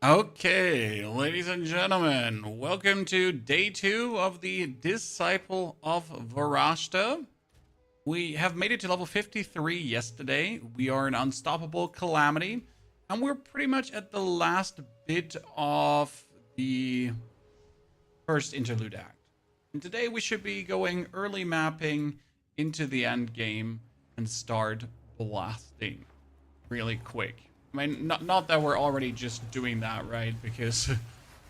Okay, ladies and gentlemen, welcome to day 2 of the Disciple of Varashta. We have made it to level 53 yesterday. We are an unstoppable calamity, and we're pretty much at the last bit of the first interlude act. And today we should be going early mapping into the end game and start blasting really quick. I mean, not that we're already just doing that, right? Because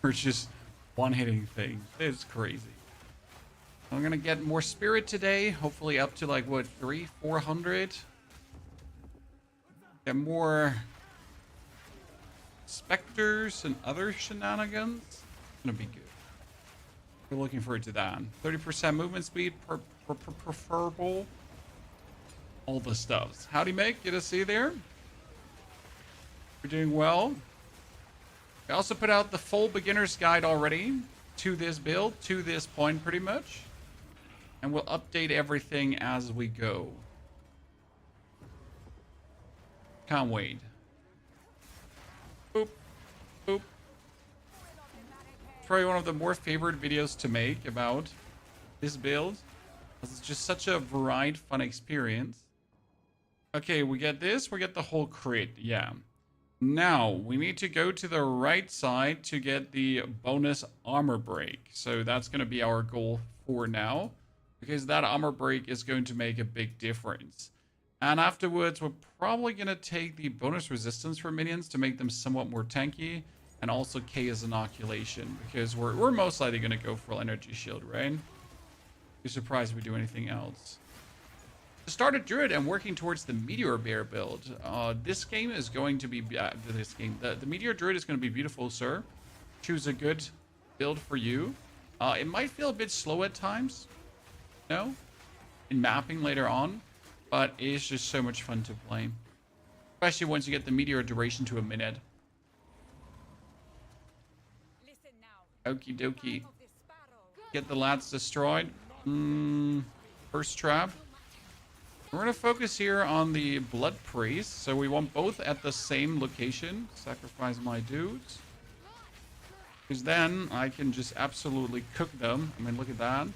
we're just one-hitting things. It's crazy. I'm gonna get more spirit today. Hopefully up to like, what, 400? Get more specters and other shenanigans. It's gonna be good. We're looking forward to that. 30% movement speed, preferable. All the stuffs. Howdy, Make. Get a C there. We're doing well. I also put out the full beginner's guide already to this build, to this point pretty much. And we'll update everything as we go. Can't wait. Boop. Boop. It's probably one of the more favorite videos to make about this build. It's just such a varied, fun experience. Okay, we get this. We get the whole crit. Yeah. Now, we need to go to the right side to get the bonus armor break. So that's going to be our goal for now, because that armor break is going to make a big difference. And afterwards, we're probably going to take the bonus resistance for minions to make them somewhat more tanky, and also chaos inoculation, because we're most likely going to go full energy shield, right? Be surprised if we do anything else. To start a druid and working towards the meteor bear build. This game is going to be the meteor druid is going to be beautiful, sir. Choose a good build for you. It might feel a bit slow at times, no, in mapping later on, but it's just so much fun to play, especially once you get the meteor duration to a minute. Okie dokie. Get the lads destroyed. First trap. We're going to focus here on the blood priest. So we want both at the same location. Sacrifice my dudes. Because then I can just absolutely cook them. I mean, look at that.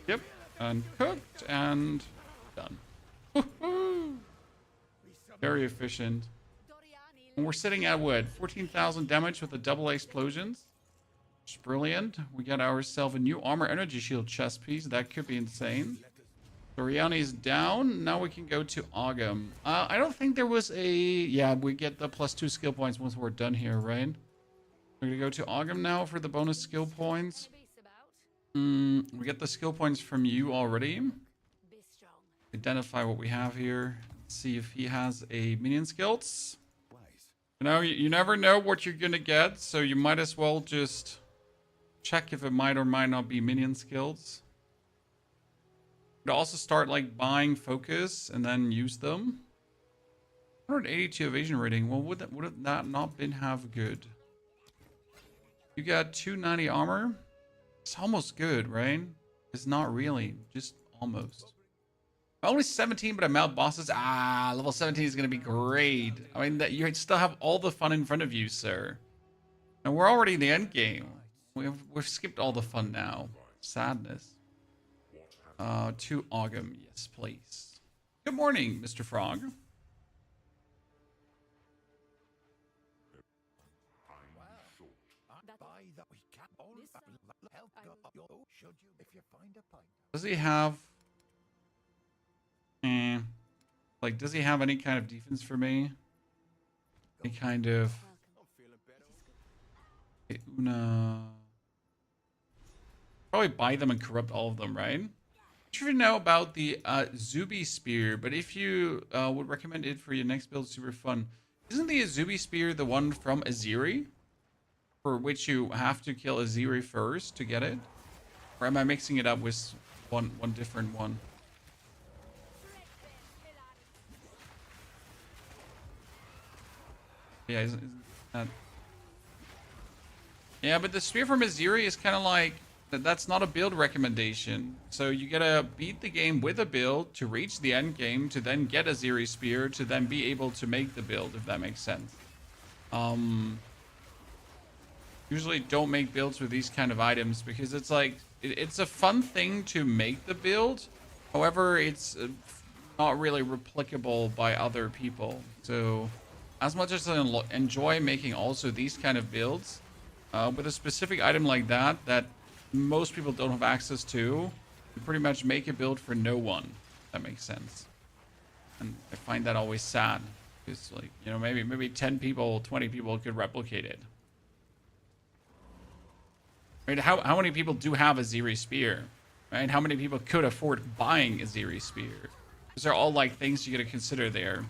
Yep. And cooked and done. Very efficient. And we're sitting at what? 14,000 damage with the double explosions. It's brilliant. We got ourselves a new armor energy shield chest piece. That could be insane. Doriani is down. Now we can go to Ogum. I don't think there was a... Yeah, we get the +2 skill points once we're done here, right? We're going to go to Ogum now for the bonus skill points. We get the skill points from you already. Identify what we have here. See if he has a minion skills. You know, you never know what you're going to get, so you might as well just... check if it might or might not be minion skills. Could also start like buying focus and then use them. 182 evasion rating. Well, would that not been have good? You got 290 armor. It's almost good, right? It's not really, just almost. Only 17, but I'm out bosses. Level 17 is gonna be great. I mean, that you still have all the fun in front of you, sir. And we're already in the end game. We've skipped all the fun now. Sadness. To Ogum, yes, please. Good morning, Mr. Frog. Does he have... like, does he have any kind of defense for me? Any kind of... Okay, Una... Probably buy them and corrupt all of them, right? I'm sure you know about the Azubi Spear, but if you would recommend it for your next build, super fun. Isn't the Azubi Spear the one from Aziri? For which you have to kill Aziri first to get it? Or am I mixing it up with one different one? Yeah, isn't that... Yeah, but the Spear from Aziri is kind of like That's not a build recommendation. So you gotta beat the game with a build to reach the end game, to then get a Zeri Spear, to then be able to make the build, if that makes sense. Usually don't make builds with these kind of items because it's like, it's a fun thing to make the build. However, it's not really replicable by other people. So as much as I enjoy making also these kind of builds, with a specific item like that, that most people don't have access to, you pretty much make a build for no one. If that makes sense. And I find that always sad. It's like, you know, maybe 10 people, 20 people could replicate it. Right? How many people do have a Zeri Spear? Right? How many people could afford buying a Zeri Spear? These are all like things you gotta consider there.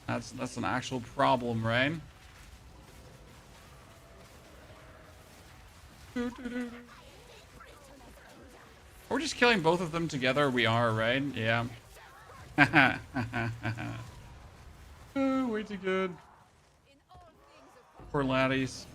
That's an actual problem, right? We're just killing both of them together. We are, right? Yeah. Oh, way too good. Poor laddies.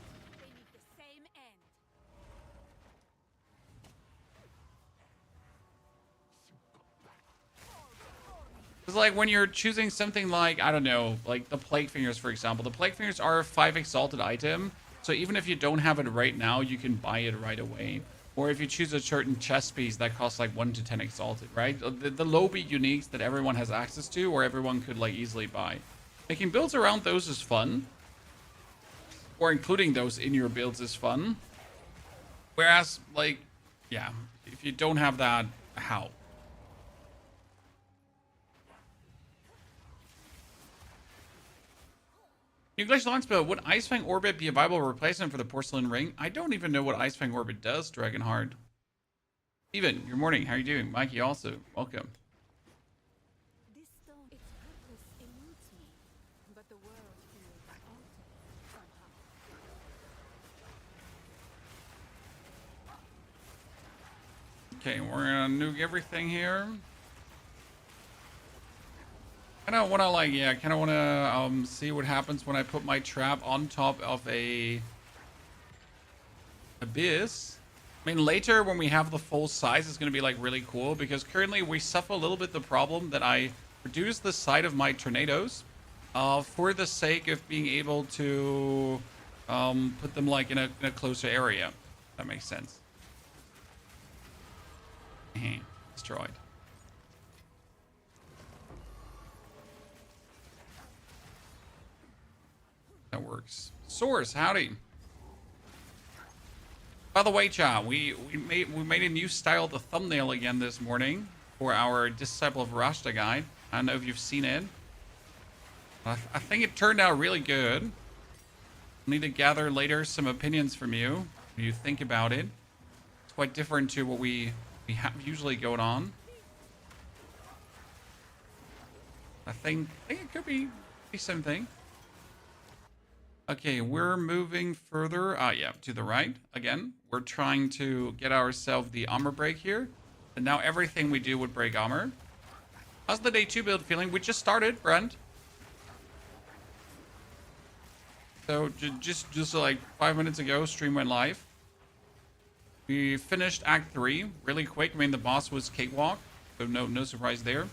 It's like when you're choosing something like, I don't know, like the Plague Fingers, for example. The Plague Fingers are a 5 exalted item. So even if you don't have it right now, you can buy it right away. Or if you choose a certain chest piece that costs like 1 to 10 exalted, right? The low beat uniques that everyone has access to or everyone could like easily buy. Making builds around those is fun. Or including those in your builds is fun. Whereas, like, yeah, if you don't have that, how? New Glacial Longspell, would Icefang Orbit be a viable replacement for the Porcelain Ring? I don't even know what Icefang Orbit does, Dragonheart. Steven, good morning. How are you doing? Mikey also, welcome. This stone, its purpose eludes me, but the world feels altered somehow. Okay, we're gonna nuke everything here. I don't want to like, yeah, kind of want to see what happens when I put my trap on top of a abyss. I mean, later when we have the full size, it's going to be like really cool because currently we suffer a little bit the problem that I reduce the size of my tornadoes for the sake of being able to put them like in a closer area. If that makes sense. Destroyed. That works. Source, howdy. By the way, chat, we made a new style of the thumbnail again this morning for our Disciple of Varashta guide. I don't know if you've seen it. I think it turned out really good. I need to gather later some opinions from you. What you think about it? It's quite different to what we have usually going on. I think it could be something. Okay, we're moving further. Yeah, to the right again. We're trying to get ourselves the armor break here. And now everything we do would break armor. How's the day 2 build feeling? We just started, Brent. So just like 5 minutes ago, stream went live. We finished Act 3 really quick. I mean, the boss was cakewalk, so no surprise there.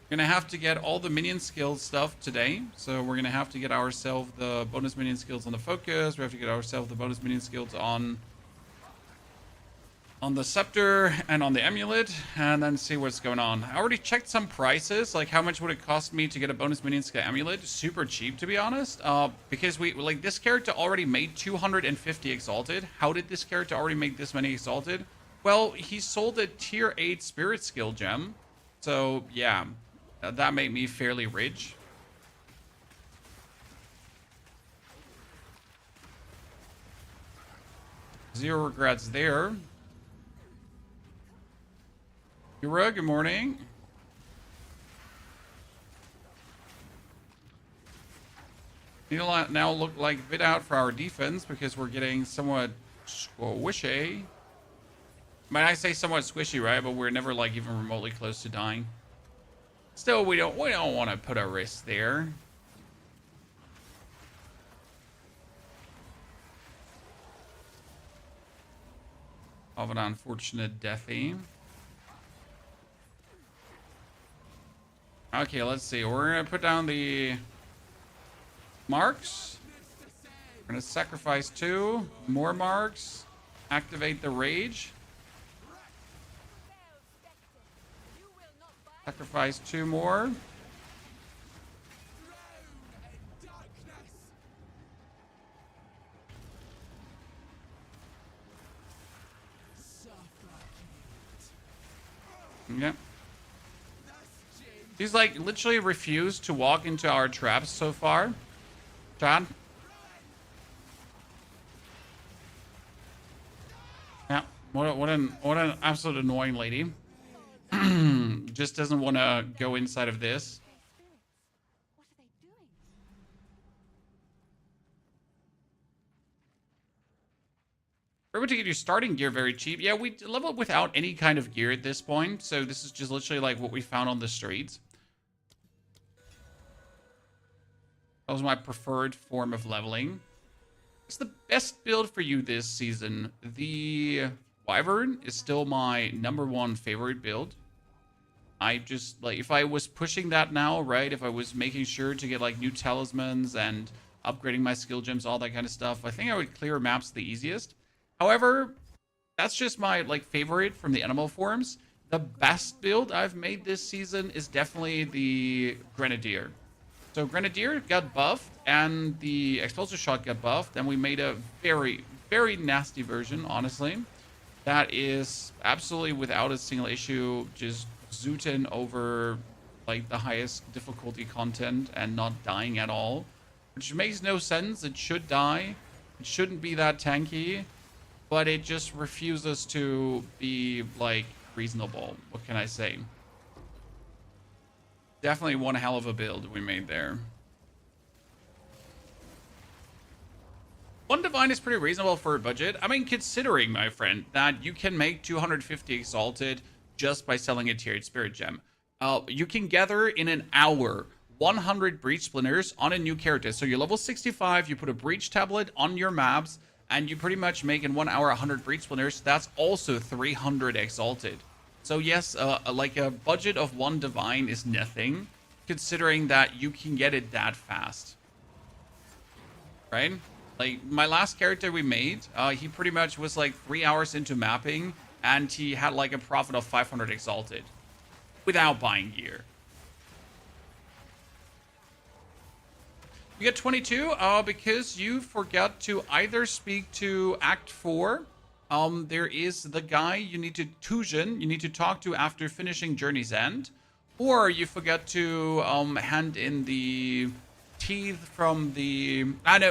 We're gonna have to get all the minion skills stuff today. So we're gonna have to get ourselves the bonus minion skills on the Focus. We have to get ourselves the bonus minion skills on the Scepter and on the Amulet, and then see what's going on. I already checked some prices, like how much would it cost me to get a bonus minion skill Amulet? Super cheap, to be honest. Because this character already made 250 exalted. How did this character already make this many exalted? Well, he sold a tier 8 spirit skill gem. So yeah. That made me fairly rich. Zero regrets there. Yura, good morning. Need to now look like a bit out for our defense because we're getting somewhat squishy. I mean, I say somewhat squishy, right? But we're never like even remotely close to dying. Still, we don't want to put a risk there. of an unfortunate deathy. Okay, let's see. We're gonna put down the marks. We're gonna sacrifice 2 more marks. Activate the rage. Sacrifice 2 more. Yeah. He's like literally refused to walk into our traps so far. Chad. Yeah. What an absolute annoying lady. Just doesn't want to go inside of this. What are they doing? We're able to get your starting gear very cheap. Yeah, we level up without any kind of gear at this point. So this is just literally like what we found on the streets. That was my preferred form of leveling. It's the best build for you this season. The Wyvern is still my #1 favorite build. I just, like, if I was pushing that now, right? If I was making sure to get, like, new talismans and upgrading my skill gems, all that kind of stuff, I think I would clear maps the easiest. However, that's just my, like, favorite from the animal forms. The best build I've made this season is definitely the Grenadier. So Grenadier got buffed, and the Explosive Shot got buffed, and we made a very, very nasty version, honestly. That is absolutely without a single issue, just zooting over like the highest difficulty content and not dying at all, which makes no sense. It should die. It shouldn't be that tanky, but it just refuses to be like reasonable. What can I say? Definitely one hell of a build we made there. One Divine is pretty reasonable for a budget. I mean, considering, my friend, that you can make 250 Exalted just by selling a tiered Spirit Gem. You can gather in an hour 100 Breach Splinters on a new character. So you're level 65, you put a Breach Tablet on your maps, and you pretty much make in 1 hour 100 Breach Splinters. That's also 300 Exalted. So yes, like a budget of 1 Divine is nothing, considering that you can get it that fast. Right? Like, my last character we made, he pretty much was like 3 hours into mapping, and he had like a profit of 500 Exalted without buying gear. You get 22 because you forgot to either speak to Act 4. There is the guy you need to Djinn, you need to talk to after finishing Journey's End, or you forgot to hand in the teeth from the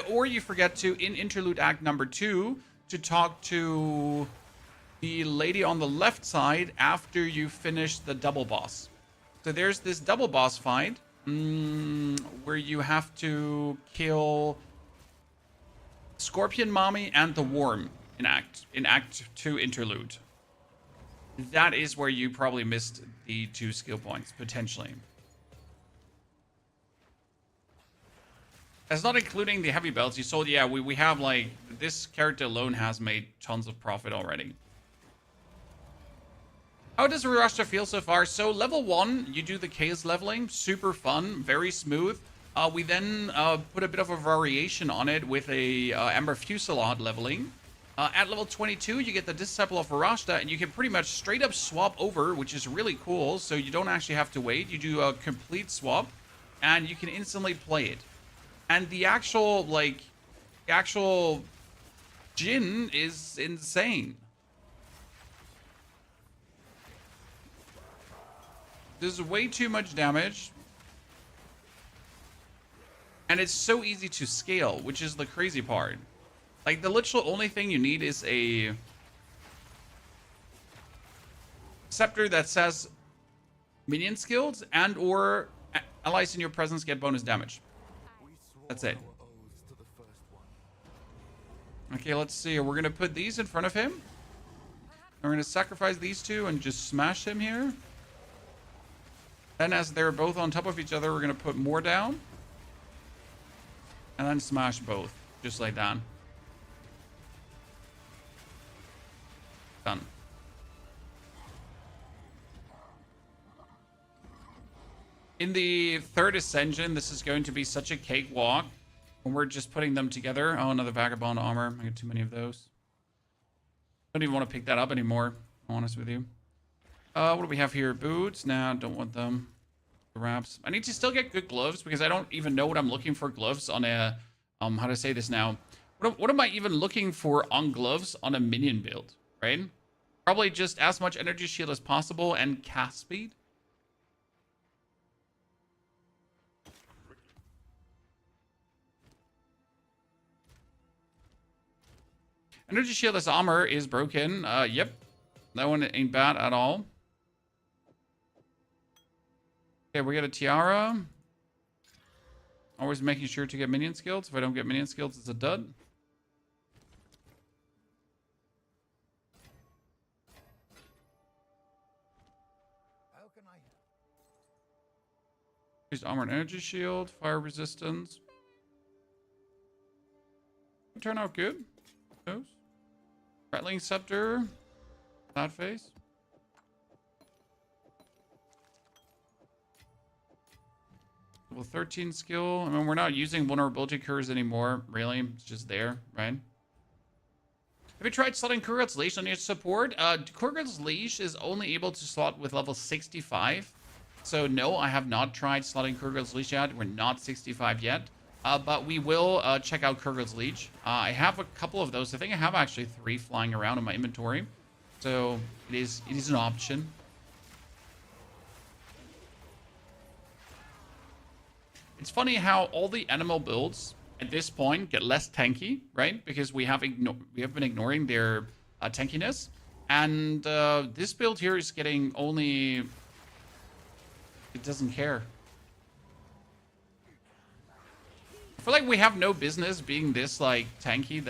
or you forget to in Interlude Act number 2 to talk to the lady on the left side after you finish the double boss. So there's this double boss fight where you have to kill Scorpion Mommy and the Worm in Act 2 Interlude. That is where you probably missed the 2 skill points, potentially. That's not including the heavy belts you sold. Yeah, we have, like, this character alone has made tons of profit already. How does Varashta feel so far? So level 1, you do the chaos leveling, super fun, very smooth. We then put a bit of a variation on it with a Ember Fusillade leveling. At level 22, you get the Disciple of Varashta, and you can pretty much straight up swap over, which is really cool. So you don't actually have to wait. You do a complete swap, and you can instantly play it. And the actual, like, Djinn is insane. There's way too much damage. And it's so easy to scale, which is the crazy part. Like, the literal only thing you need is a Scepter that says Minion skills and or allies in your presence get bonus damage. That's it. Okay, let's see. We're going to put these in front of him. We're going to sacrifice these 2 and just smash him here. Then as they're both on top of each other, we're going to put more down. And then smash both. Just like that. Done. In the third Ascension, this is going to be such a cakewalk when we're just putting them together. Oh, another Vagabond armor. I got too many of those. Don't even want to pick that up anymore, to be honest with you. What do we have here? Boots? Nah, don't want them. The wraps. I need to still get good gloves because I don't even know what I'm looking for gloves on a... how to say this now? What am I even looking for on gloves on a minion build, right? Probably just as much energy shield as possible and cast speed. Energy shield as armor is broken. Yep. That one ain't bad at all. Okay, we got a tiara. Always making sure to get minion skills. If I don't get minion skills, it's a dud. How can I help? Increased armor and energy shield. Fire resistance. Turn out good. Those. Rattling scepter. That face. Level 13 skill. I mean, we're not using vulnerability curves anymore, really. It's just there, right? Have you tried slotting Kurgat's Leash on your support? Kurgat's Leash is only able to slot with level 65. So no, I have not tried slotting Kurgat's Leash yet. We're not 65 yet. But we will check out Kurgat's Leash. I have a couple of those. I think I have actually 3 flying around in my inventory. So it is an option. It's funny how all the animal builds at this point get less tanky, right? Because we have been ignoring their tankiness, and this build here is getting only. It doesn't care. I feel like we have no business being this like tanky,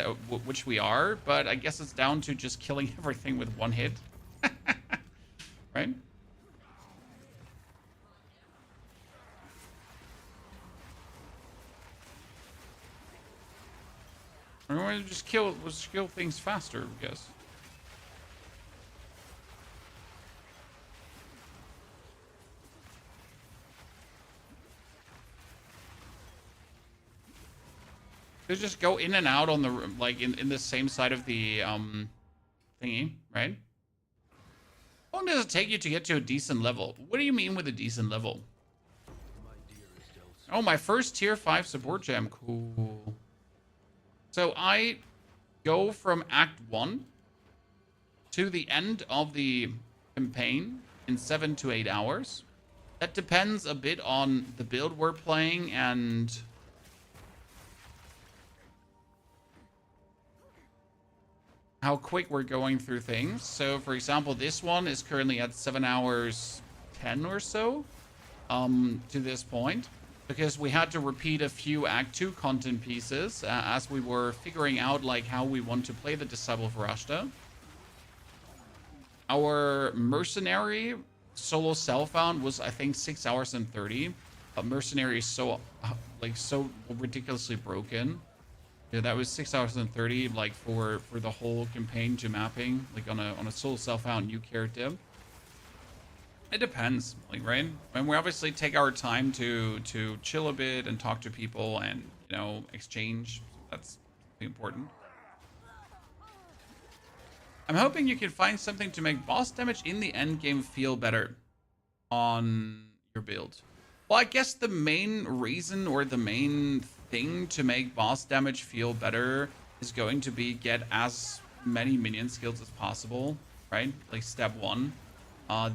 which we are, but I guess it's down to just killing everything with one hit, right? We're going to just kill things faster, I guess. They just go in and out on the like in the same side of the thingy, right? How long does it take you to get to a decent level? What do you mean with a decent level? Oh, my first tier 5 support gem. Cool. So I go from Act 1 to the end of the campaign in 7 to 8 hours. That depends a bit on the build we're playing and how quick we're going through things. So, for example, this one is currently at 7 hours 10 or so to this point. Because we had to repeat a few Act 2 content pieces as we were figuring out like how we want to play the Disciple of Varashta. Our Mercenary solo self-found was, I think, 6 hours and 30. But Mercenary is so ridiculously broken. Yeah, that was 6 hours and 30, like for the whole campaign to mapping, like on a solo self-found new character. It depends, like, right? And we obviously take our time to chill a bit and talk to people and, you know, exchange. That's important. I'm hoping you can find something to make boss damage in the end game feel better on your build. Well, I guess the main reason or the main thing to make boss damage feel better is going to be get as many minion skills as possible, right? Like step 1.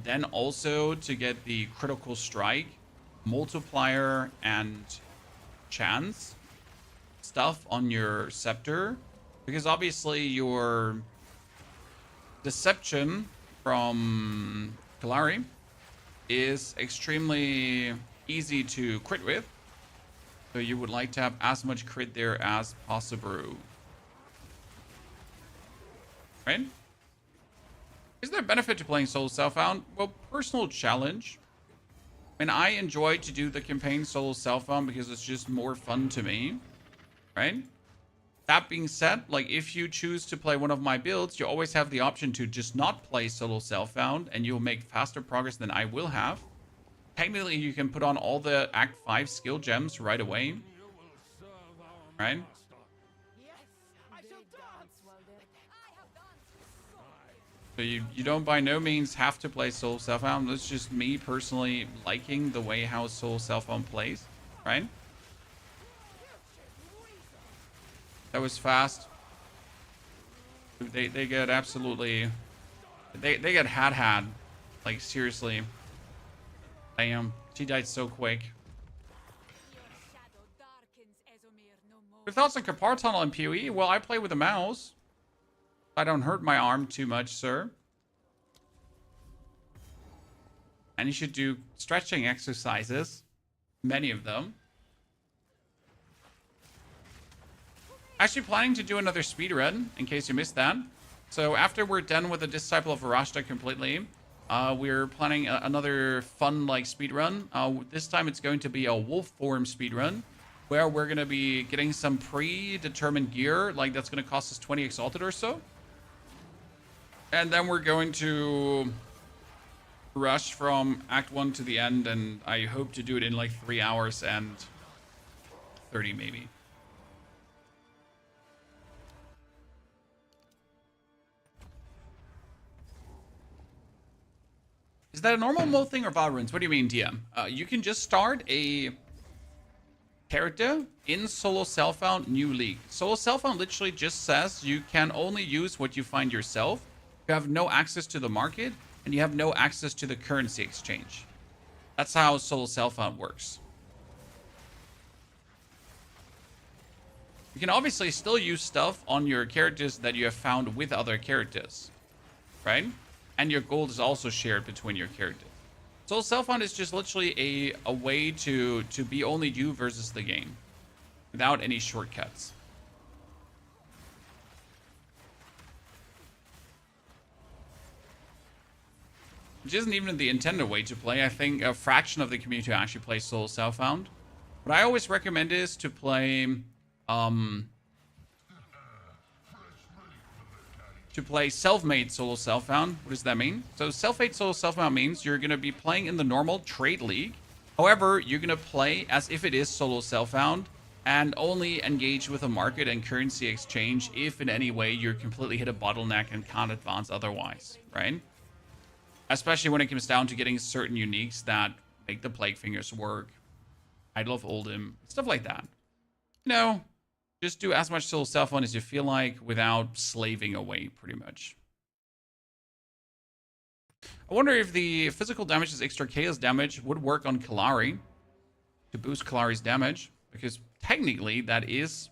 Then also to get the critical strike, multiplier, and chance stuff on your Scepter. Because obviously your Deception from Kalari is extremely easy to crit with. So you would like to have as much crit there as possible. Right? Is there a benefit to playing solo self-found? Well, personal challenge. I mean, I enjoy to do the campaign solo self-found because it's just more fun to me. Right? That being said, like if you choose to play one of my builds, you always have the option to just not play solo self-found, and you'll make faster progress than I will have. Technically, you can put on all the Act 5 skill gems right away. Right? So you don't by no means have to play solo self-found. That's just me personally liking the way how solo self-found plays. Right? That was fast. They get absolutely... They get had. Like, seriously. Damn. She died so quick. Your thoughts on Kapar Tunnel and POE? Well, I play with a mouse. I don't hurt my arm too much, sir. And you should do stretching exercises. Many of them. Actually planning to do another speedrun, in case you missed that. So after we're done with the Disciple of Varashta completely, we're planning another fun like speedrun. This time it's going to be a wolf form speedrun, where we're going to be getting some predetermined gear, like that's going to cost us 20 exalted or so. And then we're going to rush from Act 1 to the end, and I hope to do it in like 3 hours and 30 maybe. Is that a normal mode thing or Valorant? What do you mean, DM? You can just start a character in solo self-found new league. Solo self-found literally just says you can only use what you find yourself. You have no access to the market, and you have no access to the currency exchange. That's how solo self-found works. You can obviously still use stuff on your characters that you have found with other characters, right? And your gold is also shared between your characters. So self-found is just literally a way to be only you versus the game, without any shortcuts. Which isn't even the intended way to play. I think a fraction of the community actually plays solo self-found. What I always recommend is to play self-made solo self-found. What does that mean? So self-made solo self-found means you're going to be playing in the normal trade league. However, you're going to play as if it is solo self-found and only engage with a market and currency exchange if in any way you're completely hit a bottleneck and can't advance otherwise, right? Especially when it comes down to getting certain uniques that make the Plague Fingers work. Idol of Oldham, stuff like that. You know, just do as much solo self-found as you feel like without slaving away, pretty much. I wonder if the physical damage as extra chaos damage would work on Kalari to boost Kalari's damage, because technically that is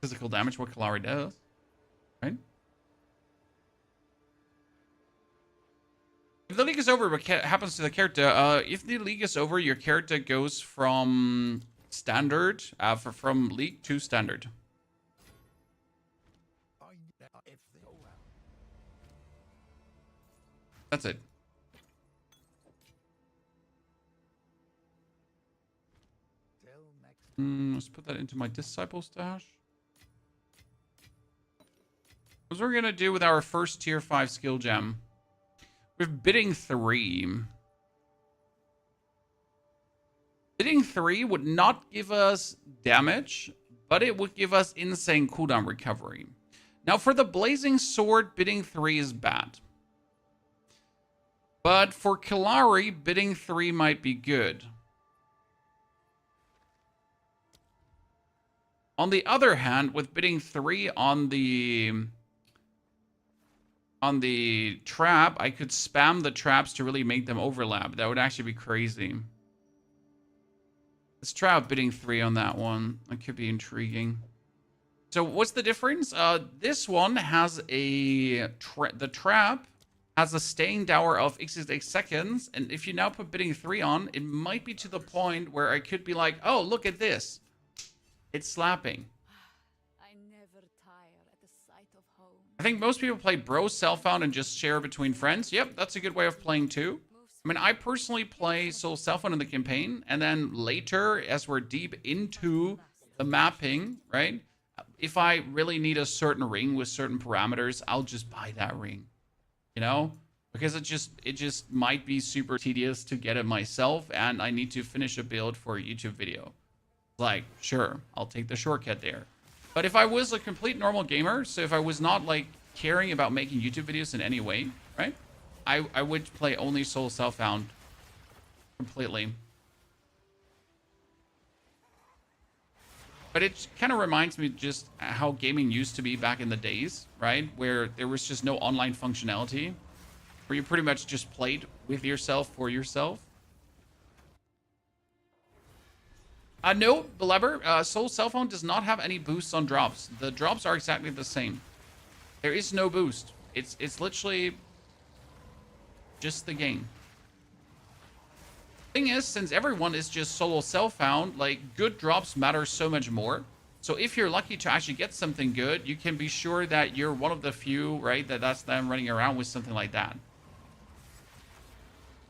physical damage, what Kalari does, right? If the league is over, what happens to the character? If the league is over, your character goes from standard, from league to standard. That's it. Let's put that into my disciple stash. What we're gonna do with our first tier 5 skill gem? With bidding 3. Bidding 3 would not give us damage, but it would give us insane cooldown recovery. Now for the blazing sword, bidding 3 is bad. But for Kalari, bidding 3 might be good. On the other hand, with bidding 3 on the trap, I could spam the traps to really make them overlap. That would actually be crazy. Let's try out bidding 3 on that one. That could be intriguing. So what's the difference? This one has the trap has a staying dower of 66 seconds, and if you now put bidding 3 on, it might be to the point where I could be like, oh, look at this. It's slapping. I never tire at the sight of home. I think most people play bro self-found and just share between friends. Yep, that's a good way of playing too. Moves I mean, I personally play Soul Cellphone in the campaign, and then later, as we're deep into the mapping, right? If I really need a certain ring with certain parameters, I'll just buy that ring, you know? Because it just might be super tedious to get it myself, and I need to finish a build for a YouTube video. Like, sure, I'll take the shortcut there. But if I was a complete normal gamer, so if I was not like caring about making YouTube videos in any way, right? I would play only Soul Cellphone completely. But it kind of reminds me just how gaming used to be back in the days, right? Where there was just no online functionality, where you pretty much just played with yourself for yourself. No, Beleber, Soul Cellphone does not have any boosts on drops. The drops are exactly the same. There is no boost. It's literally just the game. Thing is, since everyone is just solo self-found, like, good drops matter so much more. So if you're lucky to actually get something good, you can be sure that you're one of the few, right, that's them running around with something like that.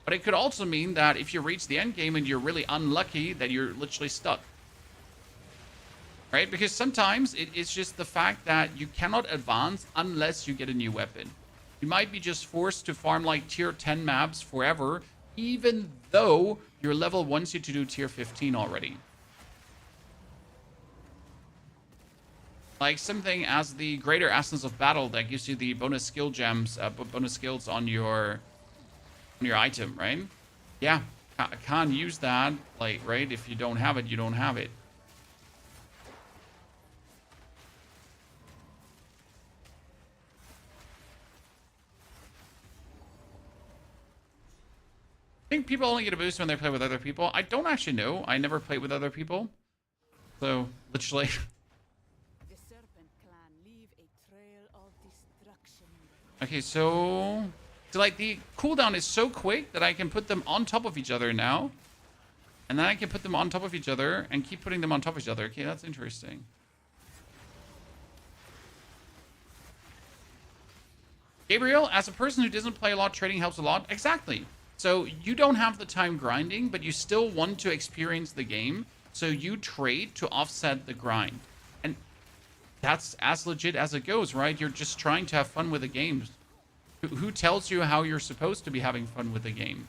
But it could also mean that if you reach the end game and you're really unlucky, that you're literally stuck. Right? Because sometimes it's just the fact that you cannot advance unless you get a new weapon. You might be just forced to farm like tier 10 maps forever, even though your level wants you to do tier 15 already. Like something as the Greater Essence of Battle that gives you the bonus skill gems, bonus skills on your item, right? Yeah, I can't use that, like, right? If you don't have it, you don't have it. I think people only get a boost when they play with other people. I don't actually know. I never played with other people. So, literally. The Serpent Clan leave a trail of destruction. Okay, so like the cooldown is so quick that I can put them on top of each other now. And then I can put them on top of each other and keep putting them on top of each other. Okay, that's interesting. Gabriel, as a person who doesn't play a lot, trading helps a lot. Exactly. So you don't have the time grinding, but you still want to experience the game. So you trade to offset the grind. And that's as legit as it goes, right? You're just trying to have fun with the game. Who tells you how you're supposed to be having fun with the game?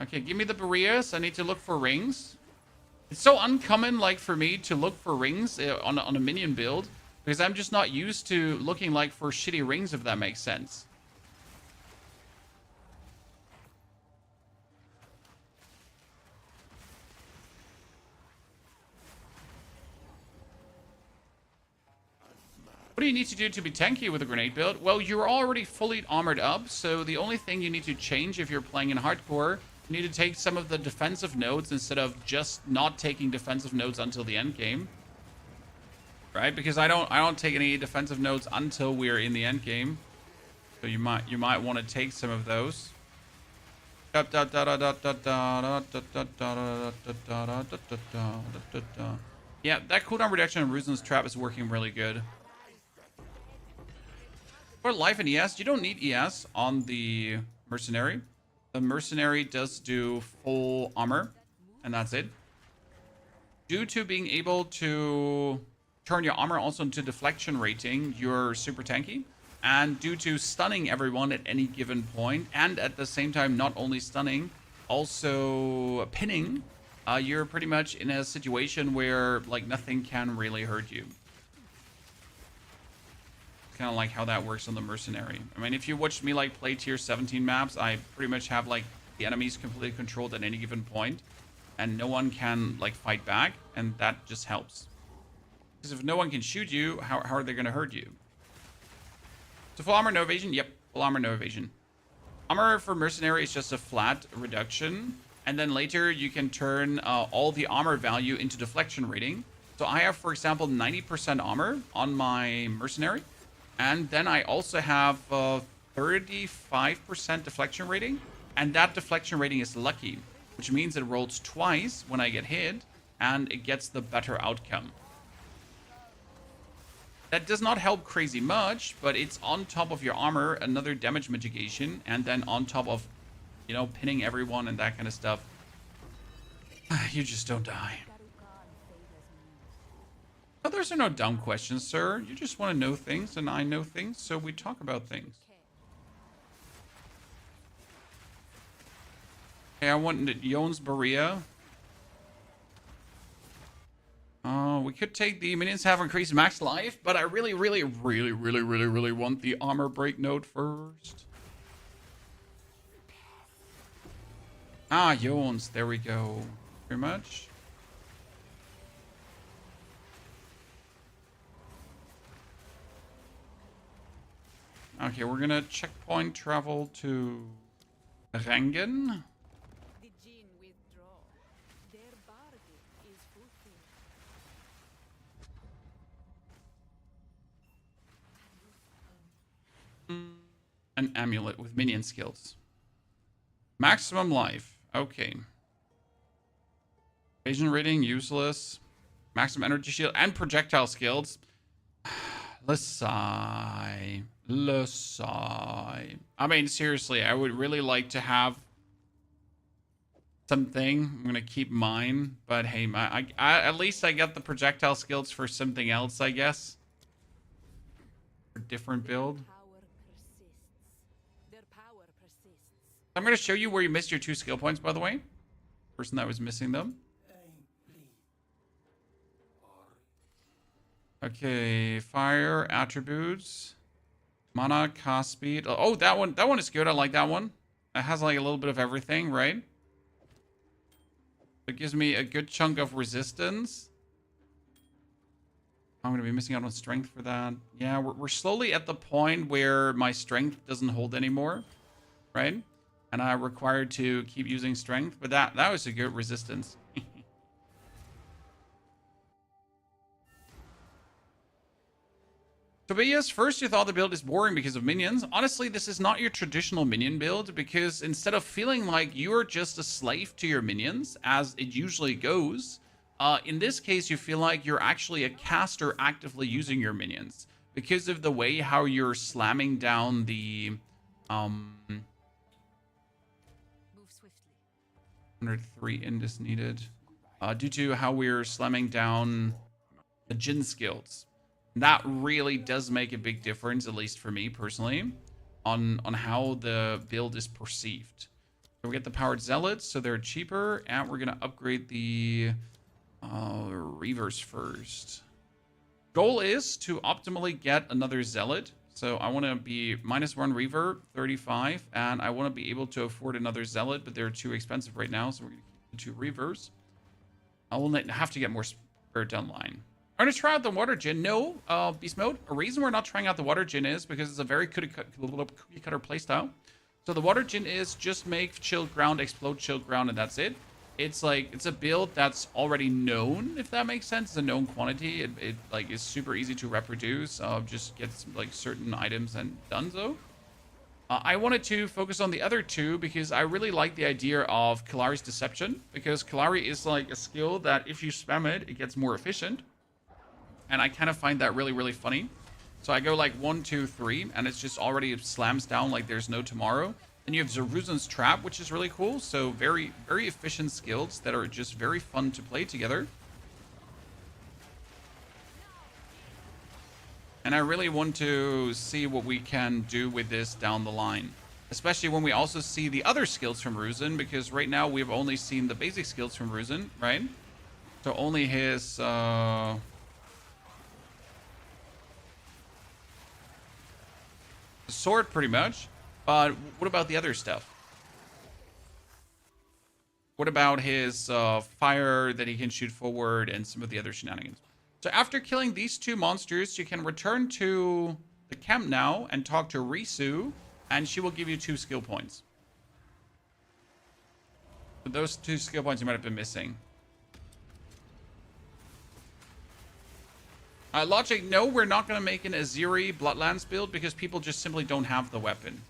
Okay, give me the Boreas. I need to look for rings. It's so uncommon, like, for me to look for rings on a minion build, because I'm just not used to looking, like, for shitty rings, if that makes sense. What do you need to do to be tanky with a grenade build? Well, you're already fully armored up, so the only thing you need to change if you're playing in hardcore, you need to take some of the defensive nodes instead of just not taking defensive nodes until the end game. Right? Because I don't take any defensive nodes until we're in the end game. So you might want to take some of those. Yeah, that cooldown reduction on Ruzin's trap is working really good. For life in ES, you don't need ES on the mercenary. The mercenary does do full armor, and that's it. Due to being able to turn your armor also into deflection rating, you're super tanky. And due to stunning everyone at any given point, and at the same time not only stunning, also pinning, you're pretty much in a situation where, like, nothing can really hurt you. Kind of like how that works on the mercenary. I mean, if you watched me like play tier 17 maps, I pretty much have like the enemies completely controlled at any given point, and no one can like fight back, and that just helps. Because if no one can shoot you, how are they going to hurt you? So full armor, no evasion? Yep, full armor, no evasion. Armor for mercenary is just a flat reduction, and then later you can turn all the armor value into deflection rating. So I have, for example, 90% armor on my mercenary. And then I also have 35% deflection rating, and that deflection rating is lucky, which means it rolls twice when I get hit, and it gets the better outcome. That does not help crazy much, but it's on top of your armor, another damage mitigation, and then on top of, you know, pinning everyone and that kind of stuff. You just don't die. Others are no dumb questions, sir. You just want to know things, and I know things, so we talk about things. Okay, I want Yon's Berea. We could take the minions have increased max life, but I really want the armor break node first. Ah, Yons, there we go. Very much. Okay, we're gonna checkpoint travel to Rengen. The Djinn withdraw. Their bargain is fulfilled. An amulet with minion skills. Maximum life. Okay. Evasion rating, useless. Maximum energy shield and projectile skills. Lasai. I mean, seriously, I would really like to have something. I'm going to keep mine. But hey, I at least I get the projectile skills for something else, I guess. For different build. I'm going to show you where you missed your 2 skill points, by the way. Person that was missing them. Okay, fire attributes, mana, cast speed. Oh, that one is good. I like that one. It has like a little bit of everything, right? It gives me a good chunk of resistance. I'm going to be missing out on strength for that. Yeah, we're slowly at the point where my strength doesn't hold anymore, right? And I'm required to keep using strength, but that was a good resistance. Tobias, first you thought the build is boring because of minions. Honestly, this is not your traditional minion build, because instead of feeling like you're just a slave to your minions, as it usually goes, in this case you feel like you're actually a caster actively using your minions. Because of the way how you're slamming down the... Move swiftly. 103 Indus needed. Due to how we're slamming down the Djinn skills. That really does make a big difference, at least for me personally, on how the build is perceived. So we get the powered zealots, so they're cheaper, and we're gonna upgrade the reavers first. Goal is to optimally get another zealot. So I want to be -1 reaver, 35, and I want to be able to afford another zealot, but they're too expensive right now, so we're gonna keep the 2 reavers. I will have to get more spirit online. I'm going to try out the water djinn. No, beast mode. A reason we're not trying out the water djinn is because it's a very cookie cutter playstyle. So the water djinn is just make chilled ground, explode chilled ground, and that's it. It's like, it's a build that's already known, if that makes sense. It's a known quantity. It like is super easy to reproduce. Just gets like certain items and done so. I wanted to focus on the other 2 because I really like the idea of Kallari's Deception, because Kallari is like a skill that if you spam it, it gets more efficient. And I kind of find that really funny. So I go like 1, 2, 3, and it's just already slams down like there's no tomorrow. Then you have Zeruzan's Trap, which is really cool. So very efficient skills that are just very fun to play together. And I really want to see what we can do with this down the line. Especially when we also see the other skills from Ruzan, because right now we've only seen the basic skills from Ruzan, right? So only his... sword, pretty much. But what about the other stuff? What about his fire that he can shoot forward and some of the other shenanigans? So after killing these 2 monsters, you can return to the camp now and talk to Risu, and she will give you 2 skill points. So those 2 skill points you might have been missing. Logic, no, we're not going to make an Aziri Bloodlands build because people just simply don't have the weapon.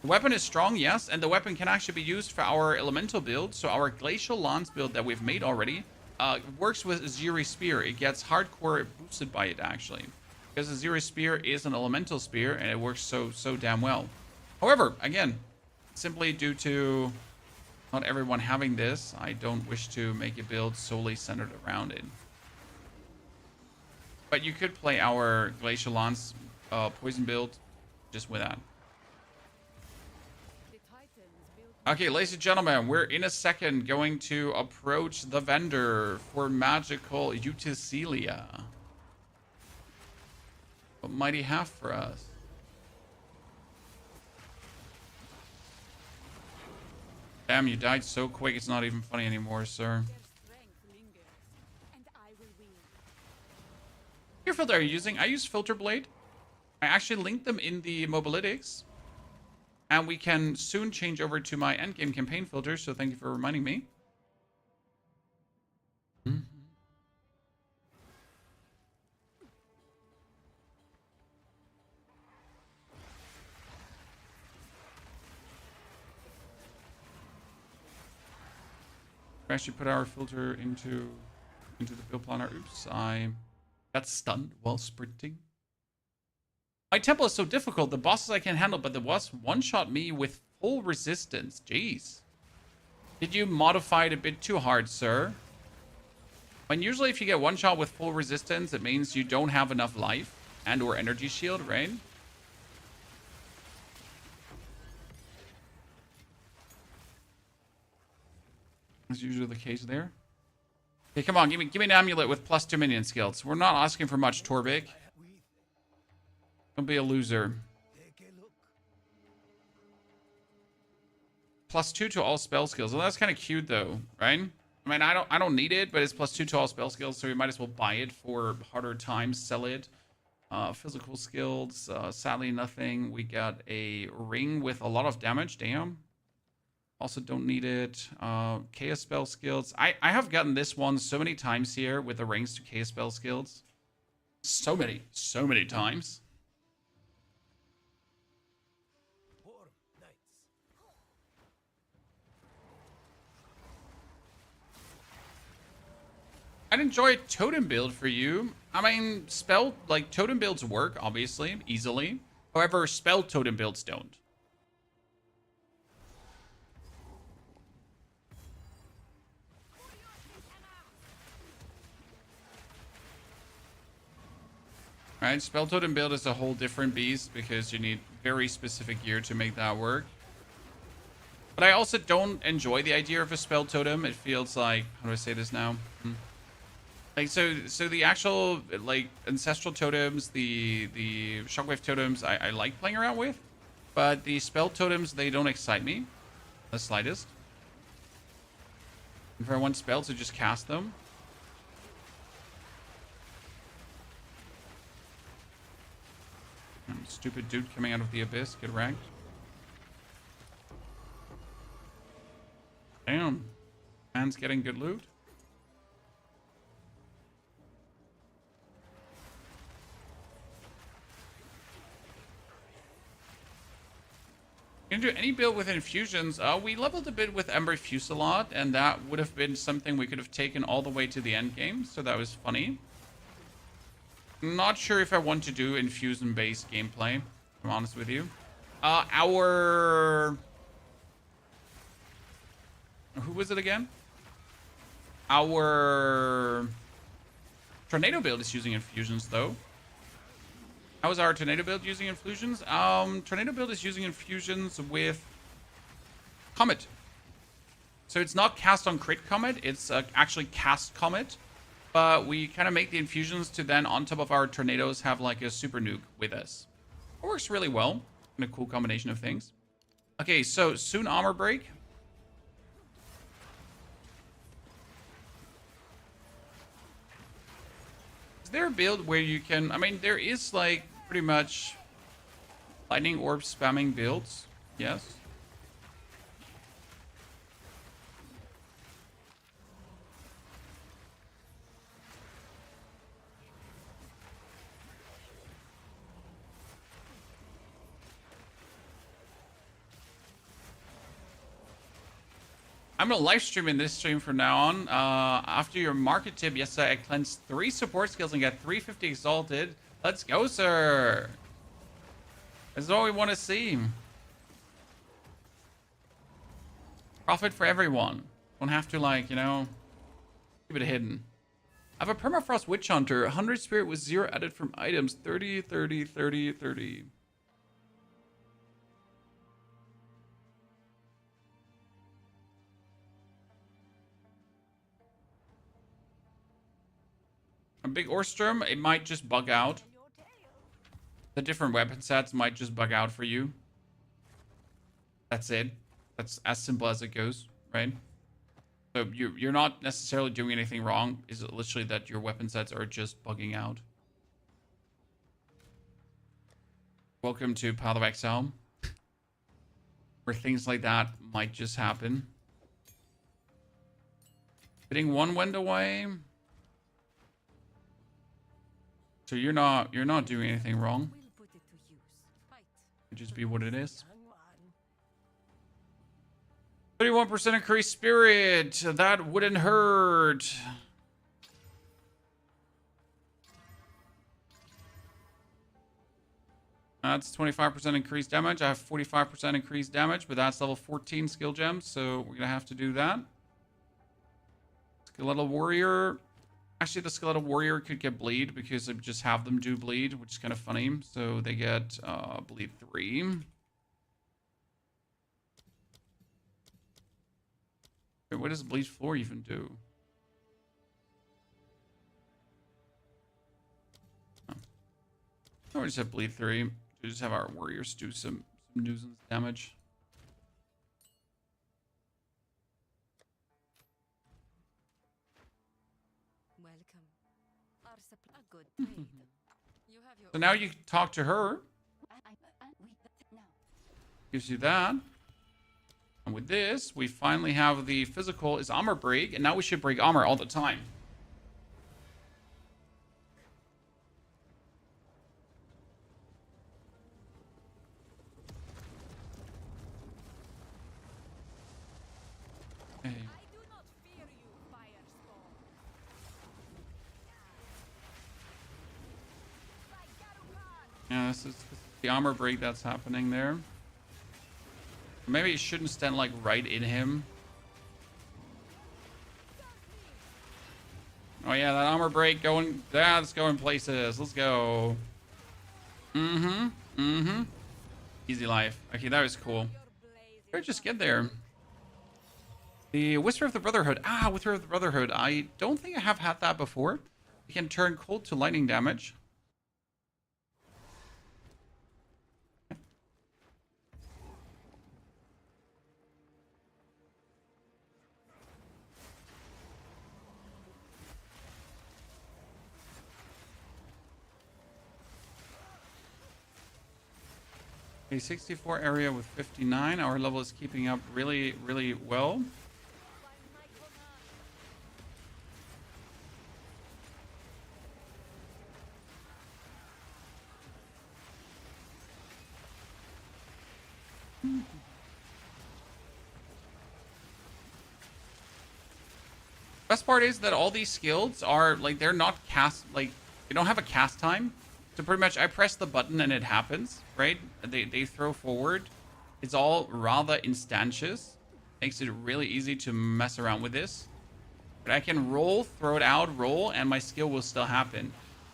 The weapon is strong, yes, and the weapon can actually be used for our elemental build. So our Glacial Lance build that we've made already works with Aziri Spear. It gets hardcore boosted by it, actually. Because Aziri Spear is an elemental spear, and it works so damn well. However, again, simply due to not everyone having this, I don't wish to make a build solely centered around it. But you could play our Glacial Lance poison build just with that. The Titans built Okay, ladies and gentlemen, we're in a second going to approach the vendor for magical Uticilia. What might he have for us? Damn, you died so quick, it's not even funny anymore, sir. their strength lingers, and I will win. What filter are you using? I use Filter Blade. I actually linked them in the Mobilytics. And we can soon change over to my endgame campaign filter, so thank you for reminding me. We actually put our filter into the build planner. Oops, I got stunned while sprinting. My tempo is so difficult. The bosses I can handle, but the boss one-shot me with full resistance. Jeez. Did you modify it a bit too hard, sir? When usually if you get one-shot with full resistance, it means you don't have enough life and or energy shield, right? That's usually the case there. Okay, come on, give me an amulet with +2 minion skills. We're not asking for much, Torvik. Don't be a loser. +2 to all spell skills. Well, that's kind of cute though, right? I mean, I don't need it, but it's +2 to all spell skills, so we might as well buy it for harder times, sell it. Physical skills, sadly nothing. We got a ring with a lot of damage, damn. Also don't need it. Chaos spell skills. I have gotten this one so many times here with the rings to Chaos spell skills. So many times. I'd enjoy a totem build for you. I mean, spell, like, totem builds work, obviously, easily. However, spell totem builds don't. Alright, spell totem build is a whole different beast because you need very specific gear to make that work. But I also don't enjoy the idea of a spell totem. It feels like, how do I say this now? Like, so the actual, like, ancestral totems, the shockwave totems, I like playing around with. But the spell totems, they don't excite me the slightest. If I want spells, to just cast them. Stupid dude coming out of the abyss, get wrecked. Damn. Man's getting good loot. You can do any build with infusions. We leveled a bit with Ember Fusillade, and that would have been something we could have taken all the way to the end game, so that was funny. Not sure if I want to do infusion-based gameplay, if I'm honest with you. Who was it again? Our Tornado build is using infusions, though. How is our Tornado build using infusions? Tornado build is using infusions with Comet. So it's not cast on crit Comet, it's actually cast Comet. But we kind of make the infusions to then, on top of our tornadoes, have like a super nuke with us. It works really well. And a cool combination of things. Okay, so soon armor break. Is there a build where you can... I mean, there is like pretty much lightning orb spamming builds. Yes. I'm gonna live stream in this stream from now on. After your market tip yesterday, I cleansed 3 support skills and got 350 exalted. Let's go, sir. This is all we want to see. Profit for everyone. Don't have to, like, you know, keep it hidden. I have a permafrost witch hunter. 100 spirit with 0 added from items. 30, 30, 30, 30. A big Orstorm, it might just bug out. The different weapon sets might just bug out for you. That's it. That's as simple as it goes, right? So you're not necessarily doing anything wrong. It's literally that your weapon sets are just bugging out. Welcome to Path of Exile, where things like that might just happen. Hitting 1 wind away. So you're not doing anything wrong. It just be what it is. 31% increased spirit. That wouldn't hurt. That's 25% increased damage. I have 45% increased damage, but that's level 14 skill gems, so we're gonna have to do that. Skeletal warrior. Actually, the skeletal warrior could get bleed because I just have them do bleed, which is kind of funny. So they get bleed 3. Wait, what does bleed 4 even do? Oh, we just have bleed 3. We just have our warriors do some nuisance damage. So now you talk to her. Gives you that. And with this, we finally have the physical is armor break, and now we should break armor all the time. Okay. Yeah, this is the armor break that's happening there. Maybe it shouldn't stand like right in him. Oh yeah, that armor break going. That's going places. Let's go. Easy life. Okay, that was cool. Or just get there. The Whisper of the Brotherhood. Whisper of the Brotherhood. I don't think I have had that before. You can turn cold to lightning damage. A 64 area with 59. Our level is keeping up really, really well. Best part is that all these skills are like they're not cast, like they don't have a cast time. So pretty much I press the button and it happens, right? They throw forward. It's all rather instantaneous. Makes it really easy to mess around with this. But I can roll, throw it out, roll, and my skill will still happen.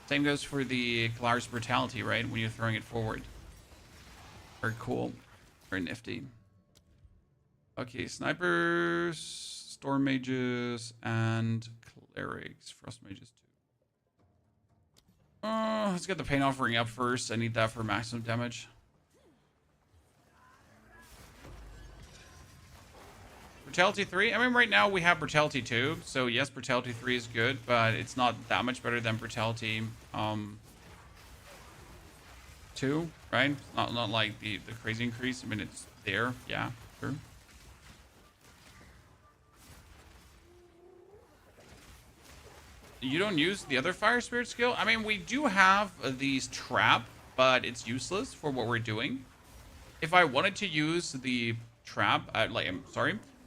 Same goes for the Glar's Brutality, right? When you're throwing it forward. Very cool. Very nifty. Okay, snipers, storm mages, and clerics. Frost mages too. Let's get the pain offering up first. I need that for maximum damage. Brutality 3. I mean, right now we have Brutality 2. So yes, Brutality 3 is good, but it's not that much better than Brutality 2, right? It's not like the crazy increase. I mean, it's there. Yeah, sure. You don't use the other Fire Spirit skill? I mean, we do have these trap, but it's useless for what we're doing. If I wanted to use the trap,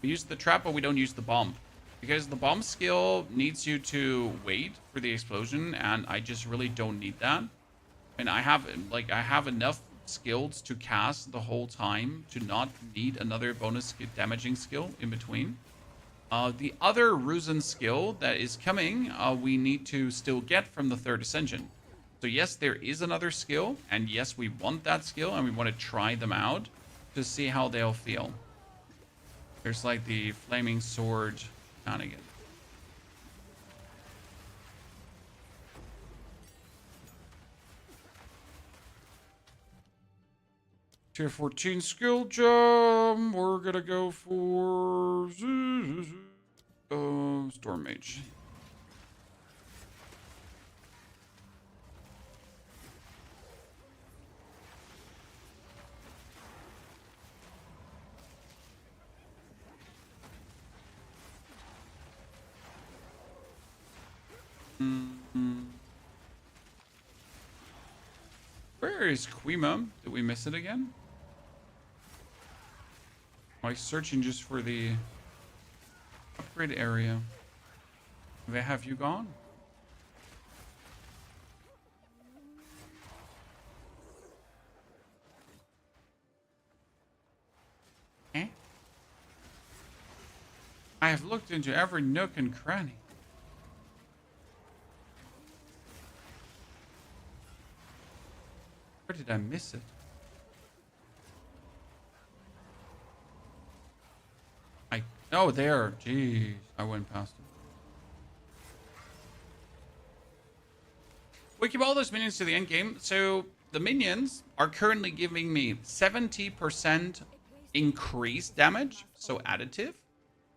We use the trap, but we don't use the bomb. Because the bomb skill needs you to wait for the explosion, and I just really don't need that. And I have enough skills to cast the whole time to not need another bonus damaging skill in between. The other Ruzin skill that is coming, we need to still get from the 3rd Ascension. So yes, there is another skill, and yes, we want that skill, and we want to try them out to see how they'll feel. There's like the Flaming Sword shenanigans. Tier 14 skill jump. We're gonna go for Storm Mage. Where is Quima? Did we miss it again? Am I searching just for the upgrade area? Where have you gone? Eh? I have looked into every nook and cranny. Where did I miss it? Oh, there. Jeez, I went past it. We keep all those minions to the end game. So the minions are currently giving me 70% increased damage, so additive.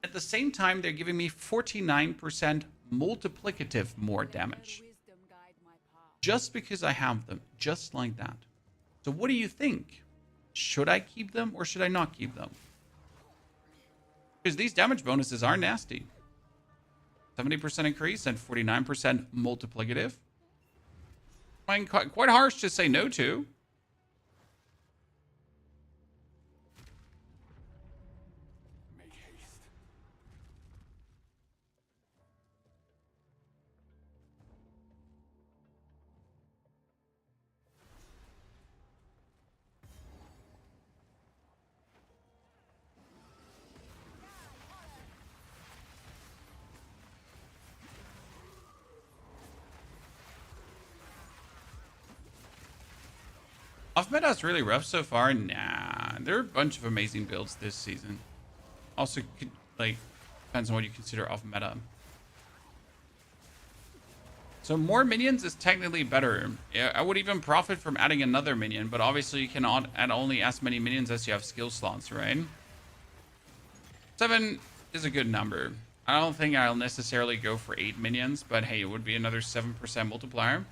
At the same time, they're giving me 49% multiplicative more damage. Just because I have them, just like that. So what do you think? Should I keep them or should I not keep them? Because these damage bonuses are nasty. 70% increase and 49% multiplicative. I mean, quite harsh to say no to. Make haste. Off meta is really rough so far. Nah, there are a bunch of amazing builds this season. Also, like, depends on what you consider off meta. So more minions is technically better. Yeah, I would even profit from adding another minion, but obviously you cannot add only as many minions as you have skill slots, right? 7 is a good number. I don't think I'll necessarily go for 8 minions, but hey, it would be another 7% multiplier.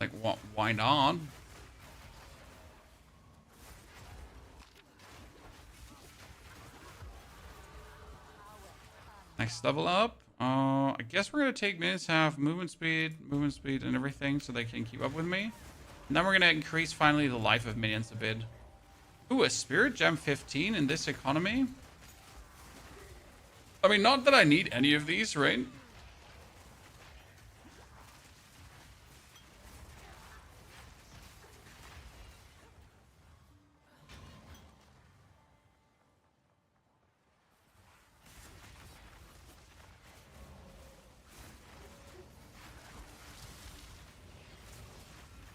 Like, why not? Next level up. I guess we're going to take minions have movement speed, and everything so they can keep up with me. And then we're going to increase finally the life of minions a bit. Ooh, a Spirit Gem 15 in this economy? I mean, not that I need any of these, right?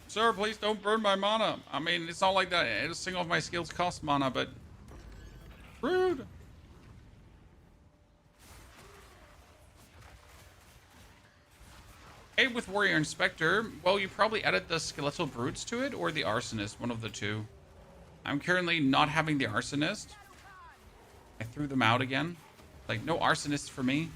Sir, please don't burn my mana. I mean, it's not like that. A single of my skills cost mana, but... Rude. Hey, with Warrior and Spectre, well, you probably added the Skeletal Brutes to it or the Arsonist, one of the two. I'm currently not having the Arsonist. I threw them out again. Like, no Arsonist for me.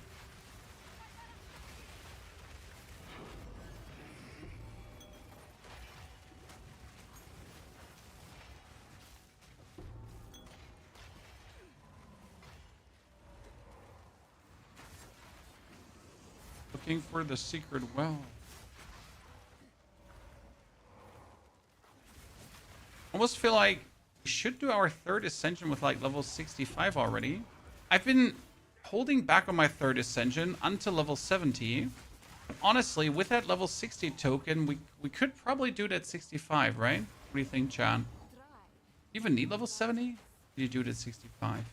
Looking for the secret well. almost feel like we should do our third ascension with like level 65 already. I've been holding back on my third ascension until level 70. But honestly, with that level 60 token, we could probably do it at 65, right? What do you think, Chan? You even need level 70? You do it at 65.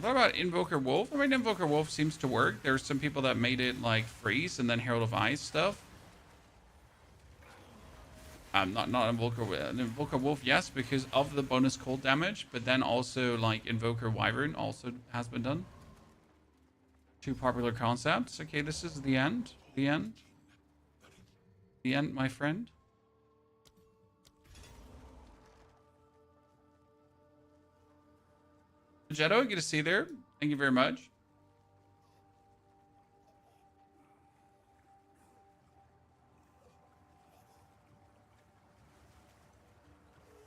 What about Invoker Wolf? I mean, Invoker Wolf seems to work. There's some people that made it like freeze and then Herald of Ice stuff. Not Invoker Wolf, yes, because of the bonus cold damage, but then also like Invoker Wyvern also has been done. Two popular concepts. Okay, this is the end. The end. The end, my friend. Jetto, good to see you there. Thank you very much.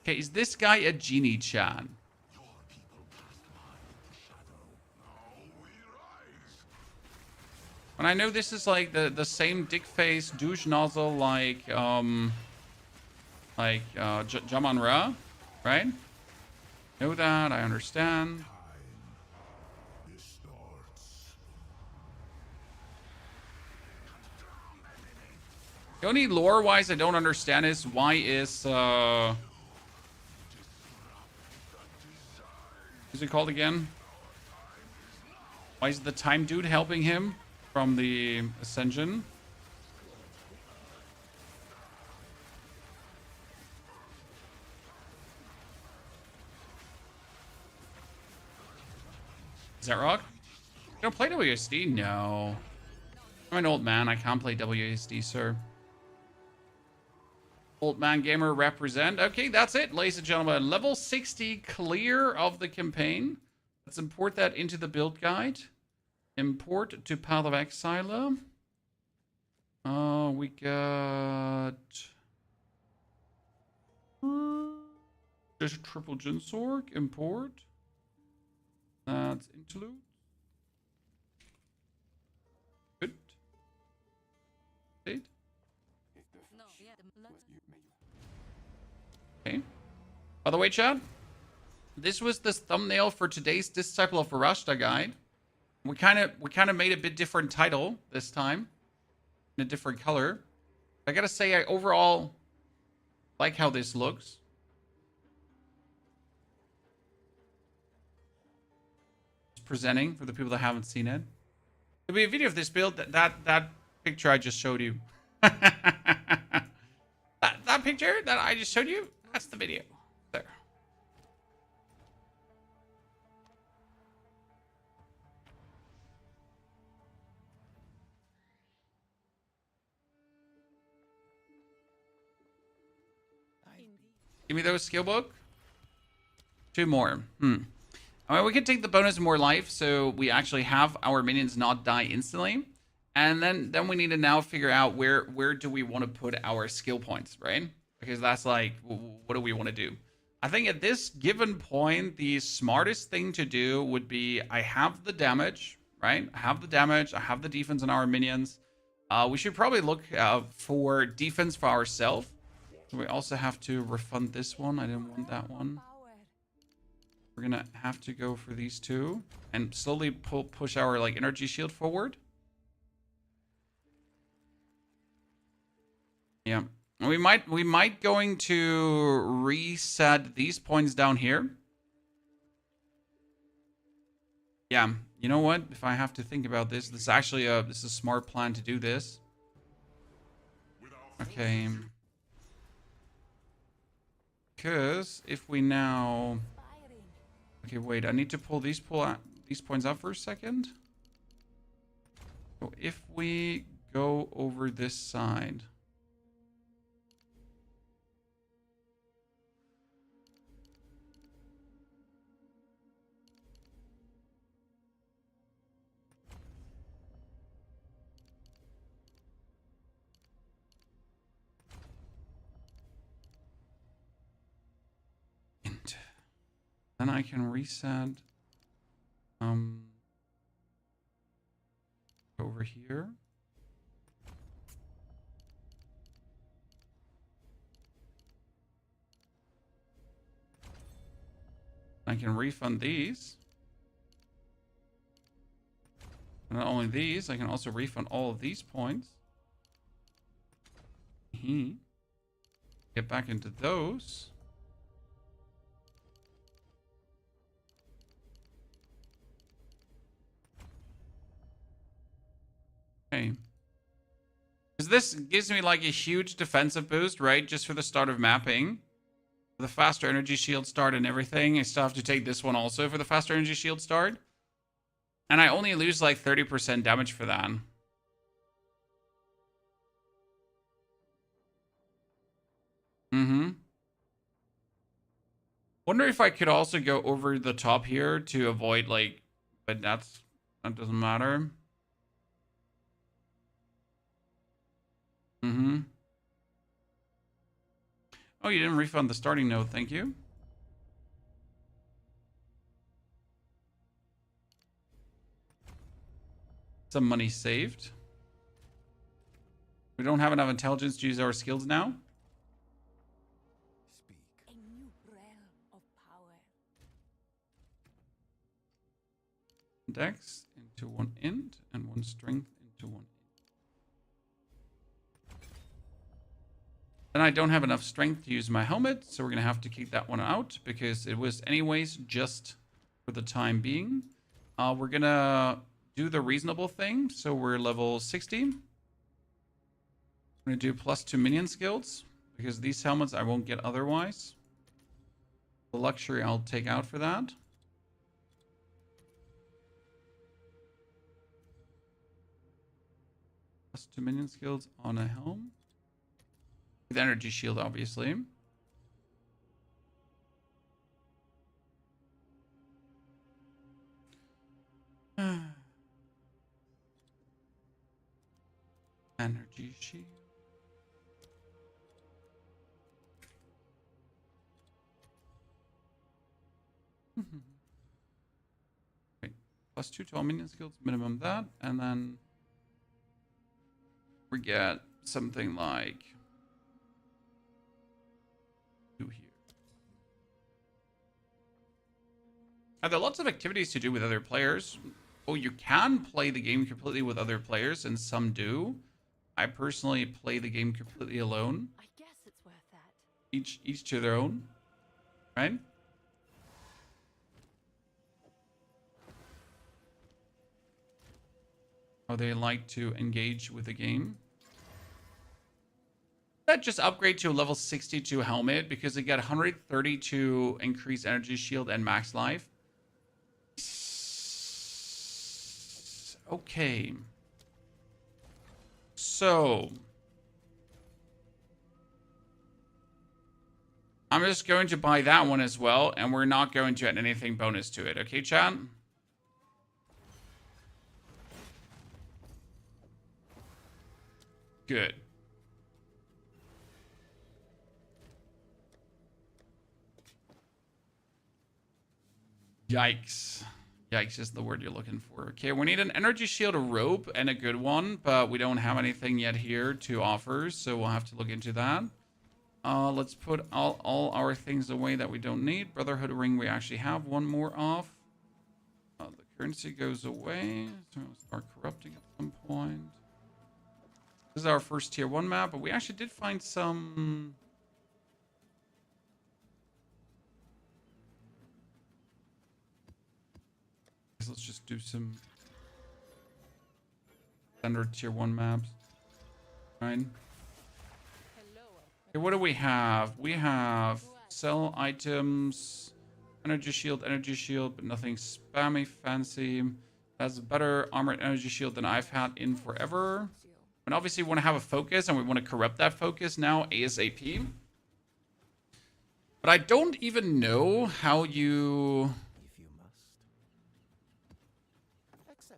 Okay, is this guy a genie, Chan? And I know this is like the same dick face douche nozzle like Jaman Ra, right? Know that, I understand. The only lore-wise I don't understand is why is what's it called again? Why is the time dude helping him from the Ascension? Is that rock? You don't play WSD? No. I'm an old man. I can't play WSD, sir. Old man gamer represent. Okay, that's it, ladies and gentlemen. Level 60 clear of the campaign. Let's import that into the build guide. Import to Path of Exile. We got just a triple Djinn Sorc. Import. That's interlude. Good. State. Okay. By the way, chat, this was the thumbnail for today's Disciple of Varashta guide. We kind of made a bit different title this time, in a different color. I gotta say, I overall like how this looks. It's presenting for the people that haven't seen it. There'll be a video of this build. That picture I just showed you. that picture that I just showed you. That's the video. There. Give me those skill book. 2 more. I mean, we could take the bonus more life, so we actually have our minions not die instantly. And then we need to now figure out where do we want to put our skill points, right? Because that's like, what do we want to do? I think at this given point, the smartest thing to do would be, I have the damage, right? I have the damage. I have the defense on our minions. We should probably look for defense for ourselves. We also have to refund this one. I didn't want that one. We're gonna have to go for these two and slowly push our like energy shield forward. Yeah, we might going to reset these points down here. Yeah, you know what? If I have to think about this, this is actually this is a smart plan to do this. Okay. Because if we now, okay, wait, I need to pull these points out for a second. So if we go over this side, Then I can reset over here. I can refund these. And not only these, I can also refund all of these points. Get back into those. Okay. Because this gives me like a huge defensive boost, right? Just for the start of mapping. The faster energy shield start and everything. I still have to take this one also for the faster energy shield start. And I only lose like 30% damage for that. Wonder if I could also go over the top here to avoid like, but that doesn't matter. Oh, you didn't refund the starting node, thank you. Some money saved. We don't have enough intelligence to use our skills now. Speak. A new realm of power. Dex into one int and one strength into one int. Then I don't have enough strength to use my helmet, so we're going to have to keep that one out because it was anyways just for the time being. We're going to do the reasonable thing, so we're level 60. I'm going to do +2 minion skills because these helmets I won't get otherwise. The luxury I'll take out for that. +2 minion skills on a helm. With energy shield, obviously. Energy shield. Okay. +2 to all minion skills, minimum that, and then we get something like 2 here. Are there lots of activities to do with other players? Oh, you can play the game completely with other players, and some do. I personally play the game completely alone. I guess it's worth that. Each to their own, right? How they like to engage with the game. That just upgrade to a level 62 helmet because they get 132 increased energy shield and max life. Okay. So I'm just going to buy that one as well, and we're not going to add anything bonus to it. Okay, chat? Good. Yikes. Yikes is the word you're looking for. Okay, we need an energy shield, a rope, and a good one, but we don't have anything yet here to offer, so we'll have to look into that. Let's put all our things away that we don't need. Brotherhood ring, we actually have one more off. The currency goes away, so we'll start corrupting at some point. This is our first tier 1 map, but we actually did find some... Let's just do some standard tier 1 maps. Right. Okay, what do we have? We have sell items, energy shield, but nothing spammy, fancy. Has a better armored energy shield than I've had in forever. And obviously we want to have a focus, and we want to corrupt that focus now ASAP. But I don't even know how you...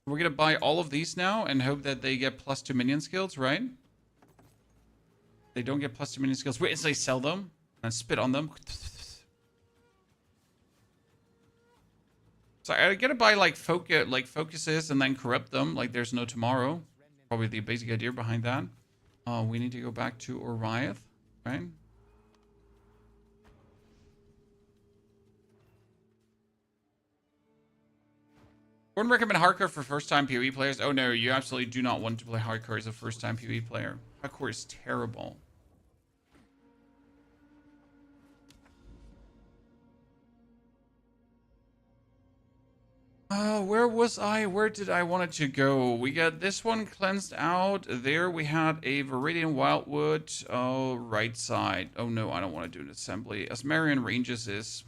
We're going to buy all of these now and hope that they get +2 minion skills, right? They don't get +2 minion skills. We instantly sell them and spit on them. So I gotta buy like focuses and then corrupt them like there's no tomorrow. Probably the basic idea behind that. We need to go back to Oriath, right? Wouldn't recommend hardcore for first-time PoE players. Oh no, you absolutely do not want to play hardcore as a first-time PoE player. Hardcore is terrible. Where was I? Where did I want it to go? We got this one cleansed out. There we had a Viridian Wildwood. Oh, right side. Oh no, I don't want to do an assembly. Asmarian Ranges is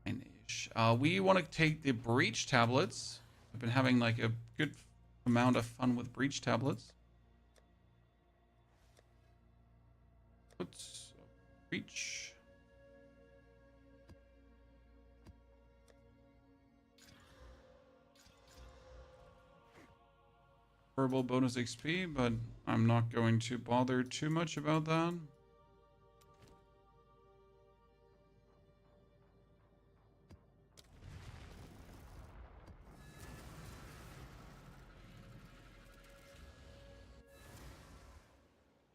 fine-ish. We want to take the Breach Tablets. I've been having like a good amount of fun with Breach Tablets. What's Breach? Verbal bonus XP, but I'm not going to bother too much about that.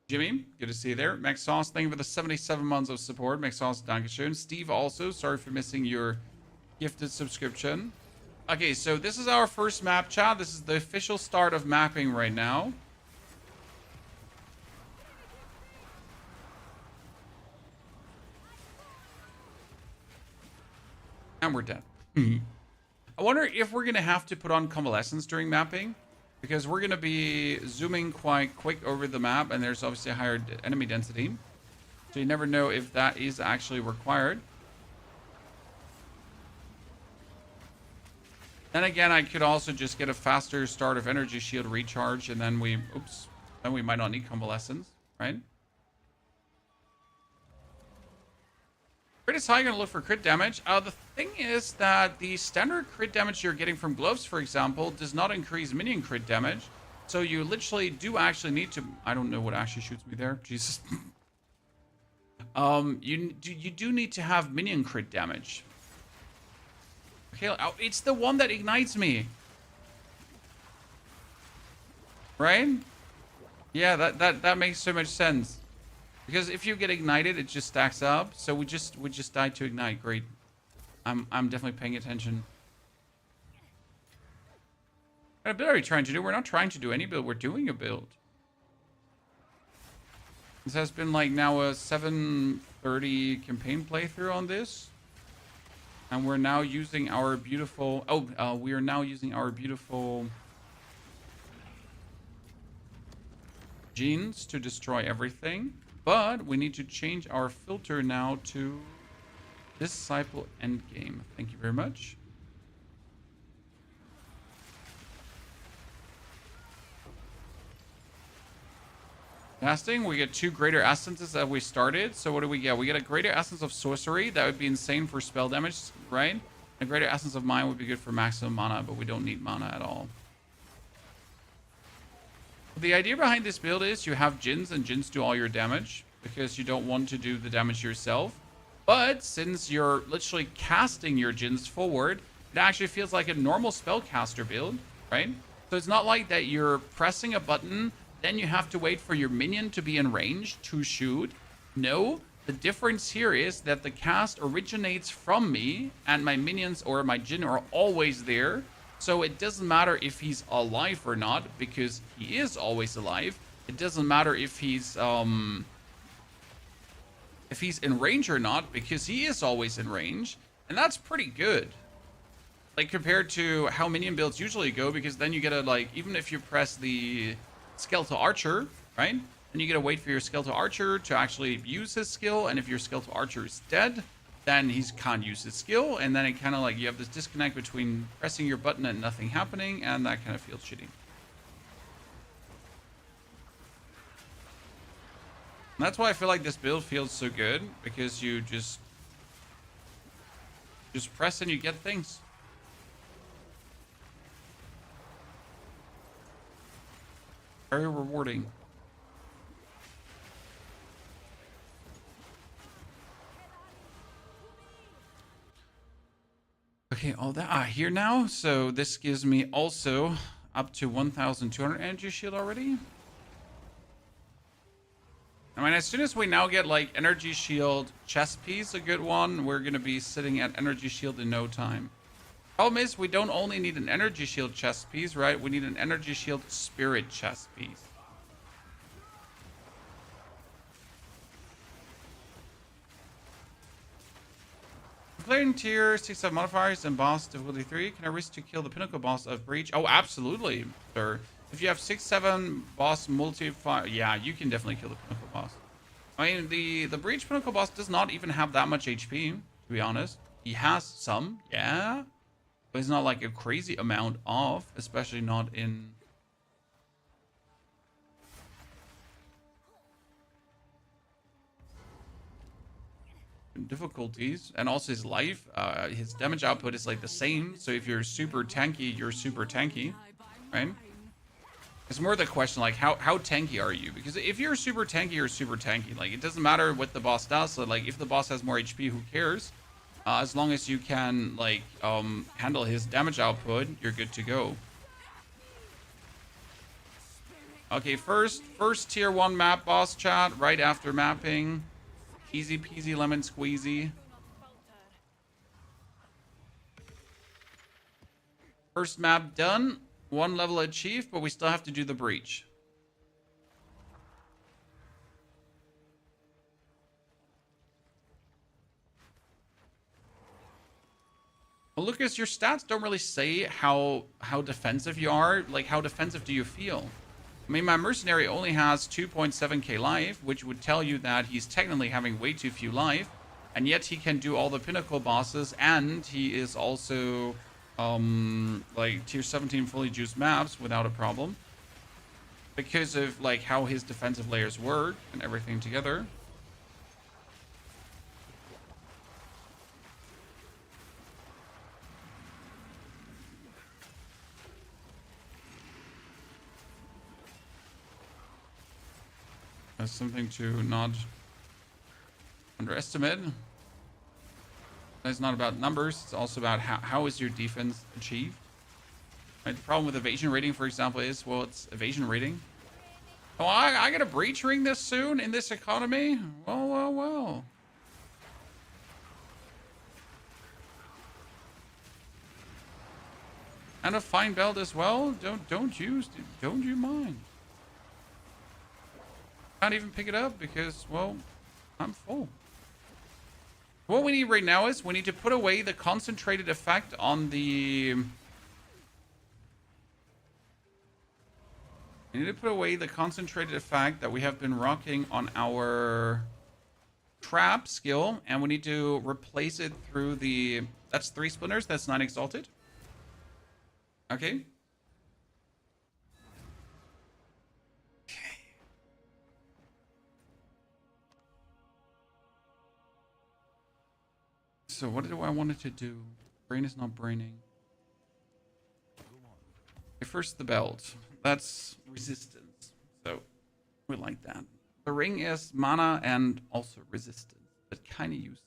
Jimmy, good to see you there. Max Sauce, thank you for the 77 months of support. Max Sauce, dankeschön. Steve also, sorry for missing your gifted subscription. Okay, so this is our first map, chat. This is the official start of mapping right now. And we're dead. I wonder if we're going to have to put on convalescence during mapping. Because we're going to be zooming quite quick over the map. And there's obviously a higher enemy density. So you never know if that is actually required. Then again, I could also just get a faster start of energy shield recharge, and then we might not need convalescence, right? Crit is high, gonna look for crit damage. The thing is that the standard crit damage you're getting from gloves, for example, does not increase minion crit damage. So you literally do actually need to, I don't know what actually shoots me there, Jesus. You do need to have minion crit damage. Okay, it's the one that ignites me. Right? Yeah, that makes so much sense. Because if you get ignited, it just stacks up. So we just died to ignite. Great. I'm definitely paying attention. What build are we trying to do? We're not trying to do any build. We're doing a build. This has been like now a 7:30 campaign playthrough on this. And we're now using our beautiful... we are now using our beautiful... Djinns to destroy everything. But we need to change our filter now to... Disciple Endgame. Thank you very much. Casting, we get 2 greater essences that we started. So what do we get? We get a greater essence of sorcery. That would be insane for spell damage, right? A greater essence of mind would be good for maximum mana, but we don't need mana at all. The idea behind this build is you have djinns, and djinns do all your damage because you don't want to do the damage yourself. But since you're literally casting your djinns forward, it actually feels like a normal spellcaster build, right? So it's not like that you're pressing a button, then you have to wait for your minion to be in range to shoot. No, the difference here is that the cast originates from me and my minions or my djinn are always there. So it doesn't matter if he's alive or not because he is always alive. It doesn't matter if he's in range or not because he is always in range. And that's pretty good. Like compared to how minion builds usually go, because then you get a like, even if you press the Skeletal Archer, right? And you gotta wait for your Skeletal Archer to actually use his skill, and if your Skeletal Archer is dead, then he can't use his skill, and then it kind of like, you have this disconnect between pressing your button and nothing happening, and that kind of feels shitty. And that's why I feel like this build feels so good, because you just press and you get things. Very rewarding. Okay, Okay, all that here now. So this gives me also up to 1,200 energy shield already. I mean, as soon as we now get like energy shield chest piece, a good one, we're gonna be sitting at energy shield in no time. Problem is, we don't only need an energy shield chest piece, right? We need an energy shield spirit chest piece. Declaring tier 6 modifiers and boss difficulty 3. Can I risk to kill the pinnacle boss of Breach? Oh, absolutely, sir. If you have 6-7 boss multi-fire, yeah, you can definitely kill the pinnacle boss. I mean, the Breach pinnacle boss does not even have that much HP, to be honest. He has some, yeah. But it's not like a crazy amount of, especially not in... difficulties. And also his life, his damage output is like the same. So if you're super tanky, you're super tanky, right? It's more the question, like, how tanky are you? Because if you're super tanky, you're super tanky. Like, it doesn't matter what the boss does. So, like, if the boss has more HP, who cares? As long as you can, like, handle his damage output, you're good to go. Okay, first tier 1 map boss chat, right after mapping. Easy peasy lemon squeezy. First map done. 1 level achieved, but we still have to do the breach. Well, Lucas, your stats don't really say how defensive you are. Like, how defensive do you feel? I mean, my mercenary only has 2.7k life, which would tell you that he's technically having way too few life, and yet he can do all the pinnacle bosses, and he is also like tier 17 fully juiced maps without a problem, because of like how his defensive layers work and everything together. That's something to not underestimate. It's not about numbers. It's also about how is your defense achieved. Right? The problem with evasion rating, for example, is, well, it's evasion rating. Oh, I got a breach ring this soon in this economy? Well. And a fine belt as well? Don't you mind. Can't even pick it up because, well, I'm full. What we need right now is we need to put away the concentrated effect on the... We need to put away the concentrated effect that we have been rocking on our trap skill, and we need to replace it through the... That's 3 splinters, that's 9 exalted. Okay. So what do I want it to do? Brain is not braining. Okay, first the belt. That's resistance. So we like that. The ring is mana and also resistance, but kind of useless.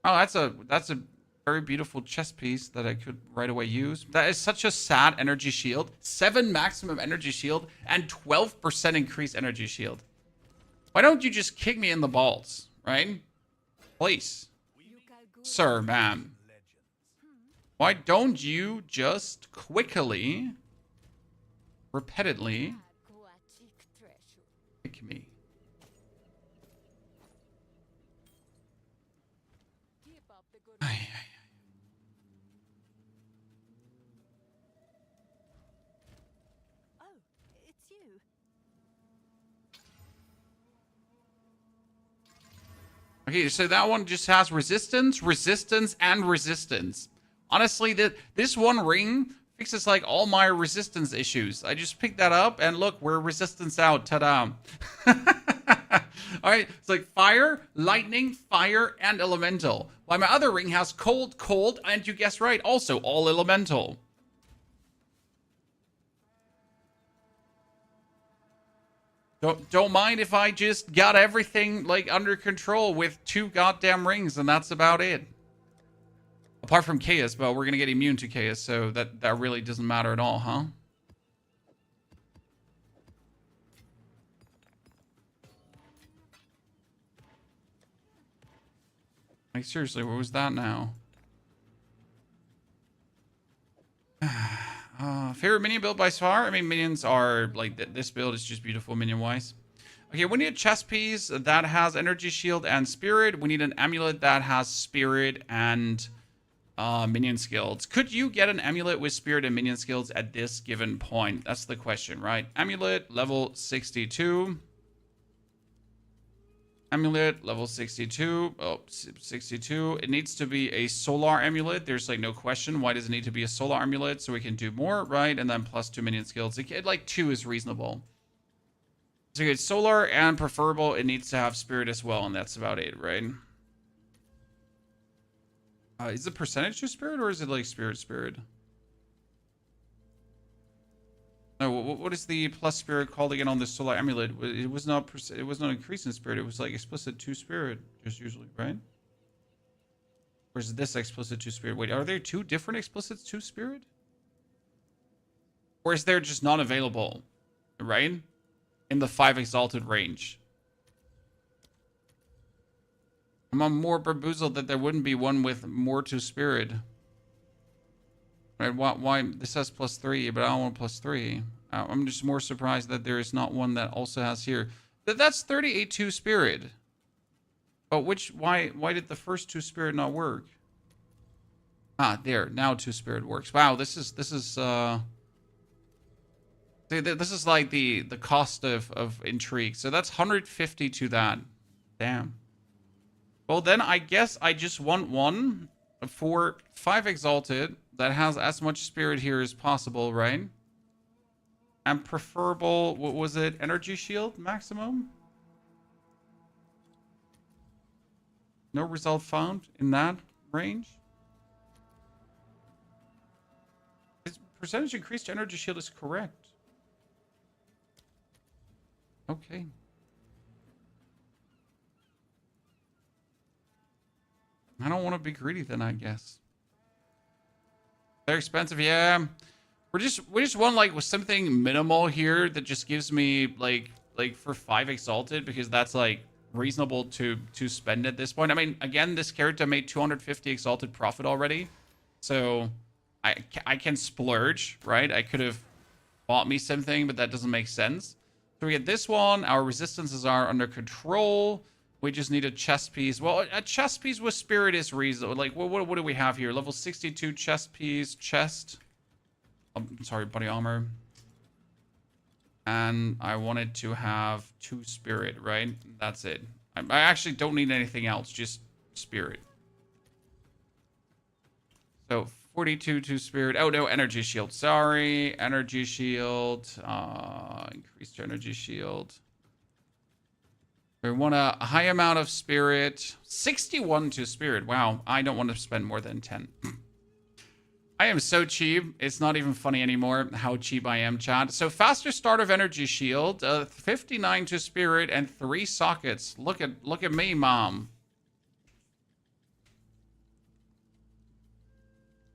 Oh, that's a very beautiful chest piece that I could right away use. That is such a sad energy shield. 7 maximum energy shield and 12% increased energy shield. Why don't you just kick me in the balls, right? Please. Sir, ma'am. Why don't you just quickly, repeatedly kick me? Oh, it's you. Okay, so that one just has resistance, resistance, and resistance. Honestly, this one ring fixes like all my resistance issues. I just picked that up and look, we're resistance out. Ta-da. Alright, it's like fire, lightning, fire, and elemental. While my other ring has cold, cold, and you guessed right, also all elemental. Don't mind if I just got everything like under control with 2 goddamn rings and that's about it. Apart from chaos, but we're gonna get immune to chaos, so that really doesn't matter at all, huh? Like, seriously, what was that now? Favorite minion build by far? I mean, minions are, like, this build is just beautiful minion-wise. Okay, we need a chest piece that has energy shield and spirit. We need an amulet that has spirit and minion skills. Could you get an amulet with spirit and minion skills at this given point? That's the question, right? Amulet, level 62. Amulet, level 62. Oh, 62. It needs to be a solar amulet. There's like no question. Why does it need to be a solar amulet? So we can do more, right? And then plus 2 minion skills. Like 2 is reasonable. So it's solar and preferable. It needs to have spirit as well. And that's about it, right? Is it percentage to spirit or is it like spirit? No, what is the plus spirit called again on this solar amulet? It was not increase in spirit. It was like explicit to spirit, just usually, right? Or is this explicit to spirit? Wait, are there 2 different explicits to spirit? Or is there just not available, right? In the 5 exalted range. I'm more bamboozled that there wouldn't be one with more to spirit. Right, why this has +3, but I don't want +3. I'm just more surprised that there is not one that also has here. That's 38 to spirit. But why did the first 2 spirit not work? Ah, there, now 2 spirit works. Wow, this is like the cost of intrigue. So that's 150 to that. Damn. Well, then I guess I just want one for 5 exalted that has as much spirit here as possible, right? And preferable, what was it? Energy shield maximum? No result found in that range? Its percentage increased energy shield is correct. Okay. I don't want to be greedy then, I guess. They're expensive, yeah. We just want like with something minimal here that just gives me like for 5 exalted, because that's like reasonable to spend at this point. I mean, again, this character made 250 exalted profit already, so I can splurge, right? I could have bought me something, but that doesn't make sense. So we get this one. Our resistances are under control. We just need a chest piece. Well, a chest piece with spirit is reasonable. Like, what do we have here? Level 62 chest piece, chest. Sorry, body armor. And I wanted to have 2 spirit, right? That's it. I actually don't need anything else, just spirit. So 42 to spirit. Oh, no, energy shield. Sorry, energy shield. Increased energy shield. We want a high amount of spirit. 61 to spirit. Wow, I don't want to spend more than 10. I am so cheap. It's not even funny anymore how cheap I am, chat. So faster start of energy shield. 59 to spirit and 3 sockets. Look at me, mom.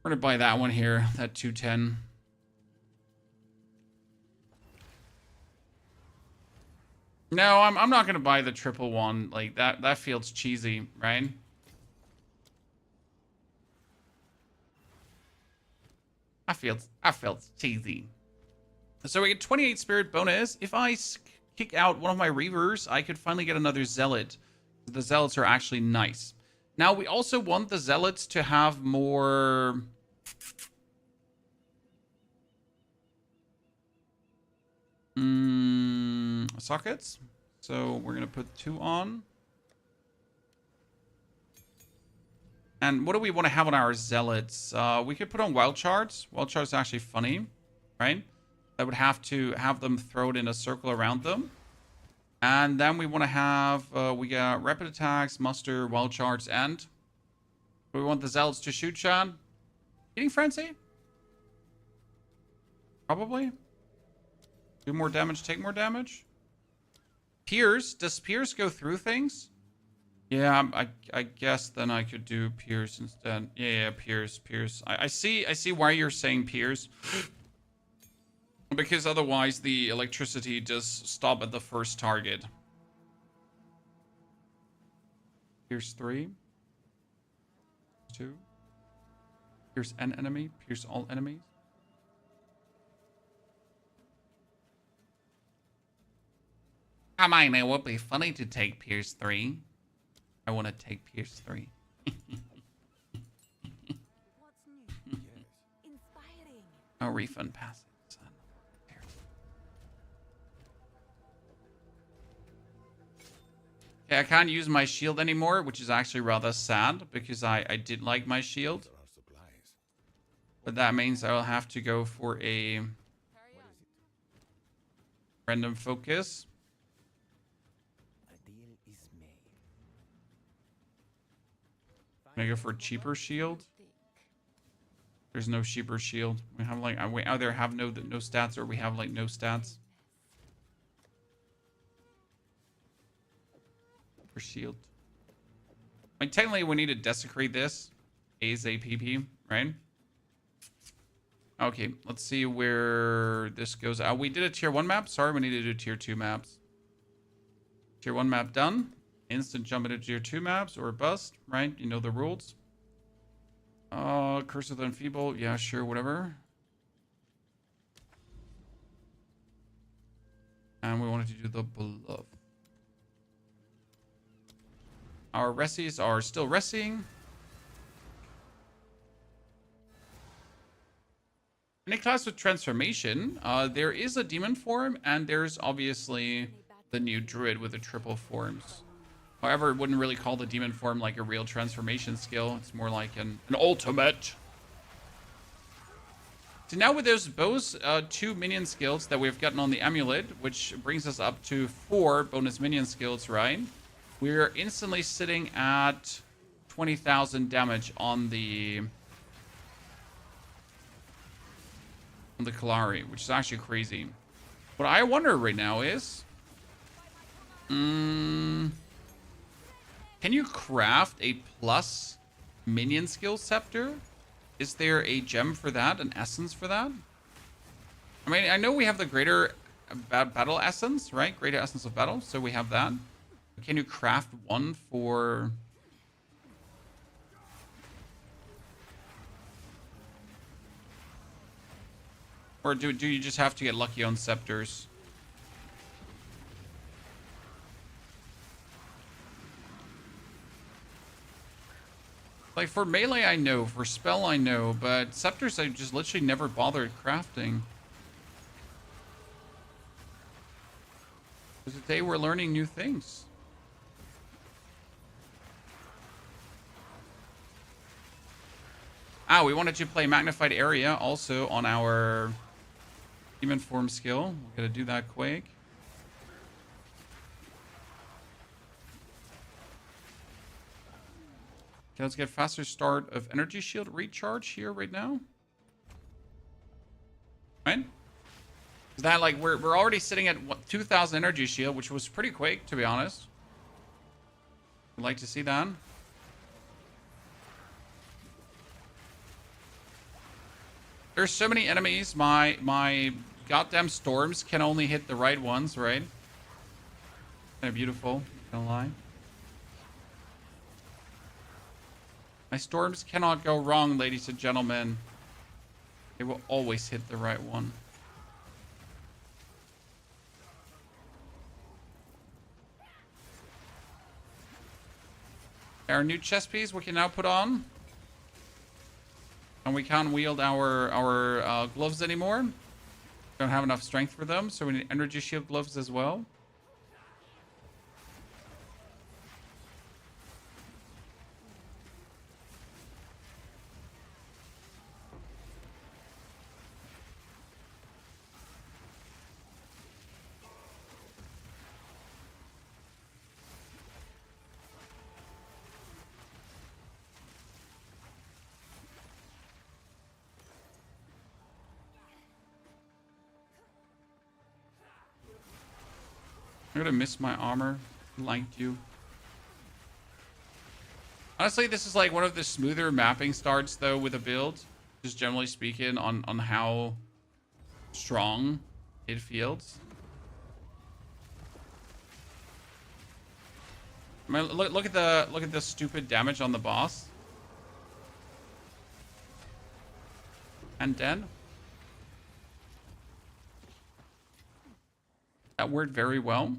We're gonna buy that one here. That 210. No, I'm not gonna buy the triple one. Like that feels cheesy, right? I felt cheesy. So we get 28 spirit bonus. If I kick out one of my reavers, I could finally get another zealot. The zealots are actually nice. Now we also want the zealots to have more sockets. So we're gonna put 2 on. And what do we want to have on our zealots? We could put on wild shards. Wild shards are actually funny, right? I would have to have them thrown in a circle around them. And then we want to have, we got rapid attacks, muster, wild shards, and we want the zealots to shoot shot. Eating frenzy? Probably. Do more damage, take more damage. Pierce. Does Pierce go through things? Yeah, I guess then I could do Pierce instead. Yeah, Pierce. I see why you're saying Pierce. Because otherwise the electricity does stop at the first target. Pierce 3. 2. Pierce an enemy. Pierce all enemies. I mean, it would be funny to take Pierce 3. I want to take Pierce 3. What's new? Inspiring. Oh, refund passes. Okay, I can't use my shield anymore, which is actually rather sad because I did like my shield. But that means I will have to go for a random focus. Can I go for a cheaper shield? There's no cheaper shield. We have like we either have no stats or we have like no stats. For shield. I mean, technically we need to desecrate this. ASAP, right? Okay, let's see where this goes. We did a tier 1 map. Sorry, we need to do tier 2 maps. Tier 1 map done. Instant jump into tier 2 maps or bust, right? You know the rules. Curse of the Enfeeble. Yeah, sure, whatever. And we wanted to do the Beloved. Our Ressies are still Ressying. In a class with transformation, there is a demon form, and there's obviously the new druid with the triple forms. However, I wouldn't really call the demon form like a real transformation skill. It's more like an ultimate. So now with those 2 minion skills that we've gotten on the amulet, which brings us up to 4 bonus minion skills, right? We're instantly sitting at 20,000 damage on the Kalari, which is actually crazy. What I wonder right now is, can you craft a plus minion skill scepter? Is there a gem for that, an essence for that? I mean, I know we have the greater battle essence, right? Greater essence of battle, so we have that. Can you craft one for... Or do you just have to get lucky on scepters? Like, for melee, I know. For spell, I know. But scepters, I just literally never bothered crafting. Because today we're learning new things. Ah, we wanted to play Magnified Area also on our Demon Form skill. We're going to do that quick. Okay, let's get faster start of Energy Shield recharge here right now. Right? Is that like we're already sitting at what, 2,000 Energy Shield, which was pretty quick, to be honest. I'd like to see that. There's so many enemies. My goddamn storms can only hit the right ones, right? Kind of beautiful, don't lie. My storms cannot go wrong, ladies and gentlemen. They will always hit the right one. Our new chest piece we can now put on. And we can't wield our gloves anymore. Don't have enough strength for them, so we need energy shield gloves as well. I'm gonna miss my armor. Liked you. Honestly, this is like one of the smoother mapping starts though with a build, just generally speaking on how strong it feels. I mean, look at the stupid damage on the boss. And then that worked very well.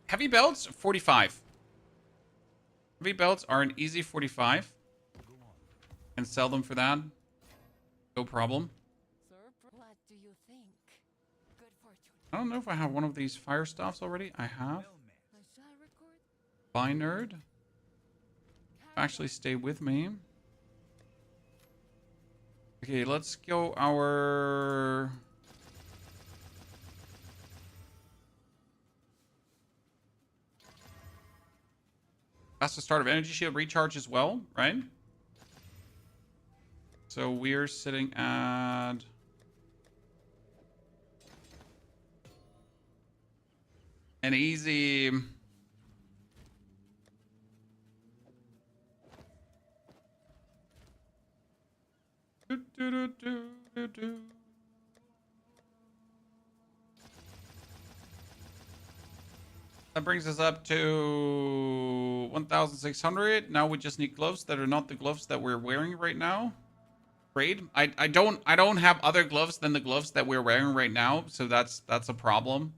Heavy belts, 45. Heavy belts are an easy 45. Can sell them for that. No problem. What do you think? Good fortune. I don't know if I have one of these fire staffs already. I have. I shall record. Bye, nerd. Actually, stay with me. Okay, let's go our... That's the start of energy shield recharge as well, right? So we're sitting at... an easy... That brings us up to 1,600. Now we just need gloves that are not the gloves that we're wearing right now. Trade. I don't have other gloves than the gloves that we're wearing right now, so that's a problem.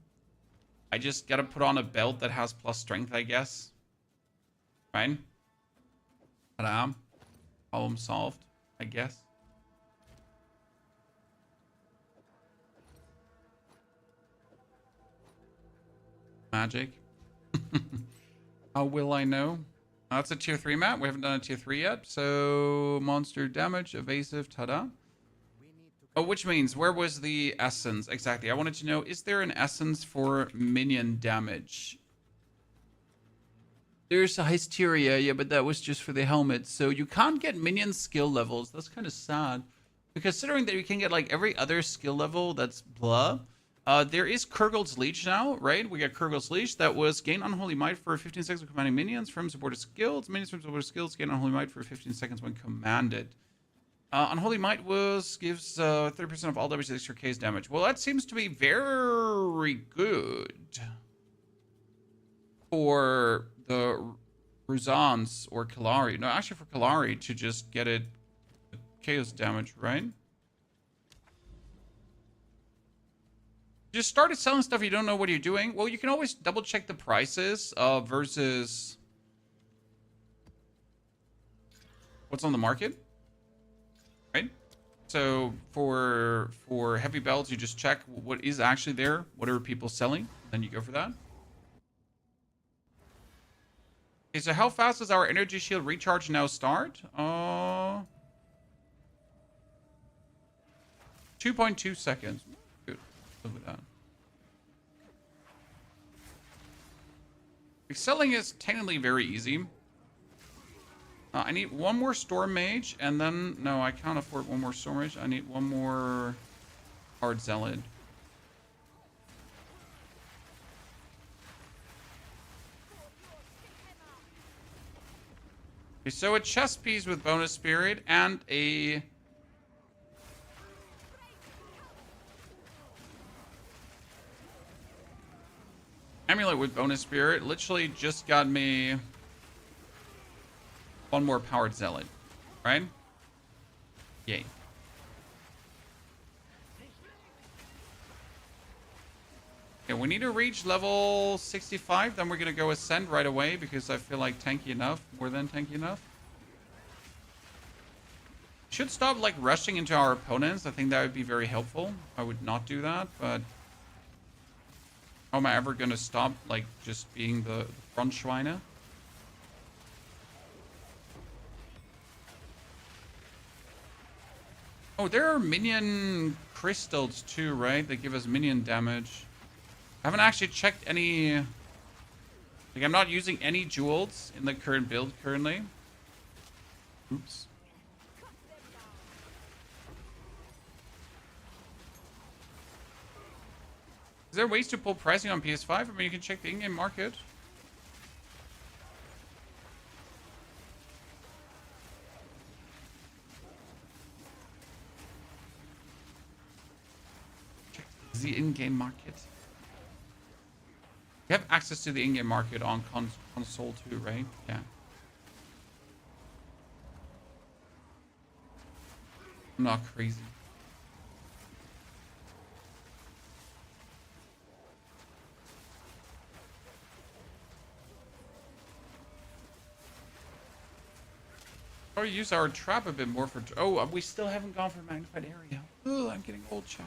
I just gotta put on a belt that has plus strength, I guess. Fine. Ta-da. Problem solved, I guess. Magic. How will I know? That's a tier 3 map. We haven't done a tier 3 yet. So, monster damage, evasive, ta-da. Oh, which means, where was the essence? Exactly. I wanted to know, is there an essence for minion damage? There's a hysteria, yeah, but that was just for the helmet. So you can't get minion skill levels. That's kind of sad. But considering that you can get like every other skill level that's blah. There is Kurgel's Leech now, right? We got Kurgel's Leech that was gain Unholy Might for 15 seconds when commanding minions from supported skills. Minions from supported skills gain Unholy Might for 15 seconds when commanded. Unholy Might gives 30% of all damage to extra case damage. Well, that seems to be very good for the Ruzans or Kalari. No, actually for Kalari to just get it chaos damage, right? Just started selling stuff you don't know what you're doing. Well, you can always double check the prices versus what's on the market, right? So for heavy belts, you just check what is actually there. What are people selling? Then you go for that. Okay, so how fast does our energy shield recharge now start? 2.2 seconds. Good. Live with that. Excelling is technically very easy. I need one more Storm Mage, and then... No, I can't afford one more Storm Mage. I need one more Hard Zealot. Okay, so a chest piece with bonus spirit and a... amulet with bonus spirit literally just got me one more powered zealot, right? Yay. Okay, we need to reach level 65, then we're gonna go ascend right away because I feel like tanky enough, more than tanky enough. Should stop like rushing into our opponents. I think that would be very helpful. I would not do that, but how am I ever gonna stop like just being the front Schweine? Oh, there are minion crystals too, right? That give us minion damage. I haven't actually checked any Like, I'm not using any jewels in the current build currently. Oops. Is there ways to pull pricing on PS5? I mean, you can check the in-game market. Check the in-game market. You have access to the in-game market on console too, right? Yeah. I'm not crazy. Or use our trap a bit more for... Oh, we still haven't gone for magnified area. Oh, I'm getting old, chat.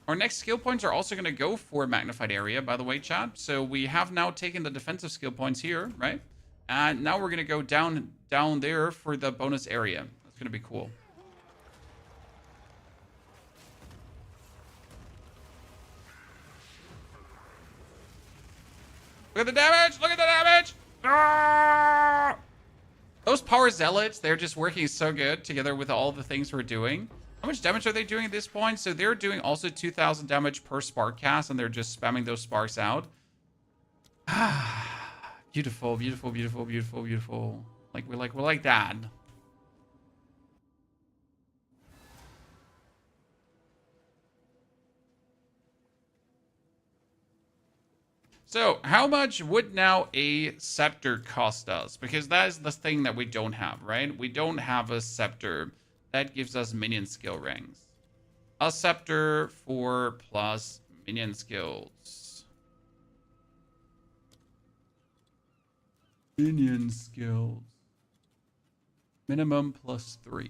Our next skill points are also going to go for magnified area, by the way, chat. So we have now taken the defensive skill points here, right? And now we're going to go down there for the bonus area. That's going to be cool. Look at the damage! Look at the damage! Ah! Those power zealots, they're just working so good together with all the things we're doing. How much damage are they doing at this point? So they're doing also 2,000 damage per spark cast, and they're just spamming those sparks out. Beautiful, beautiful, beautiful, beautiful, beautiful. We're like that. So, how much would now a scepter cost us? Because that is the thing that we don't have, right? We don't have a scepter that gives us minion skill ranks. A scepter 4 plus minion skills. Minion skills. Minimum +3.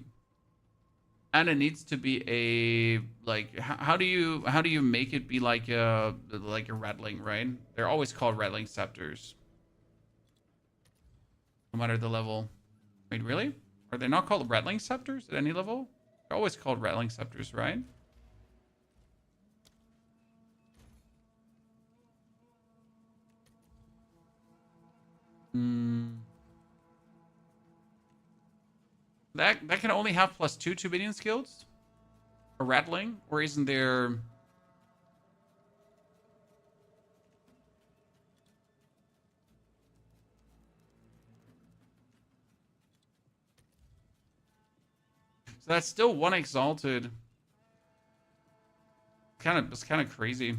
And it needs to be a, like, how do you make it be like a rattling, right? They're always called rattling scepters. No matter the level. Wait, really? Are they not called rattling scepters at any level? They're always called rattling scepters, right? That can only have +2 to minion skills? A rattling? Or isn't there... So that's still 1 exalted. It's kind of crazy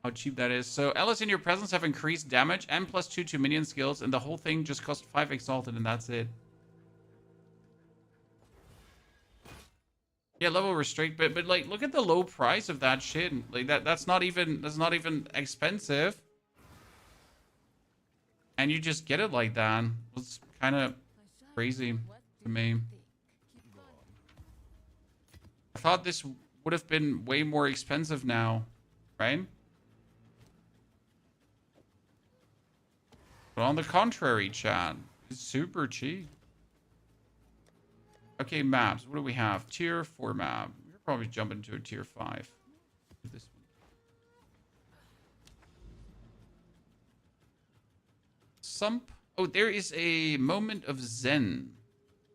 how cheap that is. So Ellis in your presence have increased damage and +2 to minion skills, and the whole thing just cost 5 exalted, and that's it. Yeah, level restrict, but like, look at the low price of that shit. Like that's not even expensive, and you just get it like that. It's kind of crazy to me. I thought this would have been way more expensive now, right? But on the contrary, chat, it's super cheap. Okay, maps. What do we have? Tier 4 map. We're probably jumping to a tier 5. This one. Sump. Oh, there is a moment of Zen.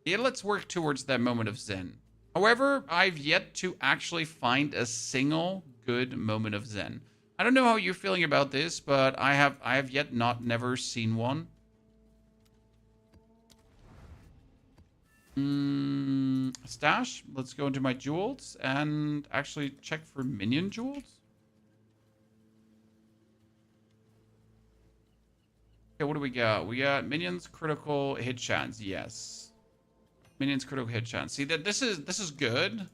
Yeah, let's work towards that moment of Zen. However, I've yet to actually find a single good moment of Zen. I don't know how you're feeling about this, but I have yet never seen one. Stash. Let's go into my jewels and actually check for minion jewels. Okay, what do we got? We got minions critical hit chance. Yes. Minions critical hit chance. See that this is good.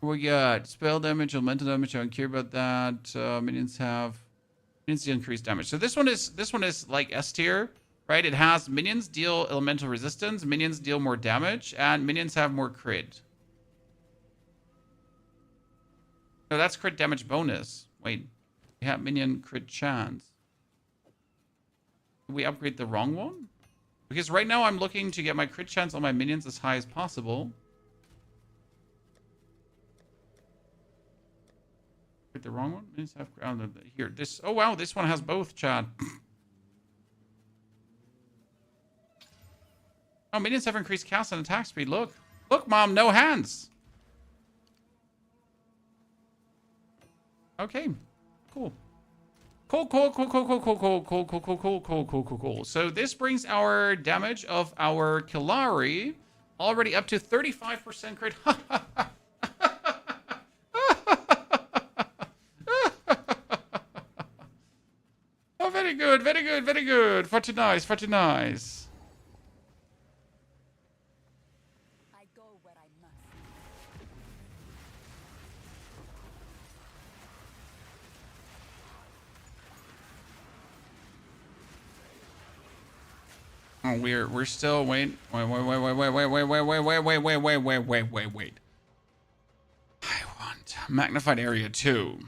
We got spell damage, elemental damage. I don't care about that. Minions do increased damage. So this one is like S tier, right? It has minions deal elemental resistance, minions deal more damage, and minions have more crit. No, that's crit damage bonus. Wait, we have minion crit chance. Did we upgrade the wrong one? Because right now I'm looking to get my crit chance on my minions as high as possible. Wait, the wrong one? Minions have here. This. Oh wow, this one has both, Chad. Oh, minions have increased cast and attack speed. Look, look, mom, no hands. Okay, cool. Cool. So this brings our damage of our Killari already up to 35% crit. Oh, very good, very good, very good. Pretty nice, pretty nice. I go where I must. Oh, we're still wait. I want magnified area 2.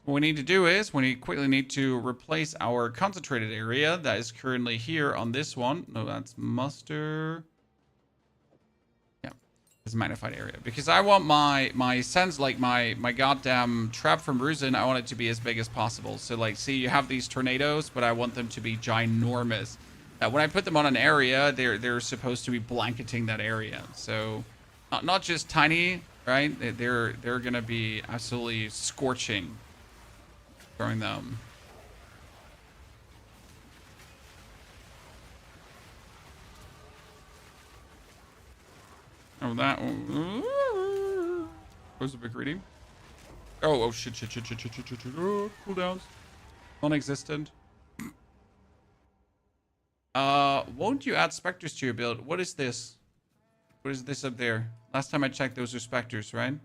What we need to do is we quickly need to replace our concentrated area that is currently here on this one. No, that's muster. Yeah, it's a magnified area because I want my sense, like my goddamn trap from Ruzin. I want it to be as big as possible. So like, see, you have these tornadoes, but I want them to be ginormous. When I put them on an area, they're supposed to be blanketing that area. So not just tiny, right? They're gonna be absolutely scorching. Throwing them. Oh, that was a big reading. Oh, shit. Oh, cooldowns. Non-existent. Won't you add specters to your build? What is this? What is this up there? Last time I checked, those are specters, right?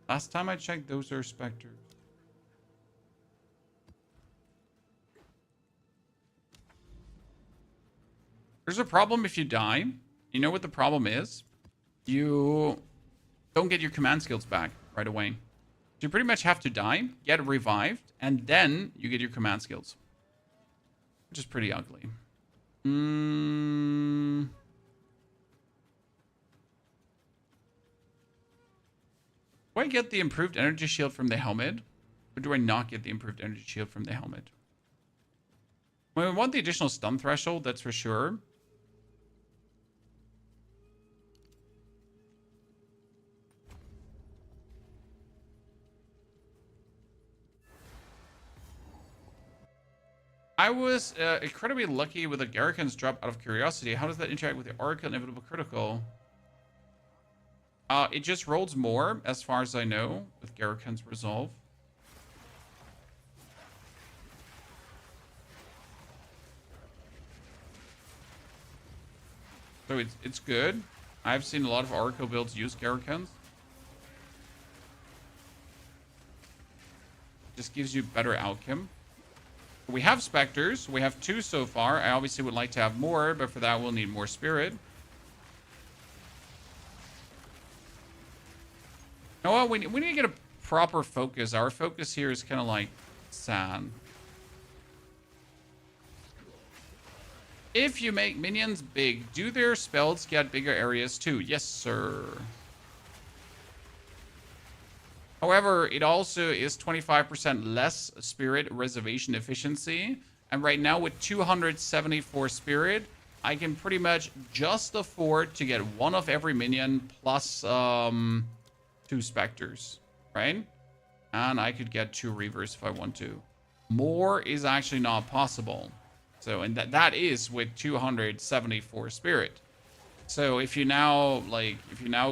Last time I checked, those are specters. There's a problem if you die. You know what the problem is? You don't get your command skills back right away. So you pretty much have to die, get revived, and then you get your command skills. Which is pretty ugly. Do I get the improved energy shield from the helmet? Or do I not get the improved energy shield from the helmet? Well, we want the additional stun threshold, that's for sure. I was incredibly lucky with the Garrican's drop out of curiosity. How does that interact with the Oracle Inevitable Critical? It just rolls more, as far as I know, with Garrican's Resolve. So it's good. I've seen a lot of Oracle builds use Garricans. Just gives you better outcome. We have Specters. We have 2 so far. I obviously would like to have more, but for that we'll need more Spirit. You know what? We need to get a proper focus. Our focus here is kind of like sad. If you make minions big, do their spells get bigger areas too? Yes, sir. However, it also is 25% less spirit reservation efficiency. And right now with 274 spirit, I can pretty much just afford to get 1 of every minion plus 2 specters, right? And I could get 2 reavers if I want to. More is actually not possible. So, and that is with 274 spirit. So if you now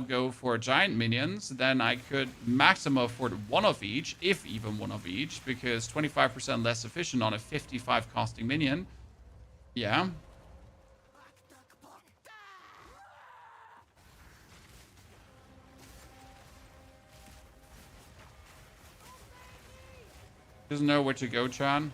go for giant minions, then I could maximum afford 1 of each, if even 1 of each, because 25% less efficient on a 55 costing minion. Yeah. Doesn't know where to go, Chan.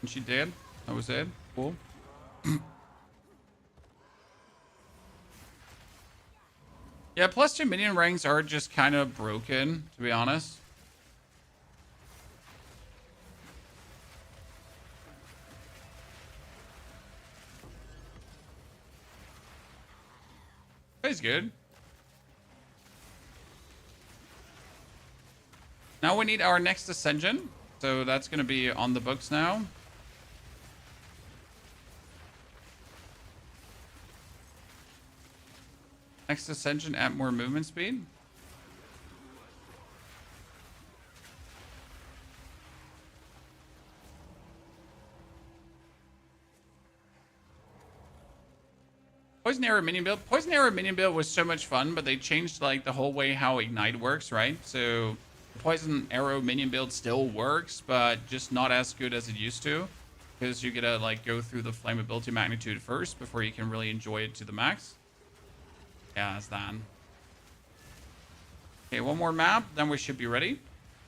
And she did. That was it. Cool. Yeah, +2 minion ranks are just kind of broken, to be honest. He's good. Now we need our next Ascension. So that's going to be on the books now. Next Ascension at more movement speed. Poison Arrow minion build. Poison Arrow minion build was so much fun, but they changed like the whole way how Ignite works, right? So Poison Arrow minion build still works, but just not as good as it used to. Because you gotta like go through the flammability magnitude first before you can really enjoy it to the max. Yeah, that's that. Okay, one more map, then we should be ready.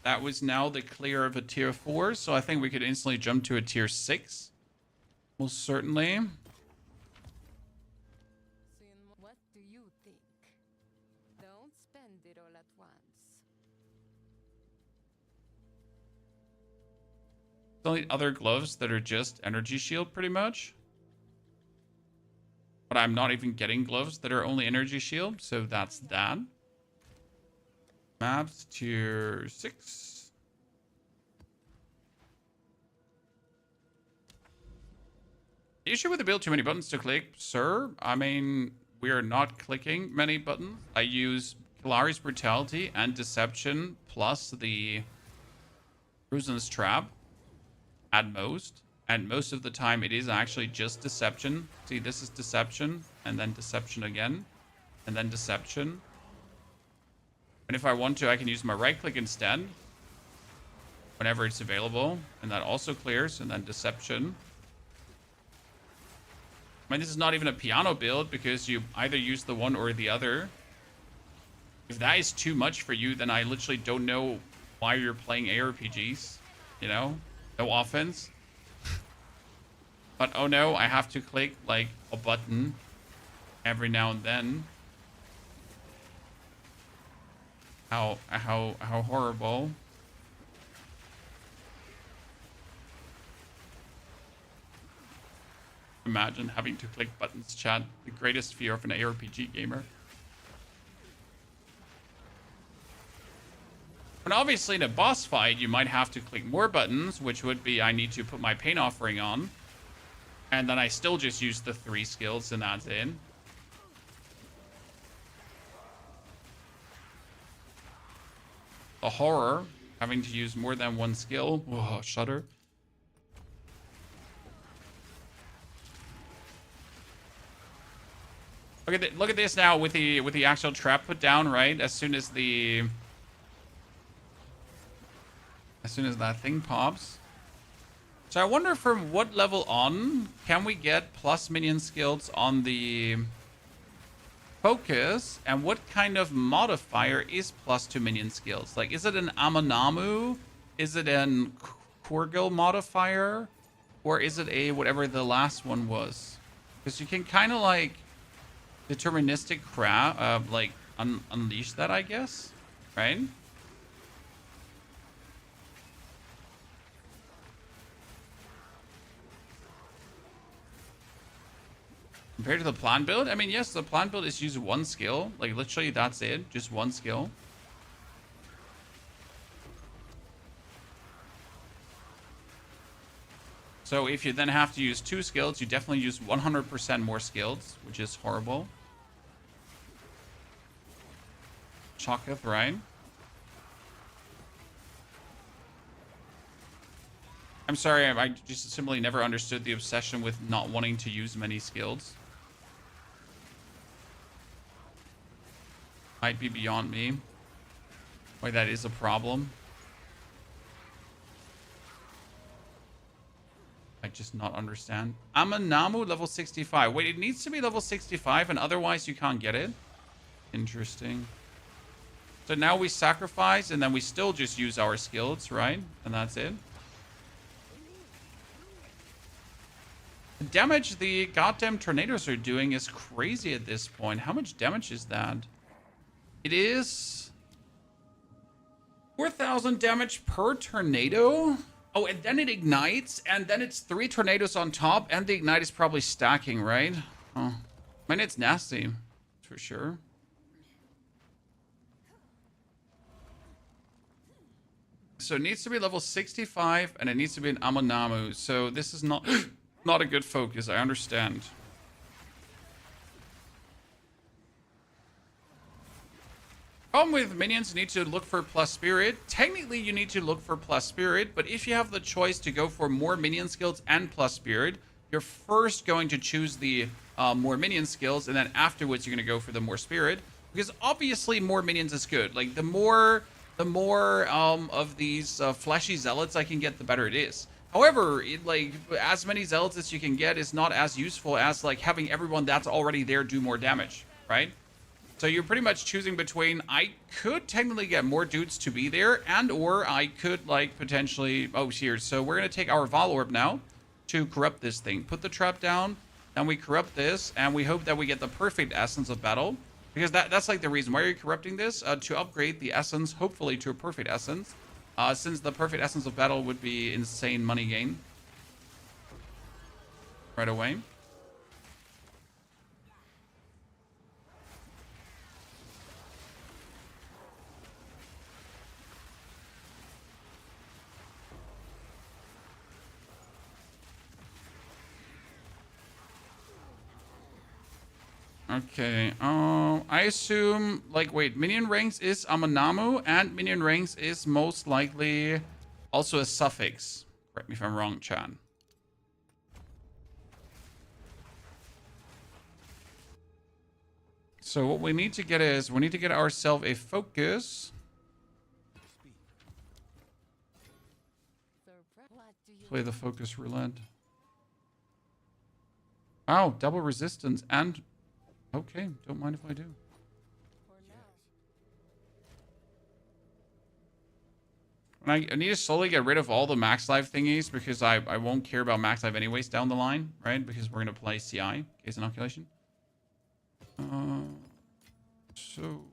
That was now the clear of a tier 4, so I think we could instantly jump to a tier 6. Most certainly. What do you think? Don't spend it all at once. Only other gloves that are just energy shield pretty much. But I'm not even getting gloves that are only energy shield, so that's that. Maps tier 6. The issue with the build, too many buttons to click, sir. I mean, we are not clicking many buttons. I use Kalari's Brutality and Deception plus the Ruzin's Trap at most. And most of the time it is actually just Deception. See, this is Deception, and then Deception again, and then Deception. And if I want to, I can use my right click instead whenever it's available, and that also clears, and then Deception. I mean, this is not even a piano build because you either use the one or the other. If that is too much for you, then I literally don't know why you're playing ARPGs, you know? No offense. But oh no, I have to click like a button every now and then. How horrible. Imagine having to click buttons, chat. The greatest fear of an ARPG gamer. And obviously in a boss fight, you might have to click more buttons, which would be I need to put my pain offering on. And then I still just use the 3 skills and that's it. The horror, having to use more than 1 skill. Oh, shudder. Look at this now with the actual trap put down, right? As soon as that thing pops. So I wonder from what level on can we get plus minion skills on the focus, and what kind of modifier is +2 minion skills? Like, is it an Amanamu? Is it an Korgil modifier? Or is it a whatever the last one was? Because you can kind of like deterministic like unleash that, I guess, right? Compared to the plan build, I mean, yes, the plan build is use 1 skill. Like, literally, that's it. Just 1 skill. So if you then have to use 2 skills, you definitely use 100% more skills, which is horrible. Shocketh, right? I'm sorry, I just simply never understood the obsession with not wanting to use many skills. Might be beyond me why that is a problem. I just not understand. Amanamu level 65. Wait, it needs to be level 65 and otherwise you can't get it? Interesting. So now we sacrifice and then we still just use our skills, right? And that's it. The damage the goddamn tornadoes are doing is crazy at this point. How much damage is that? It is 4,000 damage per tornado. Oh, and then it ignites, and then it's 3 tornadoes on top, and the ignite is probably stacking, right? Oh, I mean, it's nasty, for sure. So it needs to be level 65, and it needs to be an Amanamu. So this is not not a good focus, I understand. Problem with minions, you need to look for plus spirit. Technically, you need to look for plus spirit, but if you have the choice to go for more minion skills and plus spirit, you're first going to choose the more minion skills, and then afterwards you're going to go for the more spirit, because obviously more minions is good. Like the more of these fleshy zealots I can get, the better it is. However, like as many zealots as you can get is not as useful as like having everyone that's already there do more damage, right? So you're pretty much choosing between, I could technically get more dudes to be there, and or I could like potentially, oh here, so we're going to take our Vol Orb now to corrupt this thing. Put the trap down, and we corrupt this, and we hope that we get the perfect essence of battle. Because that's like the reason. Why are you corrupting this? To upgrade the essence, hopefully to a perfect essence. Since the perfect essence of battle would be insane money gain. Right away. Okay, I assume, like, wait, minion ranks is Amanamu, and minion ranks is most likely also a suffix. Correct me if I'm wrong, Chan. So what we need to get is, we need to get ourselves a focus. Play the focus roulette. Wow, double resistance and... Okay, don't mind if I do. And I need to slowly get rid of all the max life thingies because I won't care about max life anyways down the line, right? Because we're going to play CI, case inoculation. So,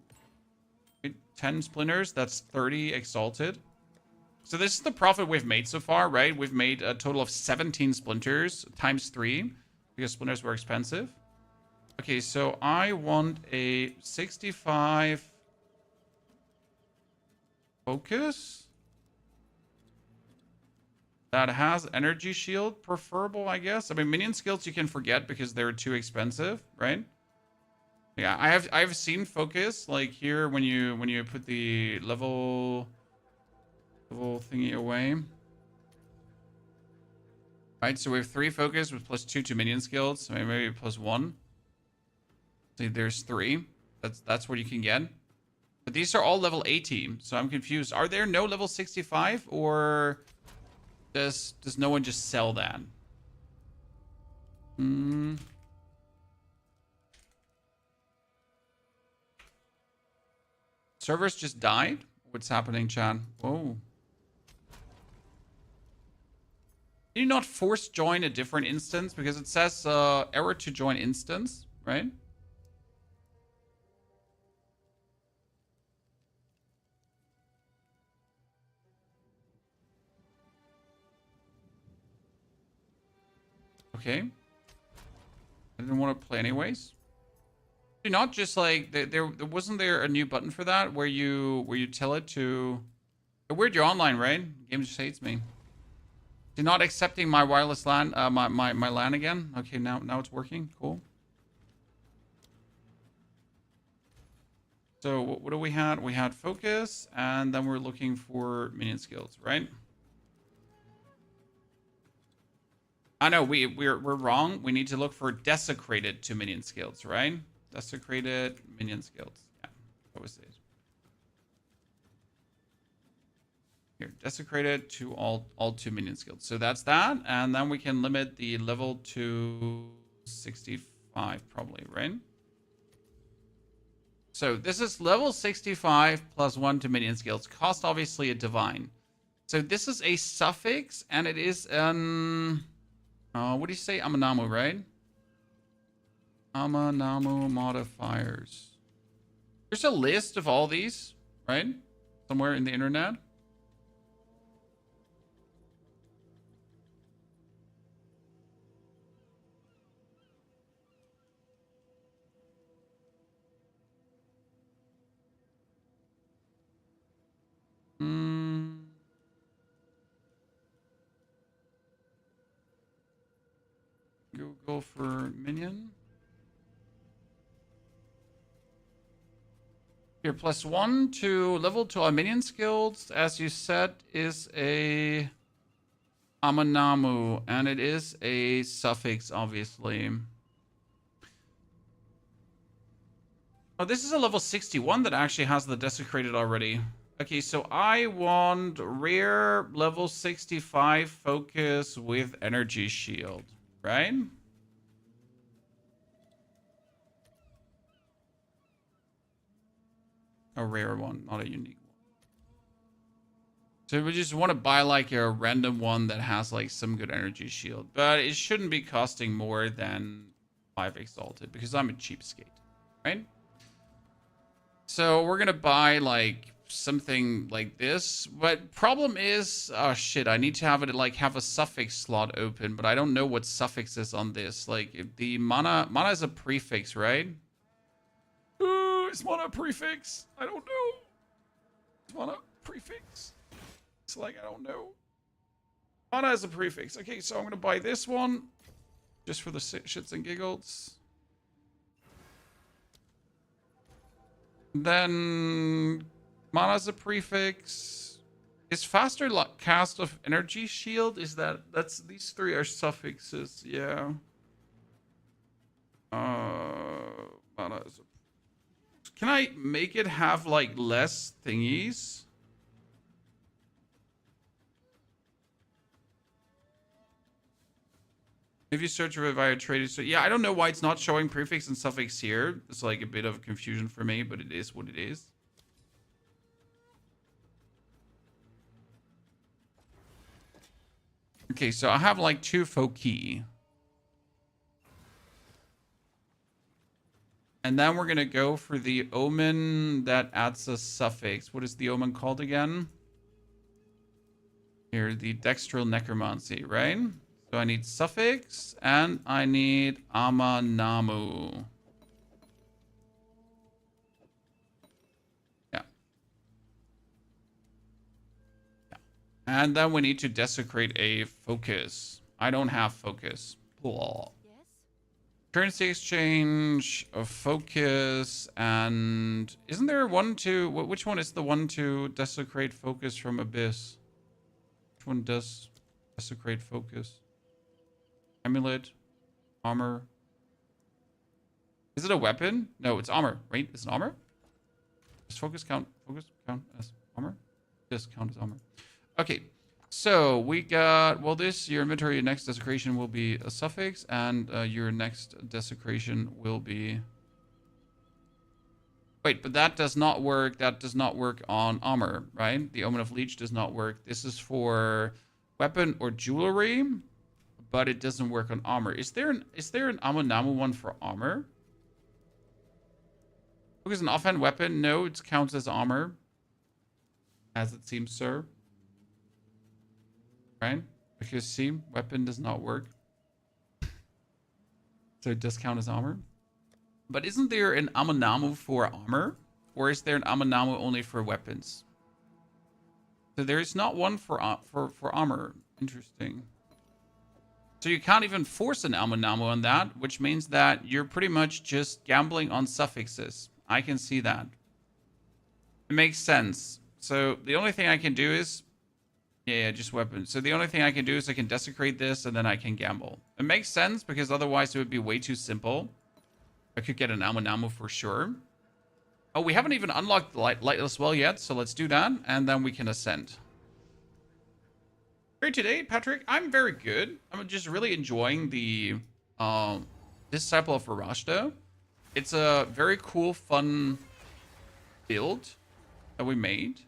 10 splinters, that's 30 exalted. So this is the profit we've made so far, right? We've made a total of 17 splinters times 3 because splinters were expensive. Okay, so I want a 65 focus that has energy shield, preferable, I guess. I mean, minion skills you can forget because they're too expensive, right? Yeah, I've seen focus like here when you put the level thingy away. Right, so we have 3 focus with +2 to minion skills. So maybe +1. See, there's 3. That's what you can get. But these are all level 80, so I'm confused. Are there no level 65, or does no one just sell that? Servers just died? What's happening, Chan? Whoa. Can you not force join a different instance? Because it says error to join instance, right? Okay. I didn't want to play anyways. Do not just like there wasn't there a new button for that where you tell it to. Weird, you're online, right? Game just hates me. You're not accepting my wireless LAN, my LAN again. Okay, now it's working. Cool. So what do we had? We had focus, and then we're looking for minion skills, right? I know we're wrong. We need to look for desecrated to minion skills, right? Desecrated minion skills. Yeah, that was it. Here, desecrated to all 2 minion skills. So that's that, and then we can limit the level to 65 probably, right? So this is level 65 +1 to minion skills. Cost obviously a divine. So this is a suffix, and it is an what do you say? Amanamu, right? Amanamu modifiers. There's a list of all these, right? Somewhere in the internet. Google for Minion. Here, +1 to level to our minion skills, as you said, is a Amanamu, and it is a suffix, obviously. Oh, this is a level 61 that actually has the desecrated already. Okay, so I want rare level 65 focus with energy shield, right? A rare one, not a unique one. So we just want to buy like a random one that has like some good energy shield, but it shouldn't be costing more than 5 exalted because I'm a cheapskate, right? So we're gonna buy like something like this, but problem is, oh shit, I need to have it like have a suffix slot open, but I don't know what suffix is on this. Like if the mana is a prefix, right? Is mana a prefix? I don't know. Is mana a prefix? It's like, I don't know. Mana is a prefix. Okay, so I'm gonna buy this one just for the shits and giggles. Then mana's a prefix. Is faster cast of energy shield? Is that's these three are suffixes, yeah. Mana is a, can I make it have like less thingies? If you search for it via trade, so yeah, I don't know why it's not showing prefix and suffix here. It's like a bit of confusion for me, but it is what it is. Okay, so I have like 2 foci. And then we're gonna go for the omen that adds a suffix. What is the omen called again? Here, the dextral necromancy, right? So I need suffix and I need Amanamu. Yeah. And then we need to desecrate a focus. I don't have focus. Blah. Yes? Currency exchange, a focus, and isn't there one to, which one is the one to desecrate focus from Abyss? Which one does desecrate focus? Amulet, armor. Is it a weapon? No, it's armor, right? Is it armor? Does focus count as armor? Does count as armor. Okay, so we got, well, this, your inventory, your next desecration will be a suffix, and your next desecration will be... Wait, but that does not work. That does not work on armor, right? The Omen of Leech does not work. This is for weapon or jewelry, but it doesn't work on armor. Is there an Amanamu one for armor? Because an offhand weapon, no, it counts as armor. As it seems, sir. Right? Because see, weapon does not work. So it does count as armor. But isn't there an Amanamu for armor? Or is there an Amanamu only for weapons? So there is not one for armor. Interesting. So you can't even force an Amanamu on that, which means that you're pretty much just gambling on suffixes. I can see that. It makes sense. So the only thing I can do is... Yeah, just weapons. So the only thing I can do is I can desecrate this and then I can gamble. It makes sense because otherwise it would be way too simple. I could get an Amanamu for sure. Oh, we haven't even unlocked the Lightless Well yet, so let's do that and then we can ascend. Here today, Patrick, I'm very good. I'm just really enjoying the Disciple of Varashta. It's a very cool, fun build that we made.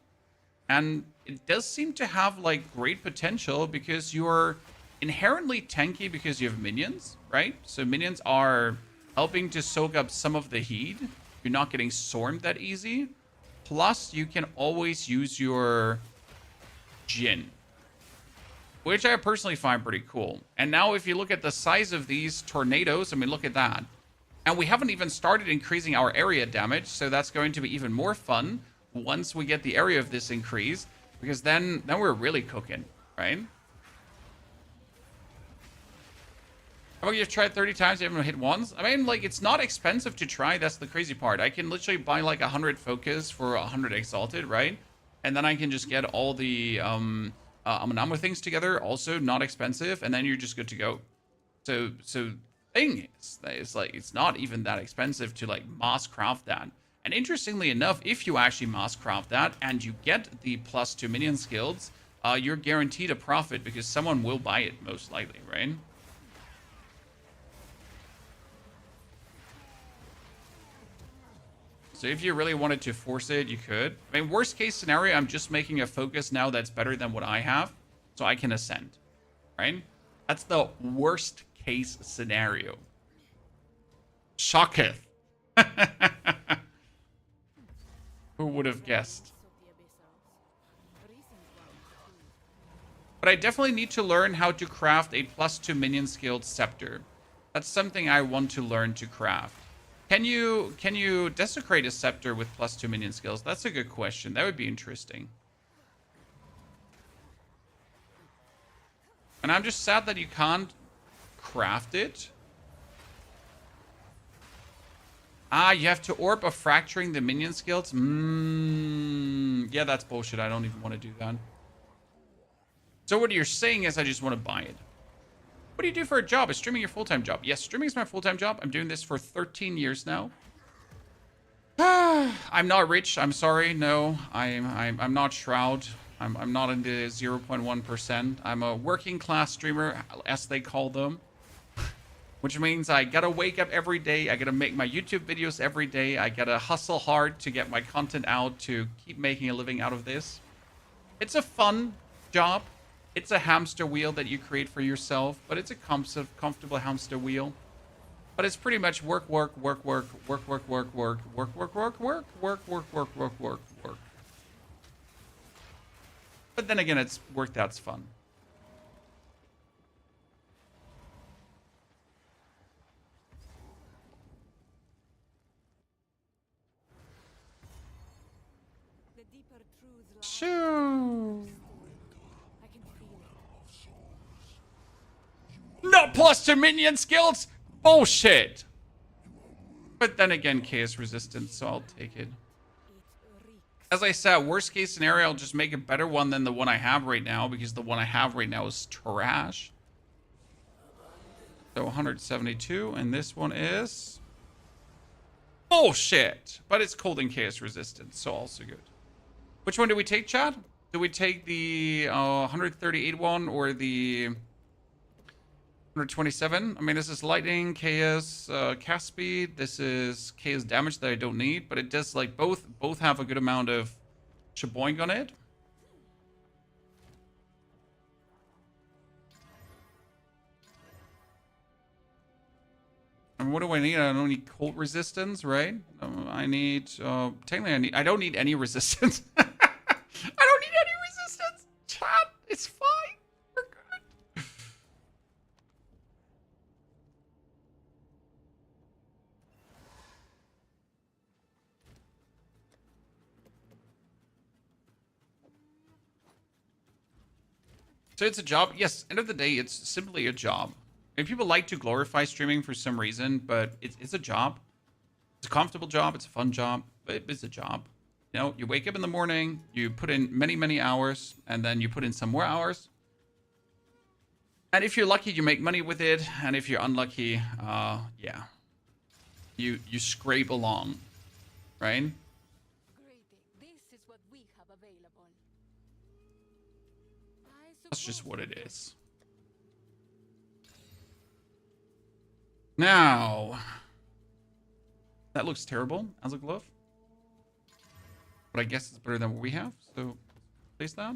And it does seem to have like great potential because you're inherently tanky because you have minions, right? So minions are helping to soak up some of the heat. You're not getting swarmed that easy. Plus, you can always use your Djinn, which I personally find pretty cool. And now if you look at the size of these tornadoes, I mean, look at that. And we haven't even started increasing our area damage, so that's going to be even more fun once we get the area of this increased, because then we're really cooking, right? How about you've tried 30 times, you haven't hit once? I mean, like, it's not expensive to try, that's the crazy part. I can literally buy like 100 focus for 100 exalted, right? And then I can just get all the Amanama things together, also not expensive, and then you're just good to go. So thing is, it's like, it's not even that expensive to like mass craft that. And interestingly enough, if you actually mass craft that and you get the +2 minion skills, you're guaranteed a profit because someone will buy it most likely, right? So if you really wanted to force it, you could. I mean, worst case scenario, I'm just making a focus now that's better than what I have, so I can ascend, right? That's the worst case scenario. Shocketh. Who would have guessed? But I definitely need to learn how to craft a +2 minion skilled scepter. That's something I want to learn to craft. Can you desecrate a scepter with +2 minion skills? That's a good question. That would be interesting. And I'm just sad that you can't craft it. Ah, you have to orb of fracturing the minion skills. Yeah, that's bullshit. I don't even want to do that. So what you're saying is I just want to buy it. What do you do for a job? Is streaming your full-time job? Yes, streaming is my full-time job. I'm doing this for 13 years now. I'm not rich. I'm sorry. No, I'm not Shroud. I'm not in the 0.1%. I'm a working class streamer, as they call them. Which means I gotta wake up every day. I gotta make my YouTube videos every day. I gotta hustle hard to get my content out to keep making a living out of this. It's a fun job. It's a hamster wheel that you create for yourself, but it's a comfortable hamster wheel. But it's pretty much work. But then again, it's work that's fun. The deeper truths lie. Shoo. I can feel it. Not +2 minion skills? Bullshit. But then again, chaos resistance, so I'll take it. It reeks. As I said, worst case scenario, I'll just make a better one than the one I have right now, because the one I have right now is trash. So 172, and this one is bullshit. But it's cold and chaos resistance, so also good. Which one do we take, chat? Do we take the 138 one or the 127? I mean, this is lightning, chaos, cast speed. This is chaos damage that I don't need, but it does like both have a good amount of shaboing on it. And what do I need? I don't need cold resistance, right? I need technically I don't need any resistance. I don't need any resistance. Chat, it's fine. We're good. So it's a job. Yes, end of the day, it's simply a job. And people like to glorify streaming for some reason, but it's a job. It's a comfortable job. It's a fun job, but it's a job. You know, you wake up in the morning, you put in many, many hours, and then you put in some more hours. And if you're lucky, you make money with it. And if you're unlucky, yeah, you scrape along, right? Greeting. This is what we have available. That's just what it is. Now, that looks terrible as a glove. But I guess it's better than what we have. So, place that.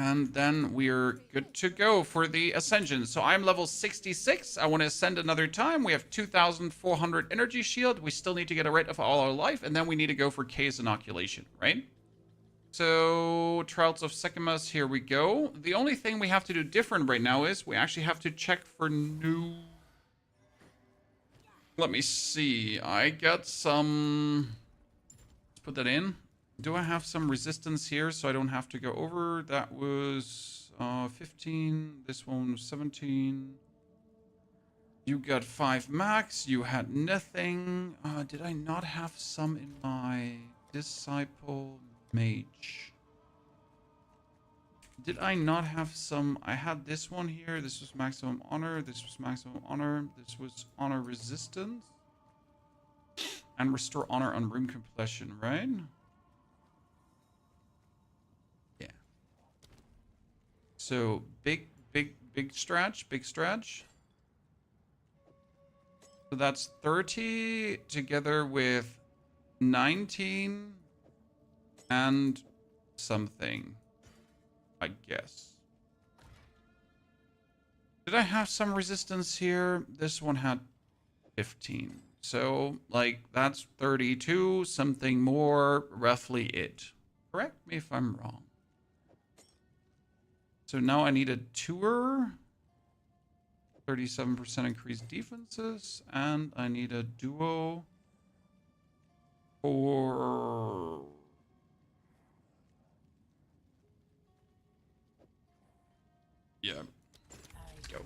And then we're good to go for the Ascension. So I'm level 66. I want to ascend another time. We have 2,400 energy shield. We still need to get rid of all our life. And then we need to go for case inoculation, right? So Trials of Secus, here we go. The only thing we have to do different right now is we actually have to check for new... Let me see. I got some... Let's put that in. Do I have some resistance here so I don't have to go over? That was 15. This one was 17. You got 5 max. You had nothing. Did I not have some in my Disciple Mage? Did I not have some? I had this one here. This was maximum honor. This was maximum honor. This was honor resistance. And restore honor on room completion, right? So big stretch, big stretch. So that's 30 together with 19 and something, I guess. Did I have some resistance here? This one had 15. So like that's 32, something more, roughly it. Correct me if I'm wrong. So now I need a tour, 37% increased defenses, and I need a duo for... Yeah. Let's go.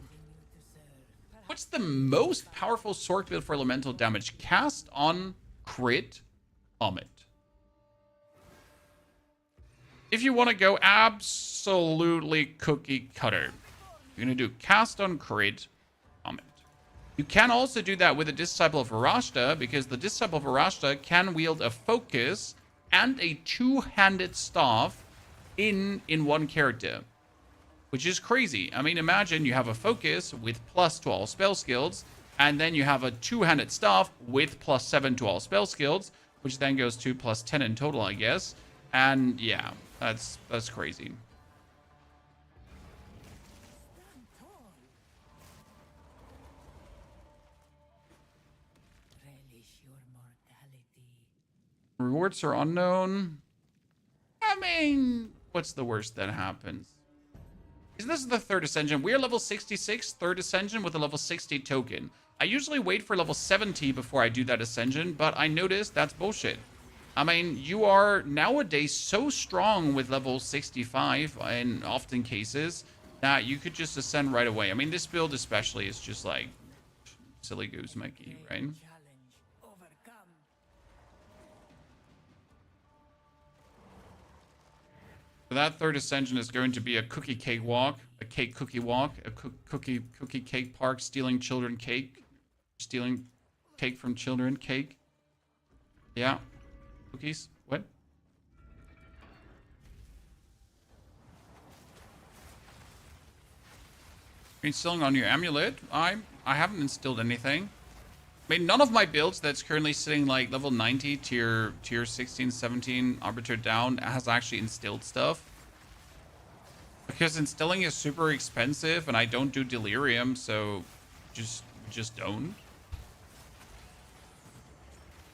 What's the most powerful Sorc build for elemental damage? Cast on crit Comet. If you want to go absolutely cookie cutter, you're going to do cast on crit Comet. You can also do that with a Disciple of Varashta, because the Disciple of Varashta can wield a focus and a two-handed staff in one character, which is crazy. I mean, imagine you have a focus with plus to all spell skills, and then you have a two-handed staff with +7 to all spell skills, which then goes to +10 in total, I guess. And yeah, that's crazy. Rewards are unknown. I mean, what's the worst that happens? This is the third ascension. We're level 66, third ascension with a level 60 token. I usually wait for level 70 before I do that ascension, but I noticed that's bullshit. I mean, you are nowadays so strong with level 65 in often cases that you could just ascend right away. I mean, this build especially is just like silly goose monkey, right? So that third ascension is going to be a cookie cake walk, a cake cookie walk, a cookie cake park, stealing children cake, stealing cake from children cake. Yeah. Cookies? What? Are you instilling on your amulet? I haven't instilled anything. I mean, none of my builds that's currently sitting like level 90, tier 16, 17, Arbiter down has actually instilled stuff. Because instilling is super expensive and I don't do delirium, so just don't.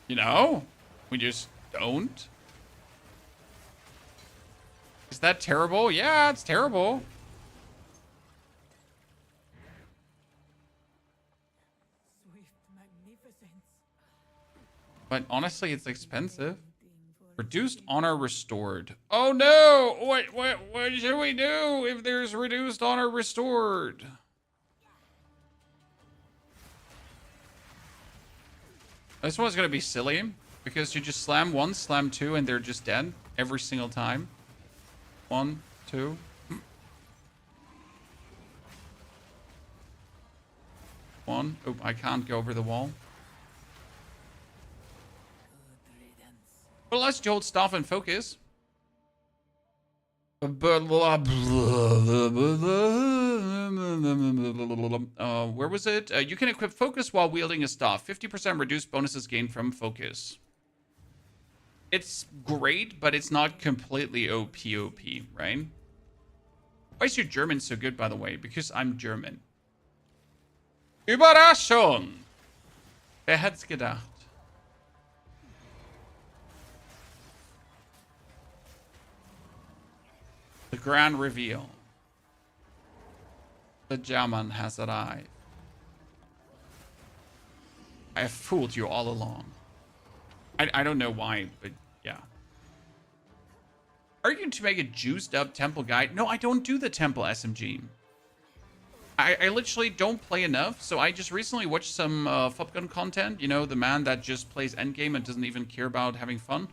You know? We just don't. Is that terrible? Yeah, it's terrible. But honestly, it's expensive. Reduced honor restored. Oh no! What should we do if there's reduced honor restored? This one's gonna be silly because you just slam one, slam two, and they're just dead every single time. 1, 2. One. Oh, I can't go over the wall. Well, let's hold staff and focus. Where was it? You can equip focus while wielding a staff. 50% reduced bonuses gained from focus. It's great, but it's not completely OP, right? Why is your German so good, by the way? Because I'm German. Überraschung! Wer hätt's gedacht? The grand reveal. The German has arrived. I have fooled you all along. I don't know why, but yeah. Are you going to make a juiced up temple guide? No, I don't do the temple SMG. I literally don't play enough, so I just recently watched some Fopgun content. You know, the man that just plays Endgame and doesn't even care about having fun.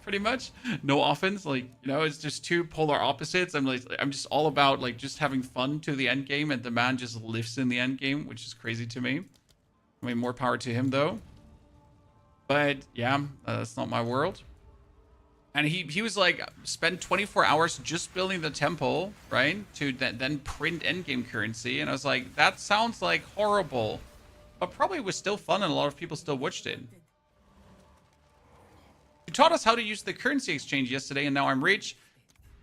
Pretty much. No offense. Like, you know, it's just two polar opposites. I'm just all about, like, just having fun to the endgame, and the man just lives in the endgame, which is crazy to me. I mean, more power to him, though. But, yeah, that's not my world. And he was like, spend 24 hours just building the temple, right? To then print endgame currency. And I was like, that sounds like horrible. But probably was still fun, and a lot of people still watched it. You taught us how to use the currency exchange yesterday, and now I'm rich.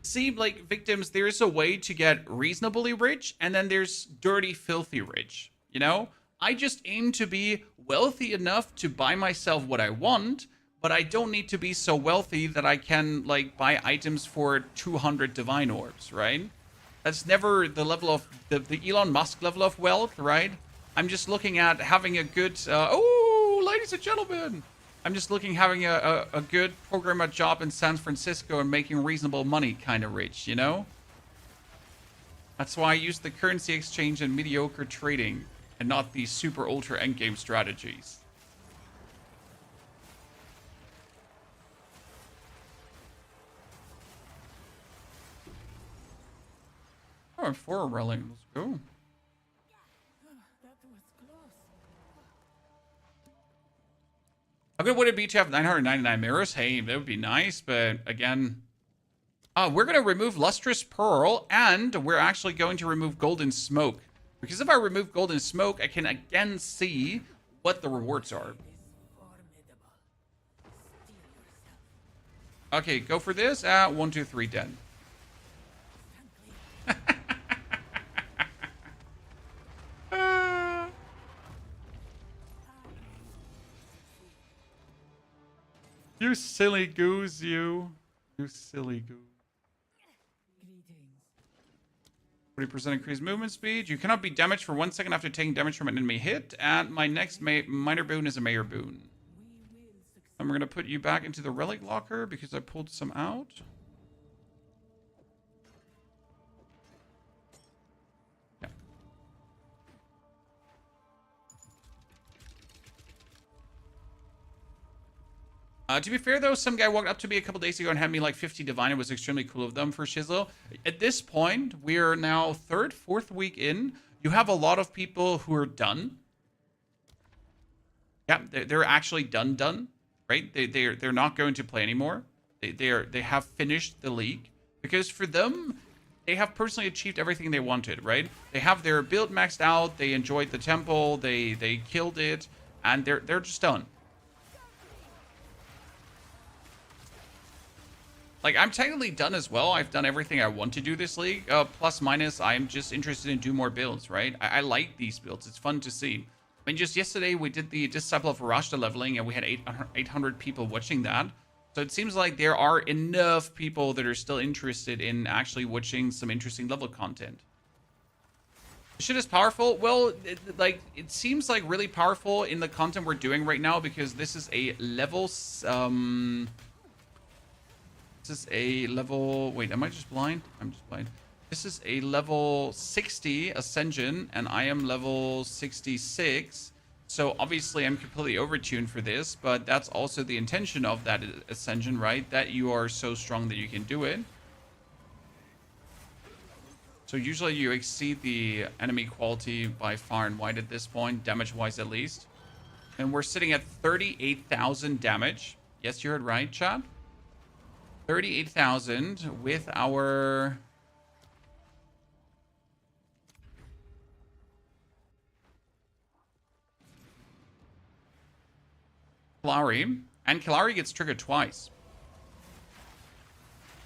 See, like, victims, there's a way to get reasonably rich, and then there's dirty, filthy rich. You know? I just aim to be wealthy enough to buy myself what I want, but I don't need to be so wealthy that I can, like, buy items for 200 divine orbs, right? That's never the level of, the Elon Musk level of wealth, right? I'm just looking at having a good, oh, ladies and gentlemen, I'm just looking having a good programmer job in San Francisco and making reasonable money kind of rich, you know? That's why I use the currency exchange and mediocre trading and not the super ultra endgame strategies. Oh, I'm for a railing. Let's go. How good would it be to have 999 mirrors? Hey, that would be nice, but again, we're going to remove Lustrous Pearl, and we're actually going to remove Golden Smoke. Because if I remove Golden Smoke, I can again see what the rewards are. Okay, go for this. 1, 2, 3, dead. You silly goose, you. You silly goose. 40% increased movement speed. You cannot be damaged for 1 second after taking damage from an enemy hit. And my next minor boon is a major boon. And we're going to put you back into the relic locker because I pulled some out. Yeah. To be fair, though, some guy walked up to me a couple days ago and had me like 50 divine. It was extremely cool of them for Shizzle. At this point, we are now 3rd, 4th week in. You have a lot of people who are done. Yeah, they're actually done, right? They're not going to play anymore. They have finished the league because for them, they have personally achieved everything they wanted, right? They have their build maxed out. They enjoyed the temple. They killed it, and they're just done. Like, I'm technically done as well. I've done everything I want to do this league. Plus, minus, I'm just interested in doing more builds, right? I like these builds. It's fun to see. I mean, just yesterday, we did the Disciple of Varashta leveling, and we had 800 people watching that. So it seems like there are enough people that are still interested in actually watching some interesting level content. Shit is powerful. Well, it seems like really powerful in the content we're doing right now because this is a level... This is a level... Wait, am I just blind? I'm just blind. This is a level 60 Ascension, and I am level 66. So obviously I'm completely overtuned for this, but that's also the intention of that Ascension, right? That you are so strong that you can do it. So usually you exceed the enemy quality by far and wide at this point, damage-wise at least. And we're sitting at 38,000 damage. Yes, you heard right, chat? 38,000 with our... Kalari. And Kalari gets triggered twice.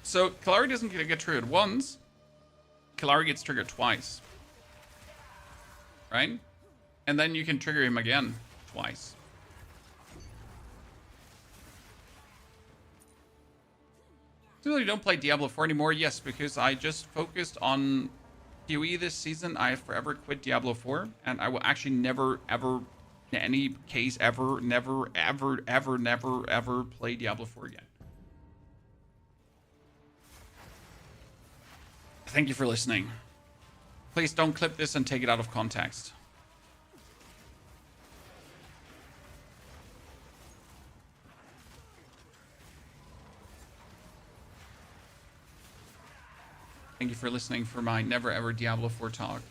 So Kalari doesn't get triggered once. Killari gets triggered twice. Right? And then you can trigger him again twice. So you don't play Diablo 4 anymore? Yes, because I just focused on POE this season. I forever quit Diablo 4, and I will actually never, ever, in any case, ever, never, ever, ever, never, ever play Diablo 4 again. Thank you for listening. Please don't clip this and take it out of context. Thank you for listening for my never ever Diablo 4 talk.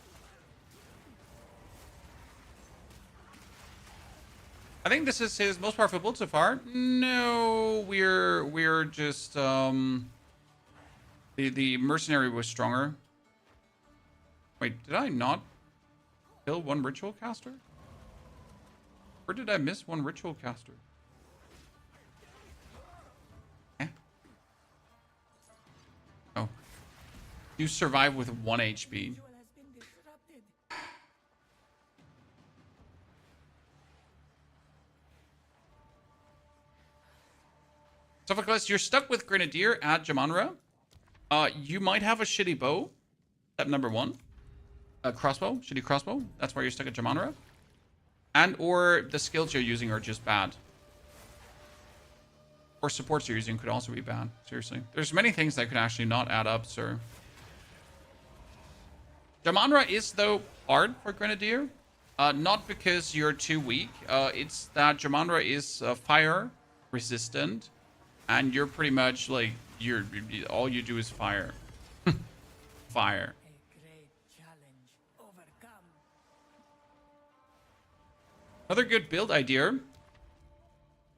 I think this is his most powerful build so far. No, we're just the mercenary was stronger. Wait, did I not kill one ritual caster? Or did I miss one ritual caster? Eh? Oh. You survive with 1 HP. Sophocles, you're stuck with Grenadier at Jamanra. You might have a shitty bow. Step number 1. A crossbow, shitty crossbow. That's why you're stuck at Jamanra. And or the skills you're using are just bad. Or supports you're using could also be bad. Seriously. There's many things that could actually not add up, sir. Jamanra is, though, hard for Grenadier. Not because you're too weak. It's that Jamanra is fire resistant. And you're pretty much like, all you do is fire. Fire. Another good build idea.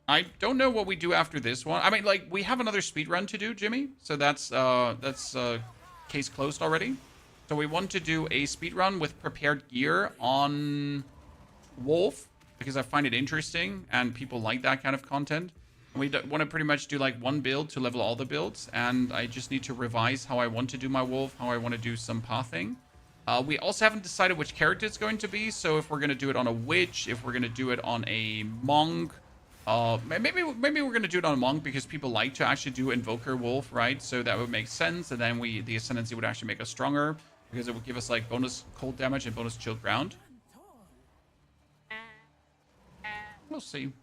I don't know what we do after this one. I mean, like, we have another speed run to do, Jimmy. So that's case closed already. So we want to do a speed run with prepared gear on Wolf because I find it interesting and people like that kind of content. We want to pretty much do like one build to level all the builds, and I just need to revise how I want to do my Wolf, how I want to do some pathing. We also haven't decided which character it's going to be, so if we're going to do it on a witch, if we're going to do it on a monk, maybe we're going to do it on a monk because people like to actually do Invoker Wolf, right? So that would make sense, and then the Ascendancy would actually make us stronger because it would give us like bonus cold damage and bonus chilled ground. We'll see.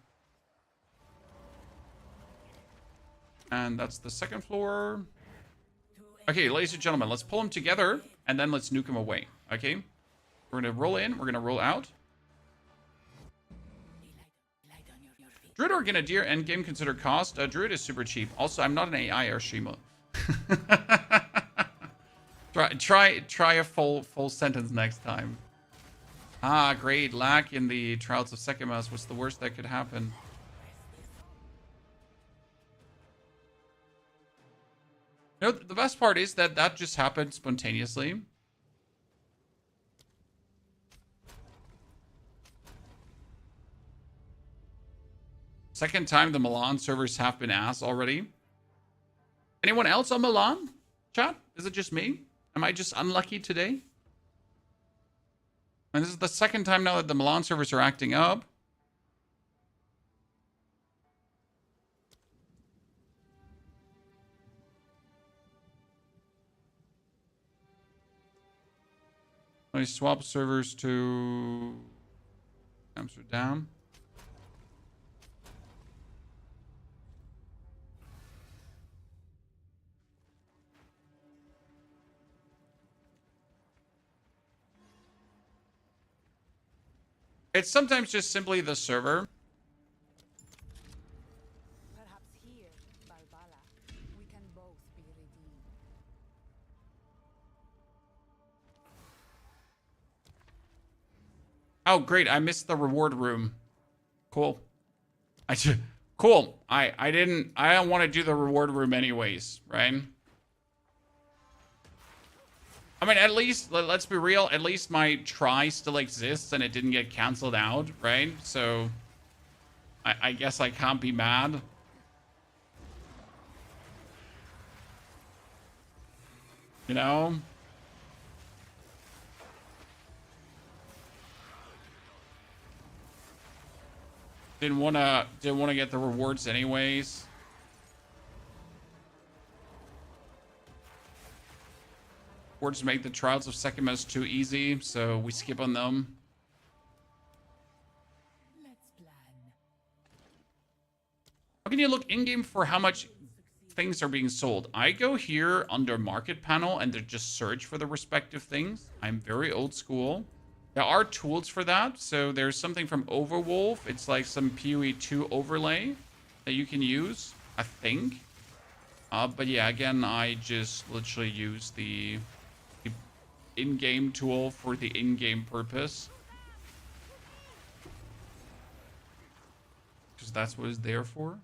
And that's the second floor. Okay, ladies and gentlemen, let's pull them together and then let's nuke them away. Okay? We're going to roll in. We're going to roll out. Druid or Grenadier endgame consider cost? Druid is super cheap. Also, I'm not an AI or Shima. try a full sentence next time. Ah, great. Lag in the Trials of Secus was the worst that could happen. You know, the best part is that that just happened spontaneously. Second time the Milan servers have been asked already. Anyone else on Milan? Chat? Is it just me? Am I just unlucky today? And this is the second time now that the Milan servers are acting up. I swap servers to Amsterdam. It's sometimes just simply the server. Perhaps here, Balbala, we can both be redeemed. Oh, great. I missed the reward room. Cool. Cool. I don't want to do the reward room anyways, right? I mean, at least, let's be real, at least my try still exists and it didn't get canceled out, right? So, I guess I can't be mad. You know? Didn't wanna get the rewards anyways. Rewards make the trials of Secus too easy, so we skip on them. Let's plan. How can you look in-game for how much things are being sold? I go here under market panel and then just search for the respective things. I'm very old school. There are tools for that. So there's something from Overwolf. It's like some POE 2 overlay that you can use, I think. But yeah, again, I just literally use the in-game tool for the in-game purpose. Because that's what it's there for.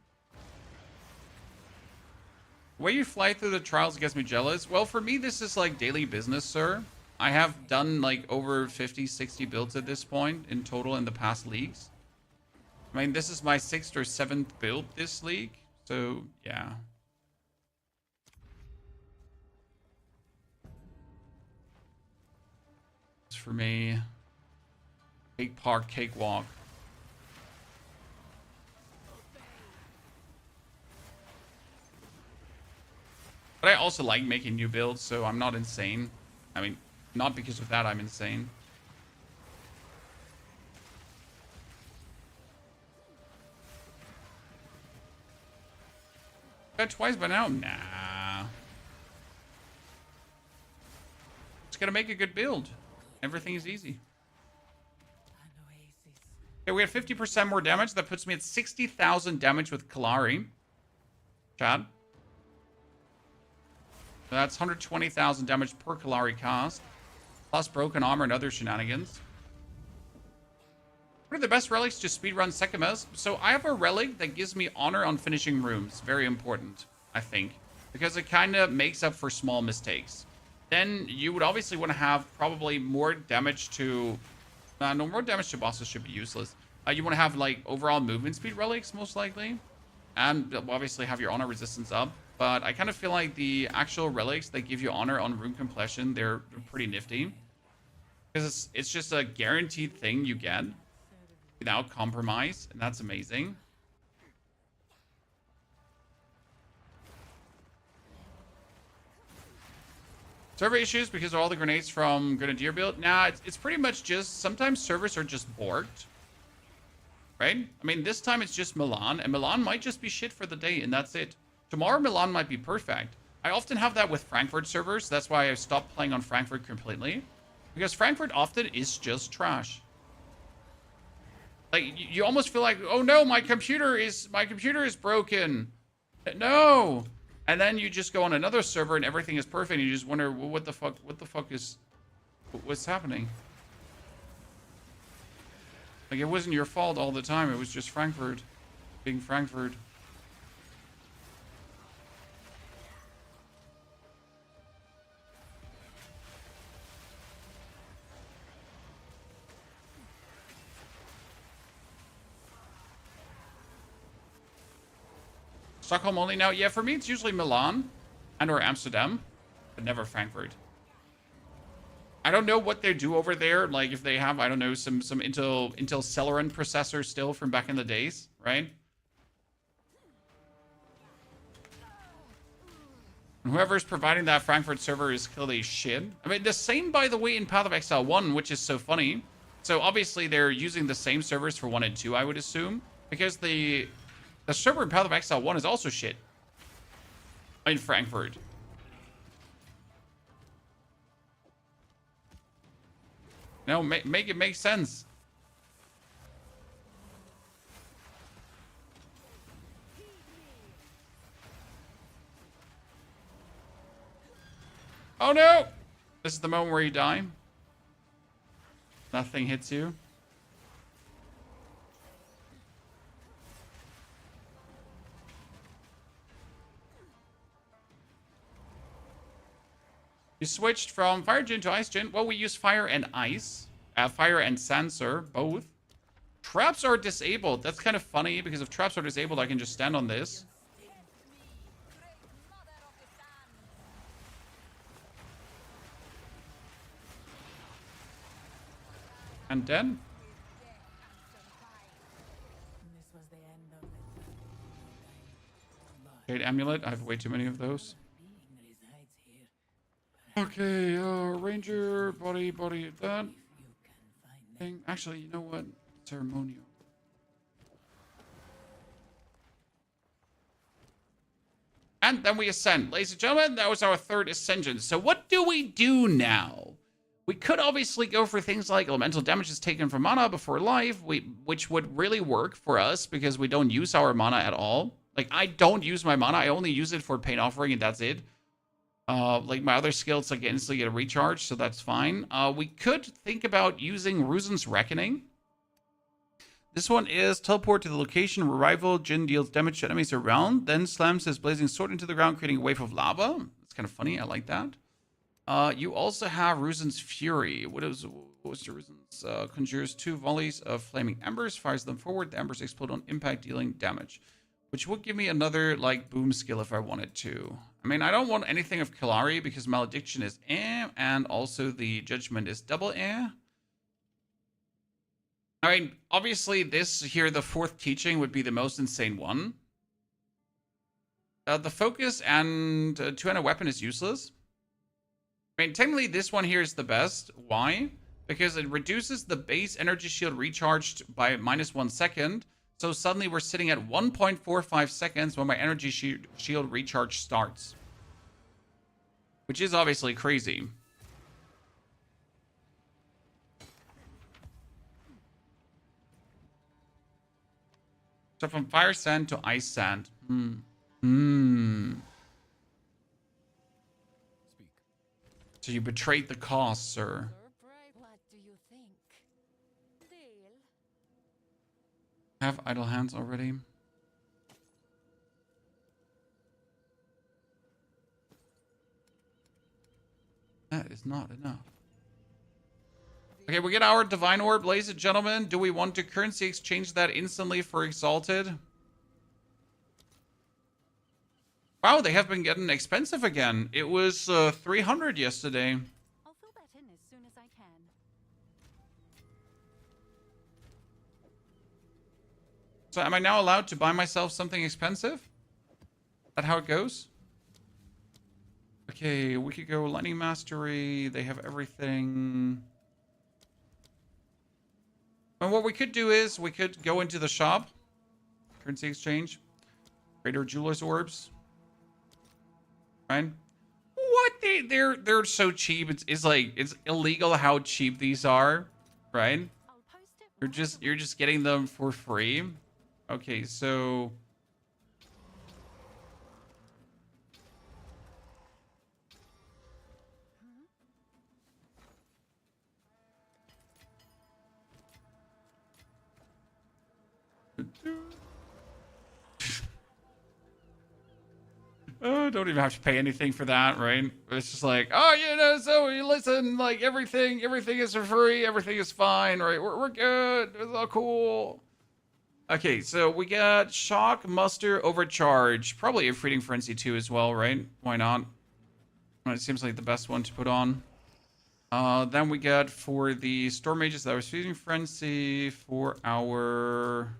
The way you fly through the trials gets me jealous. Well, for me, this is like daily business, sir. I have done like over 50, 60 builds at this point in total in the past leagues. I mean, this is my 6th or 7th build this league. So, yeah. It's for me. Cake park, cakewalk. But I also like making new builds, so I'm not insane. I mean, not because of that I'm insane. Got twice by now? Nah. Just gotta make a good build. Everything is easy. Okay, we have 50% more damage. That puts me at 60,000 damage with Kalari. Chad. So that's 120,000 damage per Kalari cast. Plus broken armor and other shenanigans. What are the best relics to speedrun Secus? So I have a relic that gives me honor on finishing rooms. Very important, I think. Because it kind of makes up for small mistakes. Then you would obviously want to have probably more damage to... no, more damage to bosses should be useless. You want to have like overall movement speed relics most likely. And obviously have your honor resistance up. But I kind of feel like the actual relics that give you honor on room completion, they're pretty nifty. Because it's just a guaranteed thing you get without compromise. And that's amazing. Server issues because of all the grenades from Grenadier build? Nah, it's pretty much just... Sometimes servers are just borked. Right? I mean, this time it's just Milan. And Milan might just be shit for the day. And that's it. Tomorrow, Milan might be perfect. I often have that with Frankfurt servers. That's why I stopped playing on Frankfurt completely. Because Frankfurt often is just trash. Like, you almost feel like, oh no, my computer is broken. No. And then you just go on another server and everything is perfect. And you just wonder, well, what's happening? Like, it wasn't your fault all the time. It was just Frankfurt being Frankfurt. Stockholm only now? Yeah, for me, it's usually Milan and or Amsterdam, but never Frankfurt. I don't know what they do over there. Like, if they have, I don't know, some Intel Celeron processor still from back in the days, right? And whoever's providing that Frankfurt server is clearly shit. I mean, the same, by the way, in Path of Exile 1, which is so funny. So, obviously, they're using the same servers for 1 and 2, I would assume. Because the server in Path of Exile 1 is also shit. In Frankfurt. No, make it make sense. Oh no! This is the moment where you die. Nothing hits you. You switched from Fire Djinn to Ice Djinn. Well, we use Fire and Ice. Fire and Sancer, both. Traps are disabled. That's kind of funny, because if traps are disabled, I can just stand on this. And then... Jade Amulet. I have way too many of those. Okay, Ranger, body, that thing. Actually, you know what? Ceremonial. And then we ascend. Ladies and gentlemen, that was our third ascension. So what do we do now? We could obviously go for things like elemental damage is taken from mana before life, which would really work for us because we don't use our mana at all. Like, I don't use my mana. I only use it for Pain Offering, and that's it. Like, my other skills, like, instantly get a recharge, so that's fine. We could think about using Ruzin's Reckoning. This one is teleport to the location where rival Djinn deals damage to enemies around, then slams his blazing sword into the ground, creating a wave of lava. It's kind of funny. I like that. You also have Ruzin's Fury. What was the Ruzin's? Conjures 2 volleys of flaming embers, fires them forward. The embers explode on impact, dealing damage, which would give me another, like, boom skill if I wanted to. I mean, I don't want anything of Killari because Malediction is and also the Judgment is double I mean, obviously, this here, the fourth teaching, would be the most insane one. The focus and two-handed weapon is useless. I mean, technically, this one here is the best. Why? Because it reduces the base energy shield recharged by -1 second. So suddenly we're sitting at 1.45 seconds when my energy shield recharge starts. Which is obviously crazy. So from fire sand to ice sand. Speak. So you betrayed the cause, sir. What do you think? Deal? Have idle hands already. That is not enough. Okay, we get our Divine Orb, ladies and gentlemen. Do we want to currency exchange that instantly for Exalted? Wow, they have been getting expensive again. It was 300 yesterday. I'll fill that in as soon as I can. So am I now allowed to buy myself something expensive? Is that how it goes? Okay, we could go Lightning Mastery. They have everything. And what we could do is we could go into the shop. Currency exchange. Greater Jeweler's Orbs. Right? What? They're so cheap. It's like, it's illegal how cheap these are. Right? I'll post it. You're just getting them for free. Okay, so oh, don't even have to pay anything for that, right? It's just like, oh, you know, so you listen, like everything is for free, everything is fine, right? We're good, it's all cool. Okay, so we got Shock, Muster, Overcharge, probably a Fleeting Frenzy too as well, right? Why not? It seems like the best one to put on. Then we got for the Storm Mages that was Fleeting Frenzy, for our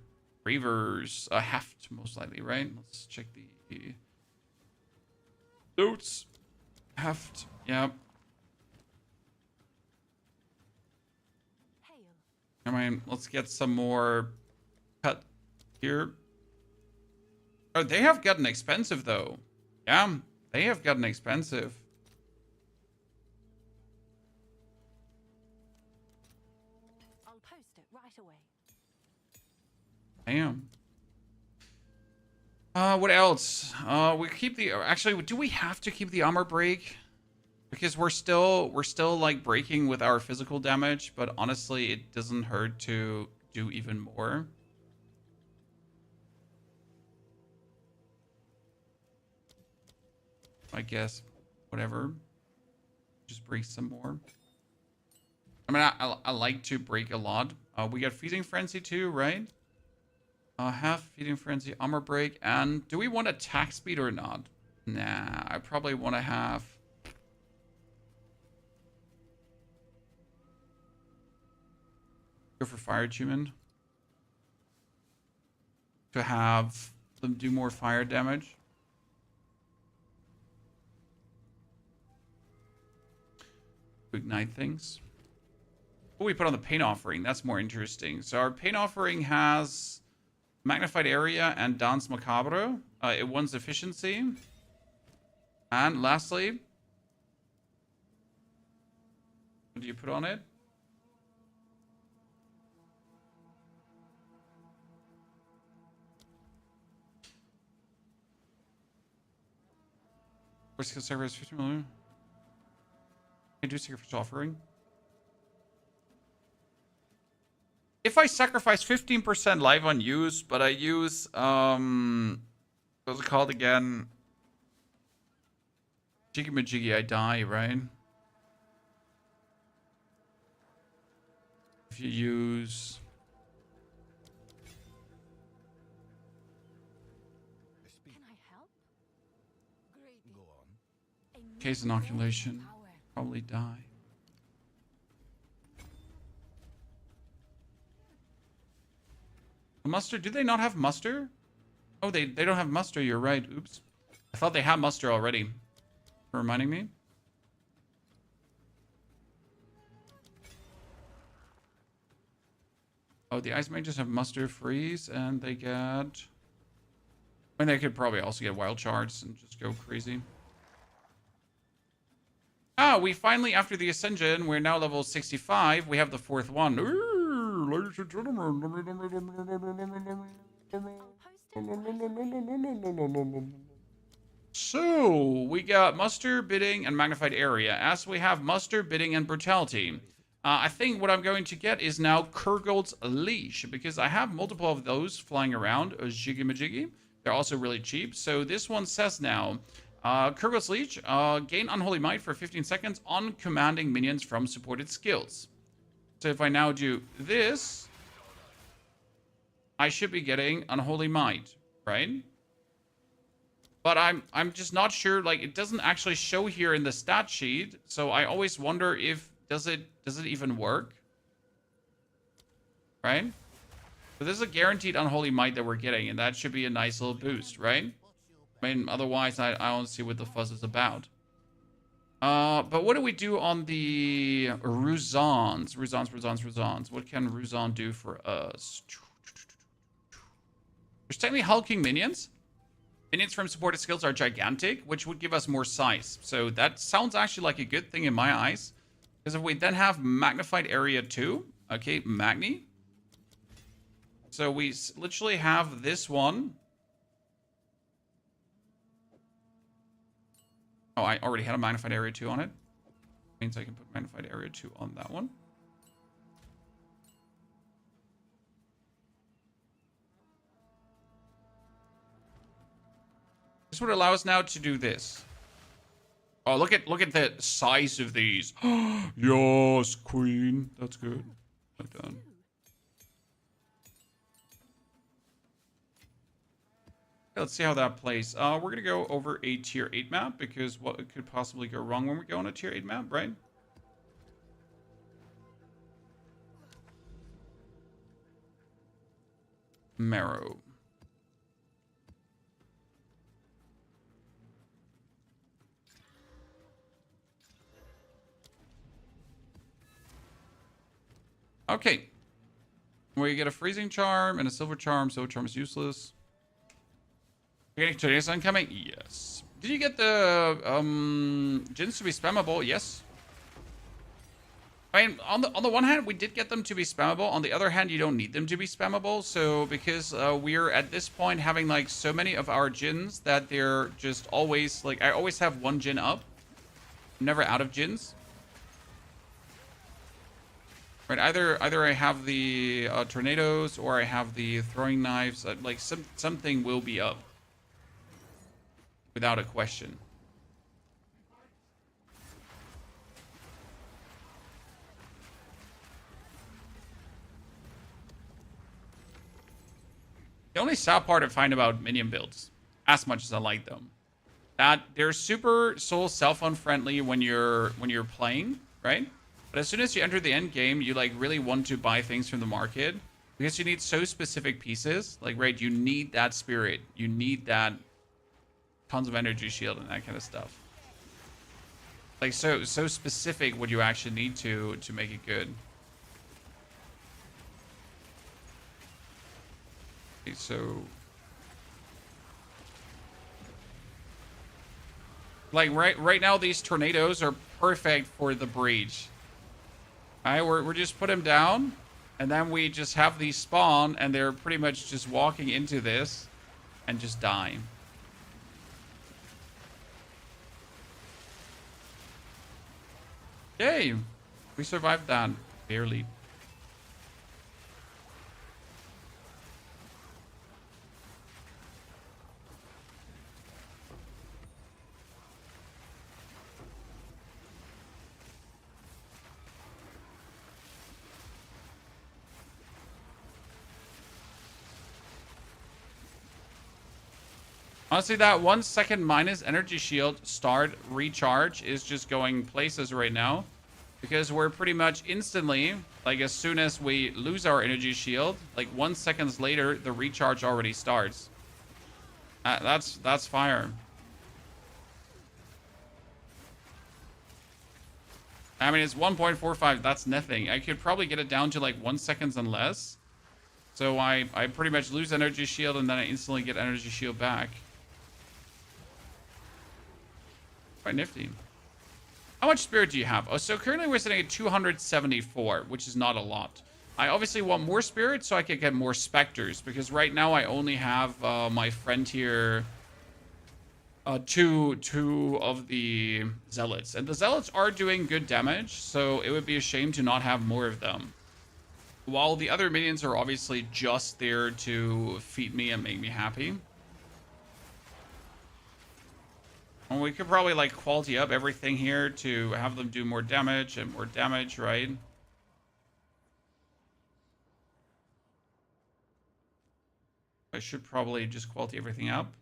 Reavers, a Heft most likely, right? Let's check the notes. Heft, yep. Hail. I mean, let's get some more cut here. Oh, they have gotten expensive though. Yeah, they have gotten expensive. I'll post it right away. Damn. What else? We keep the. Actually, do we have to keep the armor break? Because we're still like breaking with our physical damage, but honestly, it doesn't hurt to do even more. I guess, whatever. Just break some more. I mean, I like to break a lot. We got Feeding Frenzy too, right? Half Feeding Frenzy, Armor Break, and do we want attack speed or not? Nah, I probably want to have... Go for Fire Achievement. To have them do more fire damage. ignite things. What we put on the pain offering, that's more interesting. So our pain offering has magnified area and Dance Macabre. It wants efficiency. And lastly, what do you put on it? First skill server is 50 million. I do sacrifice offering. If I sacrifice 15% live on use, but I use what's it called again? Jiggy Majiggy, I die, right? If you use Can I help? Great. Go on. case inoculation, probably die. Muster? Do they not have muster? Oh, they don't have muster. You're right. Oops. I thought they had muster already. For reminding me. Oh, the ice mages have muster freeze, and they get. I mean, they could probably also get wild charts and just go crazy. Ah, we finally, after the ascension, we're now level 65. We have the fourth one. Ooh, ladies and gentlemen. So, we got muster, bidding, and magnified area. As we have muster, bidding, and brutality. I think what I'm going to get is now Kurgold's Leash, because I have multiple of those flying around. Jiggy Majiggy. They're also really cheap. So this one says now, Kurgold's Leash, gain Unholy Might for 15 seconds on commanding minions from supported skills. So if I now do this, I should be getting Unholy Might, right? But I'm just not sure, like, it doesn't actually show here in the stat sheet, so I always wonder if, does it even work? Right? So this is a guaranteed Unholy Might that we're getting, and that should be a nice little boost, right? I mean, otherwise, I don't see what the fuss is about. But what do we do on the Ruzans? Ruzans. What can Ruzan do for us? There's technically hulking minions. Minions from supported skills are gigantic, which would give us more size. So that sounds actually like a good thing in my eyes. Because if we then have magnified area 2, okay, Magni. So we literally have this one. Oh, I already had a magnified area 2 on it. Means I can put magnified area 2 on that one. This would allow us now to do this. Oh, look at the size of these. Yes, queen. That's good. Well done. Let's see how that plays. We're going to go over a tier 8 map because what could possibly go wrong when we go on a tier 8 map, right? Marrow. Okay. We get a freezing charm and a silver charm. Silver charm is useless. You're getting today's incoming? Yes. Did you get the djinns to be spammable? Yes. I mean, on the one hand, we did get them to be spammable. On the other hand, you don't need them to be spammable. So because we're at this point having like so many of our djinns that they're just always like, I always have one djinn up. I'm never out of djinns. Right, either I have the tornadoes or I have the throwing knives. Like something will be up, without a question. The only sad part I find about minion builds, as much as I like them, that they're super soul self-unfriendly when you're playing, right? But as soon as you enter the end game, you like really want to buy things from the market because you need so specific pieces. Like, right, you need that spirit. You need that tons of energy shield and that kind of stuff. Like, so specific would you actually need to make it good. Okay, so... Like, right now, these tornadoes are perfect for the breach. Alright, we're just put them down. And then we just have these spawn, and they're pretty much just walking into this and just dying. Yay! We survived that. Barely. Honestly, that 1 second minus energy shield start recharge is just going places right now. Because we're pretty much instantly, like as soon as we lose our energy shield, like 1 second later, the recharge already starts. That's fire. I mean, it's 1.45. That's nothing. I could probably get it down to like 1 second and less. So I pretty much lose energy shield and then I instantly get energy shield back. Quite nifty. How much spirit do you have? Oh, so currently we're sitting at 274, which is not a lot. I obviously want more spirit so I can get more specters, because right now I only have my friend here, two of the zealots. And the zealots are doing good damage, so it would be a shame to not have more of them. While the other minions are obviously just there to feed me and make me happy. And we could probably like quality up everything here to have them do more damage and more damage, right? I should probably just quality everything up.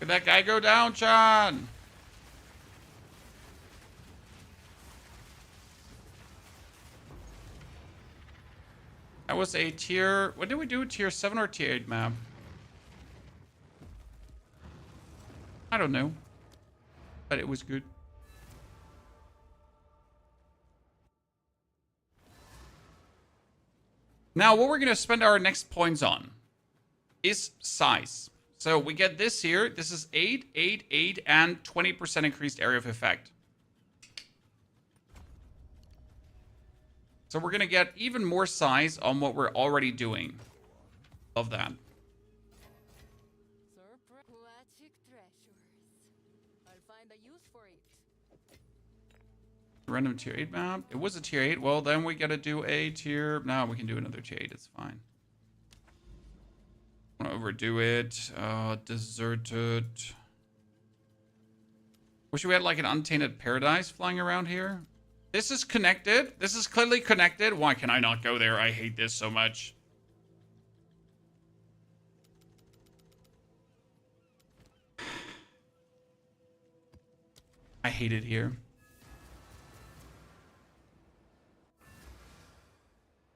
Did that guy go down, John? That was a tier... What did we do? Tier 7 or tier 8 map? I don't know. But it was good. Now, what we're going to spend our next points on is size. So we get this here. This is 8, 8, 8, and 20% increased area of effect. So we're going to get even more size on what we're already doing. Love that. Random tier 8 map. It was a tier 8. Well, then we got to do a tier... No, we can do another tier 8. It's fine. Don't overdo it. Deserted. Wish we had like an untainted paradise flying around here. This is connected. This is clearly connected. Why can I not go there? I hate this so much. I hate it here.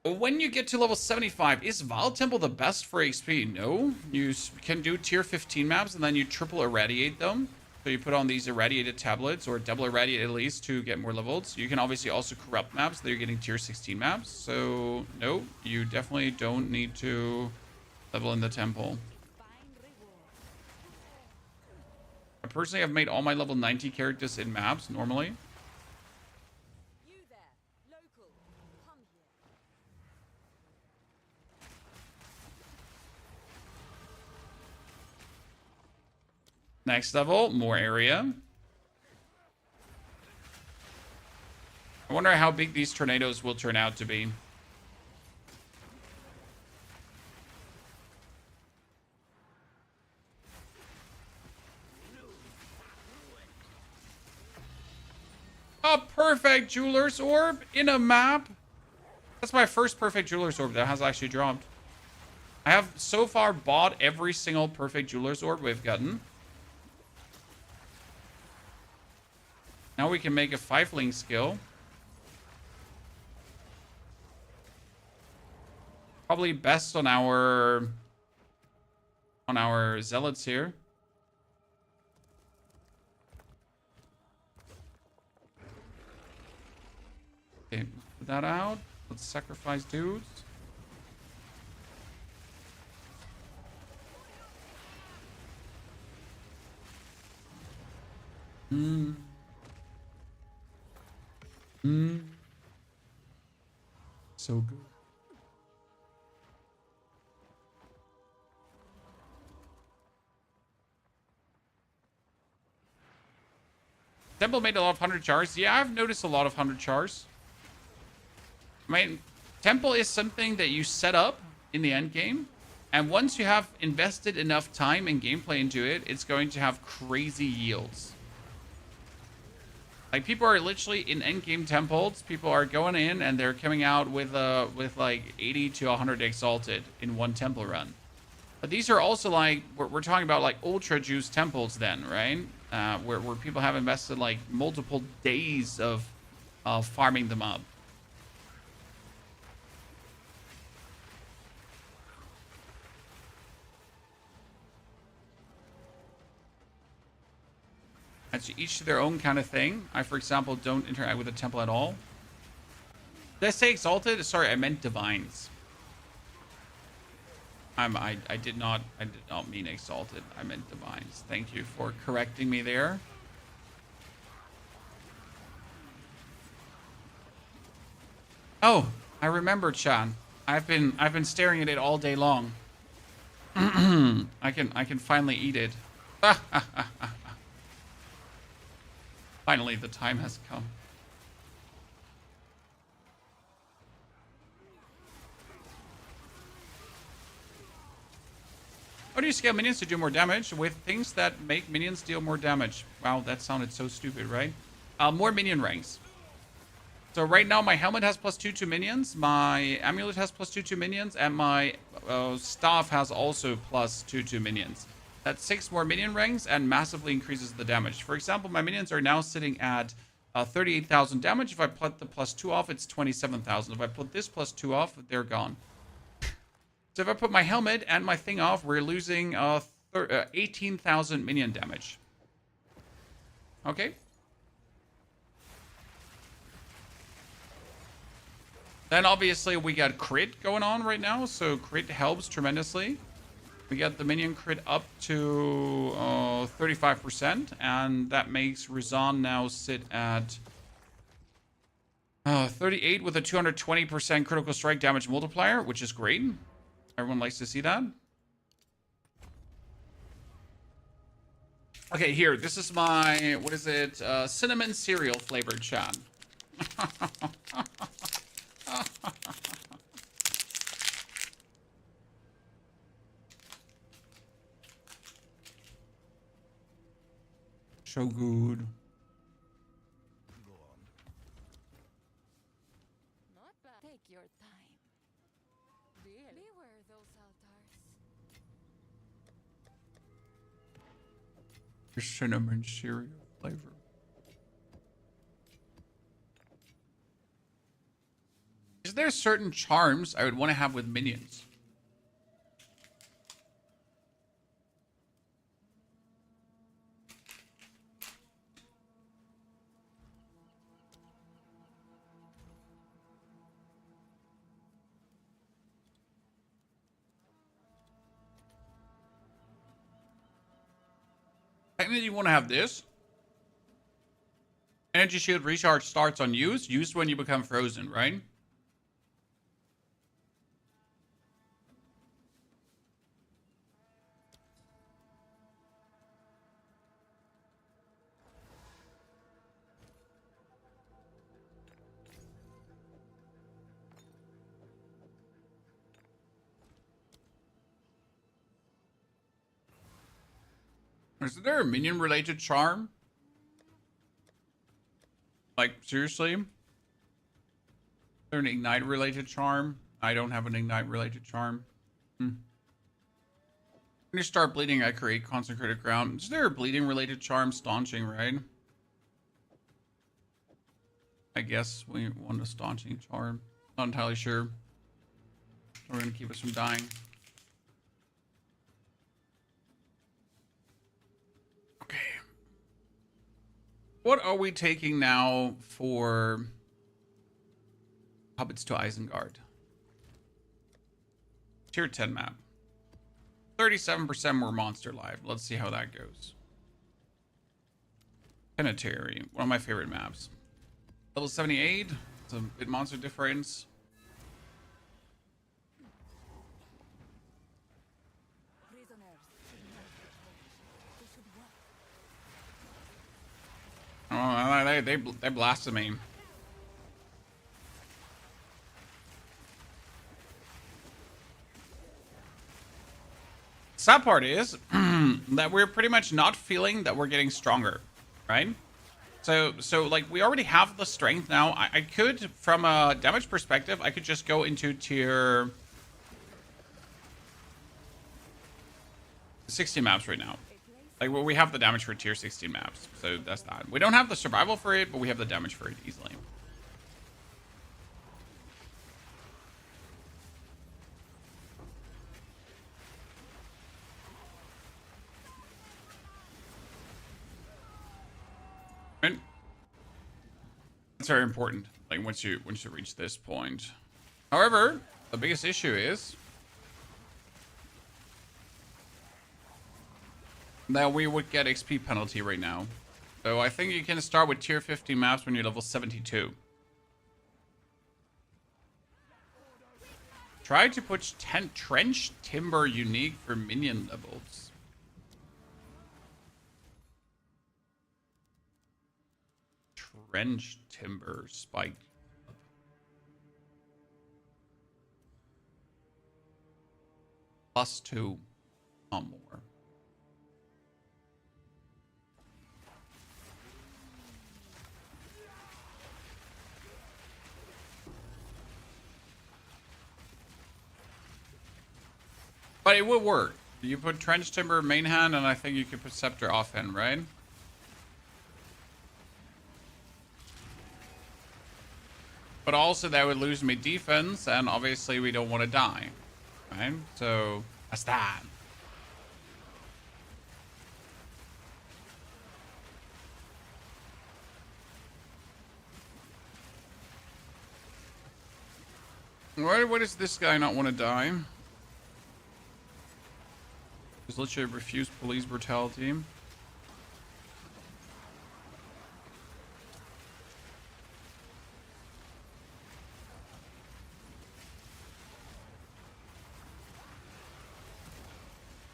When you get to level 75, is Vile Temple the best for XP? No. You can do tier 15 maps and then you triple irradiate them. So you put on these irradiated tablets, or double irradiate at least, to get more levels. You can obviously also corrupt maps that you're getting tier 16 maps. So no, you definitely don't need to level in the temple. I personally have made all my level 90 characters in maps normally. Next level, more area. I wonder how big these tornadoes will turn out to be. A perfect jeweler's orb in a map. That's my first perfect jeweler's orb that has actually dropped. I have so far bought every single perfect jeweler's orb we've gotten. Now we can make a 5-link skill. Probably best on our zealots here. Okay, put that out. Let's sacrifice dudes. So good. Temple made a lot of 100 jars. Yeah, I've noticed a lot of 100 jars. I mean, Temple is something that you set up in the end game, and once you have invested enough time and gameplay into it, it's going to have crazy yields. Like, people are literally in end game temples. People are going in and they're coming out with like 80 to 100 exalted in one temple run. But these are also like we're talking about like ultra juice temples then, right? Where people have invested like multiple days of farming them up. That's each to their own kind of thing. I, for example, don't interact with the temple at all. Did I say exalted? Sorry, I meant divines. I did not mean exalted. I meant divines. Thank you for correcting me there. Oh, I remember, Chan. I've been staring at it all day long. I can finally eat it. Finally, the time has come. How do you scale minions to do more damage? With things that make minions deal more damage. Wow, that sounded so stupid, right? More minion ranks. So right now, my helmet has +2 to minions, my amulet has +2 to minions, and my staff has also +2 to minions. That's 6 more minion ranks and massively increases the damage. For example, my minions are now sitting at 38,000 damage. If I put the +2 off, it's 27,000. If I put this +2 off, they're gone. So if I put my helmet and my thing off, we're losing 18,000 minion damage. Okay. Then obviously we got crit going on right now, so crit helps tremendously. We got the minion crit up to 35%, and that makes Rizan now sit at 38 with a 220% critical strike damage multiplier, which is great. Everyone likes to see that. Okay, here, this is my, what is it? Cinnamon cereal flavored chan. So good. Not bad. Take your time. Beware those altars. Your cinnamon cereal flavor. Is there certain charms I would want to have with minions? Technically, you want to have this. Energy shield recharge starts on use. Used when you become frozen, right? Is there a minion-related charm? Like, seriously? there an ignite related charm? I don't have an ignite related charm. When you start bleeding, I create consecrated ground. Is there a bleeding related charm? Staunching, right? I guess we want a staunching charm. Not entirely sure. We're gonna keep us from dying. Okay. What are we taking now for Hobbits to Isengard? Tier 10 map. 37% more monster life. Let's see how that goes. Penitentiary, one of my favorite maps. Level 78. It's a bit monster difference. Oh, they blasted me. Sad part is that we're pretty much not feeling that we're getting stronger, right? So like we already have the strength now. I could, from a damage perspective, I could just go into tier 16 maps right now. Like we have the damage for tier 16 maps, so that's that. We don't have the survival for it, but we have the damage for it easily. And that's very important. Like once you reach this point. However, the biggest issue is that we would get XP penalty right now. So I think you can start with tier 50 maps when you're level 72. Try to push 10 trench timber unique for minion levels. Trench timber spike. +2, not more. But it would work. You put trench timber main hand, and I think you could put scepter offhand, right? But also that would lose me defense, and obviously we don't want to die, right? So that's that. Why does this guy not want to die? Just literally refuse police brutality.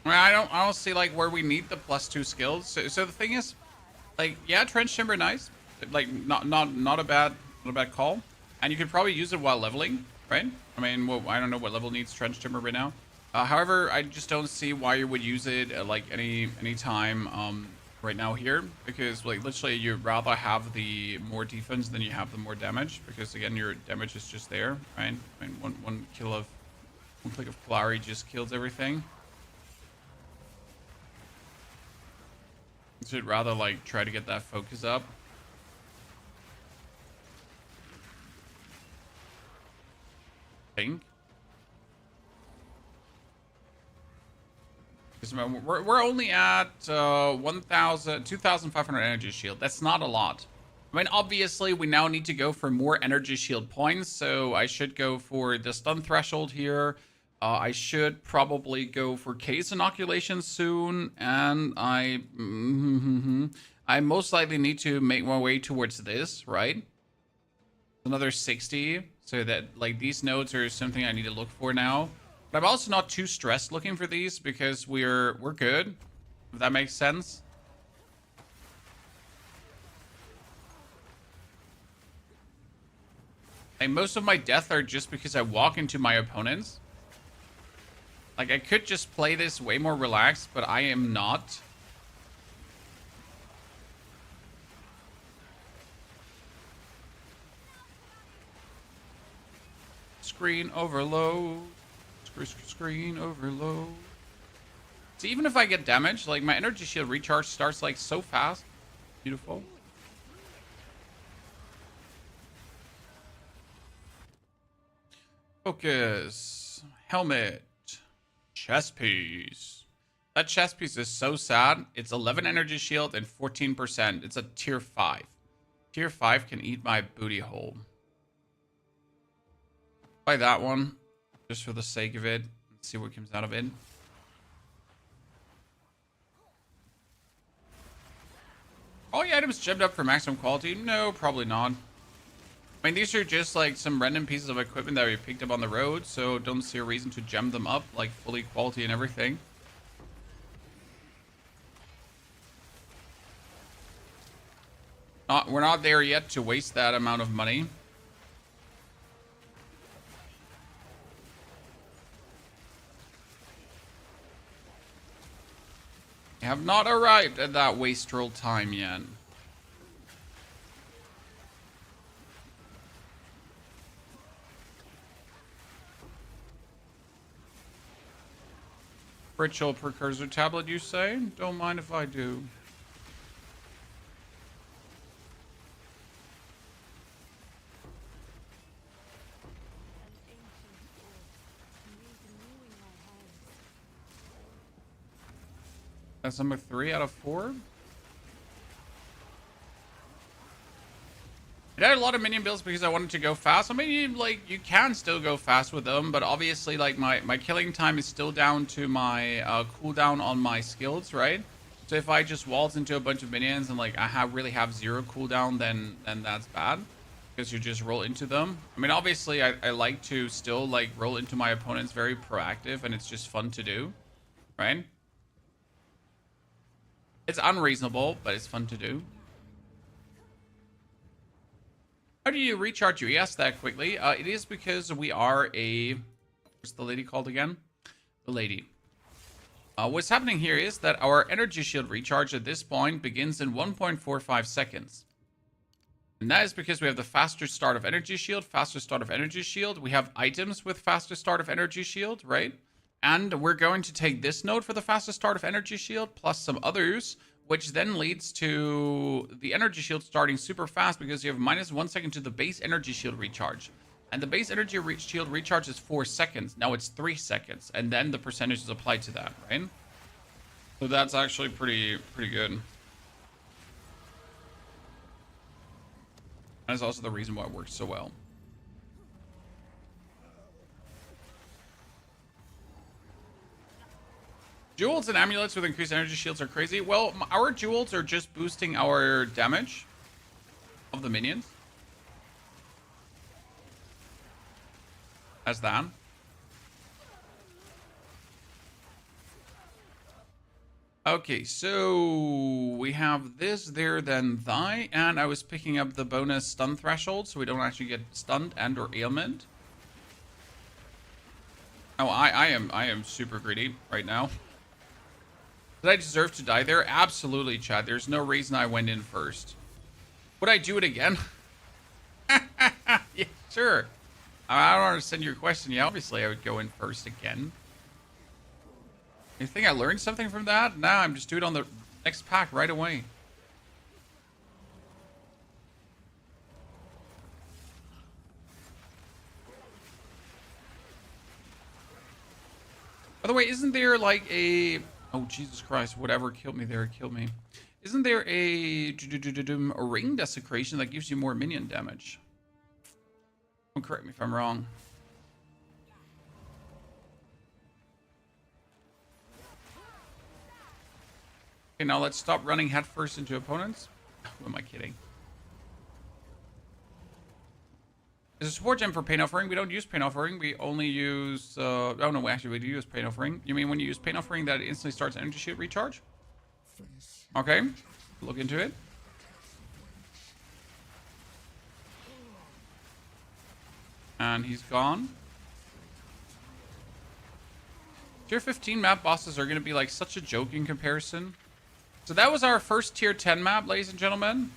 I don't see like where we need the +2 skills. So the thing is, like, yeah, trench timber nice, like not a bad call, and you could probably use it while leveling, right? I mean, well, I don't know what level needs trench timber right now. However, I just don't see why you would use it like any time right now here, because like literally you'd rather have the more defense than you have the more damage, because again your damage is just there, right? I mean, one click of Clary just kills everything. So I'd rather like try to get that focus up. Think. We're only at 2,500 energy shield. That's not a lot. I mean, obviously we now need to go for more energy shield points, so I should go for the stun threshold here. I should probably go for case inoculation soon, and I most likely need to make my way towards this, right? Another 60, so that like these nodes are something I need to look for now. But I'm also not too stressed looking for these because we're good, if that makes sense. Like most of my deaths are just because I walk into my opponents. Like, I could just play this way more relaxed, but I am not. Screen overload. Screen overload. So even if I get damaged, like my energy shield recharge starts like so fast. Beautiful. Focus. Helmet. Chest piece. That chest piece is so sad. It's 11 energy shield and 14%. It's a tier 5. Tier 5 can eat my booty hole. Buy that one. Just for the sake of it. Let's see what comes out of it. All the items gemmed up for maximum quality? No, probably not. I mean, these are just like some random pieces of equipment that we picked up on the road, so don't see a reason to gem them up, like fully quality and everything. We're not there yet to waste that amount of money. We have not arrived at that wastrel time yet. Ritual precursor tablet, you say? Don't mind if I do. That's number 3 out of 4. I did a lot of minion builds because I wanted to go fast. I mean, like, you can still go fast with them, but obviously, like, my killing time is still down to my cooldown on my skills, right? So if I just waltz into a bunch of minions and, like, I really have 0 cooldown, then that's bad. Because you just roll into them. I mean, obviously, I like to still, like, roll into my opponents very proactive, and it's just fun to do, right? It's unreasonable, but it's fun to do. How do you recharge you? He asked that quickly. It is because we are a... What's the lady called again? The lady. What's happening here is that our energy shield recharge at this point begins in 1.45 seconds. And that is because we have the faster start of energy shield, faster start of energy shield. We have items with faster start of energy shield, right? And we're going to take this node for the fastest start of energy shield, plus some others, which then leads to the energy shield starting super fast because you have -1 second to the base energy shield recharge. And the base energy shield recharge is 4 seconds. Now it's 3 seconds. And then the percentage is applied to that, right? So that's actually pretty good. That is also the reason why it works so well. Jewels and amulets with increased energy shields are crazy. Well, our jewels are just boosting our damage of the minions. As that. Okay, so we have this, there, then thy, and I was picking up the bonus stun threshold, so we don't actually get stunned and or ailment. Oh, I am super greedy right now. Did I deserve to die there? Absolutely, Chad. There's no reason I went in first. Would I do it again? Yeah, sure. I don't understand your question. Yeah, obviously I would go in first again. You think I learned something from that? Nah, I'm just doing it on the next pack right away. By the way, isn't there like a... Oh, Jesus Christ. Whatever killed me there, killed me. Isn't there a ring desecration that gives you more minion damage? Don't correct me if I'm wrong. Okay, now let's stop running headfirst into opponents. Who am I kidding? Is a support gem for Pain Offering? We don't use Pain Offering. We only use... oh, no, actually, we do use Pain Offering. You mean when you use Pain Offering that it instantly starts energy shield recharge? Okay. Look into it. And he's gone. Tier 15 map bosses are going to be like such a joke in comparison. So that was our first tier 10 map, ladies and gentlemen.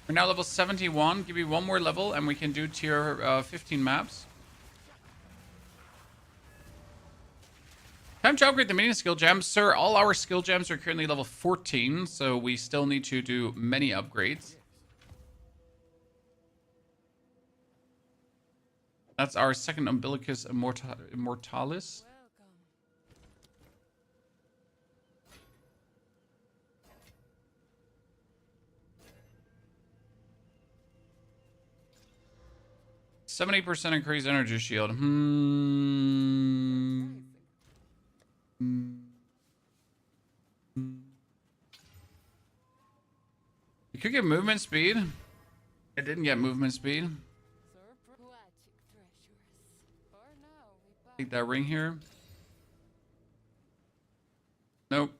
We're now level 71. Give me one more level and we can do tier 15 maps. Time to upgrade the minion skill gems. Sir, all our skill gems are currently level 14, so we still need to do many upgrades. That's our second Umbilicus Immortalis. Welcome. 70% increased energy shield. You could get movement speed. It didn't get movement speed. Take that ring here. Nope.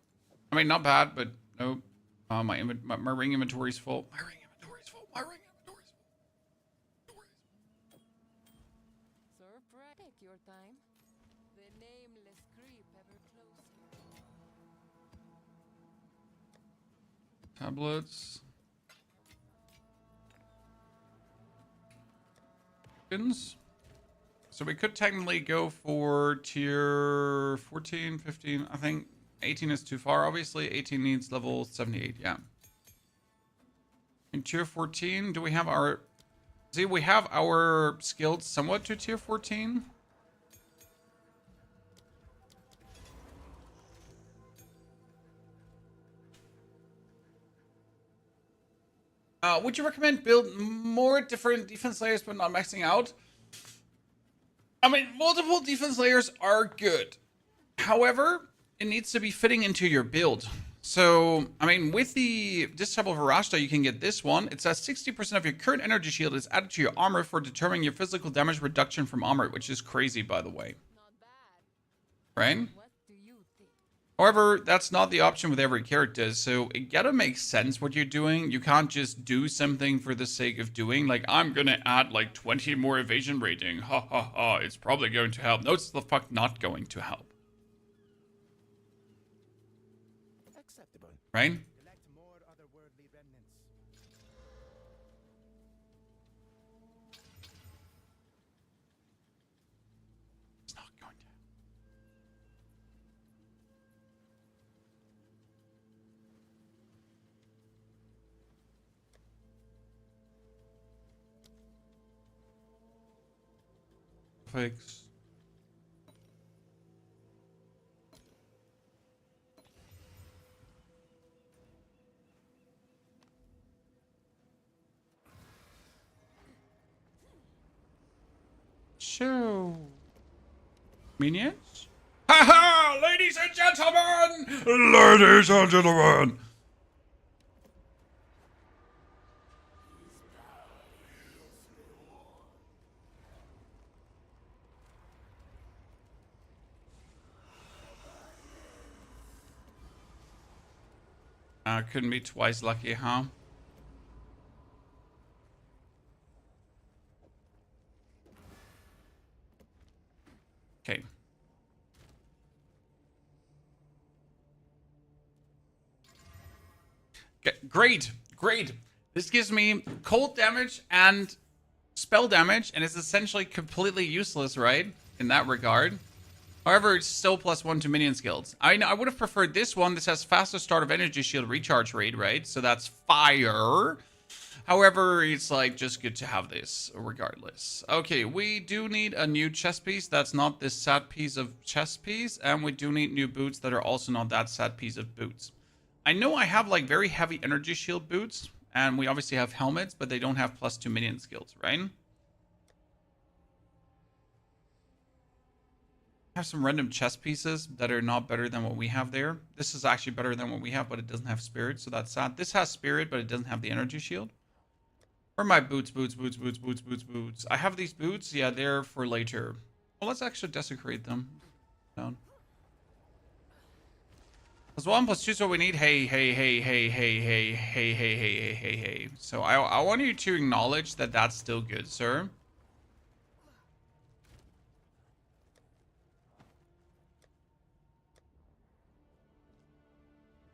I mean, not bad, but nope. My ring inventory's full. My ring inventory's full. My ring inventory's full. Take your time. The nameless creep ever closer. Tablets. Djinns. So we could technically go for tier 14, 15. I think 18 is too far. Obviously, 18 needs level 78. Yeah. In tier 14, do we have our... See, we have our skills somewhat to tier 14. Would you recommend build more different defense layers but not maxing out? I mean, multiple defense layers are good. However, it needs to be fitting into your build. So, I mean, with this type of Varashta, you can get this one. It says 60% of your current energy shield is added to your armor for determining your physical damage reduction from armor, which is crazy, by the way. Not bad. Right? What do you think? However, that's not the option with every character, so it gotta make sense what you're doing. You can't just do something for the sake of doing. Like, I'm gonna add like 20 more evasion rating. Ha ha ha, it's probably going to help. No, it's the fuck not going to help. Acceptable. Right? Collect more otherworldly remnants. It's not going to. Fix. So, minions? Haha! Ladies and gentlemen! Ladies and gentlemen! Couldn't be twice lucky, huh? Okay. Great, great. This gives me cold damage and spell damage, and it's essentially completely useless, right? In that regard. However, it's still +1 to minion skills. I would have preferred this one. This has faster start of energy shield recharge rate, right? So that's fire. However, it's like just good to have this regardless. Okay, we do need a new chest piece. That's not this sad piece of chest piece. And we do need new boots that are also not that sad piece of boots. I know I have like very heavy energy shield boots. And we obviously have helmets, but they don't have +2 minion skills, right? Have some random chest pieces that are not better than what we have there. This is actually better than what we have, but it doesn't have spirit, so that's sad. This has spirit, but it doesn't have the energy shield. Where are my boots? Boots. I have these boots. Yeah, they're for later. Well, let's actually desecrate them. Down. +1 +2 is what we need. Hey. So I want you to acknowledge that that's still good, sir.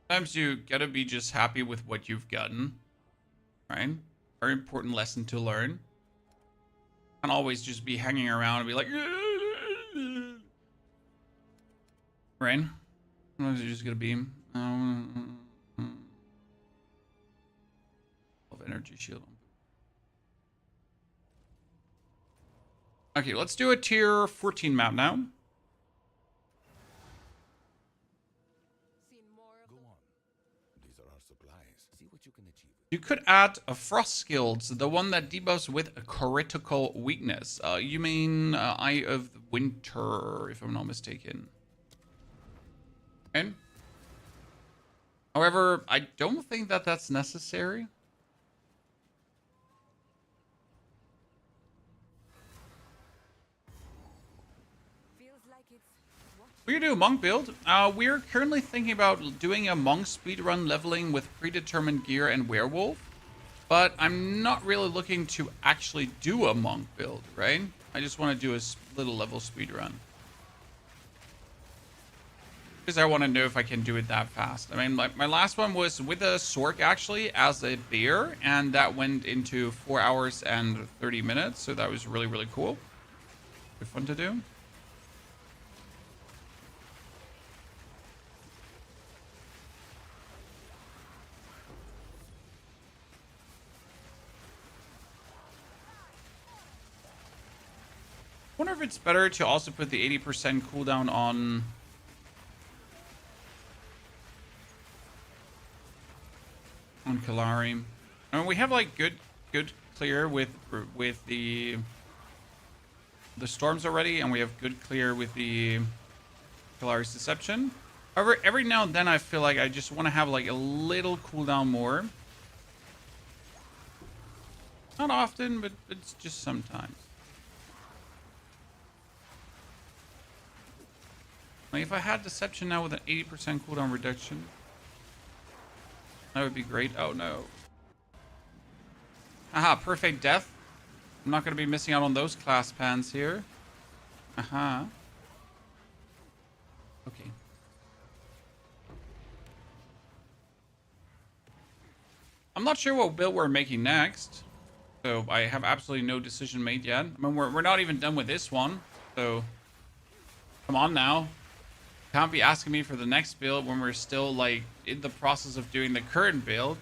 Sometimes you gotta be just happy with what you've gotten, right? Very important lesson to learn. Can't always just be hanging around and be like, Rain. How is it just gonna beam? Of energy shield. Okay, let's do a tier 14 map now. Seen more of Go them. on. These are our supplies. See what you can achieve. You could add a frost skills, the one that debuffs with a critical weakness. You mean Eye of the Winter, if I'm not mistaken. Okay. However, I don't think that that's necessary. Feels like it's what We could do a monk build. We're currently thinking about doing a monk speedrun leveling with predetermined gear and werewolf. But I'm not really looking to actually do a monk build, right? I just want to do a little level speedrun. Because I want to know if I can do it that fast. I mean, my last one was with a Sorc actually as a bear. And that went into 4 hours and 30 minutes. So that was really, really cool. Good fun to do. Wonder if it's better to also put the 80% cooldown on Kalari. I mean, we have like good clear with the storms already, and we have good clear with the Kalari's deception. However, every now and then I feel like I just want to have like a little cooldown more. Not often, but it's just sometimes. Like if I had deception now with an 80% cooldown reduction, that would be great. Oh no. Aha, perfect death. I'm not going to be missing out on those class pans here. Aha. Okay. I'm not sure what build we're making next. So I have absolutely no decision made yet. I mean, we're not even done with this one. So come on now. Can't be asking me for the next build when we're still like in the process of doing the current build.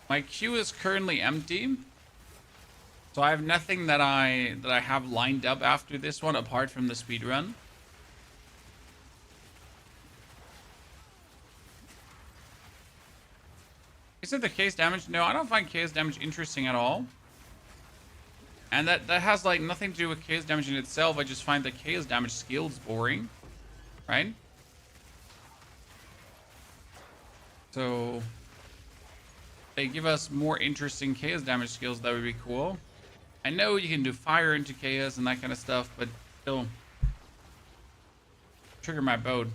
My queue is currently empty. So I have nothing that I have lined up after this one apart from the speedrun. Is it the case damage? No, I don't find chaos damage interesting at all. And that has like nothing to do with chaos damage in itself. I just find the chaos damage skills boring. Right? So they give us more interesting chaos damage skills. That would be cool. I know you can do fire into chaos and that kind of stuff, but still trigger my boat.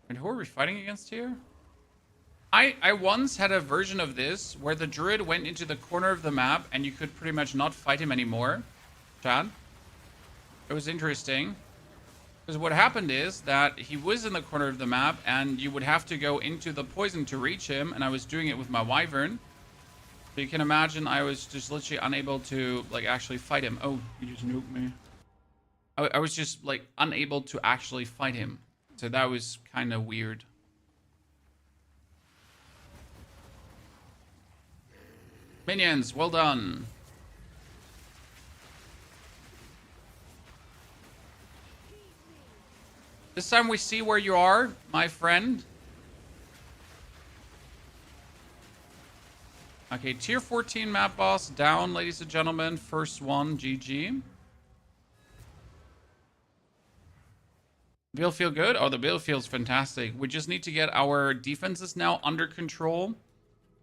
And who are we fighting against here? I once had a version of this where the druid went into the corner of the map and you could pretty much not fight him anymore. Chad? It was interesting. Because what happened is that he was in the corner of the map and you would have to go into the poison to reach him, and I was doing it with my wyvern. So you can imagine I was just literally unable to like actually fight him. Oh, you just nuked me. I was just like unable to actually fight him. So that was kind of weird. Minions, well done. This time we see where you are, my friend. Okay, tier 14 map boss down, ladies and gentlemen. First one, GG. Build feel good? Oh, the build feels fantastic. We just need to get our defenses now under control.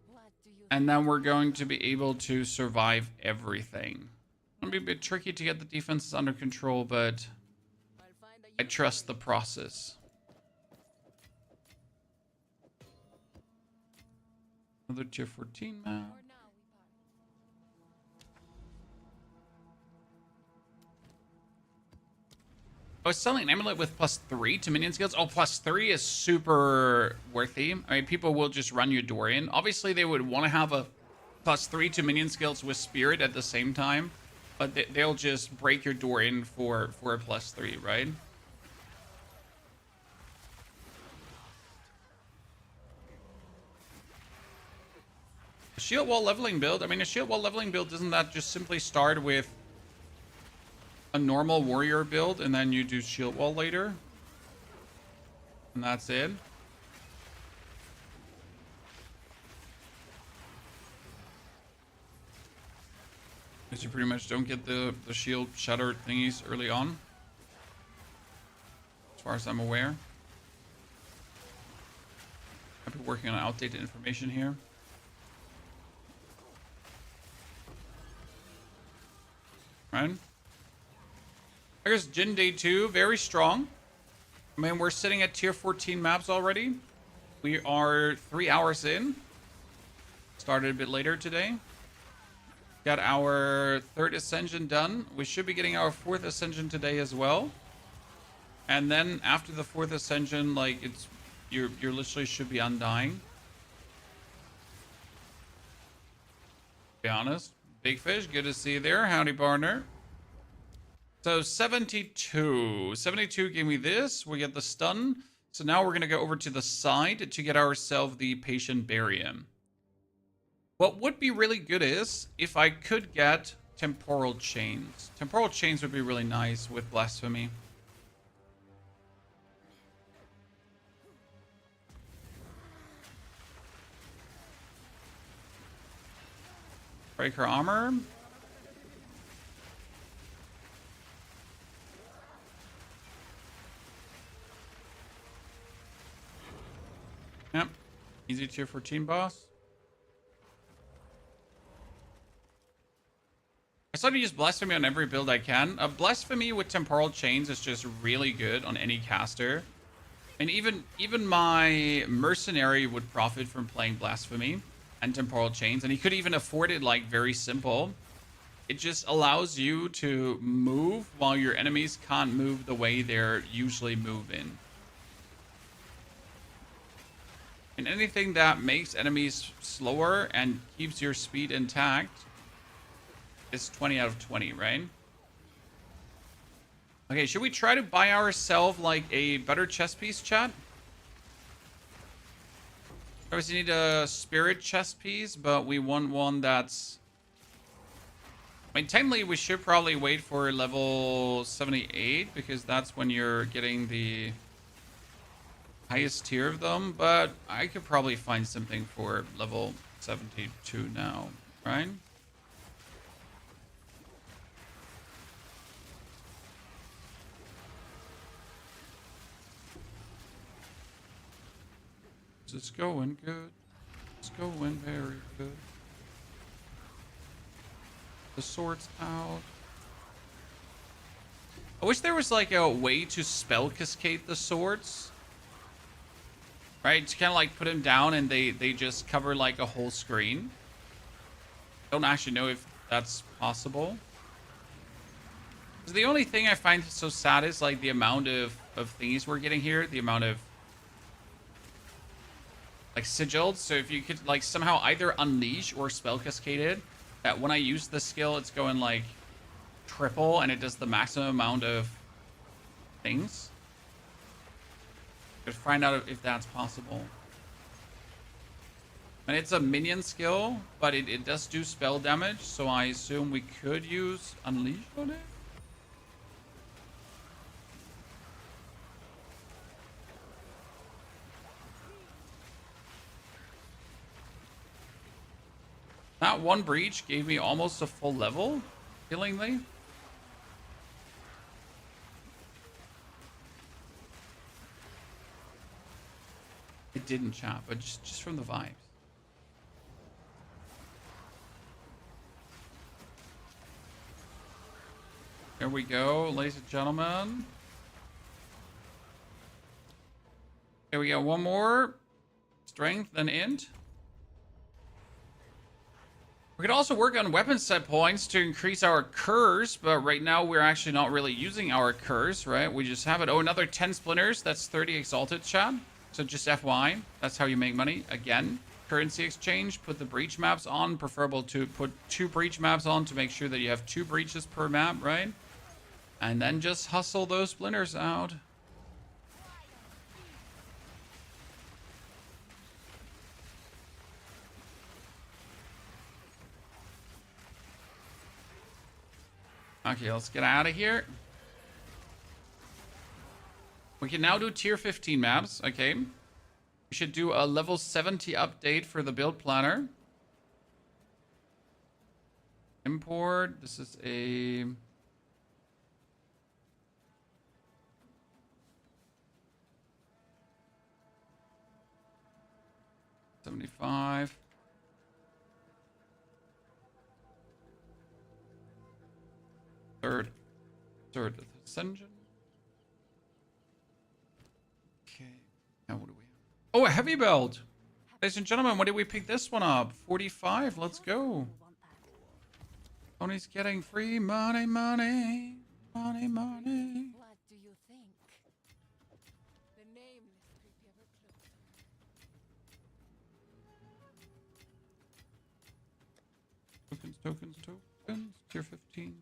what do you And then we're going to be able to survive everything. It'll be a bit tricky to get the defenses under control, but I'll find a I trust the process. Another tier 14 map. For now we part. I was selling an amulet with +3 to minion skills. Oh, +3 is super worthy. I mean, people will just run your Dorian. Obviously, they would want to have a +3 to minion skills with Spirit at the same time, but they'll just break your Dorian for a +3, right? A shield wall leveling build. I mean, a shield wall leveling build, doesn't that just simply start with a normal warrior build and then you do shield wall later? And that's it. Because you pretty much don't get the shield shatter thingies early on. As far as I'm aware. I've been working on outdated information here. Right? I guess Djinn Day 2, very strong. I mean, we're sitting at tier 14 maps already. We are 3 hours in. Started a bit later today. Got our 3rd ascension done. We should be getting our 4th ascension today as well. And then after the 4th ascension, like you're literally should be undying. To be honest. Big fish, good to see you there. Howdy, partner. So 72. 72 gave me this. We get the stun. So now we're going to go over to the side to get ourselves the patient barium. What would be really good is if I could get temporal chains. Temporal chains would be really nice with blasphemy. Breaker armor. Yep. Easy tier 14 boss. I started to use Blasphemy on every build I can. Blasphemy with Temporal Chains is just really good on any caster. And even my Mercenary would profit from playing Blasphemy and Temporal Chains. And he could even afford it like very simple. It just allows you to move while your enemies can't move the way they're usually moving. And anything that makes enemies slower and keeps your speed intact is 20 out of 20, right? Okay, should we try to buy ourselves like a better chest piece, chat? Obviously need a spirit chest piece, but we want one that's... I mean, technically we should probably wait for level 78 because that's when you're getting the highest tier of them, but I could probably find something for level 72 now, right? It's going good. It's going very good. The sword's out. I wish there was like a way to spell cascade the swords. Right? To kind of like put them down and they just cover like a whole screen. Don't actually know if that's possible. Because the only thing I find so sad is like the amount of thingies we're getting here. The amount of like sigils. So if you could like somehow either unleash or spell cascade it, that when I use the skill, it's going like triple and it does the maximum amount of things. Could find out if that's possible. And it's a minion skill, but it does do spell damage, so I assume we could use Unleash on it. That one breach gave me almost a full level, killingly. It didn't, chat, but just from the vibes. There we go, ladies and gentlemen. There we go, one more. Strength and int. We could also work on weapon set points to increase our curse, but right now we're actually not really using our curse, right? We just have it. Oh, another 10 splinters. That's 30 exalted, chat. So just FY, that's how you make money. Again, currency exchange, put the breach maps on. Preferable to put 2 breach maps on to make sure that you have 2 breaches per map, right? And then just hustle those splinters out. Okay, let's get out of here. We can now do tier 15 maps. Okay. We should do a level 70 update for the build planner. Import. This is a... $75. Third ascension. Okay. Now what do we have? Oh, a heavy belt. Ladies and gentlemen, when did we pick this one up? 45. Let's go. Tony's getting free money, money, money, money. What do you think? The nameless creep ever closer. Tokens. Tier 15.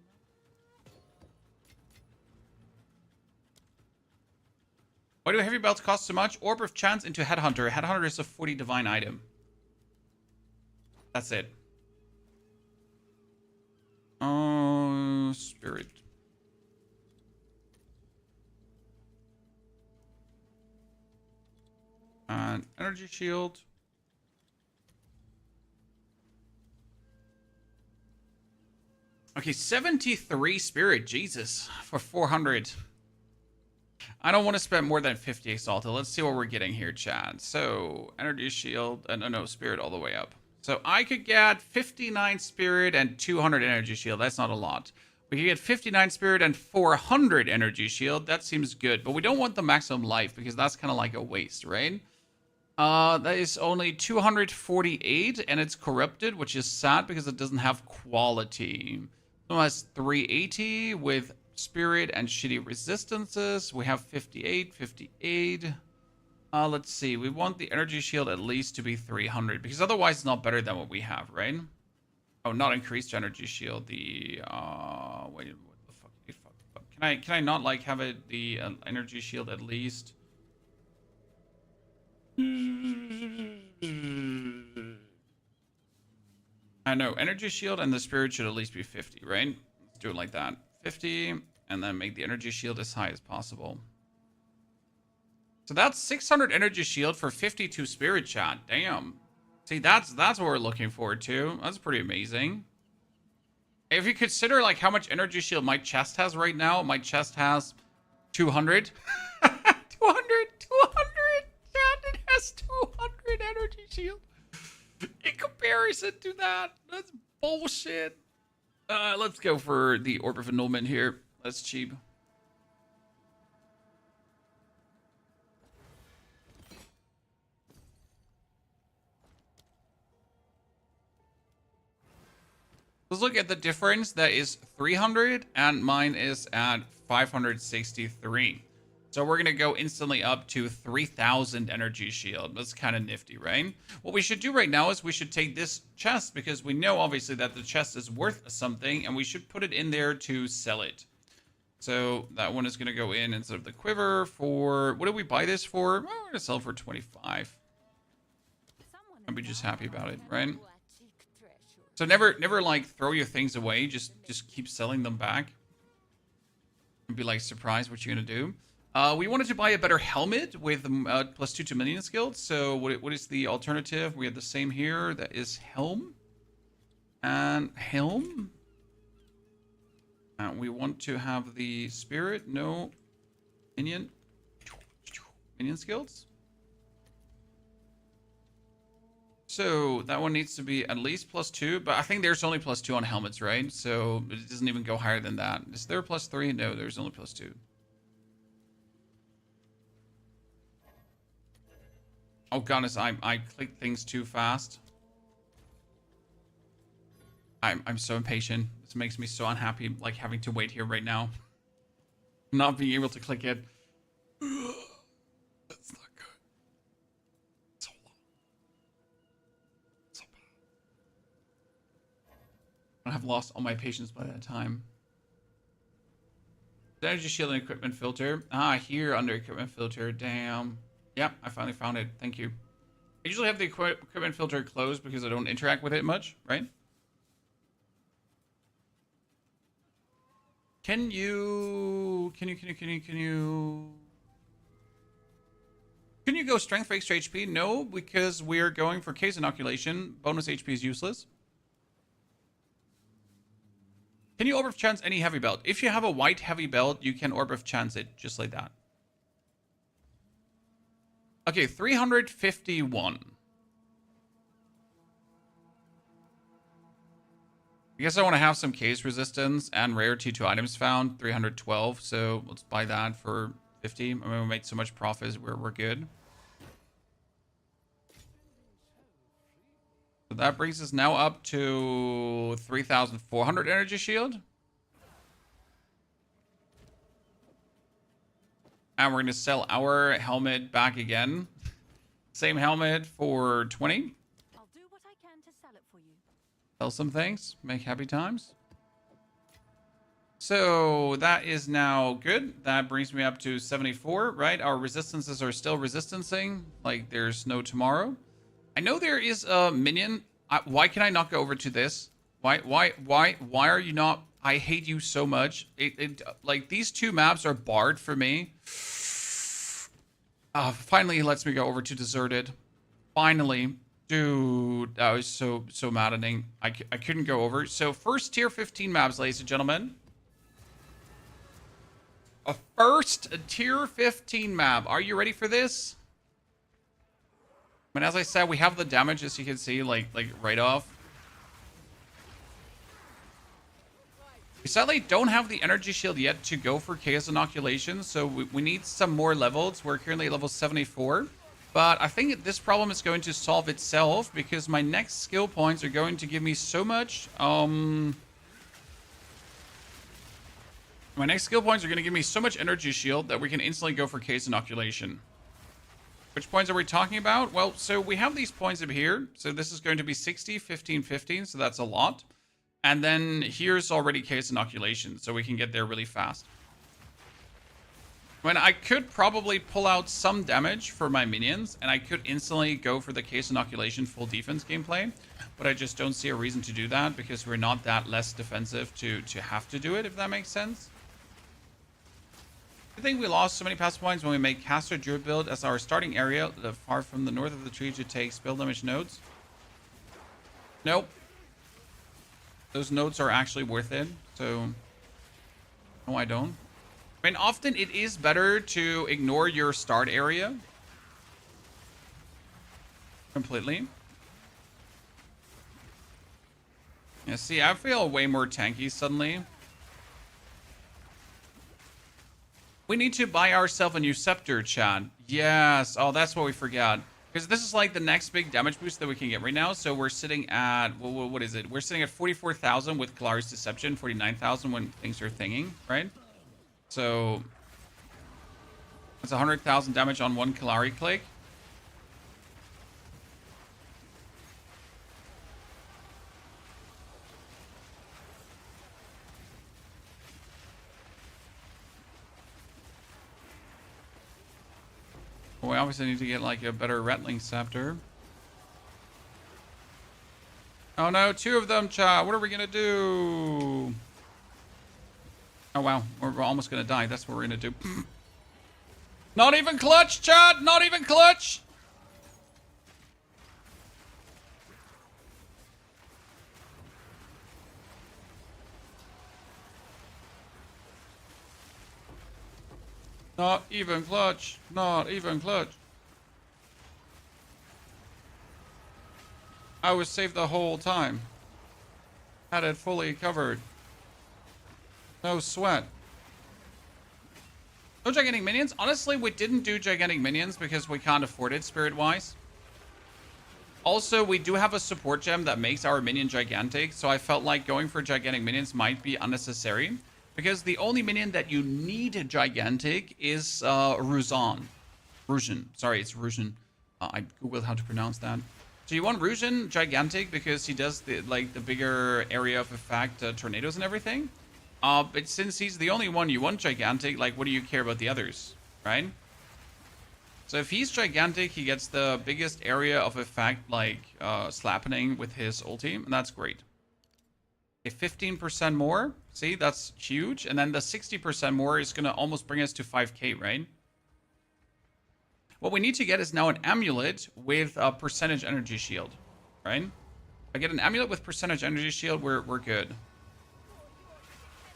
Why do heavy belts cost so much? Orb of Chance into Headhunter. Headhunter is a 40 divine item. That's it. Oh, Spirit. And Energy Shield. Okay, 73 Spirit. Jesus. For 400. I don't want to spend more than 50 Exalted. Let's see what we're getting here, Chad. So, Energy Shield. No, Spirit all the way up. So, I could get 59 Spirit and 200 Energy Shield. That's not a lot. We could get 59 Spirit and 400 Energy Shield. That seems good. But we don't want the maximum life because that's kind of like a waste, right? That is only 248 and it's corrupted, which is sad because it doesn't have quality. It has 380 with Spirit and shitty resistances. We have 58. Let's see. We want the Energy Shield at least to be 300 because otherwise it's not better than what we have, right? Oh, not increased Energy Shield. The wait, what the fuck? Can I not like have it the Energy Shield at least? I know Energy Shield and the Spirit should at least be 50, right? Let's do it like that. 50, and then make the Energy Shield as high as possible. So that's 600 Energy Shield for 52 Spirit, chat. Damn. See, that's what we're looking forward to. That's pretty amazing. If you consider like how much Energy Shield my chest has right now, my chest has 200. 200. Chat, it has 200 Energy Shield. In comparison to that, that's bullshit. Let's go for the Orb of Annulment here. That's cheap. Let's look at the difference. That is 300 and mine is at 563. So we're going to go instantly up to 3,000 Energy Shield. That's kind of nifty, right? What we should do right now is we should take this chest because we know obviously that the chest is worth something and we should put it in there to sell it. So that one is going to go in instead of the quiver for... What did we buy this for? Well, we're going to sell for 25. I'll be just happy about it, right? So never like throw your things away. Just keep selling them back. And be like surprised what you're going to do. We wanted to buy a better helmet with +2 to Minion skills. So what is the alternative? We have the same here. That is Helm. And Helm. And we want to have the Spirit. No. Minion. Minion skills. So that one needs to be at least +2. But I think there's only +2 on helmets, right? So it doesn't even go higher than that. Is there +3? No, there's only +2. Oh goodness, I clicked things too fast. I'm so impatient. This makes me so unhappy, like having to wait here right now. Not being able to click it. That's not good. So long. So bad. I have lost all my patience by that time. Energy shield and equipment filter. Ah, here under equipment filter. Damn. Yep, I finally found it. Thank you. I usually have the equipment filter closed because I don't interact with it much, right? Can you go strength for extra HP? No, because we're going for case inoculation. Bonus HP is useless. Can you orb of chance any heavy belt? If you have a white heavy belt, you can orb of chance it just like that. Okay, 351. I guess I want to have some case resistance and rarity to items found, 312. So let's buy that for 50. I mean, we made so much profit, we're good. So that brings us now up to 3,400 energy shield. And we're going to sell our helmet back again. Same helmet for 20. I'll do what I can to sell it for you. Sell some things. Make happy times. So that is now good. That brings me up to 74, right? Our resistances are still resistancing. Like there's no tomorrow. I know there is a minion. Why can I not go over to this? Why are you not? I hate you so much. Like these two maps are barred for me. Finally, he lets me go over to Deserted. Finally. Dude, that was so maddening. I couldn't go over. So first tier 15 maps, ladies and gentlemen. A first tier 15 map. Are you ready for this? I mean, as I said, we have the damage, as you can see, like right off. We sadly don't have the energy shield yet to go for chaos inoculation, so we need some more levels. We're currently at level 74. But I think this problem is going to solve itself because my next skill points are going to give me so much. My next skill points are going to give me so much energy shield that we can instantly go for case inoculation. Which points are we talking about? Well, so we have these points up here. So this is going to be 60, 15, 15. So that's a lot. And then here's already case inoculation. So we can get there really fast. When I could probably pull out some damage for my minions, and I could instantly go for the case inoculation full defense gameplay, but I just don't see a reason to do that because we're not that less defensive to have to do it, if that makes sense. I think we lost so many passive points when we made caster druid build as our starting area, far from the north of the tree to take spell damage nodes. Nope. Those nodes are actually worth it, so no, I don't. I mean, often it is better to ignore your start area completely. Yeah, see, I feel way more tanky suddenly. We need to buy ourselves a new Scepter, chat. Yes. Oh, that's what we forgot. Because this is like the next big damage boost that we can get right now. So we're sitting at, well, what is it? We're sitting at 44,000 with Kalari's Deception, 49,000 when things are thinging, right? So it's 100,000 damage on one Kalari click. Well, we obviously need to get like a better Rattling Scepter. Oh no, two of them, chat. What are we gonna do? Oh wow, we're almost gonna die. That's what we're gonna do. Not even clutch, chat. Not even clutch. Not even clutch. Not even clutch. I was safe the whole time. Had it fully covered. No sweat. No gigantic minions? Honestly, we didn't do gigantic minions because we can't afford it spirit-wise. Also, we do have a support gem that makes our minion gigantic, so I felt like going for gigantic minions might be unnecessary. Because the only minion that you need gigantic is Ruzan. Ruzan. Sorry, it's Ruzan. I googled how to pronounce that. So you want Ruzan gigantic because he does the bigger area of effect, tornadoes and everything. But since he's the only one you want gigantic, like what do you care about the others, right? So if he's gigantic, he gets the biggest area of effect, like slappening with his ulti, and that's great. Okay, 15% more. See, that's huge. And then the 60% more is gonna almost bring us to 5k, right? What we need to get is now an amulet with a percentage energy shield, right? If I get an amulet with percentage energy shield, we're good.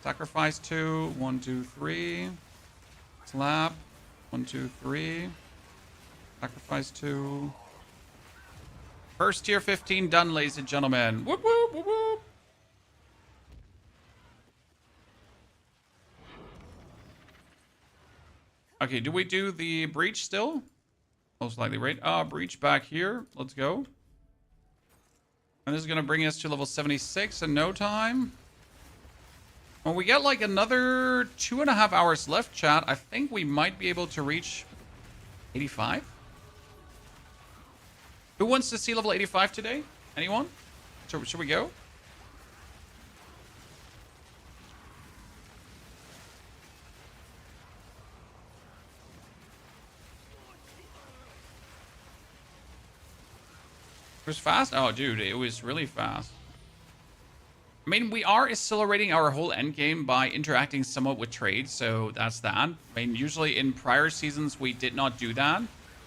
Sacrifice 2, 1, 2, 3. Slap, 1, 2, 3. Sacrifice 2. First tier 15 done, ladies and gentlemen. Whoop, whoop, whoop, whoop. Okay, do we do the breach still? Most likely, right? Breach back here. Let's go. And this is going to bring us to level 76 in no time. Well, we got like another 2.5 hours left, chat. I think we might be able to reach 85. Who wants to see level 85 today? Anyone? Should we go? It was fast? Oh, dude, it was really fast. I mean, we are accelerating our whole endgame by interacting somewhat with trades, so that's that. I mean, usually in prior seasons, we did not do that.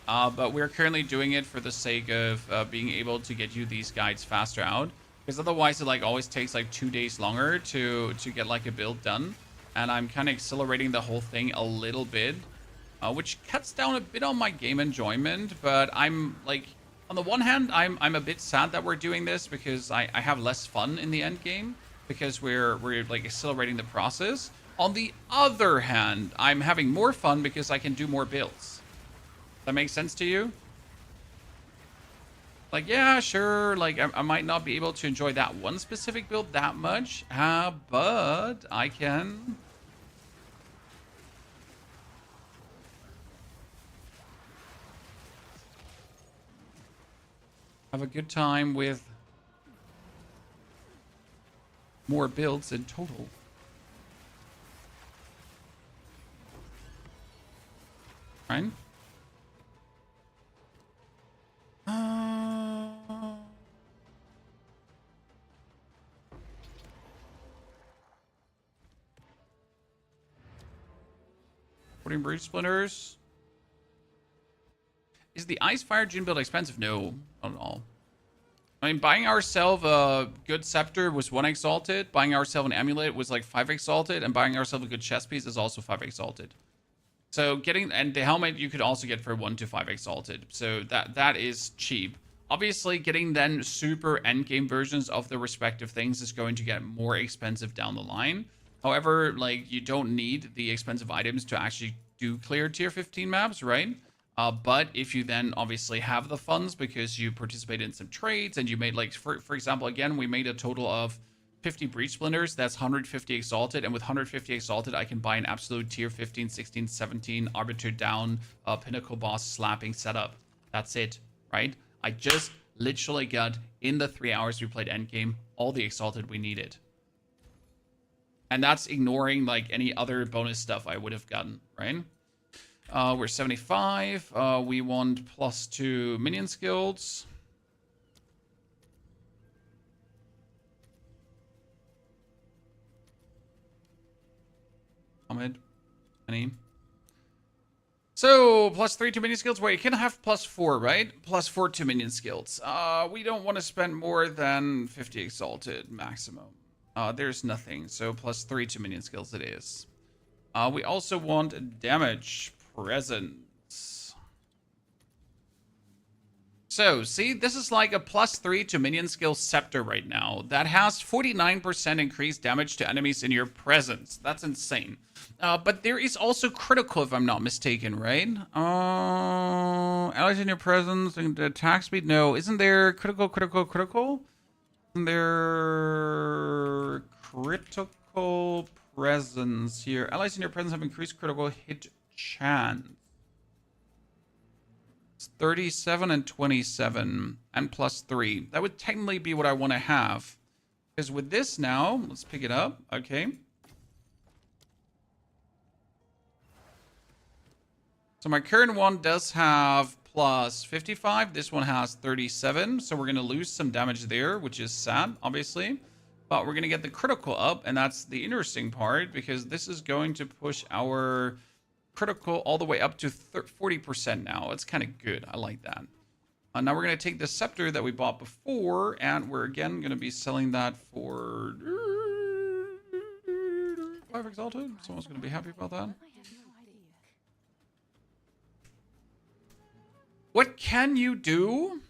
But we're currently doing it for the sake of being able to get you these guides faster out. Because otherwise, it like always takes like 2 days longer to get like a build done. And I'm kind of accelerating the whole thing a little bit. Which cuts down a bit on my game enjoyment. But I'm like... On the one hand, I'm a bit sad that we're doing this because I have less fun in the end game because we're like accelerating the process. On the other hand, I'm having more fun because I can do more builds. That makes sense to you? Like, yeah, sure. Like, I might not be able to enjoy that one specific build that much, but I can. Have a good time with more builds in total. Right? Putting breach splinters. Is the Ice Fire Djinn build expensive? No, not at all. I mean, buying ourselves a good Scepter was 1 exalted. Buying ourselves an Amulet was like 5 exalted. And buying ourselves a good chest piece is also 5 exalted. So getting... And the helmet you could also get for 1 to 5 exalted. So that is cheap. Obviously, getting then super endgame versions of the respective things is going to get more expensive down the line. However, like, you don't need the expensive items to actually do clear tier 15 maps, right? But if you then obviously have the funds because you participated in some trades and you made like, for example, again, we made a total of 50 breach splinters. That's 150 exalted. And with 150 exalted, I can buy an absolute tier 15, 16, 17 arbiter down, pinnacle boss slapping setup. That's it, right? I just literally got in the 3 hours we played endgame, all the exalted we needed. And that's ignoring like any other bonus stuff I would have gotten, right? We're 75. We want +2 minion skills. Comet. Any? So, +3 to minion skills. Wait, you can have +4, right? +4 to minion skills. We don't want to spend more than 50 exalted maximum. There's nothing. So, +3 to minion skills it is. We also want damage presence. So, see, this is like a +3 to minion skill Scepter right now. That has 49% increased damage to enemies in your presence. That's insane. But there is also critical, if I'm not mistaken, right? allies in your presence and attack speed? No. Isn't there critical? Isn't there critical presence here? Allies in your presence have increased critical hit chance. It's 37 and 27 and +3. That would technically be what I want to have. Because with this now, let's pick it up. Okay. So my current one does have +55. This one has 37. So we're going to lose some damage there, which is sad, obviously. But we're going to get the critical up. And that's the interesting part, because this is going to push our critical all the way up to 40% now. It's kind of good. I like that. Now we're going to take the Scepter that we bought before. And we're again going to be selling that for 5 Exalted. Someone's going to be happy about that. What can you do?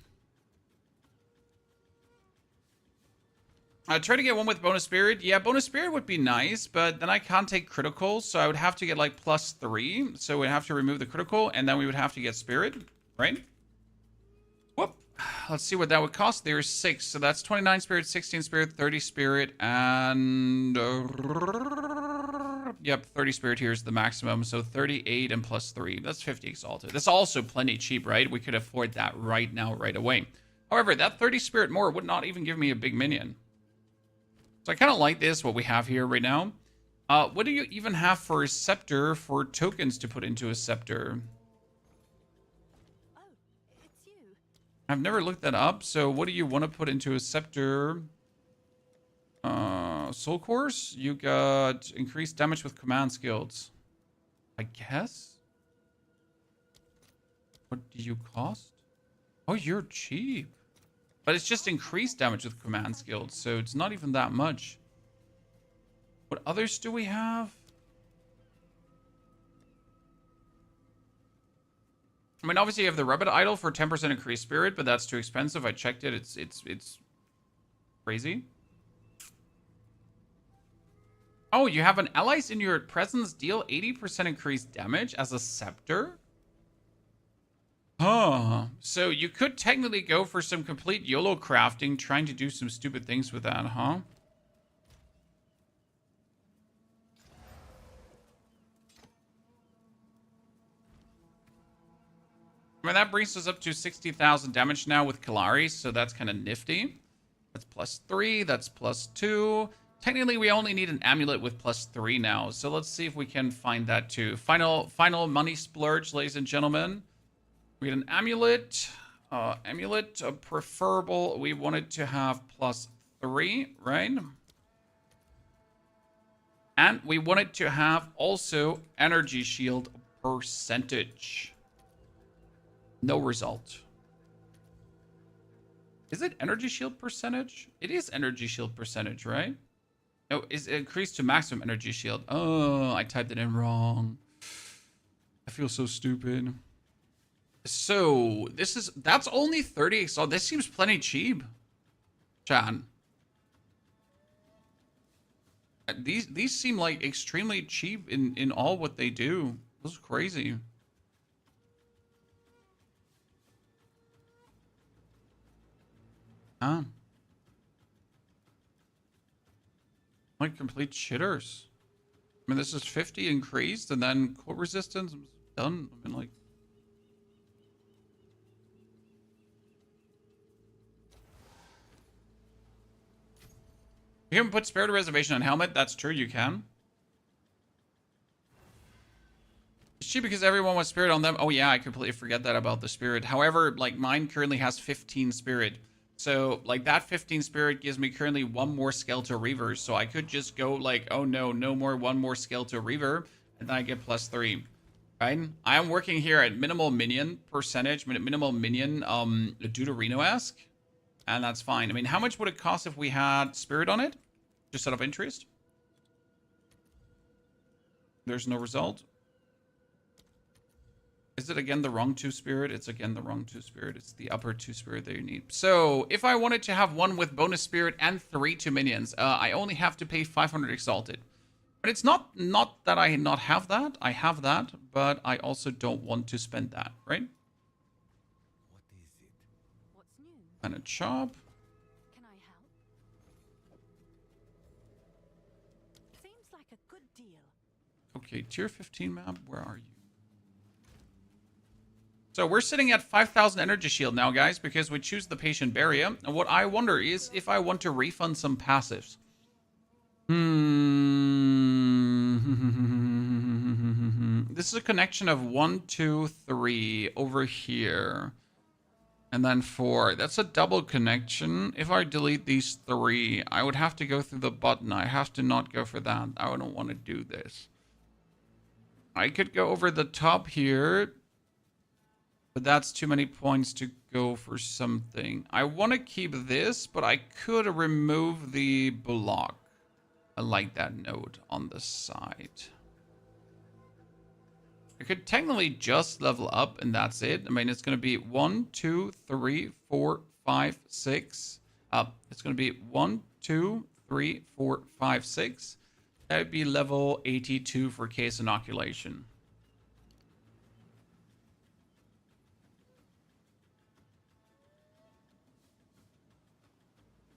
I try to get one with bonus spirit. Yeah, bonus spirit would be nice, but then I can't take critical, so I would have to get like +3. So we'd have to remove the critical, and then we would have to get spirit, right? Whoop. Let's see what that would cost. There's 6, so that's 29 spirit, 16 spirit, 30 spirit, and yep, 30 spirit here is the maximum. So 38 and +3. That's 50 exalted. That's also plenty cheap, right? We could afford that right now, right away. However, that 30 spirit more would not even give me a big minion. So I kind of like this, what we have here right now. What do you even have for a Scepter for tokens to put into a Scepter? Oh, it's you. I've never looked that up. So what do you want to put into a Scepter? Soul Course? You got increased damage with command skills. I guess? What do you cost? Oh, you're cheap. But it's just increased damage with command skills, so it's not even that much. What others do we have? I mean, obviously you have the Rabbit Idol for 10% increased spirit, but that's too expensive. I checked it. It's crazy. Oh, you have an allies in your presence deal 80% increased damage as a Scepter? Huh. So you could technically go for some complete YOLO crafting, trying to do some stupid things with that, huh? I mean, that brings us up to 60,000 damage now with Kallari, so that's kind of nifty. That's +3, that's +2. Technically, we only need an amulet with +3 now, so let's see if we can find that too. Final money splurge, ladies and gentlemen. We had an amulet. Preferable. We wanted to have +3, right? And we wanted to have also energy shield percentage. No result. Is it energy shield percentage? It is energy shield percentage, right? No, is it increased to maximum energy shield? Oh, I typed it in wrong. I feel so stupid. So that's only 30. So this seems plenty cheap, Chan. These seem like extremely cheap in all what they do. This is crazy. Huh. Like complete shitters. I mean, this is 50 increased and then cold resistance is done. I mean, like. You can put Spirit Reservation on helmet. That's true, you can. It's cheap because everyone wants Spirit on them. Oh yeah, I completely forget that about the Spirit. However, like mine currently has 15 Spirit. So like that 15 Spirit gives me currently 1 more Skeletal Reaver. So I could just go like, oh no, no more 1 more Skeletal Reaver. And then I get +3. Right? I am working here at minimal minion percentage, minimal minion Deuterino-esque. And that's fine. I mean, how much would it cost if we had Spirit on it? Just out of interest. There's no result. Is it again the wrong 2 Spirit? It's again the wrong 2 Spirit. It's the upper 2 Spirit that you need. So if I wanted to have 1 with bonus Spirit and 3 to minions, I only have to pay 500 Exalted. But it's not that I not have that. I have that, but I also don't want to spend that, right? And a chop. Can I help? Seems like a good deal. Okay, tier 15 map, where are you? So we're sitting at 5,000 energy shield now, guys, because we choose the patient barrier. And what I wonder is if I want to refund some passives. This is a connection of 1, 2, 3 over here. And then 4. That's a double connection. If I delete these 3, I would have to go through the button. I have to not go for that. I don't want to do this. I could go over the top here. But that's too many points to go for something. I want to keep this, but I could remove the block. I like that node on the side. I could technically just level up and that's it. I mean, it's going to be 1, 2, 3, 4, 5, 6. It's going to be 1, 2, 3, 4, 5, 6. That would be level 82 for case inoculation.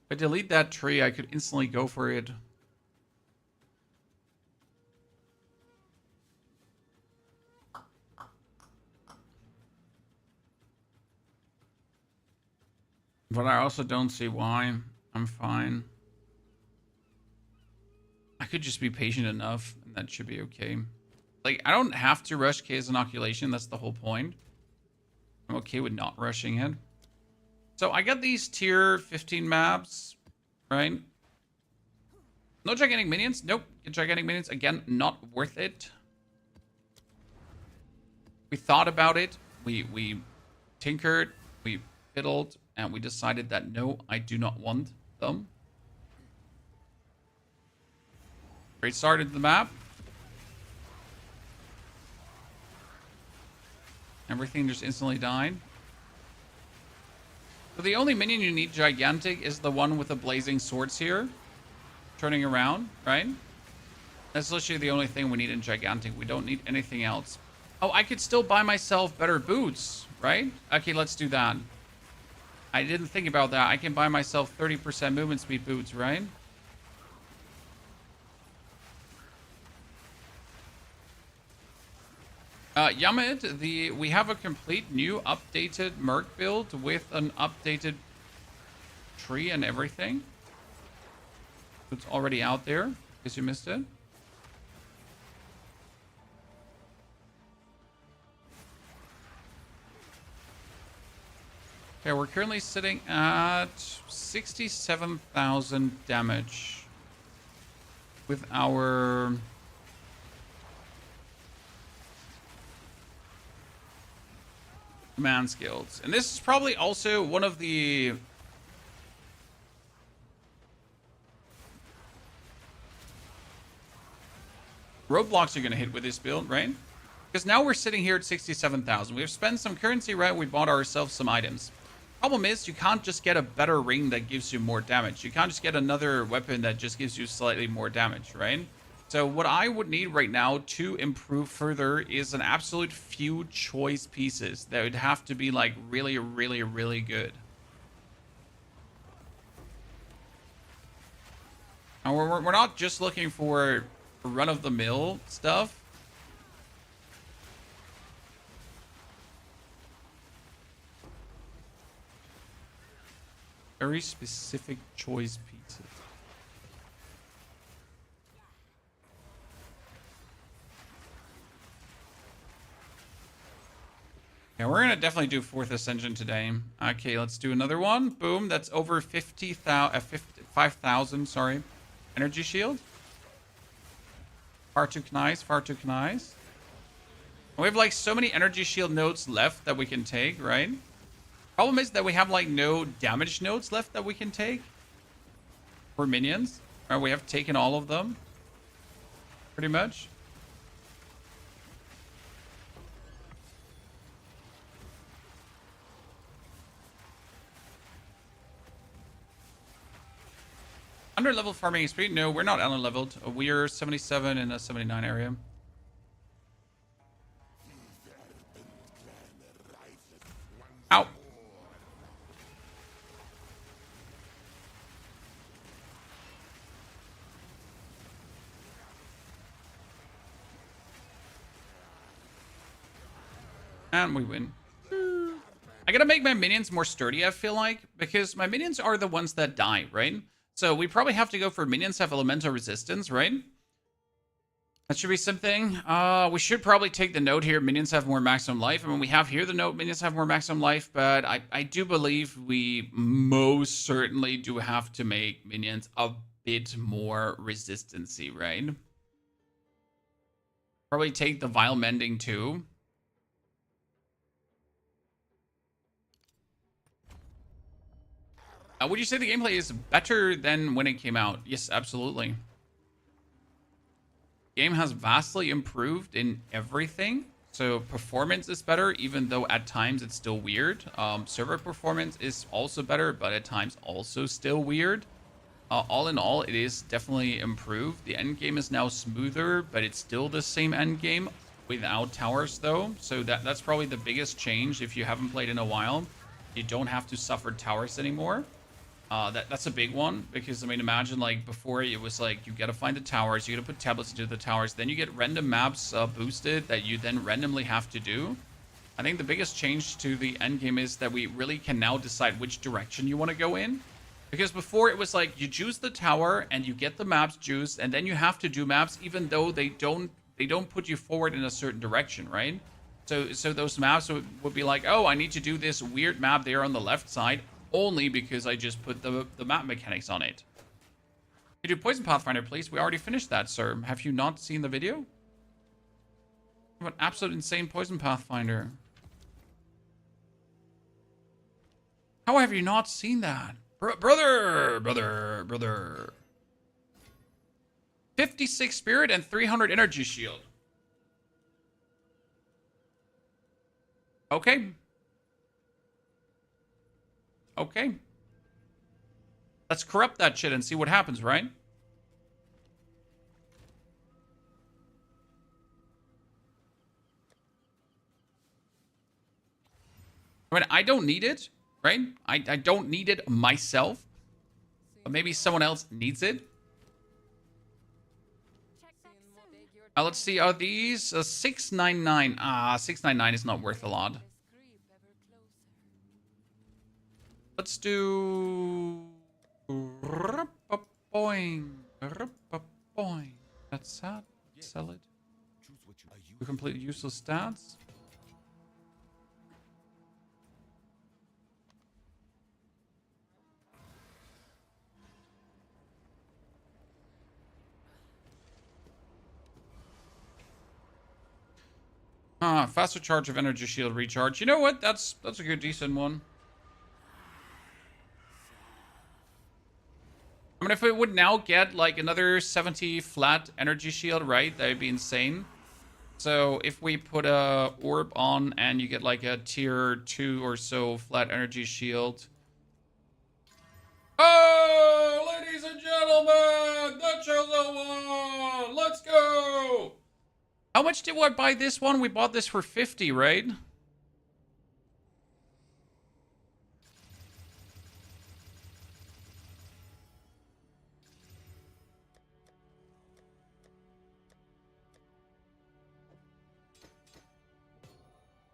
If I delete that tree, I could instantly go for it. But I also don't see why. I'm fine. I could just be patient enough, and that should be okay. Like, I don't have to rush case inoculation. That's the whole point. I'm okay with not rushing it. So I got these tier 15 maps, right? No gigantic minions. Nope. Gigantic minions. Again, not worth it. We thought about it. We tinkered. We fiddled. And we decided that, no, I do not want them. Great start into the map. Everything just instantly died. So the only minion you need gigantic is the one with the blazing swords here. Turning around, right? That's literally the only thing we need in gigantic. We don't need anything else. Oh, I could still buy myself better boots, right? Okay, let's do that. I didn't think about that. I can buy myself 30% movement speed boots, right? Yamid, we have a complete new updated Merc build with an updated tree and everything. It's already out there, in case you missed it. Okay, we're currently sitting at 67,000 damage with our command skills. And this is probably also one of the roadblocks you're going to hit with this build, right? Because now we're sitting here at 67,000. We've spent some currency, right? We bought ourselves some items. Problem is, you can't just get a better ring that gives you more damage. You can't just get another weapon that just gives you slightly more damage, right? So what I would need right now to improve further is an absolute few choice pieces that would have to be like really, really, really good. And we're not just looking for run-of-the-mill stuff. Very specific choice pieces. Yeah, we're gonna definitely do 4th Ascension today. Okay, let's do another one. Boom, that's over 5,000, sorry. Energy shield. Far too nice, far too nice. We have like so many energy shield nodes left that we can take, right? Problem is that we have like no damage nodes left that we can take for minions. Right, we have taken all of them, pretty much. Under level farming speed? No, we're not under leveled. We're 77 in a 79 area. Ow. And we win. I gotta make my minions more sturdy, I feel like, because my minions are the ones that die, right? So we probably have to go for minions have elemental resistance, right? That should be something. We should probably take the note here. Minions have more maximum life. I mean, we have here the note, minions have more maximum life, but I do believe we most certainly do have to make minions a bit more resistancy, right? Probably take the Vile Mending too. Would you say the gameplay is better than when it came out? Yes, absolutely. Game has vastly improved in everything. So performance is better, even though at times it's still weird. Server performance is also better, but at times also still weird. All in all, it is definitely improved. The end game is now smoother, but it's still the same end game without towers though. So that's probably the biggest change. If you haven't played in a while, you don't have to suffer towers anymore. That's a big one, because I mean, imagine like before it was like you gotta find the towers, you gotta put tablets into the towers, then you get random maps boosted that you then randomly have to do. I think the biggest change to the end game is that we really can now decide which direction you want to go in, because before it was like you choose the tower and you get the maps juiced, and then you have to do maps even though they don't put you forward in a certain direction, right? So those maps would be like, oh, I need to do this weird map there on the left side, only because I just put the map mechanics on it. Can you do Poison Pathfinder, please? We already finished that, sir. Have you not seen the video? What absolute insane Poison Pathfinder. How have you not seen that? Brother. 56 spirit and 300 energy shield. Okay. Okay. Let's corrupt that shit and see what happens, right? I mean, I don't need it, right? I don't need it myself. But maybe someone else needs it. Let's see. Are these 699? 699 is not worth a lot. Let's do... Boing. That's sad. Sell it. To complete useless stats. Faster charge of energy shield recharge. You know what? That's a good, decent one. I mean, if it would now get like another 70 flat energy shield, right? That would be insane. So if we put a orb on and you get like a tier 2 or so flat energy shield. Oh, ladies and gentlemen, the chosen one. Let's go. How much did we buy this one? We bought this for 50, right?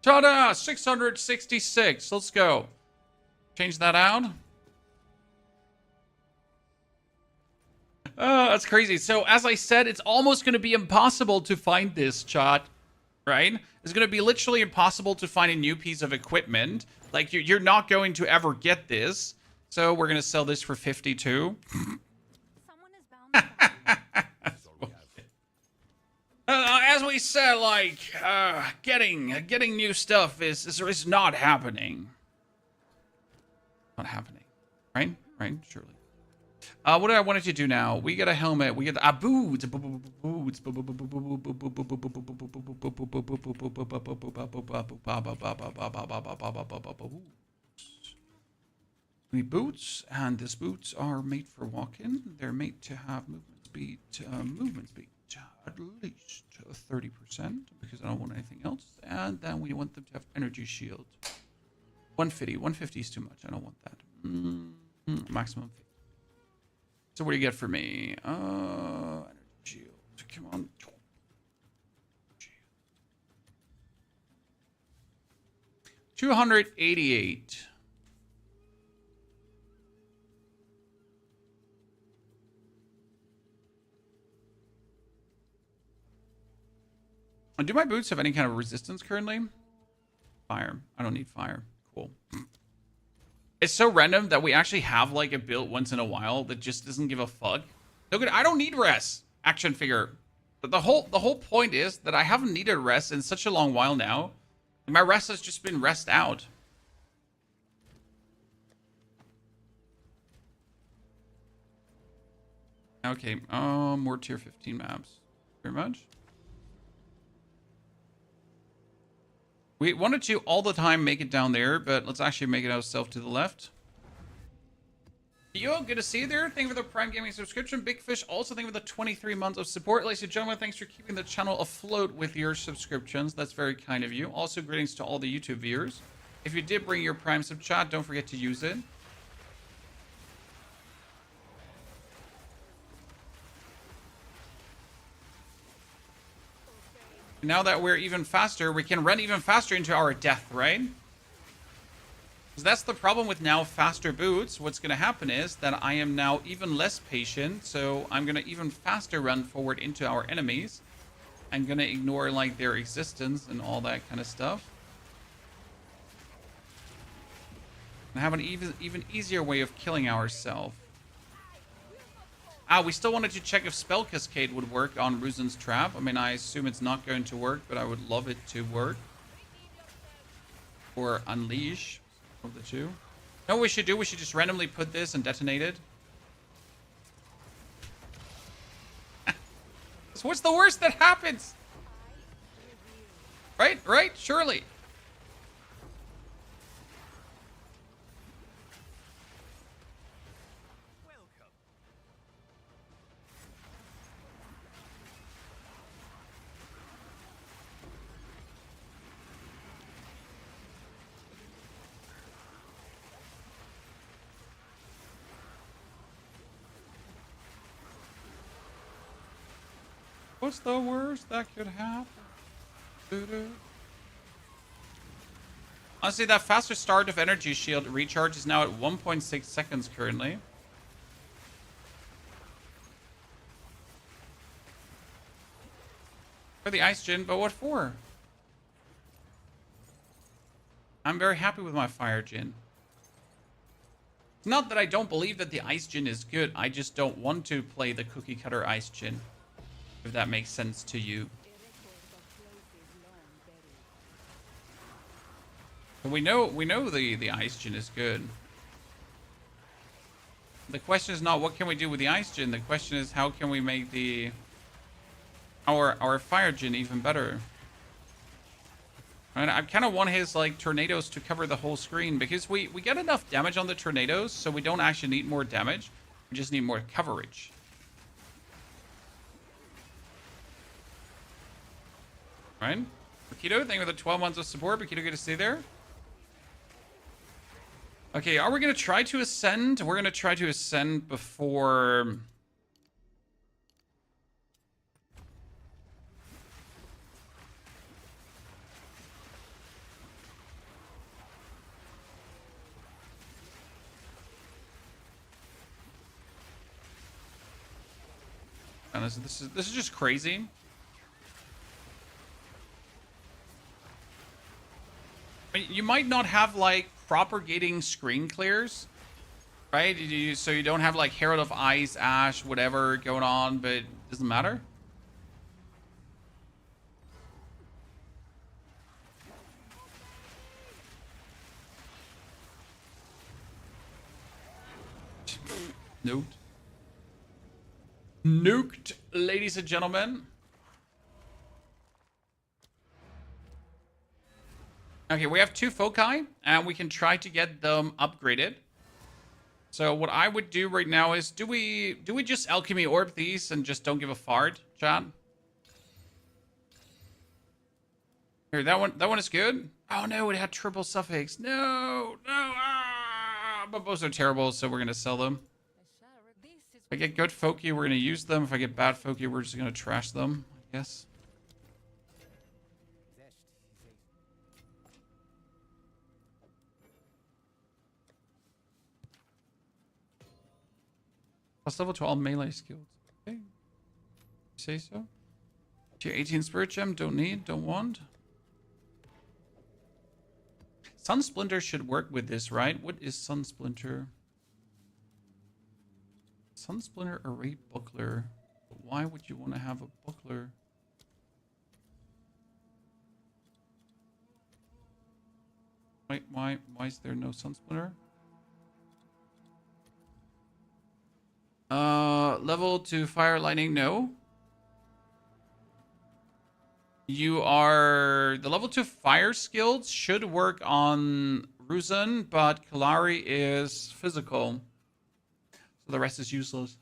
Ta-da! 666. Let's go. Change that out. That's crazy. So, as I said, it's almost going to be impossible to find this, chat. Right? It's going to be literally impossible to find a new piece of equipment. Like, you're not going to ever get this. So, we're going to sell this for 52. Someone is bound. As we said, like, getting new stuff is not happening. Not happening. Right? Right? Surely. What do I want to do now? We get a helmet. We get boots. Boots. We boots, and these boots are made for walking. They're made to have movement speed at least 30%, because I don't want anything else. And then we want them to have energy shield. 150. 150 is too much. I don't want that. Maximum 50. So what do you get for me? Energy shield. Come on. 288. Do my boots have any kind of resistance currently? Fire. I don't need fire. Cool. It's so random that we actually have like a build once in a while that just doesn't give a fuck. Look at, I don't need rest. Action figure. But the whole point is that I haven't needed rest in such a long while now. And my rest has just been rest out. Okay, more tier 15 maps. Very much. We wanted to all the time make it down there, but let's actually make it ourselves to the left. Yo, good to see you there. Thank you for the Prime Gaming subscription. Big Fish also thank you for the 23 months of support. Ladies and gentlemen, thanks for keeping the channel afloat with your subscriptions. That's very kind of you. Also, greetings to all the YouTube viewers. If you did bring your Prime sub chat, don't forget to use it. Now that we're even faster, we can run even faster into our death, right? Because that's the problem with now faster boots. What's going to happen is that I am now even less patient, so I'm going to even faster run forward into our enemies. I'm going to ignore like their existence and all that kind of stuff. And have an even easier way of killing ourselves. We still wanted to check if Spell Cascade would work on Ruzin's Trap. I mean, I assume it's not going to work, but I would love it to work. Or Unleash, of the two. You know what we should do? We should just randomly put this and detonate it. So what's the worst that happens? Right? Right? Surely. What's the worst that could happen? Doo-doo. Honestly, that faster start of energy shield recharge is now at 1.6 seconds currently. For the Ice Djinn, but what for? I'm very happy with my Fire Djinn. It's not that I don't believe that the Ice Djinn is good. I just don't want to play the cookie cutter Ice Djinn. If that makes sense to you. But we know the Ice Djinn is good. The question is not what can we do with the Ice Djinn. The question is how can we make our Fire Djinn even better. And I kind of want his like tornadoes to cover the whole screen because we get enough damage on the tornadoes, so we don't actually need more damage. We just need more coverage. Right? Bakito, thank you for the 12 months of support. Bakito, good to see you there. Okay, are we going to try to ascend? We're going to try to ascend before... And this is just crazy. You might not have like propagating screen clears, right? So you don't have like Herald of Ice, Ash, whatever going on, but it doesn't matter. Nuked. Nuked, ladies and gentlemen. Okay, we have 2 foci, and we can try to get them upgraded. So what I would do right now is, do we just alchemy orb these and just don't give a fart, chat? Here, that one is good. Oh no, it had triple suffix. No, but both are terrible, so we're gonna sell them. If I get good foci, we're gonna use them. If I get bad foci, we're just gonna trash them, I guess. Plus level to all melee skills. Okay. You say so? Tier 18 Spirit Gem, don't need, don't want. Sun Splinter should work with this, right? What is Sun Splinter? Sun Splinter Array Buckler. Why would you want to have a buckler? Wait, why is there no Sun Splinter? Level to Fire Lightning, no. You are... The level 2 fire skills should work on Ruzan, but Kalari is physical. So the rest is useless.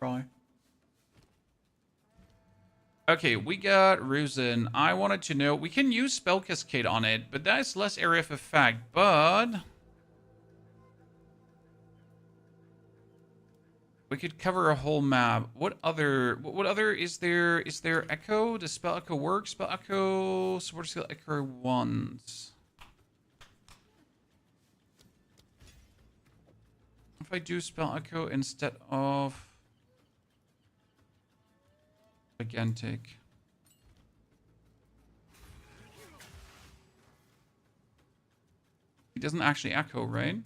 Probably. Okay, we got Ruzan. I wanted to know... We can use Spell Cascade on it, but that is less area of effect. But... we could cover a whole map. What other is there? Is there Echo? Does Spell Echo work? Spell Echo, support skill Echo 1s. If I do Spell Echo instead of Gigantic. He doesn't actually echo, right?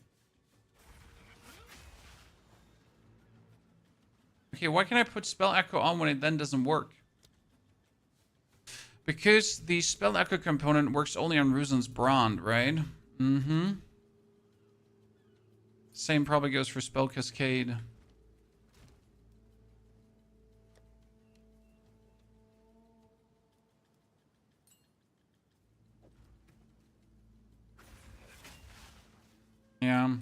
Okay, why can I put Spell Echo on when it then doesn't work? Because the Spell Echo component works only on Ruzan's Brand, right? Mm-hmm. Same probably goes for Spell Cascade. Yeah.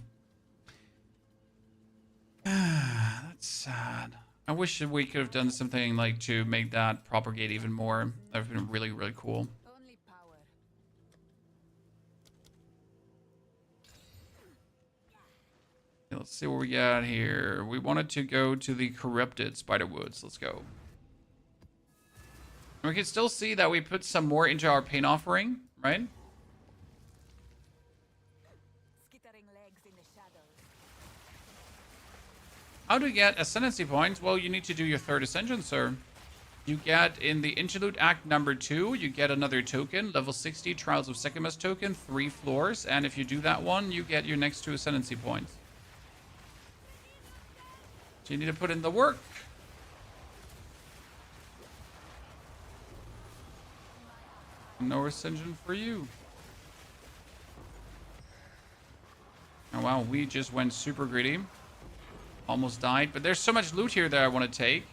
That's sad. I wish we could have done something like to make that propagate even more. That would have been really, really cool. Only power. Okay, let's see what we got here. We wanted to go to the corrupted Spiderwoods. Let's go. We can still see that we put some more into our pain offering, right? Skittering legs in the shadows. How to get Ascendancy points? Well, you need to do your 3rd Ascension, sir. You get in the Interlude Act number 2, you get another token, level 60 Trials of Secus token, 3 floors, and if you do that one, you get your next 2 Ascendancy points. So you need to put in the work. No Ascension for you. Oh wow, we just went super greedy. Almost died, but there's so much loot here that I want to take.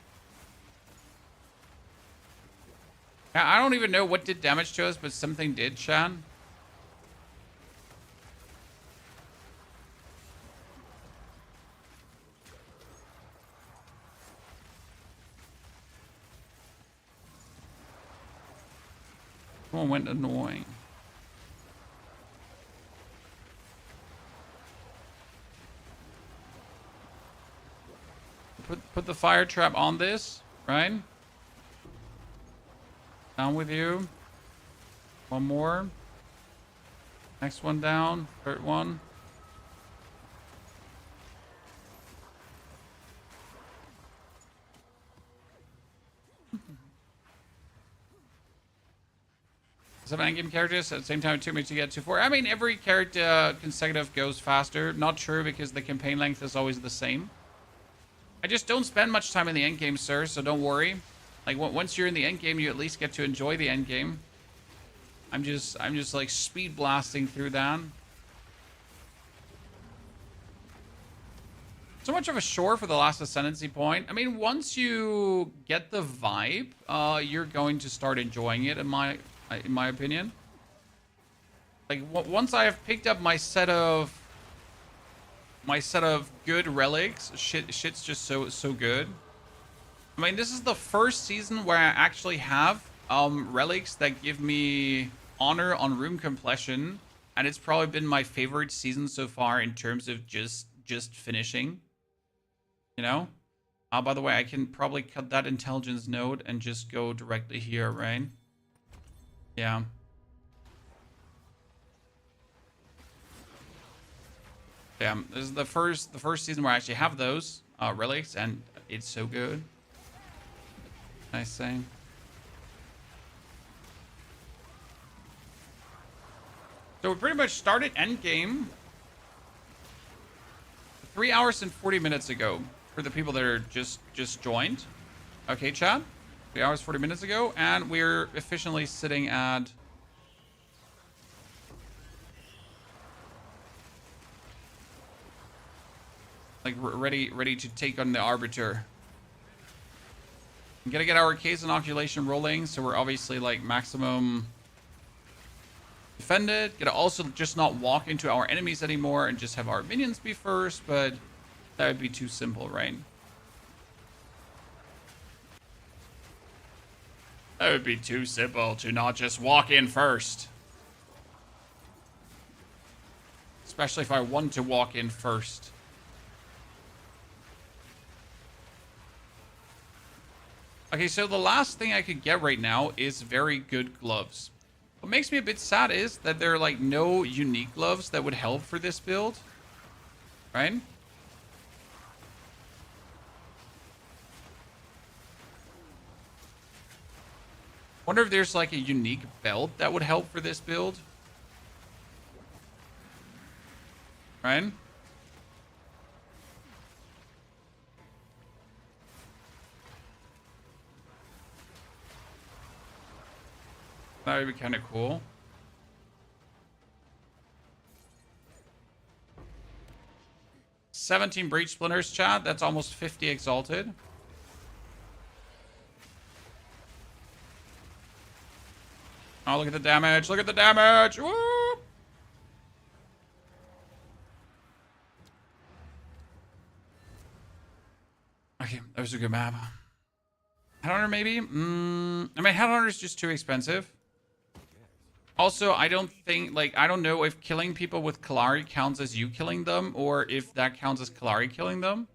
I don't even know what did damage to us, but something did, Shan. Someone went annoying. Put the fire trap on this, right? Down with you. One more. Next one down. 3rd one. Some endgame characters at the same time it took me to get to 4. I mean, every character consecutive goes faster. Not true because the campaign length is always the same. I just don't spend much time in the endgame, sir, so don't worry. Like, once you're in the endgame, you at least get to enjoy the endgame. I'm just like speed blasting through that. So much of a chore for the last Ascendancy point. I mean, once you get the vibe, you're going to start enjoying it, in my opinion. Like, once I have picked up my set of good relics, shit's just so good. I mean, this is the first season where I actually have relics that give me honor on room completion, and it's probably been my favorite season so far in terms of just finishing. You know? By the way, I can probably cut that intelligence node and just go directly here, right? Yeah. Yeah, this is the first season where I actually have those. relics, and it's so good. Nice saying. So we pretty much started Endgame 3 hours and 40 minutes ago for the people that are just joined. Okay, chat. 3 hours, 40 minutes ago, and we're efficiently sitting at like ready to take on the Arbiter. I'm gonna get our case inoculation rolling, so we're obviously like maximum defended. Gonna also just not walk into our enemies anymore and just have our minions be first, but that would be too simple, right? That would be too simple to not just walk in first. Especially if I want to walk in first. Okay, so the last thing I could get right now is very good gloves. What makes me a bit sad is that there are like no unique gloves that would help for this build. Right? Wonder if there's like a unique belt that would help for this build. Right? That would be kind of cool. $17 breach splinters, chat. That's almost 50 exalted. Oh, look at the damage. Look at the damage. Woo! Okay, that was a good map. Headhunter, maybe? I mean, Headhunter is just too expensive. Also, I don't think, like, I don't know if killing people with Kalari counts as you killing them, or if that counts as Kalari killing them.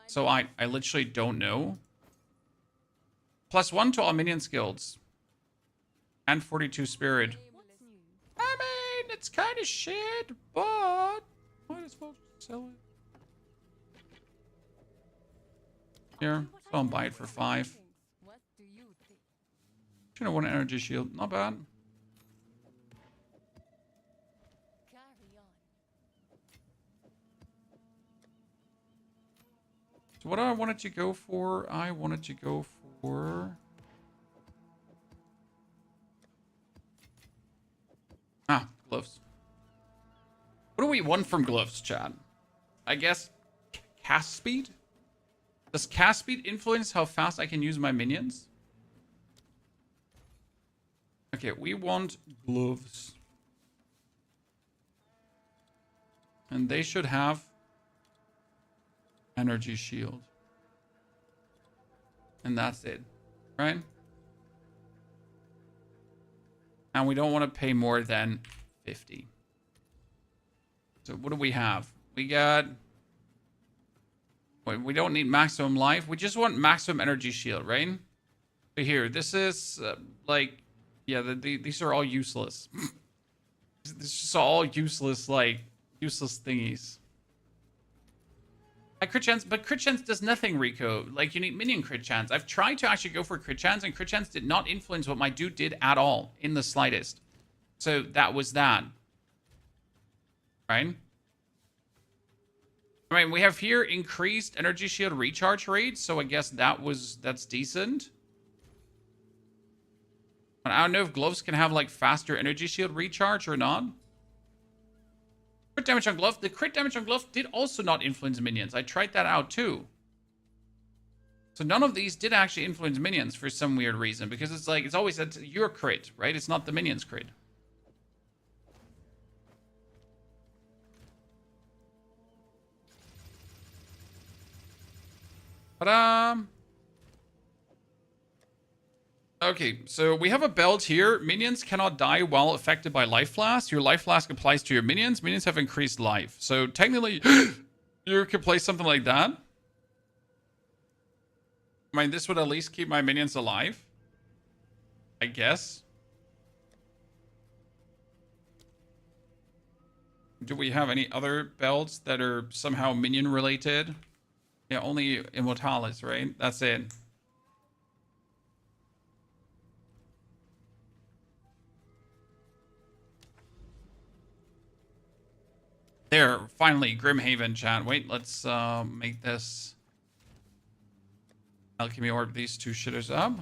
So I literally don't know. +1 to all minion skills. And 42 spirit. I mean, it's kind of shit, but might as well sell it. Here, so I'll buy it for 5. Should have won an energy shield. Not bad. So what do I wanted to go for? I wanted to go for... gloves. What do we want from gloves, chat? I guess cast speed? Does cast speed influence how fast I can use my minions? Okay, we want gloves. And they should have energy shield. And that's it, right? And we don't want to pay more than 50. So what do we have? We got... Wait, we don't need maximum life. We just want maximum energy shield, right? But here, this is like... Yeah, these are all useless. This is just all useless, like, useless thingies. Crit chance, but crit chance does nothing, Rico. Like, you need minion crit chance. I've tried to actually go for crit chance, and crit chance did not influence what my dude did at all, in the slightest. So that was that. Right? I mean, we have here increased energy shield recharge rate, so I guess that's decent. But I don't know if gloves can have, like, faster energy shield recharge or not. Crit damage on glove. The crit damage on glove did also not influence minions. I tried that out too. So none of these did actually influence minions for some weird reason. Because it's like, it's always at your crit, right? It's not the minion's crit. But okay, so we have a belt here. Minions cannot die while affected by life flask. Your life flask applies to your minions. Minions have increased life. So technically, you could play something like that. I mean, this would at least keep my minions alive. I guess. Do we have any other belts that are somehow minion related? Yeah, only Immortalis, right? That's it. There, finally, Grimhaven, chat. Wait, let's make this Alchemy Orb these two shitters up.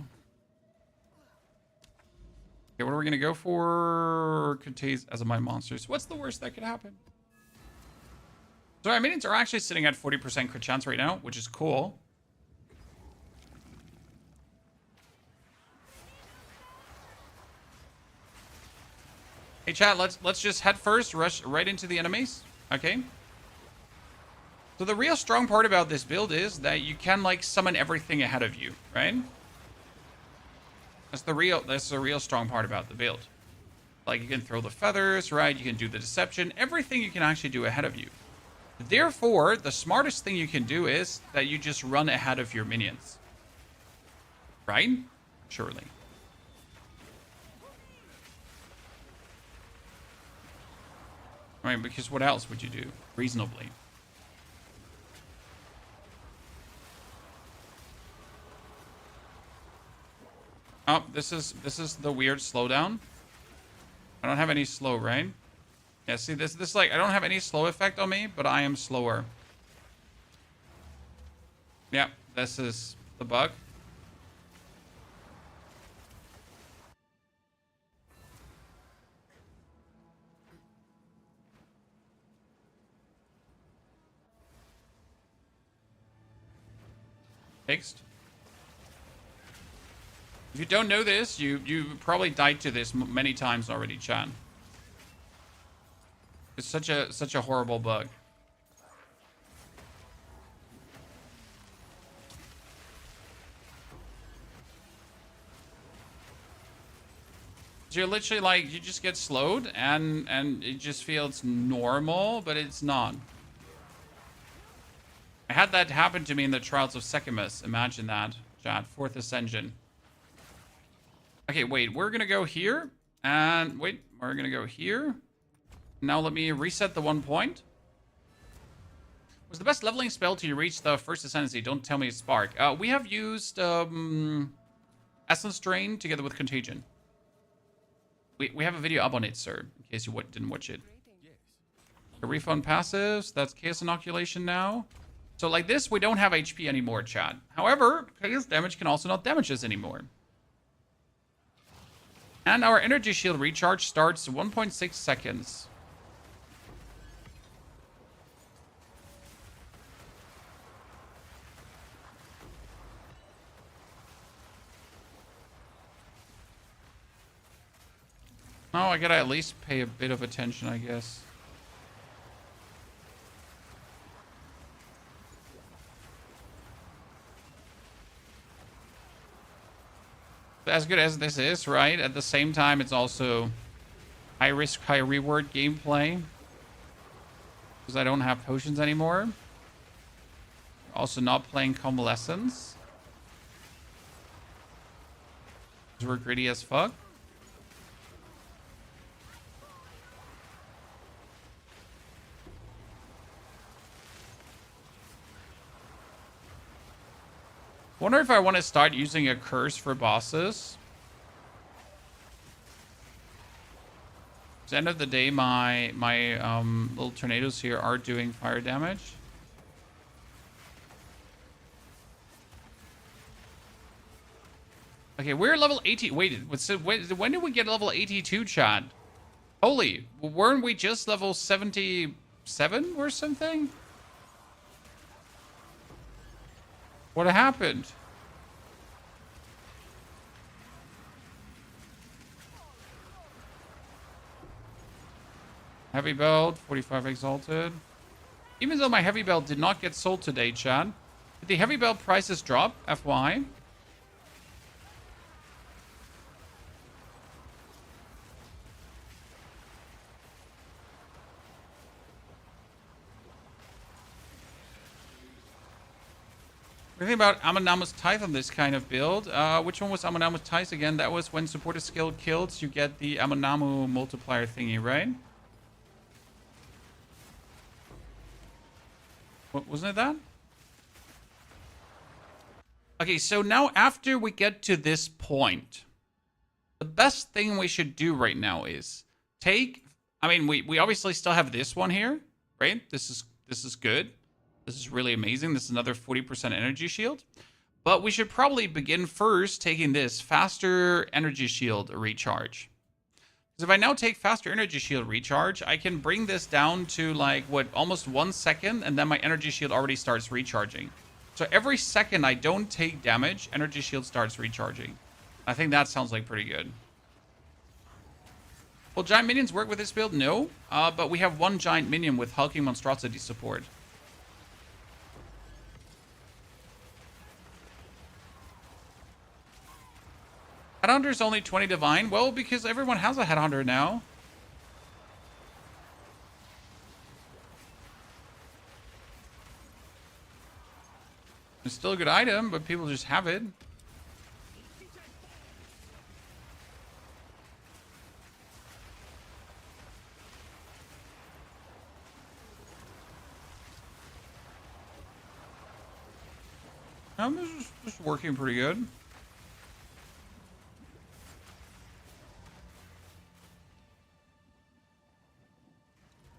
Okay, what are we gonna go for? Contains as of my monsters. What's the worst that could happen? So our minions are actually sitting at 40% crit chance right now, which is cool. Hey chat, let's just head first, rush right into the enemies. Okay. So the real strong part about this build is that you can like summon everything ahead of you, right? That's the real strong part about the build. Like you can throw the feathers, right? You can do the deception, everything you can actually do ahead of you. Therefore, the smartest thing you can do is that you just run ahead of your minions. Right? Surely. I mean, because what else would you do reasonably? Oh, this is the weird slowdown. I don't have any slow, right? Yeah, see this like I don't have any slow effect on me, but I am slower. Yeah, this is the bug. Fixed. If you don't know this, you probably died to this many times already, chat. It's such a horrible bug. So you're literally like you just get slowed and it just feels normal, but it's not. I had that happen to me in the Trials of Secus. Imagine that, chat. 4th Ascension. Okay, wait. We're gonna go here, and wait. We're gonna go here. Now let me reset the 1 point. Was the best leveling spell till you reach the first Ascendancy? Don't tell me it's Spark. We have used Essence Drain together with Contagion. We have a video up on it, sir, in case you didn't watch it. The refund passives. That's Chaos Inoculation now. So like this, we don't have HP anymore, chat. However, Chaos damage can also not damage us anymore. And our energy shield recharge starts 1.6 seconds. Oh, I gotta at least pay a bit of attention, I guess. As good as this is, right? At the same time, it's also high risk, high reward gameplay. Because I don't have potions anymore. Also not playing Convalescence. Because we're greedy as fuck. Wonder if I want to start using a curse for bosses. At the end of the day, my little tornadoes here are doing fire damage. Okay, we're level 80. Wait, when did we get level 82, chat? Holy, weren't we just level 77 or something? What happened? Heavy belt, 45 exalted. Even though my heavy belt did not get sold today, chat, did the heavy belt prices drop? FY. What do you think about Amanama's Tithe on this kind of build? Which one was Amanama's Tithe again? That was when supported skill kills, you get the Amanamu multiplier thingy, right? What, wasn't it that? Okay, so now after we get to this point, the best thing we should do right now is take... I mean, we obviously still have this one here, right? This is good. This is really amazing. This is another 40% energy shield. But we should probably begin first taking this faster energy shield recharge. Because if I now take faster energy shield recharge, I can bring this down to like, what, almost 1 second, and then my energy shield already starts recharging. So every second I don't take damage, energy shield starts recharging. I think that sounds like pretty good. Will giant minions work with this build? No, but we have one giant minion with hulking monstrosity support. Headhunter's only 20 divine? Well, because everyone has a headhunter now. It's still a good item, but people just have it. This is just working pretty good.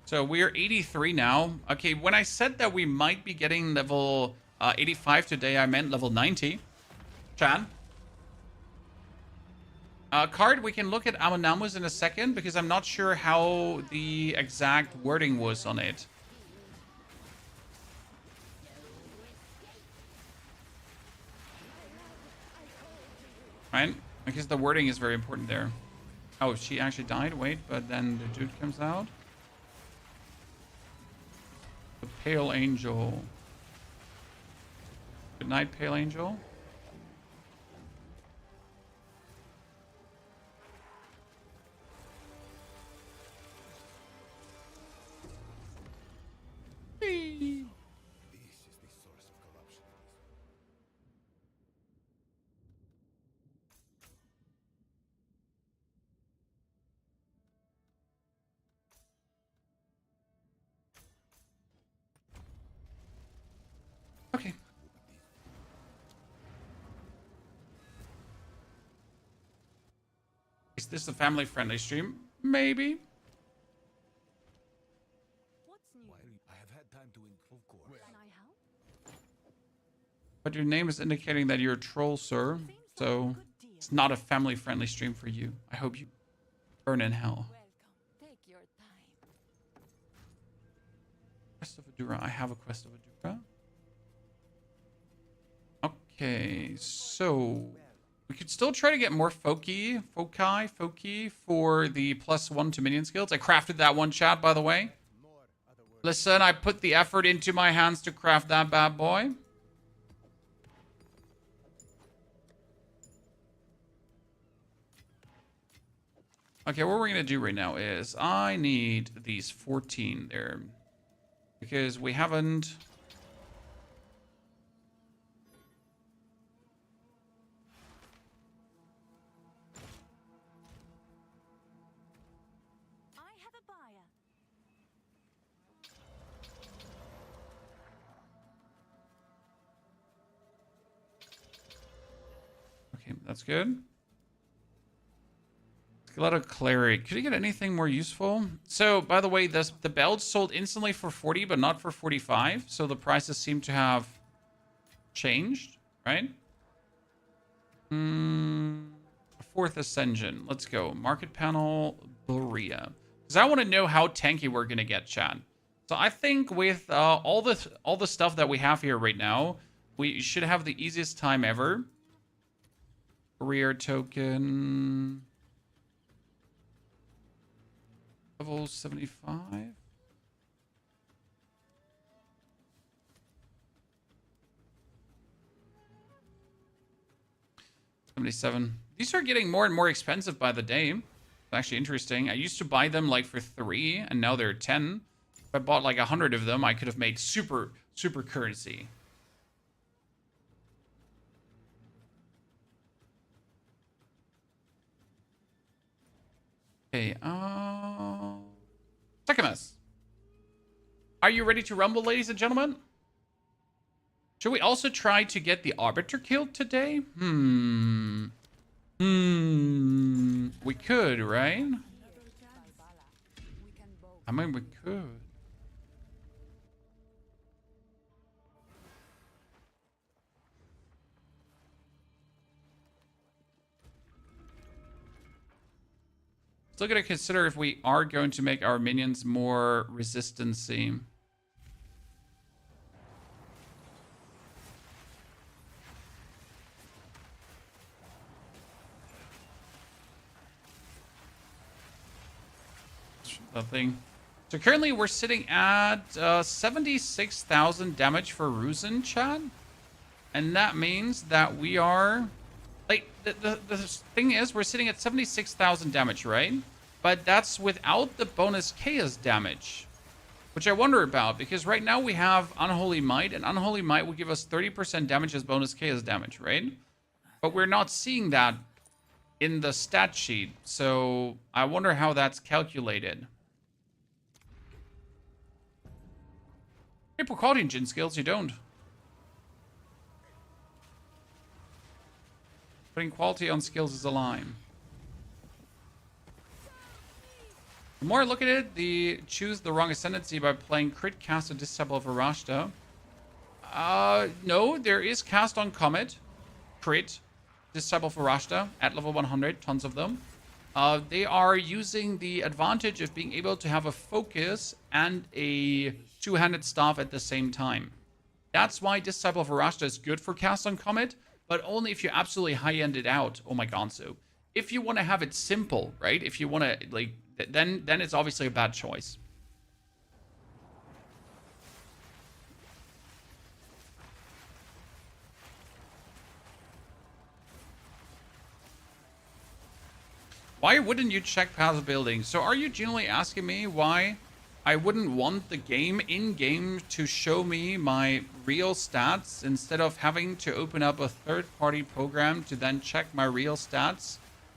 So we're 83 now. Okay, when I said that we might be getting level 85 today, I meant level 90. Chan? Card, we can look at Amunamus in a second because I'm not sure how the exact wording was on it. Right? Because the wording is very important there. Oh, she actually died. Wait, but then the dude comes out. The Pale Angel. Good night, Pale Angel. Whee! This is the source of corruption. Okay. Is this a family-friendly stream? Maybe. What's new? Why? I have had time to of course. Can I help? But your name is indicating that you're a troll, sir. So it's not a family-friendly stream for you. I hope you burn in hell. Welcome. Take your time. Quest of Adura. I have a Quest of Adura. Okay, so we could still try to get more foci for the +1 to minion skills. I crafted that one, chat, by the way. Listen, I put the effort into my hands to craft that bad boy. Okay, what we're going to do right now is I need these 14 there. Because we haven't... I have a buyer. Okay, that's good. Skeletal Cleric. Could you get anything more useful? So, by the way, the belt sold instantly for 40, but not for 45. So the prices seem to have changed, right? Fourth Ascension. Let's go. Market panel, Borea. Because I want to know how tanky we're going to get, chat. So I think with all the stuff that we have here right now, we should have the easiest time ever. Career token... Level 75. 77. These are getting more and more expensive by the day. It's actually interesting. I used to buy them like for 3, and now they're 10. If I bought like 100 of them, I could have made super currency. Okay, Secus. Are you ready to rumble, ladies and gentlemen? Should we also try to get the Arbiter killed today? We could, right? Another chance. We can both. I mean, we could. Still gonna consider if we are going to make our minions more resistancy. Thing. So currently we're sitting at 76,000 damage for Ruzin, chat. And that means that we are... Like, the thing is, we're sitting at 76,000 damage, right? But that's without the bonus chaos damage. Which I wonder about, because right now we have Unholy Might, and Unholy Might will give us 30% damage as bonus chaos damage, right? But we're not seeing that in the stat sheet, so I wonder how that's calculated. People call in Djinn skills, you don't. Putting quality on skills is a lie. The more I look at it, the choose the wrong ascendancy by playing crit cast and disciple of Varashta. No, there is cast on Comet, crit, disciple of Varashta at level 100, tons of them. They are using the advantage of being able to have a focus and a two-handed staff at the same time. That's why Disciple of Varashta is good for cast on Comet, but only if you absolutely high-end it out. Oh my god, so. If you want to have it simple, right? If you want to, like, then it's obviously a bad choice. Why wouldn't you check passive building? So are you genuinely asking me why I wouldn't want the game in-game to show me my real stats instead of having to open up a third-party program to then check my real stats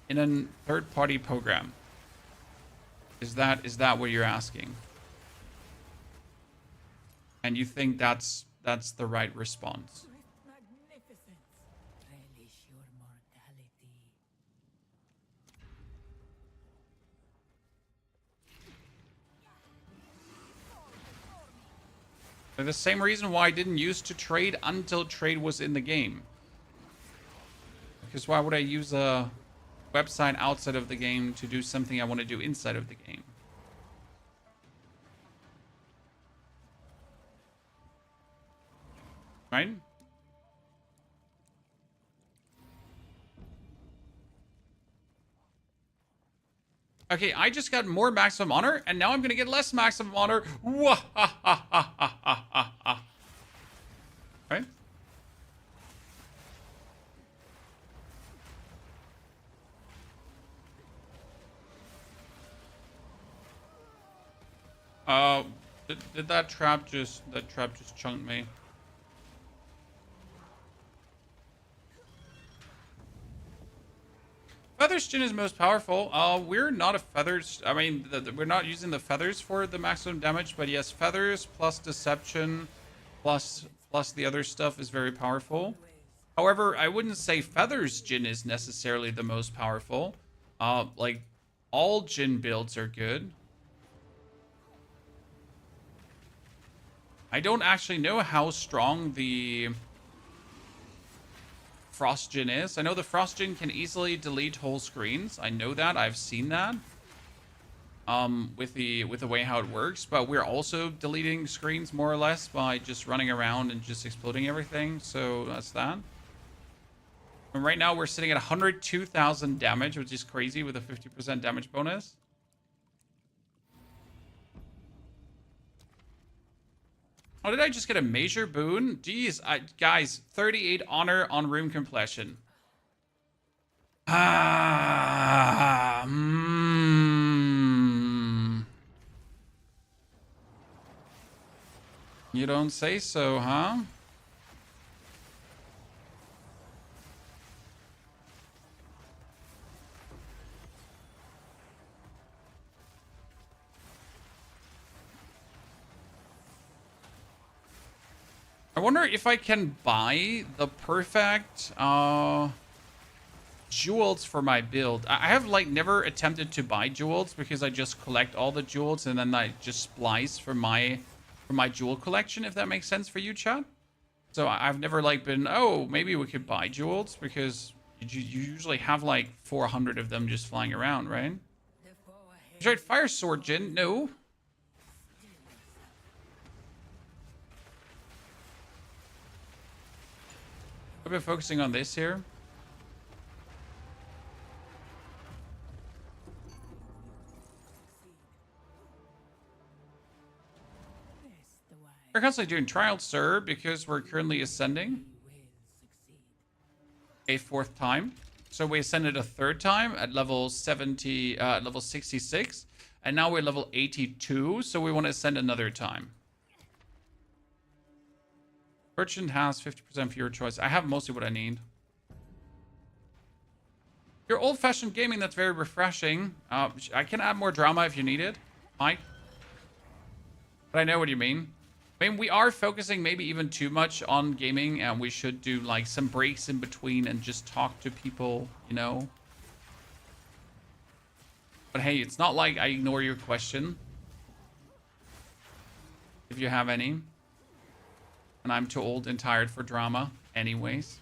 in a third-party program? Is that what you're asking? And you think that's the right response? Magnificence. Relish your mortality. For the same reason why I didn't use to trade until trade was in the game. Because why would I use a website outside of the game to do something I want to do inside of the game? Right? Okay, I just got more maximum honor, and now I'm gonna get less maximum honor. Right? Did that trap just chunked me? Feathers Djinn is most powerful. We're not a feathers. I mean, we're not using the feathers for the maximum damage, but yes, feathers plus deception plus the other stuff is very powerful. However, I wouldn't say feathers Djinn is necessarily the most powerful. Like all Djinn builds are good. I don't actually know how strong the Frost Djinn is. I know the Frost Djinn can easily delete whole screens. I know that. I've seen that. With the way how it works, but we're also deleting screens more or less by just running around and just exploding everything. So that's that. And right now we're sitting at 102,000 damage, which is crazy with a 50% damage bonus. Oh, did I just get a major boon? Jeez, guys, 38 honor on room completion. You don't say so, huh? I wonder if I can buy the perfect jewels for my build. I have like never attempted to buy jewels because I just collect all the jewels and then I just splice for my jewel collection, if that makes sense for you, chat. So I've never like been, oh, maybe we could buy jewels because you usually have like 400 of them just flying around, right? You tried fire sword, Djinn? No. I've been focusing on this here. We're constantly doing trials, sir, because we're currently ascending a 4th time. So we ascended a 3rd time at level 66, and now we're level 82, so we want to ascend another time. Merchant has 50% fewer choice. I have mostly what I need. Your old-fashioned gaming, that's very refreshing. I can add more drama if you need it, Mike. But I know what you mean. I mean, we are focusing maybe even too much on gaming, and we should do like some breaks in between and just talk to people, you know. But hey, it's not like I ignore your question. If you have any. And I'm too old and tired for drama anyways.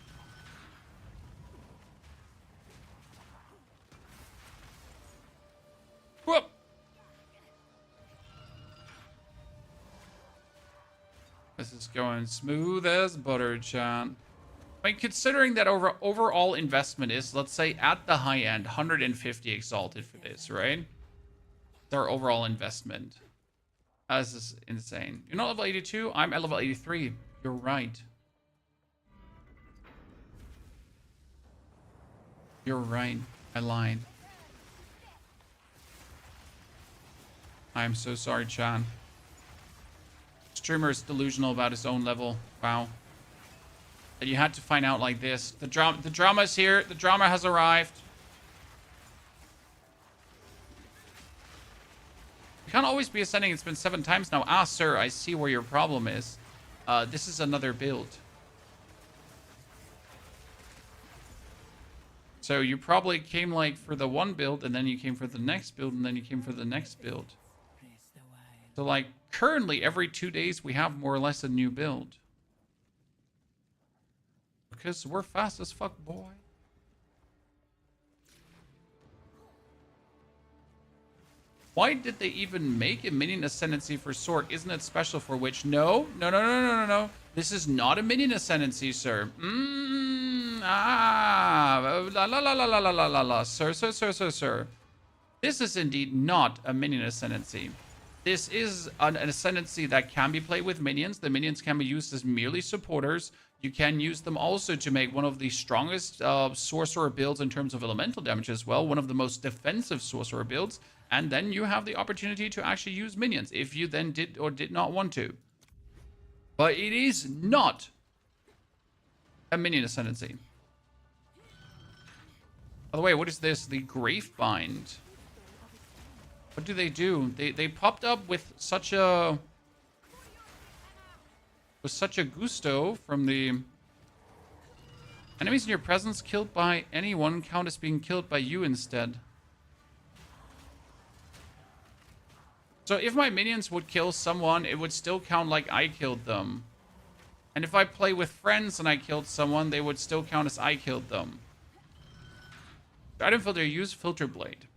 Whoop! This is going smooth as butter, chat. I mean, considering that overall investment is, let's say, at the high end, 150 exalted for this, right? It's our overall investment. This is insane. You're not level 82? I'm at level 83. You're right. You're right. I lied. I am so sorry, Chan. Streamer is delusional about his own level. Wow. You had to find out like this. The drama is here. The drama has arrived. You can't always be ascending. It's been 7 times now. Ah, sir, I see where your problem is. This is another build. So you probably came like for the one build, and then you came for the next build, and then you came for the next build. So like currently every 2 days we have more or less a new build. Because we're fast as fuck, boy. Why did they even make a minion ascendancy for Sorc? Isn't it special for Witch? No. This is not a minion ascendancy, sir. Sir. This is indeed not a minion ascendancy. This is an ascendancy that can be played with minions. The minions can be used as merely supporters. You can use them also to make one of the strongest sorcerer builds in terms of elemental damage as well. One of the most defensive sorcerer builds. And then you have the opportunity to actually use minions if you then did or did not want to. But it is not a minion ascendancy. By the way, what is this? The Gravebind. What do? They popped up with such a gusto from the enemies in your presence killed by anyone count as being killed by you instead. So if my minions would kill someone, it would still count like I killed them. And if I play with friends and I killed someone, they would still count as I killed them. Item filter, use filter blade.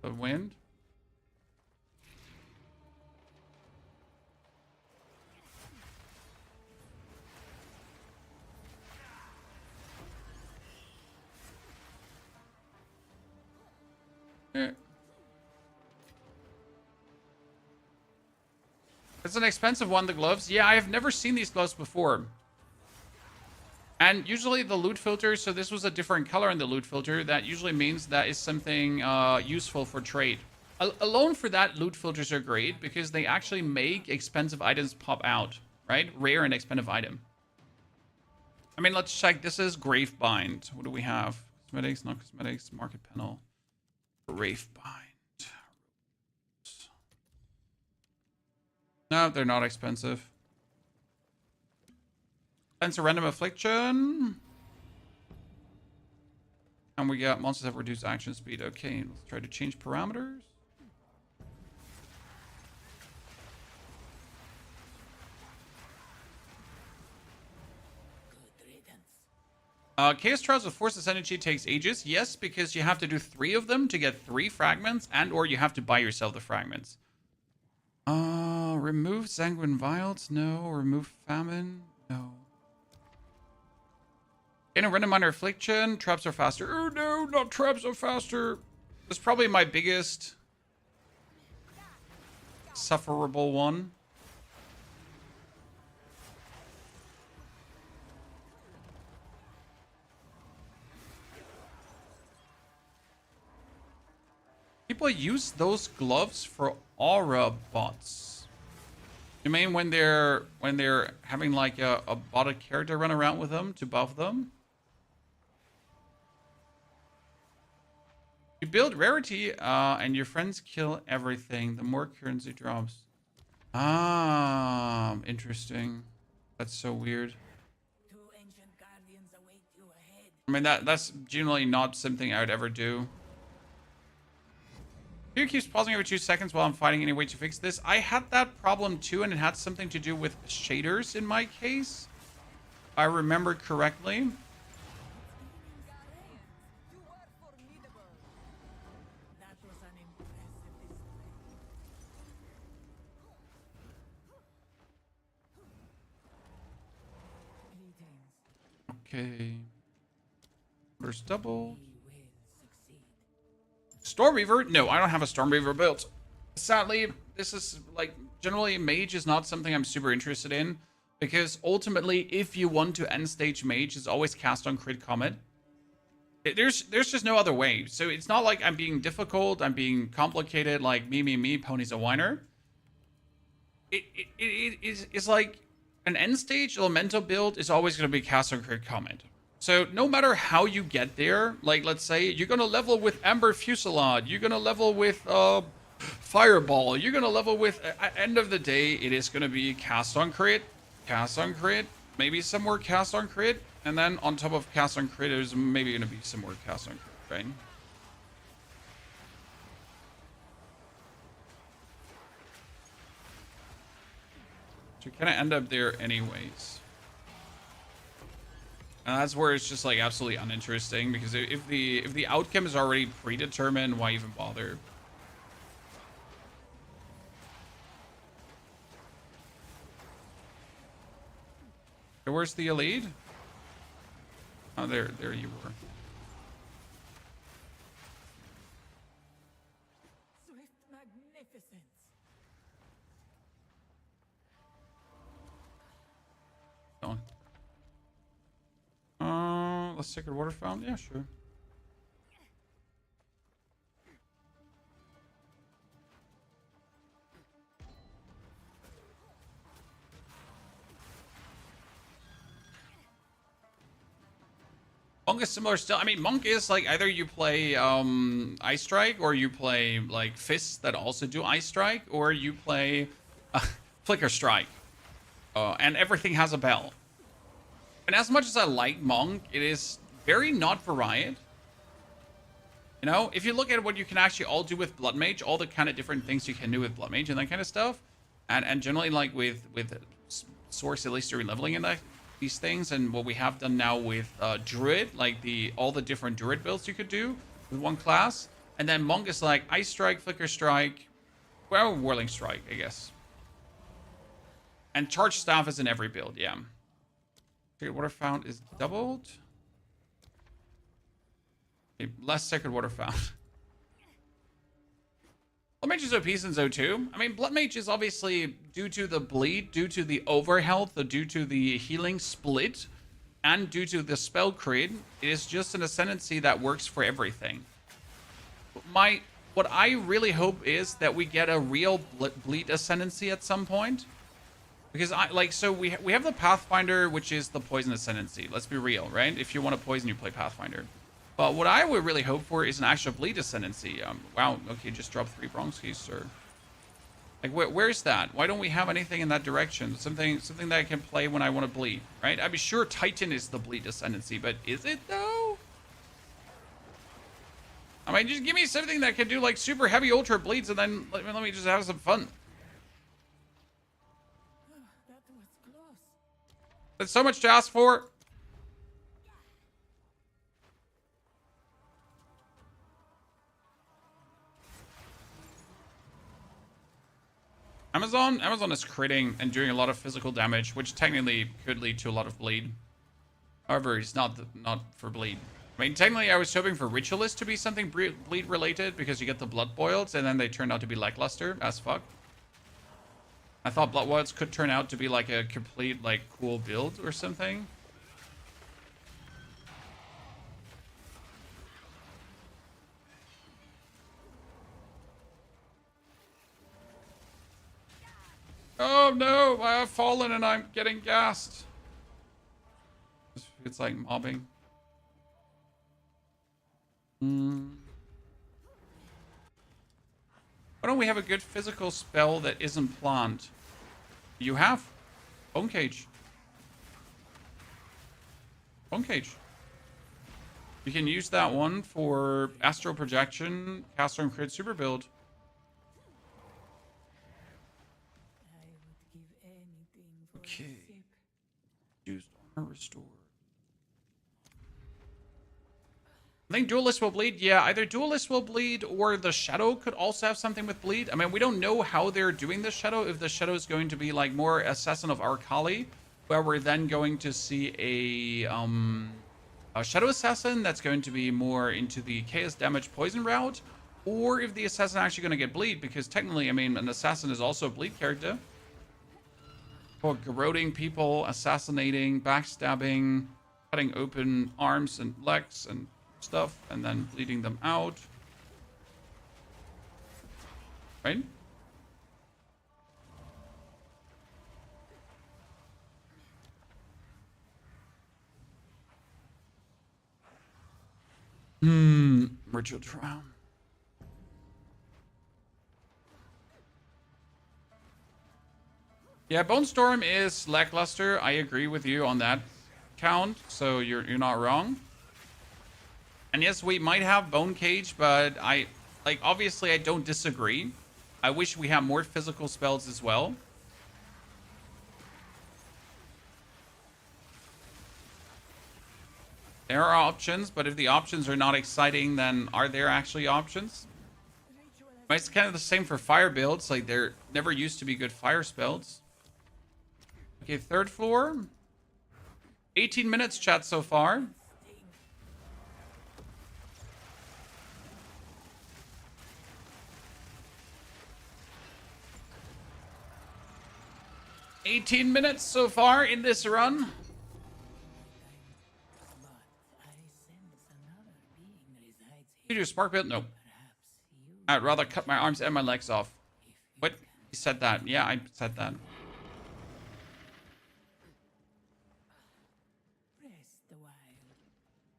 The wind. It's an expensive one, the gloves. Yeah, I have never seen these gloves before. And usually the loot filter, so this was a different color in the loot filter. That usually means that is something useful for trade. Alone for that, loot filters are great because they actually make expensive items pop out, right? Rare and expensive item. I mean, let's check. This is Gravebind. What do we have? Cosmetics, not cosmetics, market panel. Gravebind. No, they're not expensive. Spencer Random Affliction. And we got monsters have reduced action speed. Okay, let's try to change parameters. Chaos Trials with Force Ascendancy takes ages. Yes, because you have to do 3 of them to get 3 fragments, and or you have to buy yourself the fragments. Remove Sanguine Vials? No. Remove Famine? No. In a random minor affliction, traps are faster. Oh no, not traps are faster. That's probably my biggest sufferable one. People use those gloves for aura bots. You mean when they're having like a botted character run around with them to buff them? You build rarity, and your friends kill everything. The more currency drops. Ah, interesting. That's so weird. Two ancient guardians await you ahead. I mean, that's generally not something I would ever do. Here keeps pausing every 2 seconds while I'm finding any way to fix this. I had that problem too, and it had something to do with shaders in my case. If I remember correctly. You were formidable. That was an impressive display. Greetings. Okay. First double. We will succeed. Stormweaver? No, I don't have a Stormweaver built. Sadly, this is like generally mage is not something I'm super interested in, because ultimately, if you want to end stage mage, it's always cast on crit Comet. There's just no other way. So it's not like I'm being difficult, I'm being complicated, like me, pony's a whiner. It's like an end stage elemental build is always going to be cast on crit Comet. So no matter how you get there, like let's say you're going to level with Ember Fusillade, you're going to level with Fireball, you're going to level with, at end of the day, it is going to be cast on crit, maybe some more cast on crit, and then on top of cast on crit, there's maybe going to be some more cast on crit, right? So you kind of end up there anyways. And that's where it's just like absolutely uninteresting, because if the outcome is already predetermined, why even bother? So where's the elite? Oh, there you were. Swift magnificence. Going. Let's Sacred Water Fountain. Yeah, sure. Monk is similar still. I mean, Monk is like either you play Ice Strike, or you play like Fists that also do Ice Strike, or you play Flicker Strike. And everything has a bell. And as much as I like Monk, it is very not varied. You know, if you look at what you can actually all do with Blood Mage, all the kind of different things you can do with Blood Mage and that kind of stuff, and generally like with Sorc, at least during leveling and these things, and what we have done now with Druid, like all the different Druid builds you could do with one class, and then Monk is like Ice Strike, Flicker Strike, well, Whirling Strike, I guess. And Charge Staff is in every build, yeah. Sacred Water Fount is doubled. Okay, less Sacred Water Fount. Blood Mage is OP since O2. I mean, Blood Mage is obviously due to the bleed, due to the overhealth, due to the healing split, and due to the spell crit. It is just an ascendancy that works for everything. What I really hope is that we get a real bleed ascendancy at some point. Because so we have the Pathfinder, which is the poison ascendancy. Let's be real, right? If you want to poison, you play Pathfinder. But what I would really hope for is an actual bleed ascendancy. Wow, okay, just drop 3 Bronskis, sir. Like, where's that? Why don't we have anything in that direction? Something that I can play when I want to bleed, right? I mean, sure, Titan is the bleed ascendancy, but is it though? I mean, just give me something that can do like super heavy ultra bleeds, and then let me just have some fun. That was close. That's so much to ask for. Amazon is critting and doing a lot of physical damage, which technically could lead to a lot of bleed. However, it's not for bleed. I mean, technically, I was hoping for Ritualist to be something bleed related because you get the Blood Boils, and then they turned out to be lackluster as fuck. I thought Blood Boils could turn out to be like a complete like cool build or something. Oh no, I have fallen and I'm getting gassed. It's like mobbing. Why don't we have a good physical spell that isn't plant? You have Bone Cage. Bone Cage. You can use that one for Astral Projection, Caster and Crit Super Build. I would give anything for Okay. a sip. Used Armor Restore. I think Duelist will bleed. Yeah, either Duelist will bleed or the Shadow could also have something with bleed. I mean, we don't know how they're doing the Shadow. If the Shadow is going to be like more Assassin of Arkali, where we're then going to see a Shadow Assassin that's going to be more into the chaos damage poison route, or if the Assassin actually going to get bleed, because technically, I mean, an Assassin is also a bleed character. For corroding people, assassinating, backstabbing, cutting open arms and legs and stuff, and then bleeding them out. Right? Ritual Trial. Yeah, Bone Storm is lackluster. I agree with you on that count, so you're not wrong. And yes, we might have Bone Cage, but obviously I don't disagree. I wish we had more physical spells as well. There are options, but if the options are not exciting, then are there actually options? It's kind of the same for fire builds. Like, there never used to be good fire spells. Okay, 3rd floor. 18 minutes chat so far. $18 minutes so far in this run. But I sense another being resides You here. do spark build? No. Perhaps you I'd rather cut my arms and my legs off. if you What? You said that. Yeah, I said that. rest a while.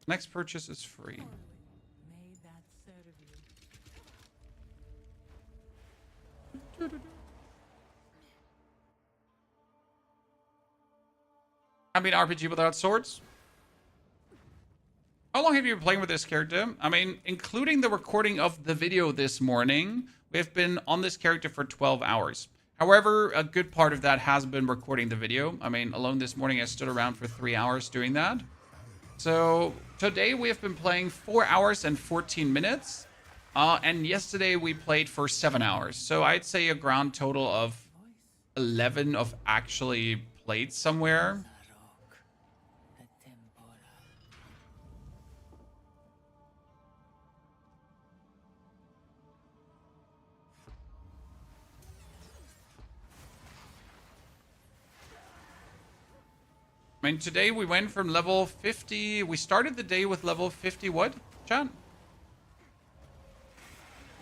Next purchase is free. May that serve you. I mean, RPG without swords. How long have you been playing with this character? I mean, including the recording of the video this morning, we've been on this character for 12 hours. However, a good part of that has been recording the video. I mean, alone this morning, I stood around for 3 hours doing that. So today we have been playing 4 hours and 14 minutes. And yesterday we played for 7 hours. So I'd say a grand total of 11 of actually played somewhere. Sorc, the temporal. I mean, today we went from level 50. We started the day with level 50 what, chat?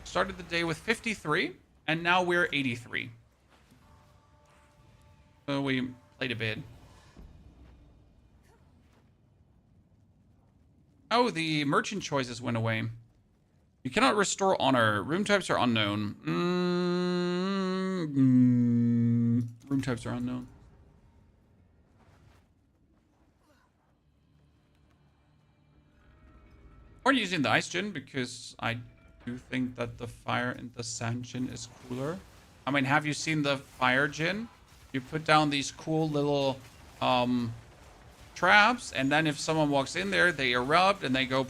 Started the day with 53, and now we're 83. So we played a bit. Oh, the merchant choices went away. You cannot restore honor. Room types are unknown. Room types are unknown. Or using the ice djinn because I do think that the fire and the sand djinn is cooler. I mean, have you seen the fire djinn? You put down these cool little traps, and then if someone walks in there, they erupt and they go,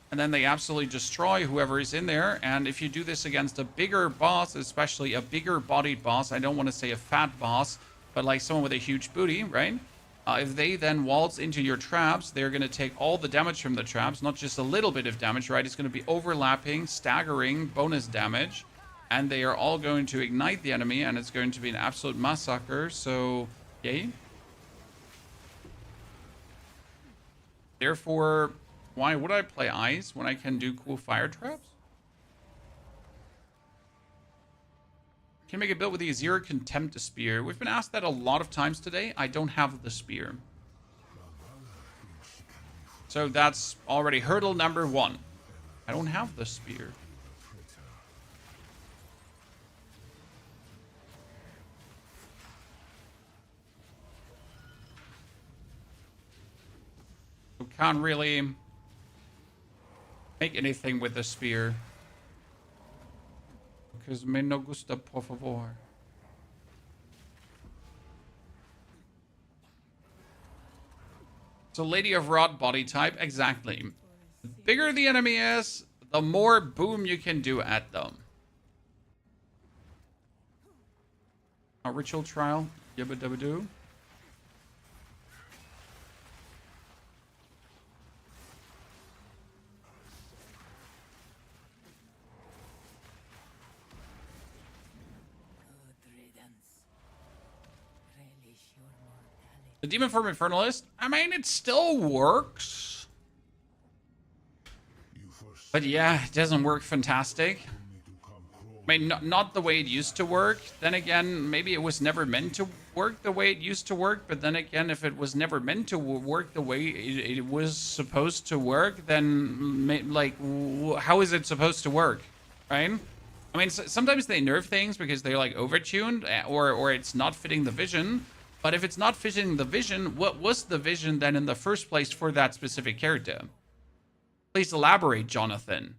and then they absolutely destroy whoever is in there. And if you do this against a bigger boss, especially a bigger bodied boss, I don't want to say a fat boss, but like someone with a huge booty, right? If they then waltz into your traps, they're going to take all the damage from the traps, not just a little bit of damage, right? It's going to be overlapping, staggering bonus damage, and they are all going to ignite the enemy, and it's going to be an absolute massacre. So, yay. Therefore, why would I play ice when I can do cool fire traps? Can make a build with the Azir Contempt Spear. We've been asked that a lot of times today. I don't have the spear. So that's already hurdle number 1. I don't have the spear. We can't really make anything with the spear. Because me no gusta, por favor. So Lady of Rot body type, exactly. The bigger the enemy is, the more boom you can do at them. A ritual trial, yabba dabba doo. The Demon Form Infernalist, I mean, it still works. But yeah, it doesn't work fantastic. I mean, not the way it used to work. Then again, maybe it was never meant to work the way it used to work. But then again, if it was never meant to work the way it was supposed to work, then, like, how is it supposed to work, right? I mean, sometimes they nerf things because they're, like, overtuned or it's not fitting the vision. But if it's not fitting the vision, what was the vision then in the first place for that specific character? Please elaborate, Jonathan.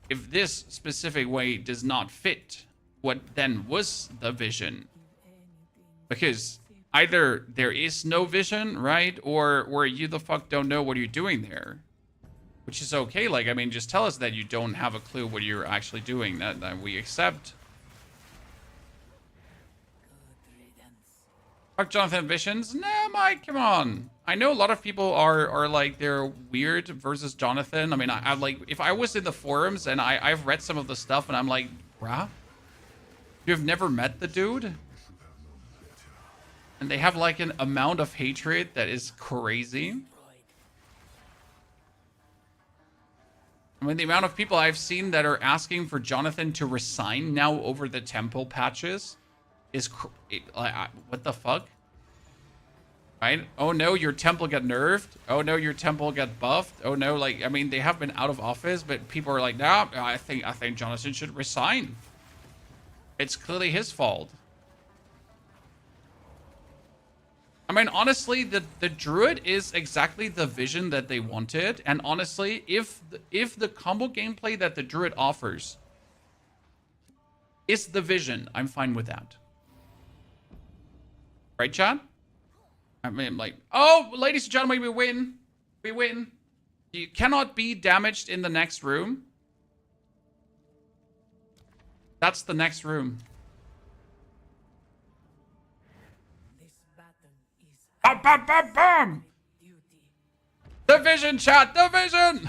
If this specific way does not fit, what then was the vision? Because either there is no vision, right? Or you the fuck don't know what you're doing there. Which is okay. Like, I mean, just tell us that you don't have a clue what you're actually doing. That we accept. Fuck Jonathan Visions? Nah, Mike, come on. I know a lot of people are like, they're weird versus Jonathan. I mean, I like, if I was in the forums and I've read some of the stuff and I'm like, bruh, you've never met the dude? And they have like an amount of hatred that is crazy. I mean, the amount of people I've seen that are asking for Jonathan to resign now over the temple patches is what the fuck? Right? Oh no, your temple got nerfed. Oh no, your temple got buffed. Oh no, like, I mean, they have been out of office, but people are like, nah, I think Jonathan should resign. It's clearly his fault. I mean, honestly, the druid is exactly the vision that they wanted, and honestly, if the combo gameplay that the druid offers is the vision, I'm fine with that. Right, Chad? I mean, like, oh, ladies and gentlemen, we win. We win. You cannot be damaged in the next room. That's the next room. This battle is Bam, bam, bam, bam! duty. The vision, chat, the vision!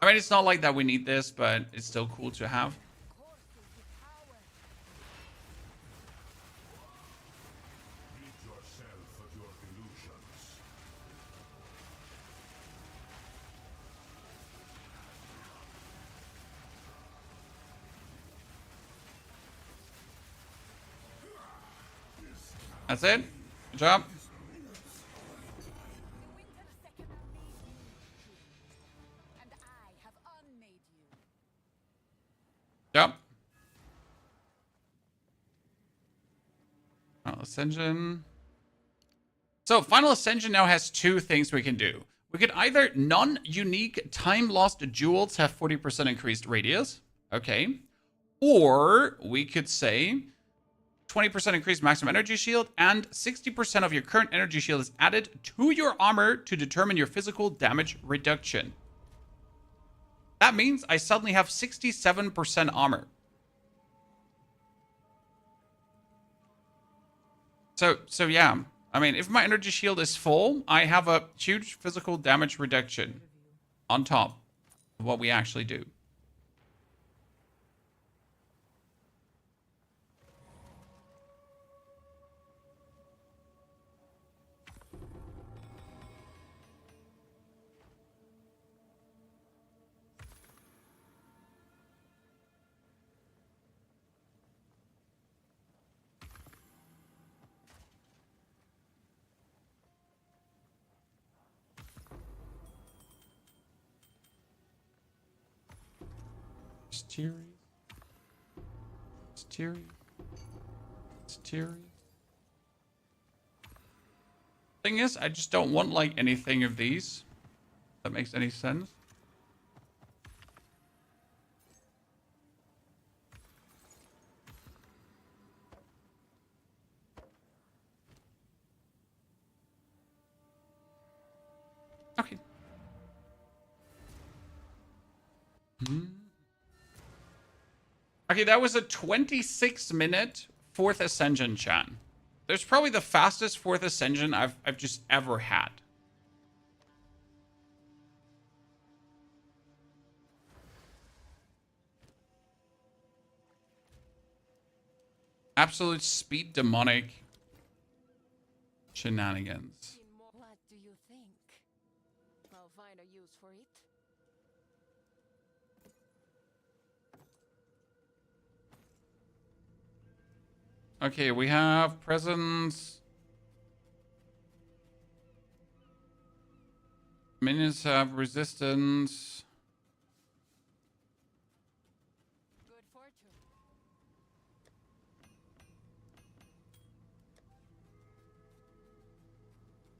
I mean, it's not like that we need this, but it's still cool to have. That's it. Good job. The winter second made you, and I have unmade you. Job. Final Ascension. So Final Ascension now has two things we can do. We could either non-unique time-lost jewels have 40% increased radius. Okay. Or we could say 20% increased maximum energy shield and 60% of your current energy shield is added to your armor to determine your physical damage reduction. That means I suddenly have 67% armor. So yeah. I mean, if my energy shield is full, I have a huge physical damage reduction on top of what we actually do. Thing is, I just don't want like anything of these. If that makes any sense. Okay. Okay, that was a 26-minute 4th Ascension, chan. There's probably the fastest 4th Ascension I've just ever had. Absolute speed demonic shenanigans. What do you think? I'll find a use for it. Okay, we have presence. Minions have resistance. Good fortune.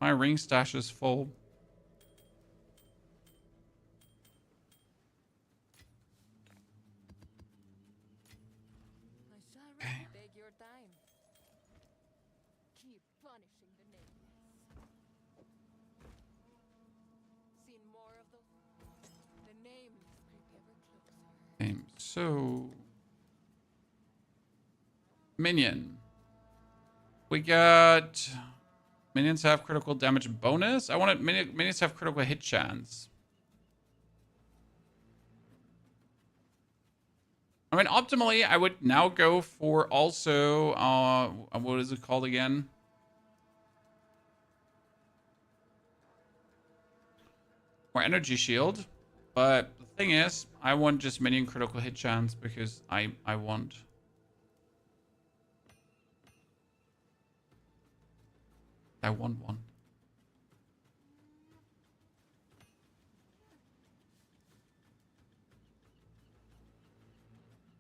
My ring stash is full. I shall beg your time. Keep punishing the nameless. Seen more of those? The nameless creep ever closer. Okay, so Minion. We got minions have critical damage bonus. I wanted minions have critical hit chance. I mean, optimally, I would now go for also, what is it called again? More energy shield. But the thing is, I want just minion critical hit chance because I want. I want one.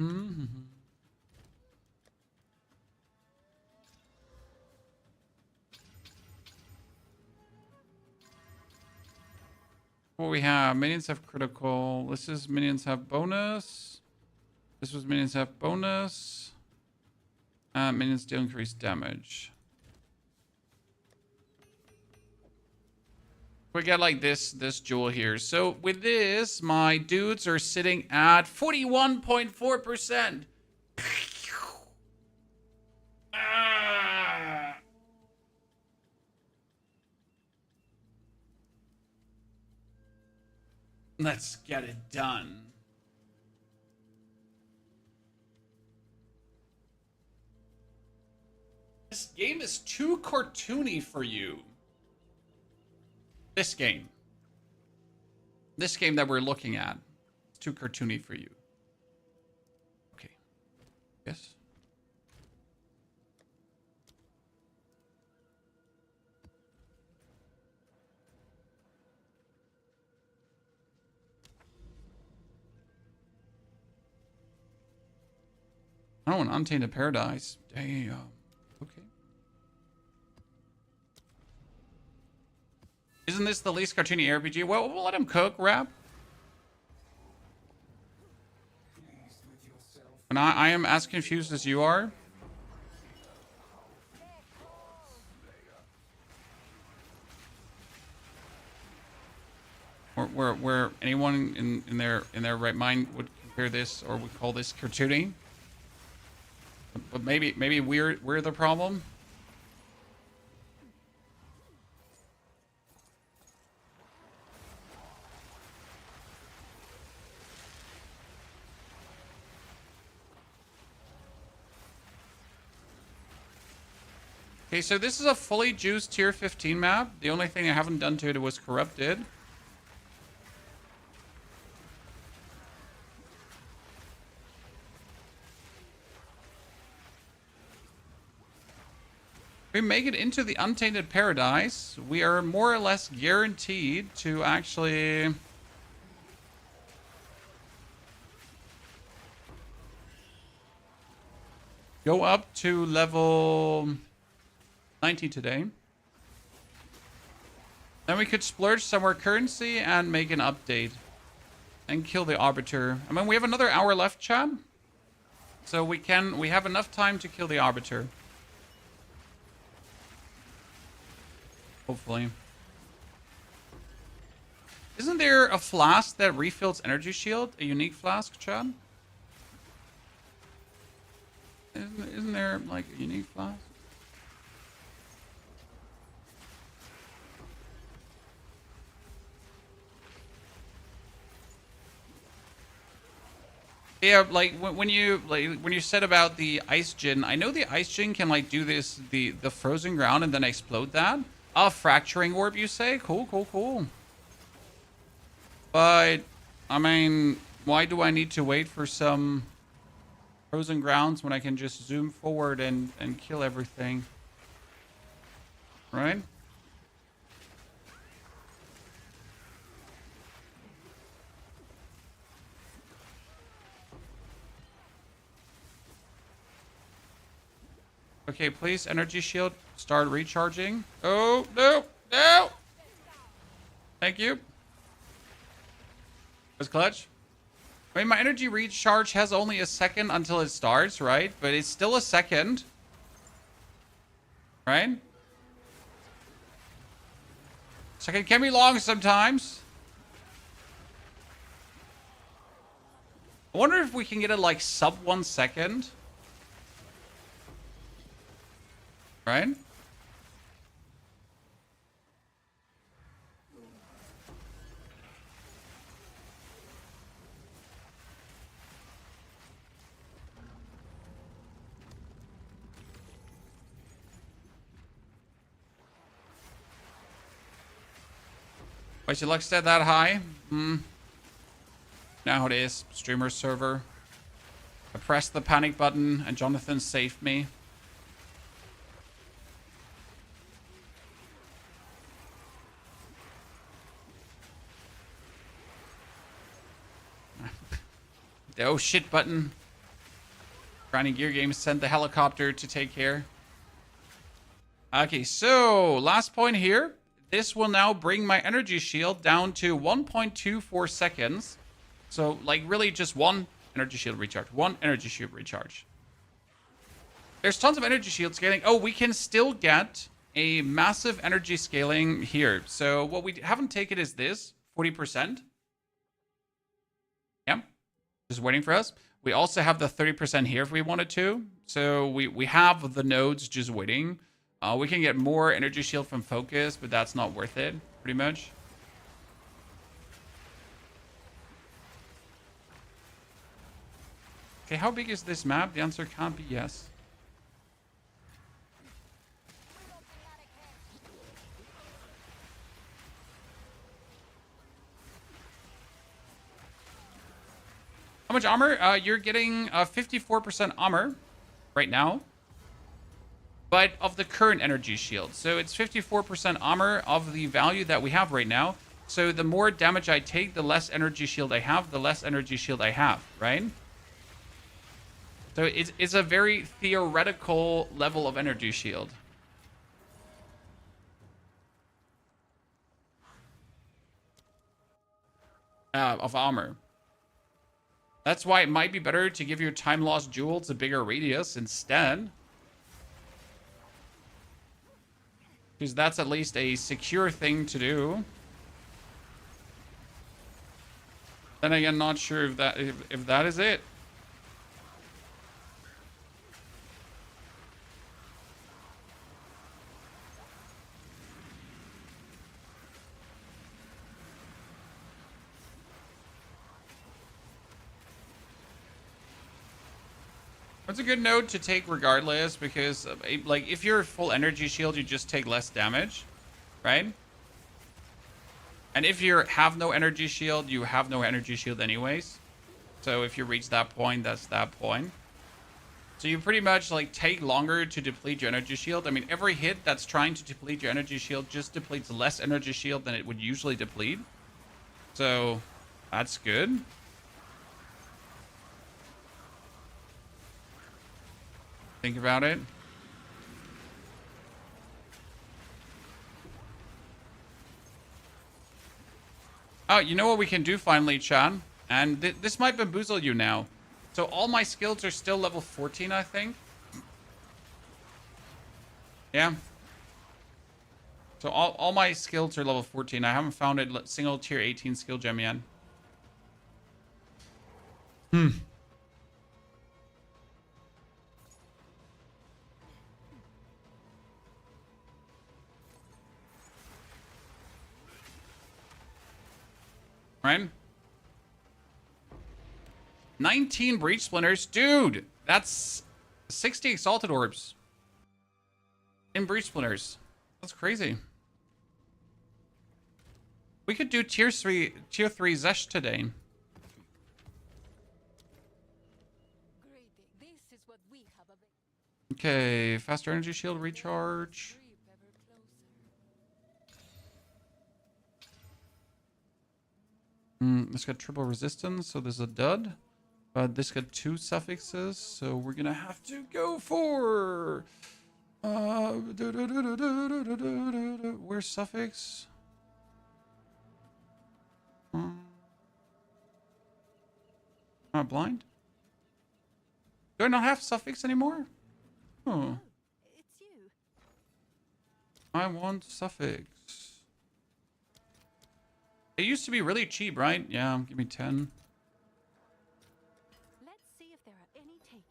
Mm-hmm. What we have, minions have critical. This is minions have bonus. This was minions have bonus. Minions deal increased damage. We get like this jewel here. So with this, my dudes are sitting at 41.4%. Let's get it done. This game is too cartoony for you. This game that we're looking at, it's too cartoony for you. Okay. Yes. Oh, an Untainted Paradise. Damn. Okay. Isn't this the least cartoony RPG? Well, we'll let him cook, Rap. And I am as confused as you are. Where anyone in their right mind would compare this or would call this cartoony. But maybe we're the problem. Okay, so this is a fully juiced tier 15 map. The only thing I haven't done to it was corrupted. If we make it into the Untainted Paradise, we are more or less guaranteed to actually go up to level 90 today. Then we could splurge some more currency and make an update. And kill the Arbiter. I mean, we have another hour left, chat. So we have enough time to kill the Arbiter. Hopefully. Isn't there a flask that refills energy shield? A unique flask, Chad? Isn't there, like, a unique flask? Yeah, like when you said about the ice djinn, I know the ice djinn can like do this the frozen ground and then explode that. A fracturing orb, you say? Cool. But I mean, why do I need to wait for some frozen grounds when I can just zoom forward and kill everything? Right? Okay, please, energy shield, start recharging. Oh, no. Thank you. Was clutch. I mean, my energy recharge has only a second until it starts, right? But it's still a second. Right? Second can be long sometimes. I wonder if we can get it like sub 1 second. Right? Wait, your luck stat that high? Now it is. Streamer server. I pressed the panic button and Jonathan saved me. The oh shit button. Grinding Gear Games sent the helicopter to take care. Okay, so last point here. This will now bring my energy shield down to 1.24 seconds. So like really just one energy shield recharge. One energy shield recharge. There's tons of energy shield scaling. Oh, we can still get a massive energy scaling here. So what we haven't taken is this 40%. Yeah. Just waiting for us. We also have the 30% here if we wanted to. So we have the nodes just waiting. We can get more energy shield from focus, but that's not worth it, pretty much. Okay, how big is this map? The answer can't be yes. How much armor? You're getting 54% armor right now, but of the current energy shield. So it's 54% armor of the value that we have right now. So the more damage I take, the less energy shield I have, the less energy shield I have, right? So it's a very theoretical level of energy shield. Of armor. That's why it might be better to give your time lost jewels a bigger radius instead. Because that's at least a secure thing to do. Then again, not sure if that is it. That's a good note to take regardless, because like if you're full energy shield, you just take less damage, right? And if you have no energy shield, you have no energy shield anyways. So if you reach that point, that's that point. So you pretty much like take longer to deplete your energy shield. I mean, every hit that's trying to deplete your energy shield just depletes less energy shield than it would usually deplete. So that's good. Think about it. Oh, you know what we can do finally, Chan? And this might bamboozle you now. So all my skills are still level 14, I think. Yeah. So all my skills are level 14. I haven't found a single tier 18 skill gem yet. Right? 19 breach splinters. Dude, that's 60 exalted orbs in breach splinters. That's crazy. We could do tier 3 Zesh today. This is what we have available. Okay, faster energy shield recharge. Creep ever closer. This got triple resistance, so there's a dud. But this got 2 suffixes, so we're gonna have to go for... where's suffix? Am I blind? Do I not have suffix anymore? Oh, It's you. I want suffix. It used to be really cheap, right? Yeah, give me 10. Let's see if there are any takers.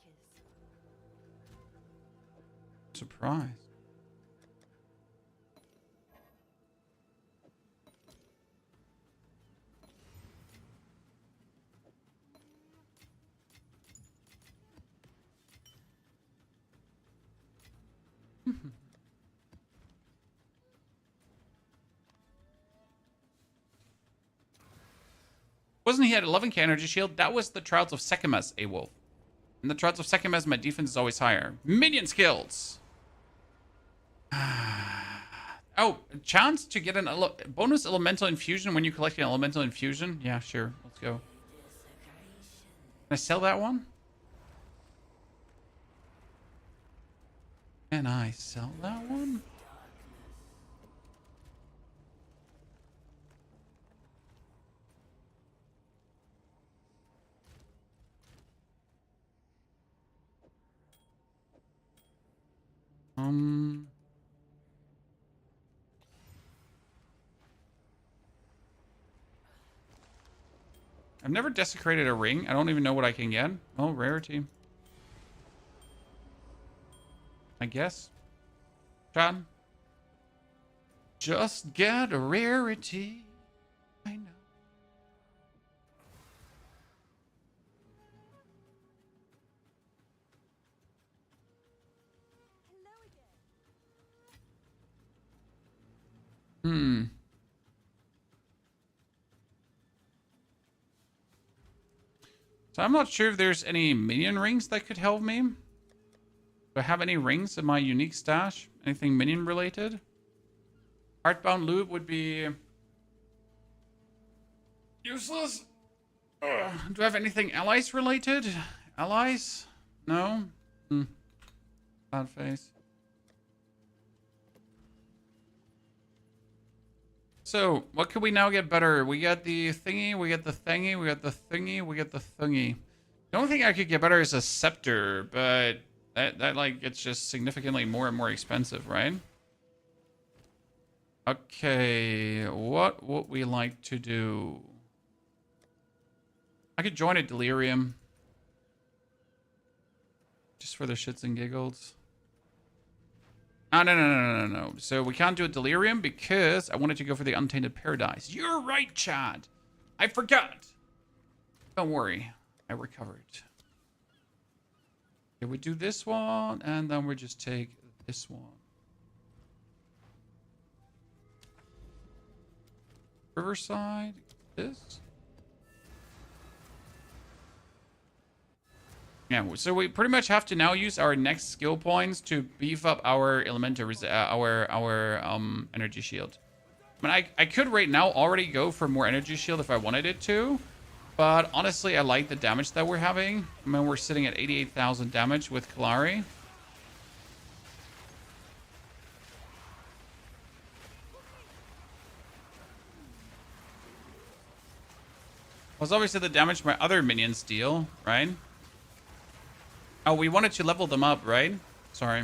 Surprise. Wasn't he at 11k energy shield? That was the Trials of Secus, a wolf. In the Trials of Secus, my defense is always higher. Minion skills! Oh, chance to get an bonus elemental infusion when you collect an elemental infusion? Yeah, sure. Let's go. Can I sell that one? Can I sell that one? I've never desecrated a ring. I don't even know what I can get. Oh, rarity. I guess. John. Just get a rarity. I know. Hello again. So I'm not sure if there's any minion rings that could help me. Do I have any rings in my unique stash? Anything minion related? Heartbound loot would be useless. Do I have anything allies related? Allies? No? Hmm. Bad face. So, what can we now get better? We got the thingy, we got the thingy, we got the thingy, we got the thingy. The only thing I could get better is a scepter, but that like, it's just significantly more and more expensive, right? Okay, what would we like to do? I could join a delirium. Just for the shits and giggles. Oh, no. So we can't do a delirium because I wanted to go for the untainted paradise. You're right, Chad. I forgot. Don't worry. I recovered. Okay, we do this one, and then we just take this one. Riverside. This. Yeah, so we pretty much have to now use our next skill points to beef up our elemental, energy shield. I mean, I could right now already go for more energy shield if I wanted it to, but honestly, I like the damage that we're having. I mean, we're sitting at 88,000 damage with Kalari. Plus, obviously, the damage my other minions deal, right? Oh, we wanted to level them up, right? Sorry.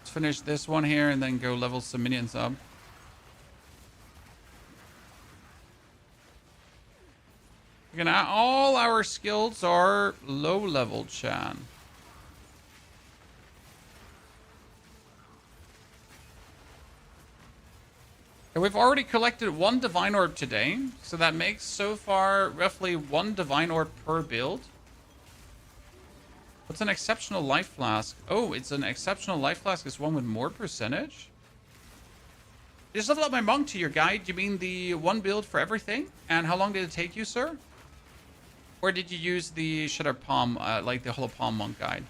Let's finish this one here and then go level some minions up. Again, all our skills are low level, Chan. And we've already collected 1 divine orb today, so that makes so far roughly 1 divine orb per build. What's an exceptional life flask? Oh, it's an exceptional life flask. It's one with more percentage. Just level up my monk to your guide. You mean the 1 build for everything? And how long did it take you, sir? Or did you use the Shutter Palm, like the Hollow Palm monk guide?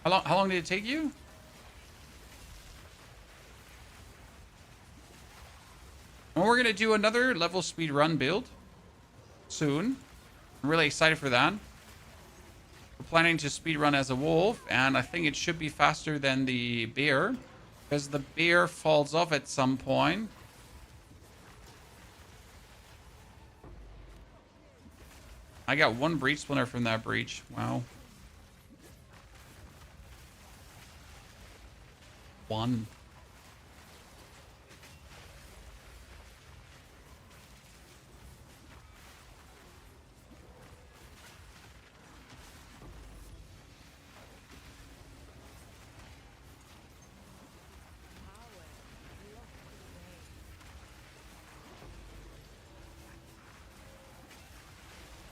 How long did it take you? And we're gonna do another level speed run build soon. I'm really excited for that. We're planning to speedrun as a wolf, and I think it should be faster than the bear, because the bear falls off at some point. I got 1 breach splinter from that breach. Wow. 1.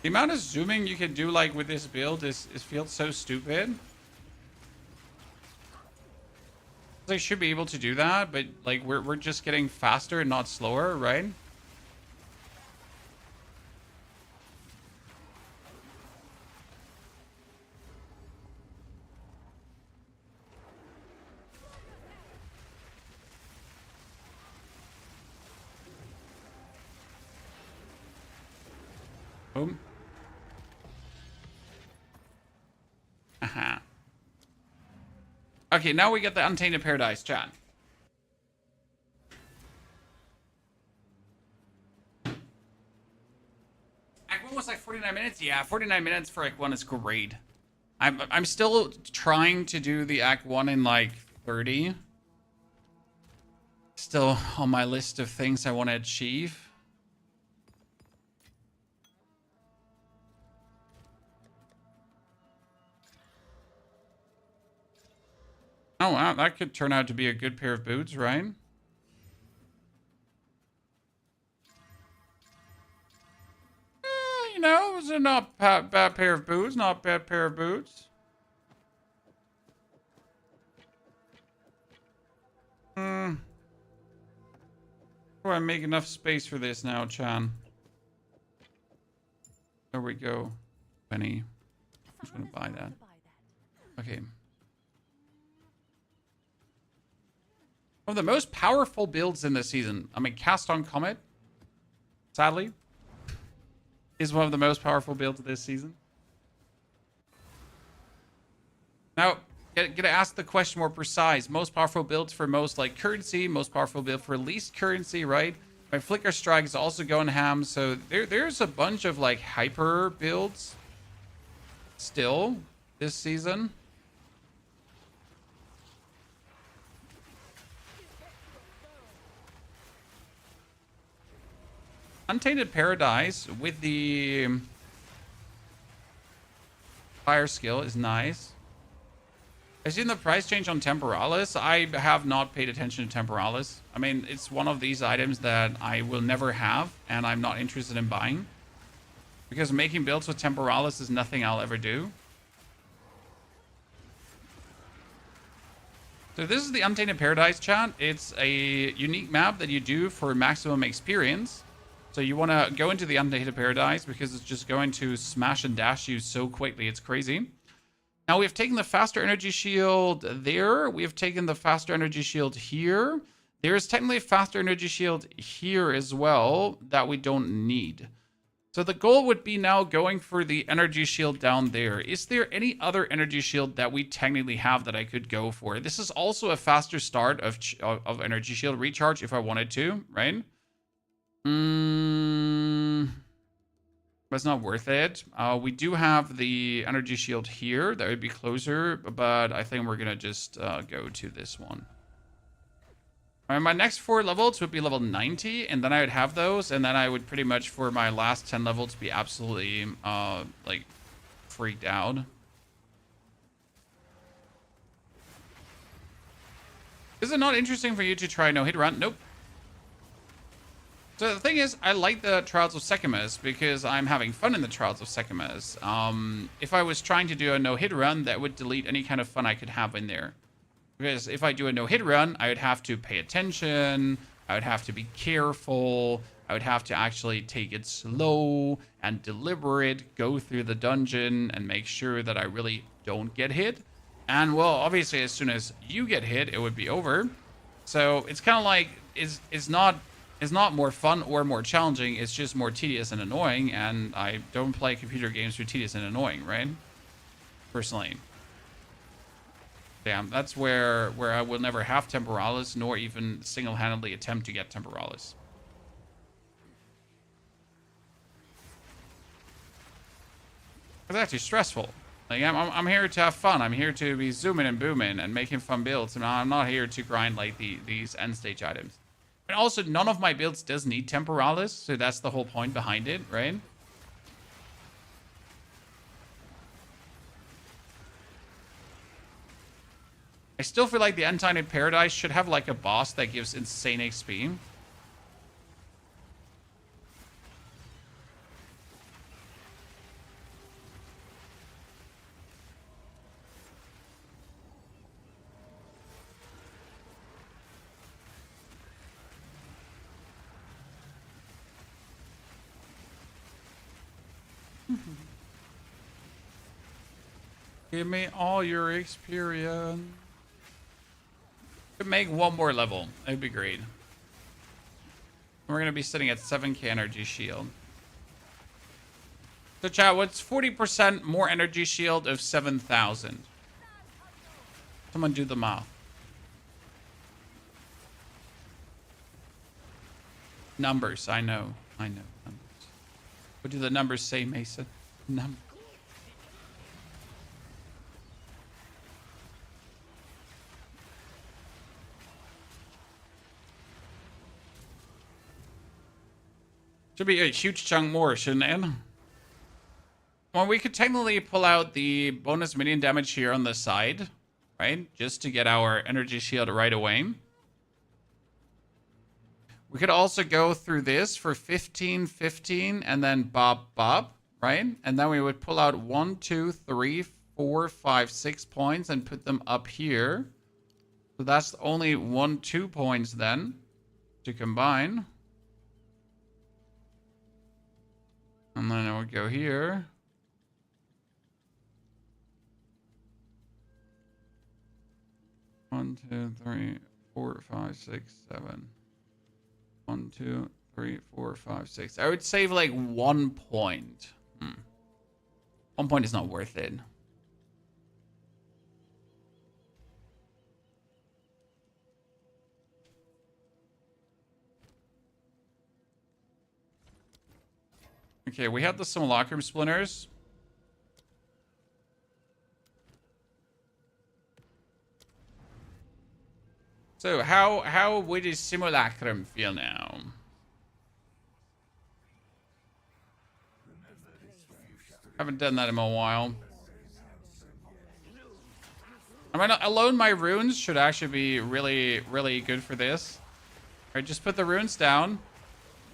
The amount of zooming you can do like with this build is feels so stupid. I should be able to do that, but like we're just getting faster and not slower, right? Boom. Okay, now we get the Untainted Paradise, chat. Act 1 was like 49 minutes? Yeah, 49 minutes for Act 1 is great. I'm still trying to do the Act 1 in like 30. Still on my list of things I want to achieve. Oh, wow, that could turn out to be a good pair of boots, right? You know, it's a not bad pair of boots, not bad pair of boots. Do I make enough space for this now, Chan? There we go. Penny. I'm just gonna buy that. Okay. One of the most powerful builds in this season. I mean, Cast on Comet, sadly, is one of the most powerful builds of this season. Now, gonna ask the question more precise. Most powerful builds for most like currency, most powerful build for least currency, right? My Flicker Strike is also going ham, so there's a bunch of like hyper builds still this season. Untainted Paradise with the fire skill is nice. I've seen the price change on Temporalis. I have not paid attention to Temporalis. I mean, it's one of these items that I will never have, and I'm not interested in buying. Because making builds with Temporalis is nothing I'll ever do. So this is the Untainted Paradise, chat. It's a unique map that you do for maximum experience. So you want to go into the Untainted Paradise because it's just going to smash and dash you so quickly. It's crazy. Now we've taken the faster energy shield there. We've taken the faster energy shield here. There is technically a faster energy shield here as well that we don't need. So the goal would be now going for the energy shield down there. Is there any other energy shield that we technically have that I could go for? This is also a faster start of energy shield recharge if I wanted to, right? But it's not worth it. We do have the energy shield here. That would be closer, but I think we're going to just go to this one. All right, my next 4 levels would be level 90, and then I would have those, and then I would pretty much, for my last 10 levels, be absolutely, like, freaked out. Is it not interesting for you to try no-hit run? Nope. So the thing is, I like the Trials of Secus because I'm having fun in the Trials of Secus. If I was trying to do a no-hit run, that would delete any kind of fun I could have in there. Because if I do a no-hit run, I would have to pay attention, I would have to be careful, I would have to actually take it slow and deliberate, go through the dungeon and make sure that I really don't get hit. And well, obviously as soon as you get hit, it would be over. So it's kind of like, it's not more fun or more challenging, it's just more tedious and annoying, and I don't play computer games for tedious and annoying, right? Personally. Damn, that's where I will never have Temporalis, nor even single-handedly attempt to get Temporalis. It's actually stressful. Like, I'm here to have fun. I'm here to be zooming and booming and making fun builds, and I'm not here to grind like these end-stage items. And also, none of my builds does need Temporalis, so that's the whole point behind it, right? I still feel like the Untainted Paradise should have like a boss that gives insane XP. Give me all your experience. Could make one more level. That'd be great. We're gonna be sitting at 7k energy shield. So chat, what's 40% more energy shield of 7,000? Someone do the math. Numbers, I know. Numbers. What do the numbers say, Mason? Numbers. Should be a huge chunk more, shouldn't it? Well, we could technically pull out the bonus minion damage here on the side, right? Just to get our energy shield right away. We could also go through this for 15, 15, and then bop, bop, right? And then we would pull out 1, 2, 3, 4, 5, 6 points and put them up here. So that's only 1, 2 points then to combine. And then I would go here. 1, 2, 3, 4, 5, 6, 7. 1, 2, 3, 4, 5, 6. I would save like 1 point. 1 point is not worth it. Okay, we have the Simulacrum splinters. So how would a Simulacrum feel now? Haven't done that in a while. I mean, alone my runes should actually be really, really good for this. Alright, just put the runes down.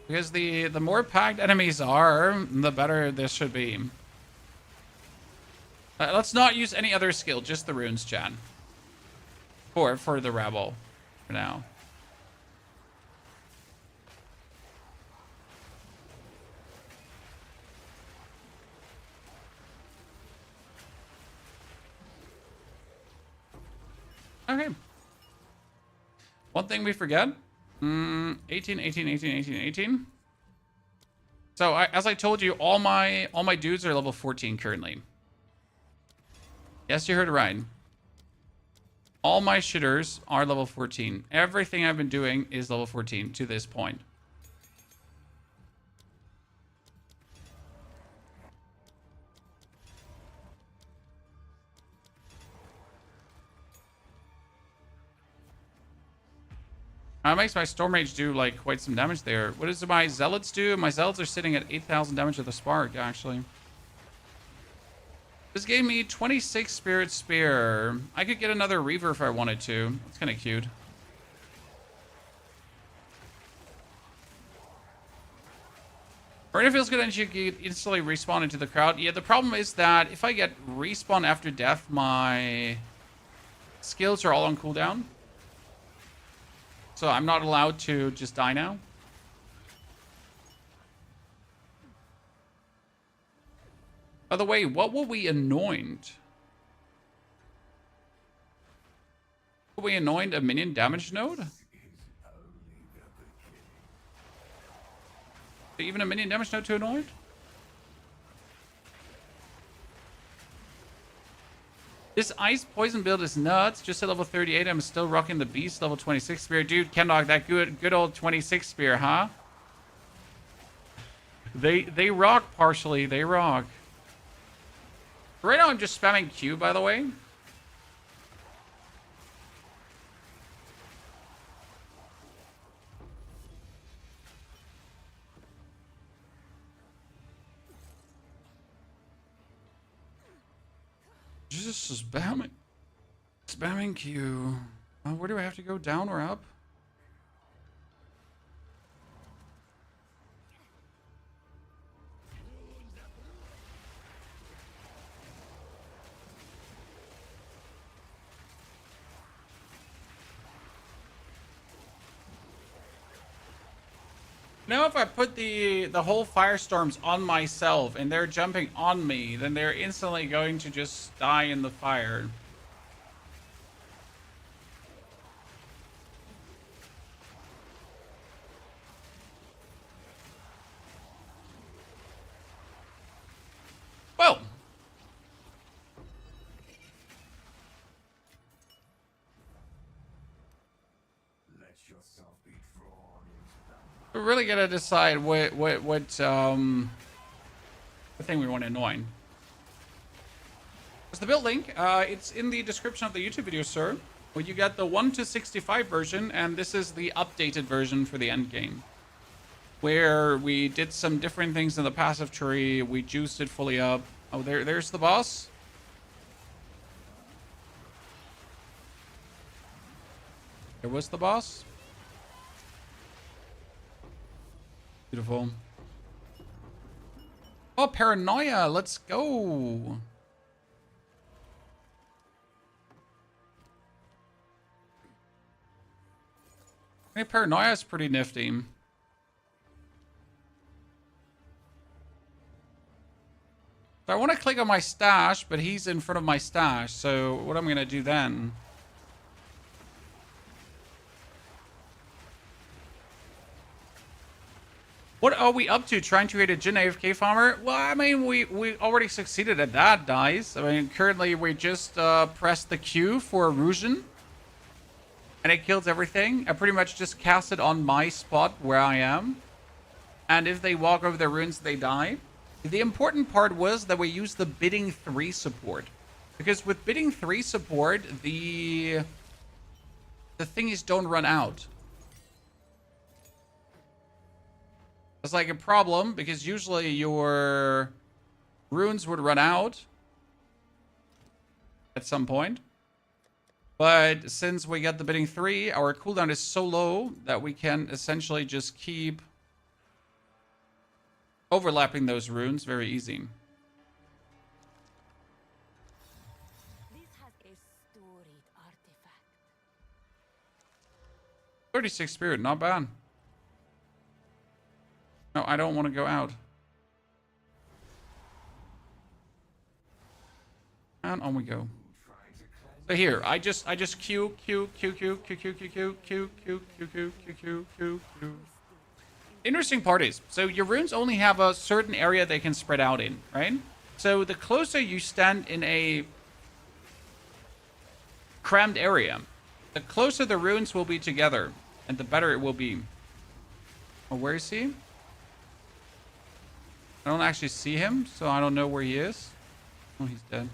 Because the more packed enemies are, the better this should be. Let's not use any other skill, just the runes, Chan. For the rebel, for now. Okay. One thing we forget. 18, 18, 18, 18, 18. So as I told you, all my dudes are level 14 currently. Yes, you heard it right. All my shitters are level 14. Everything I've been doing is level 14 to this point. That makes my Storm Rage do, like, quite some damage there. What does my Zealots do? My Zealots are sitting at 8,000 damage with a Spark, actually. This gave me 26 Spirit Spear. I could get another Reaver if I wanted to. That's kind of cute. Arena feels good and you get instantly respawn into the crowd. Yeah, the problem is that if I get respawn after death, my skills are all on cooldown. So I'm not allowed to just die now. By the way, what will we anoint? Will we anoint a minion damage node? Even a minion damage node to anoint? This ice poison build is nuts. Just at level 38, I'm still rocking the beast level 26 spear. Dude, Kendog, that good old 26 spear, huh? They rock partially. They rock. Right now, I'm just spamming Q, by the way. Just spamming Q. Where do I have to go? Down or up? Now if I put the whole firestorms on myself and they're jumping on me, then they're instantly going to just die in the fire. Well. We're really gonna decide what thing we want to anoint. It's the build link. It's in the description of the YouTube video, sir. Well, you got the 1 to 65 version, and this is the updated version for the endgame, where we did some different things in the passive tree. We juiced it fully up. Oh, there's the boss. There was the boss. Beautiful. Oh, paranoia. Let's go. Hey, paranoia is pretty nifty. So I want to click on my stash, but he's in front of my stash. So what I'm going to do then... What are we up to? Trying to hit a Djinn AFK farmer? Well, I mean, we already succeeded at that, guys. I mean, currently we just pressed the Q for Erosion. And it kills everything. I pretty much just cast it on my spot where I am. And if they walk over the runes, they die. The important part was that we used the bidding 3 support. Because with bidding 3 support, the thingies don't run out. It's like a problem because usually your runes would run out at some point. But since we got the bidding 3, our cooldown is so low that we can essentially just keep overlapping those runes very easy. This has a storied artifact. 36 spirit, not bad. No, I don't want to go out. And on we go. So here, I just Q. Interesting part is, so your runes only have a certain area they can spread out in, right? So the closer you stand in a crammed area, the closer the runes will be together, and the better it will be. Oh, where is he? I don't actually see him, so I don't know where he is. Oh, he's dead.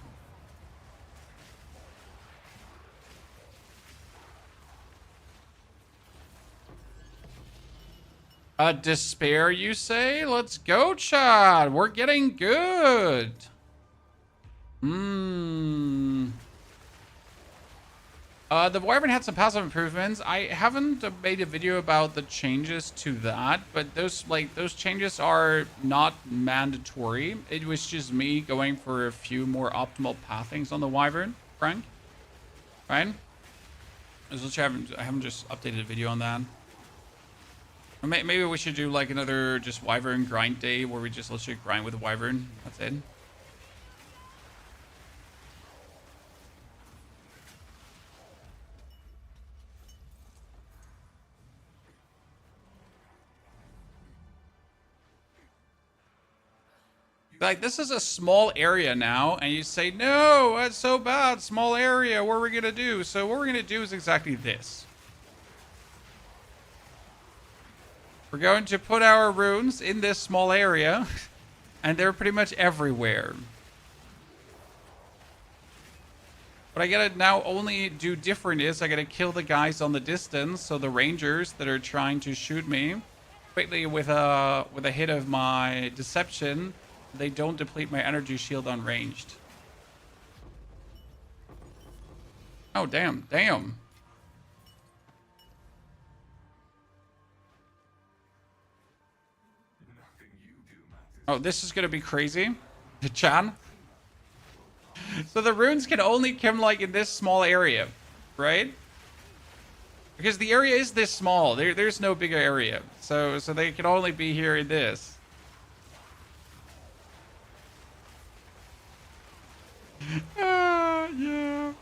Despair, you say? Let's go, Chad. We're getting good. The Wyvern had some passive improvements. I haven't made a video about the changes to that, but those changes are not mandatory. It was just me going for a few more optimal pathings on the Wyvern, Frank. Right? I haven't just updated a video on that. Maybe we should do like another just Wyvern grind day where we just literally grind with a Wyvern. That's it. Like, this is a small area now, and you say, no, that's so bad, small area, what are we going to do? So what we're going to do is exactly this. We're going to put our runes in this small area, and they're pretty much everywhere. What I gotta now only do different is I gotta kill the guys on the distance, so the rangers that are trying to shoot me quickly with a hit of my deception, they don't deplete my energy shield on ranged. Oh, damn. Oh, this is going to be crazy. Chan. So the runes can only come like in this small area, right? Because the area is this small. There's no bigger area. So they can only be here in this. Yeah.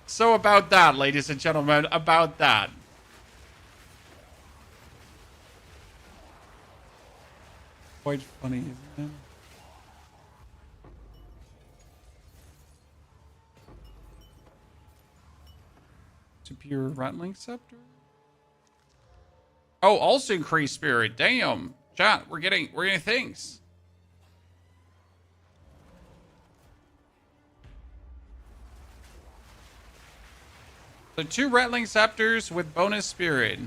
So about that, ladies and gentlemen, about that. Quite funny, isn't it? Superior rattling scepter. Oh, also increased spirit. Damn, chat, we're getting things. So 2 rattling scepters with bonus spirit.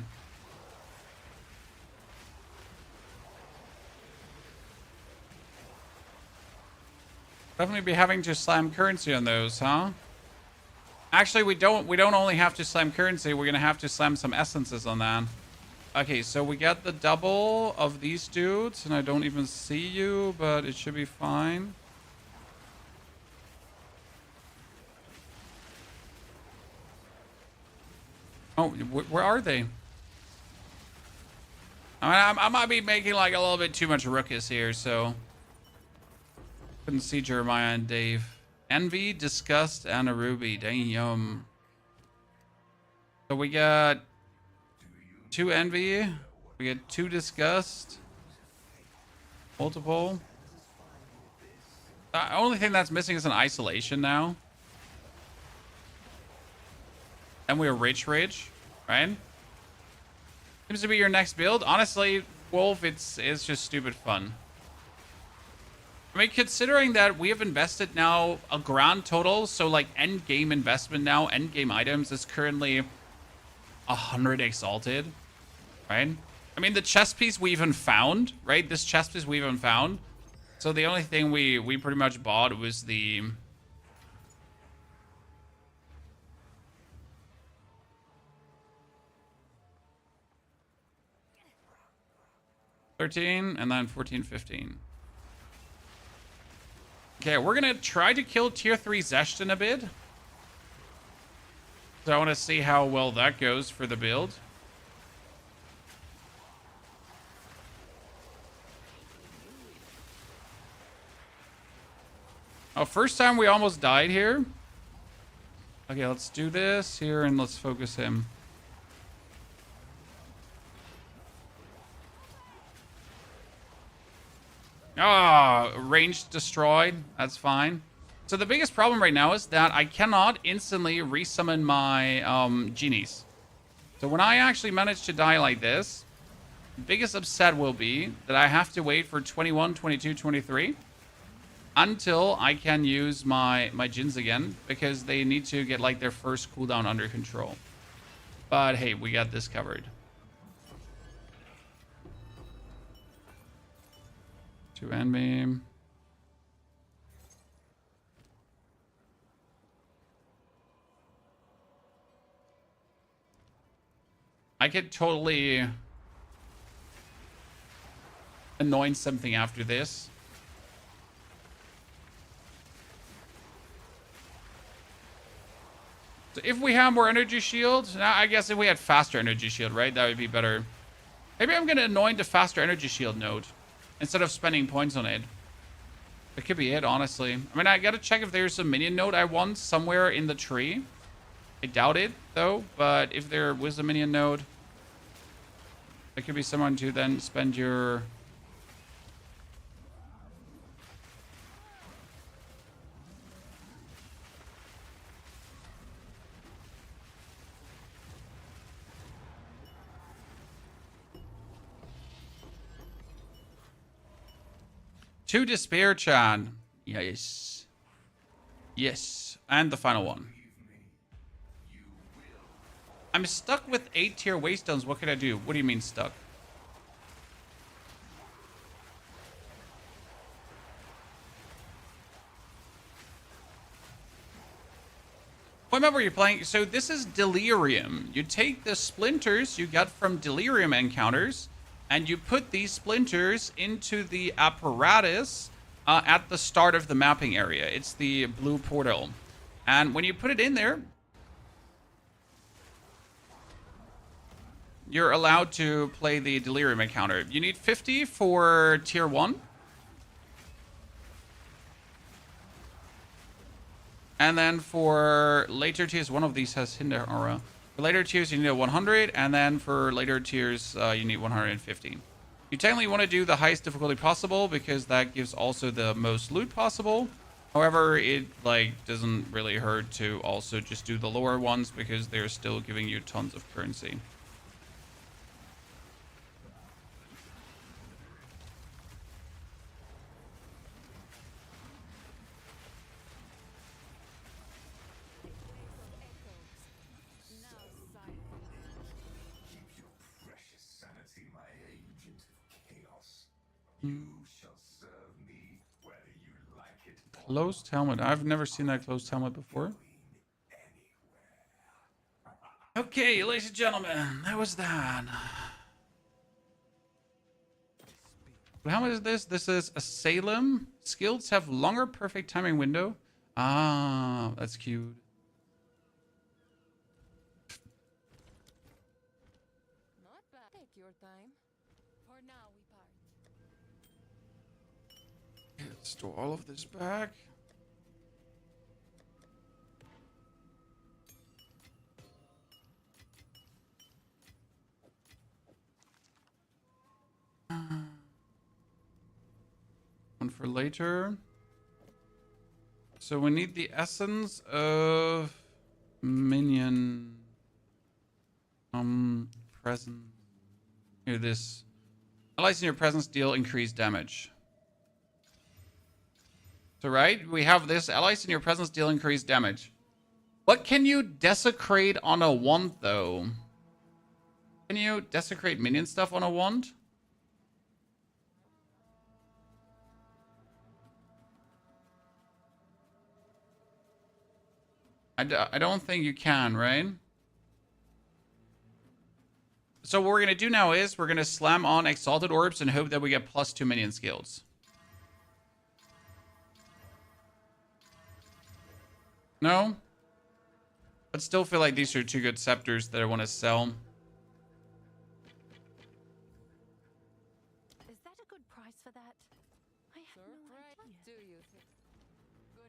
Definitely be having to slam currency on those, huh? Actually, we don't only have to slam currency, we're gonna have to slam some essences on that. Okay, so we got the double of these dudes, and I don't even see you, but it should be fine. Oh, where are they? I mean, I might be making like a little bit too much ruckus here, so... Couldn't see Jeremiah and Dave. Envy, Disgust, and a Ruby. Damn. So we got 2 Envy. We get 2 Disgust. Multiple. The only thing that's missing is an Isolation now. And we're Rage, right? Seems to be your next build. Honestly, Wolf, it's just stupid fun. I mean, considering that we have invested now a grand total, so like end game investment now, end game items is currently 100 exalted, right? I mean, the chest piece we even found, right? This chest piece we even found. So the only thing we pretty much bought was the... $13 and then $14, $15. Okay, we're gonna try to kill tier 3 Zesht in a bit. So I want to see how well that goes for the build. Oh, first time we almost died here. Okay, let's do this here and let's focus him. Ah, range destroyed. That's fine. So the biggest problem right now is that I cannot instantly resummon my genies. So when I actually manage to die like this, the biggest upset will be that I have to wait for 21, 22, 23 until I can use my djinns again, because they need to get like their first cooldown under control. But hey, we got this covered. To end beam. I could totally anoint something after this. So if we have more energy shield, now I guess if we had faster energy shield, right? That would be better. Maybe I'm gonna anoint a faster energy shield node instead of spending points on it. That could be it, honestly. I mean, I gotta check if there's a minion node I want somewhere in the tree. I doubt it, though. But if there was a minion node, there could be someone to then spend your... To despair, Chan. Yes. Yes. And the final one. I'm stuck with 8 tier waystones. What can I do? What do you mean stuck? What map were you playing? So this is Delirium. You take the splinters you got from Delirium encounters, and you put these splinters into the apparatus at the start of the mapping area. It's the blue portal. And when you put it in there, you're allowed to play the Delirium encounter. You need 50 for tier 1. And then for later tiers, one of these has Hinder Aura. For later tiers, you need a 100, and then for later tiers, you need 150. You technically want to do the highest difficulty possible because that gives also the most loot possible. However, it like doesn't really hurt to also just do the lower ones because they're still giving you tons of currency. Keep your precious sanity, my agent of chaos. You shall serve me whether you like it or Closed helmet. I've never seen that closed helmet before. Okay, ladies and gentlemen, that was that. What helmet is this? This is a Salem. Skills have longer perfect timing window. Ah, that's cute. Not bad. Take your time. For now, we part. Let's store all of this back. One for later. So we need the essence of Minion. Present. Here, this. Allies in your presence deal increased damage. So, right, we have this. Allies in your presence deal increased damage. What can you desecrate on a wand, though? Can you desecrate minion stuff on a wand? I don't think you can, right? So what we're going to do now is we're going to slam on Exalted Orbs and hope that we get +2 minion skills. No? But still feel like these are two good scepters that I want to sell. Is that a good price for that? I have no idea. Do you think?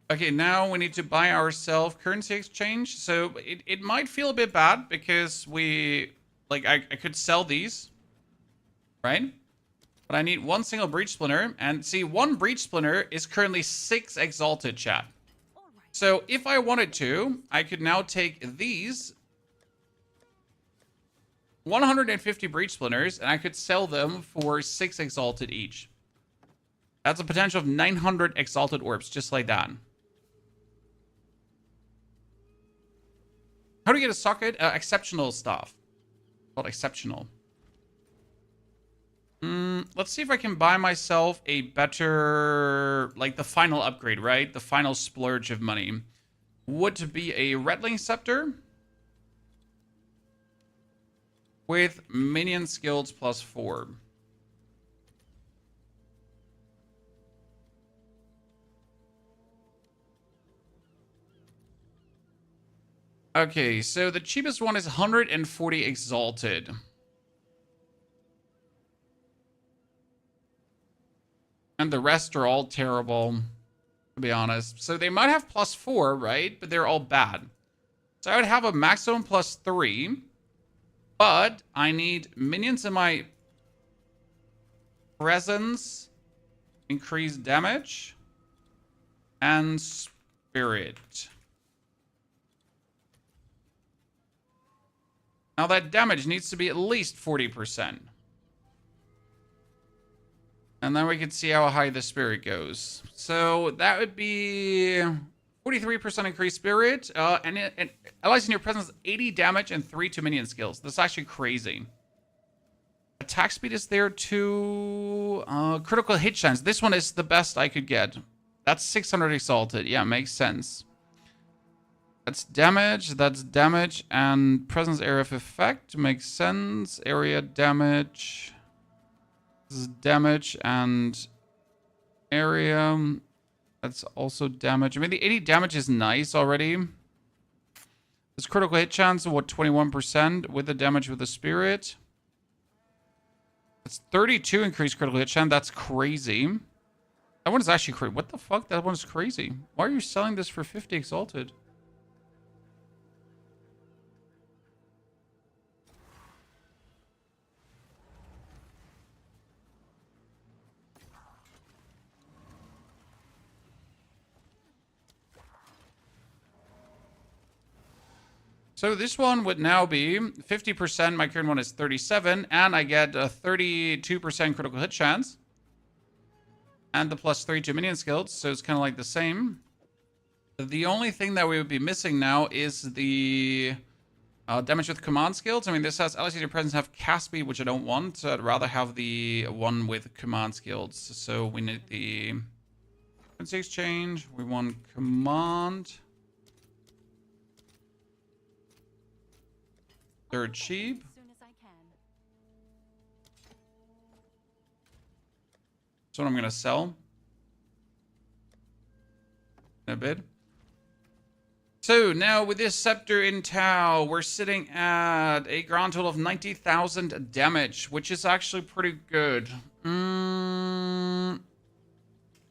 Okay, now we need to buy ourselves currency exchange. So it might feel a bit bad because we... Like, I could sell these. Right? But I need one single breach splinter. And see, one breach splinter is currently 6 exalted, chat. So if I wanted to, I could now take these 150 breach splinters and I could sell them for 6 exalted each. That's a potential of 900 exalted orbs, just like that. How do you get a socket? Exceptional stuff. Called exceptional. Let's see if I can buy myself a better, like the final upgrade, right? The final splurge of money. Would be a Rattling Scepter with minion skills +4. Okay, so the cheapest one is 140 exalted. And the rest are all terrible, to be honest. So they might have +4, right? But they're all bad. So I would have a maximum +3. But I need minions in my presence, increased damage, and spirit. Now that damage needs to be at least 40%. And then we can see how high the spirit goes. So that would be 43% increased spirit. And it allies in your presence 80 damage and 3 to minion skills. That's actually crazy. Attack speed is there too. Critical hit chance. This one is the best I could get. That's 600 exalted. Yeah, makes sense. That's damage, and presence area of effect. Makes sense. Area damage. This is damage and area. That's also damage. I mean, the 80 damage is nice already. This critical hit chance of what, 21% with the damage with the spirit. It's 32 increased critical hit chance. That's crazy. That one is actually crazy. What the fuck? That one is crazy. Why are you selling this for 50 exalted? So this one would now be 50%. My current one is 37. And I get a 32% critical hit chance. And the +3 to minion skills. So it's kind of like the same. The only thing that we would be missing now is the damage with command skills. I mean, this has allies in your presence have cast speed, which I don't want. So I'd rather have the one with command skills. So we need the currency exchange. We want command. They're cheap. As soon as I can. That's what I'm going to sell in a bit. So now with this Scepter in Tau, we're sitting at a grand total of 90,000 damage, which is actually pretty good.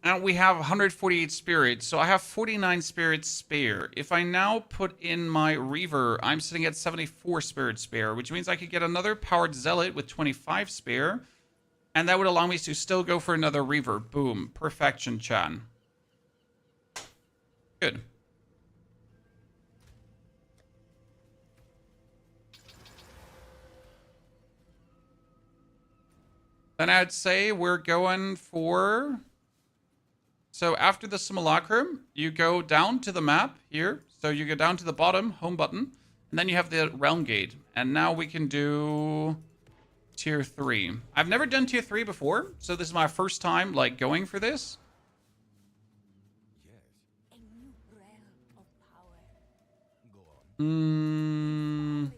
And we have 148 spirits, so I have 49 spirits spare. If I now put in my Reaver, I'm sitting at 74 spirits spare, which means I could get another Powered Zealot with 25 spare. And that would allow me to still go for another Reaver. Boom. Perfection, Chan. Good. Then I'd say we're going for... So after the Simulacrum, you go down to the map here. So you go down to the bottom, home button. And then you have the realm gate. And now we can do tier 3. I've never done tier 3 before. So this is my first time like going for this. Yes. A new realm of power. Go on.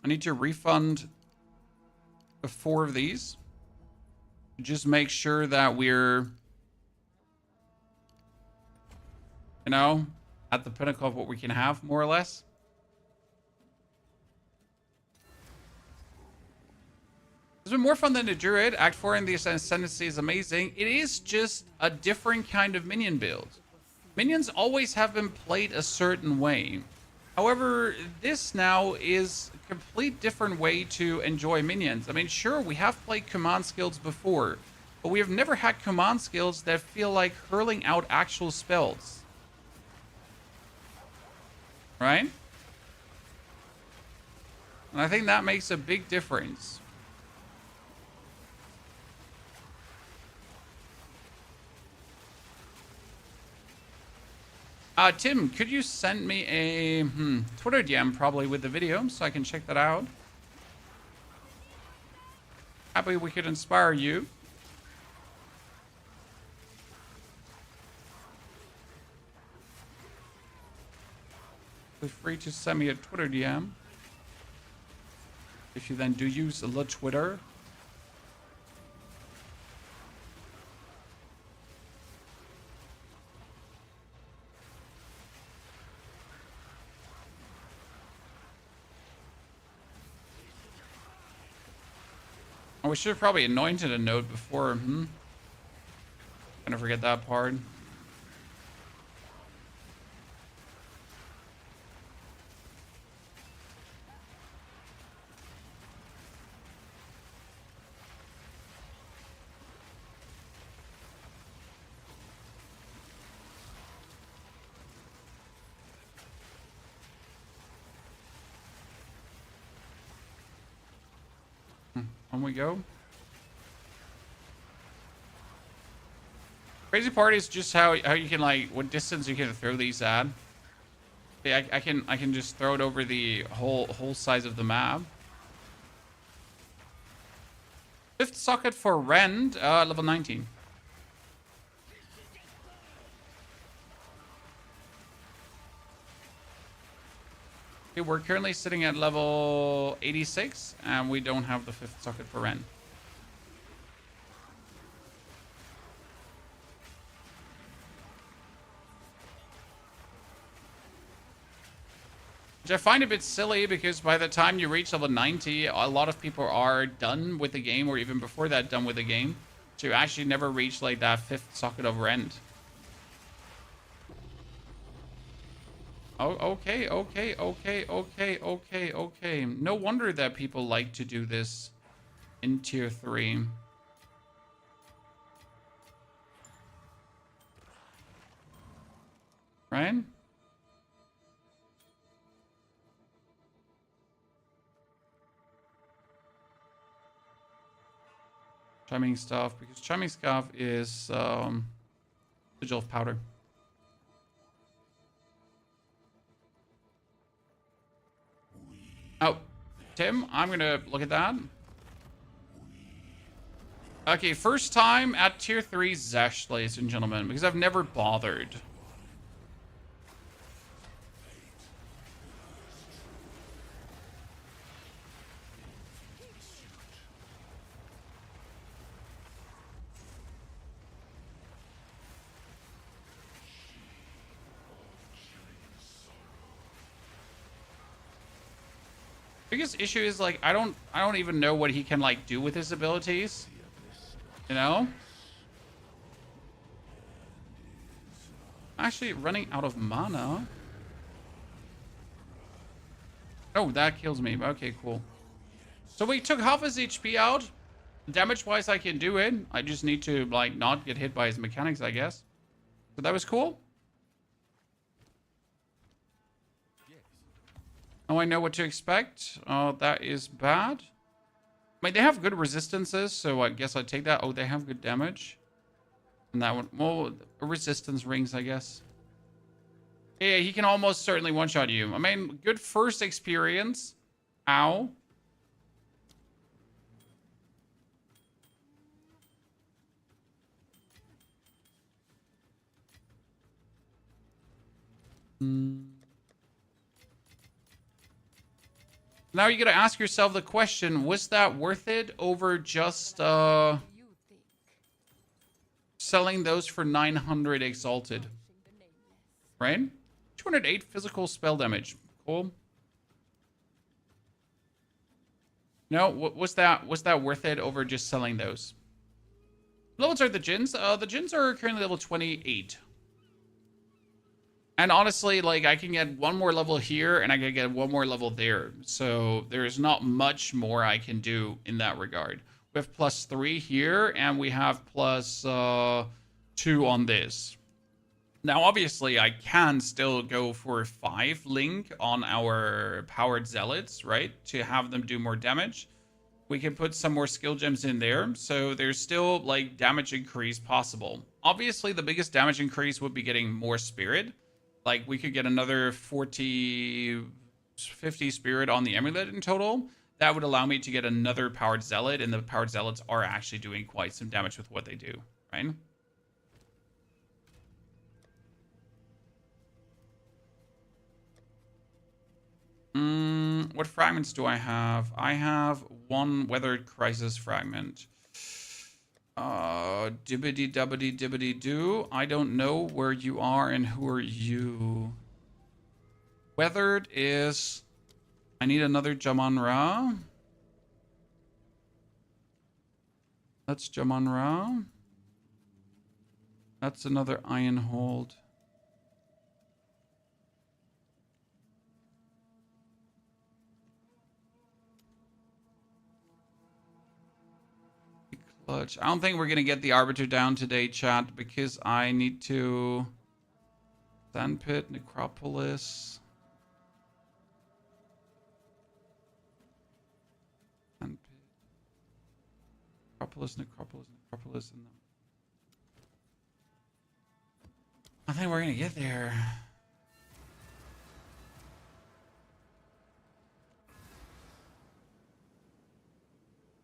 I need to refund 4 of these. Just make sure that we're, you know, at the pinnacle of what we can have, more or less. It's been more fun than the Druid. Act 4 in the Ascendancy is amazing. It is just a different kind of minion build. Minions always have been played a certain way. However, this now is a complete different way to enjoy minions. I mean, sure, we have played command skills before, but we have never had command skills that feel like hurling out actual spells. Right? And I think that makes a big difference. Tim, could you send me a Twitter DM probably with the video so I can check that out? Happy we could inspire you. Feel free to send me a Twitter DM. If you then do use the Twitter. Oh, we should have probably anointed a node before. Gonna forget that part. On we go. Crazy part is just how you can like what distance you can throw these at. Yeah, I can just throw it over the whole size of the map. 5th socket for Rend, level 19. Okay, we're currently sitting at level 86, and we don't have the 5th socket for Ren. Which I find a bit silly, because by the time you reach level 90, a lot of people are done with the game, or even before that done with the game. So you actually never reach like that 5th socket of Rend. Oh, okay. No wonder that people like to do this in tier 3. Right? Chiming Staff, because Chiming Staff is Sigil of Powder. Oh, Tim, I'm going to look at that. Okay, first time at tier 3 Zesh, ladies and gentlemen, because I've never bothered. Biggest issue is like I don't even know what he can like do with his abilities. You know? Actually running out of mana. Oh, that kills me. Okay, cool. So we took half his HP out. Damage wise I can do it. I just need to like not get hit by his mechanics, I guess. So that was cool. Now I know what to expect. That is bad. I mean, they have good resistances, so I guess I'd take that. Oh, they have good damage. And that one, well, resistance rings, I guess. Yeah, he can almost certainly one-shot you. I mean, good first experience. Ow. Now you gotta ask yourself the question, was that worth it over just You think selling those for 900 exalted? the nameless. Right? 208 physical spell damage. Cool. No, was that worth it over just selling those? Levels are the djinns. The djinns are currently level 28. And honestly, like, I can get one more level here, and I can get one more level there. So there's not much more I can do in that regard. We have +3 here, and we have +2 on this. Now, obviously, I can still go for 5 link on our powered zealots, right? To have them do more damage. We can put some more skill gems in there. So there's still, like, damage increase possible. Obviously, the biggest damage increase would be getting more spirit. Like, we could get another 50 spirit on the amulet in total. That would allow me to get another powered zealot, and the powered zealots are actually doing quite some damage with what they do, right? What fragments do I have? I have 1 weathered crisis fragment. Dibbity dubbity dibbity doo. I don't know where you are and who are you. Weathered is... I need another Jaman Ra. That's Jaman Ra. That's another Iron Hold. I don't think we're going to get the Arbiter down today, chat, because I need to... Sandpit, Necropolis... Sandpit... Necropolis, Necropolis, and... I think we're going to get there.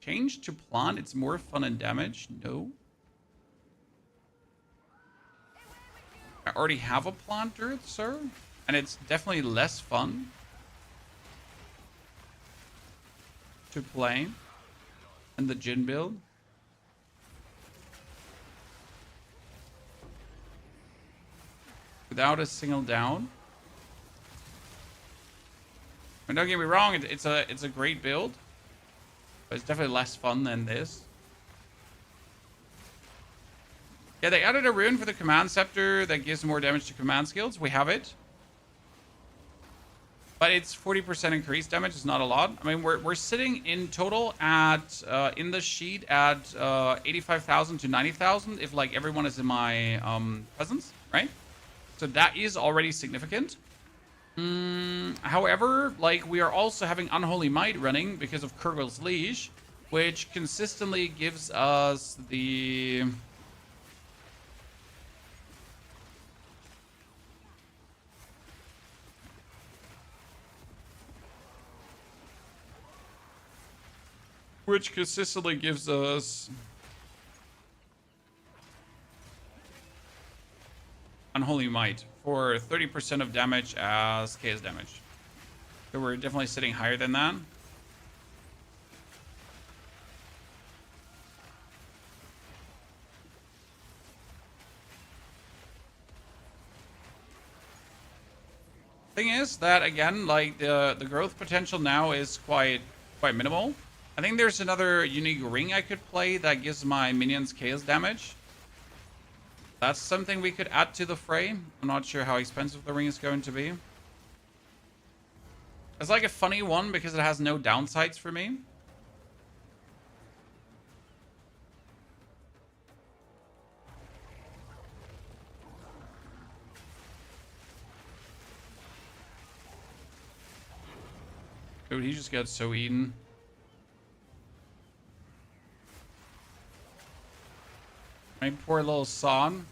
Change to plant, it's more fun and damage. No. I already have a planter, sir. And it's definitely less fun to play in the Djinn build. Without a single down. And don't get me wrong, it's a great build. But it's definitely less fun than this. Yeah, they added a rune for the command scepter that gives more damage to command skills. We have it. But it's 40% increased damage. It's not a lot. I mean, we're sitting in total at, in the sheet at 85,000 to 90,000 if, like, everyone is in my presence, right? So that is already significant. However, like, we are also having Unholy Might running because of Kurgel's Leash, which consistently gives us the... Which consistently gives us... Unholy Might for 30% of damage as chaos damage. So we're definitely sitting higher than that. Thing is that, again, like, the growth potential now is quite minimal. I think there's another unique ring I could play that gives my minions chaos damage. That's something we could add to the fray. I'm not sure how expensive the ring is going to be. It's like a funny one because it has no downsides for me. Dude, he just got so eaten. My poor little son.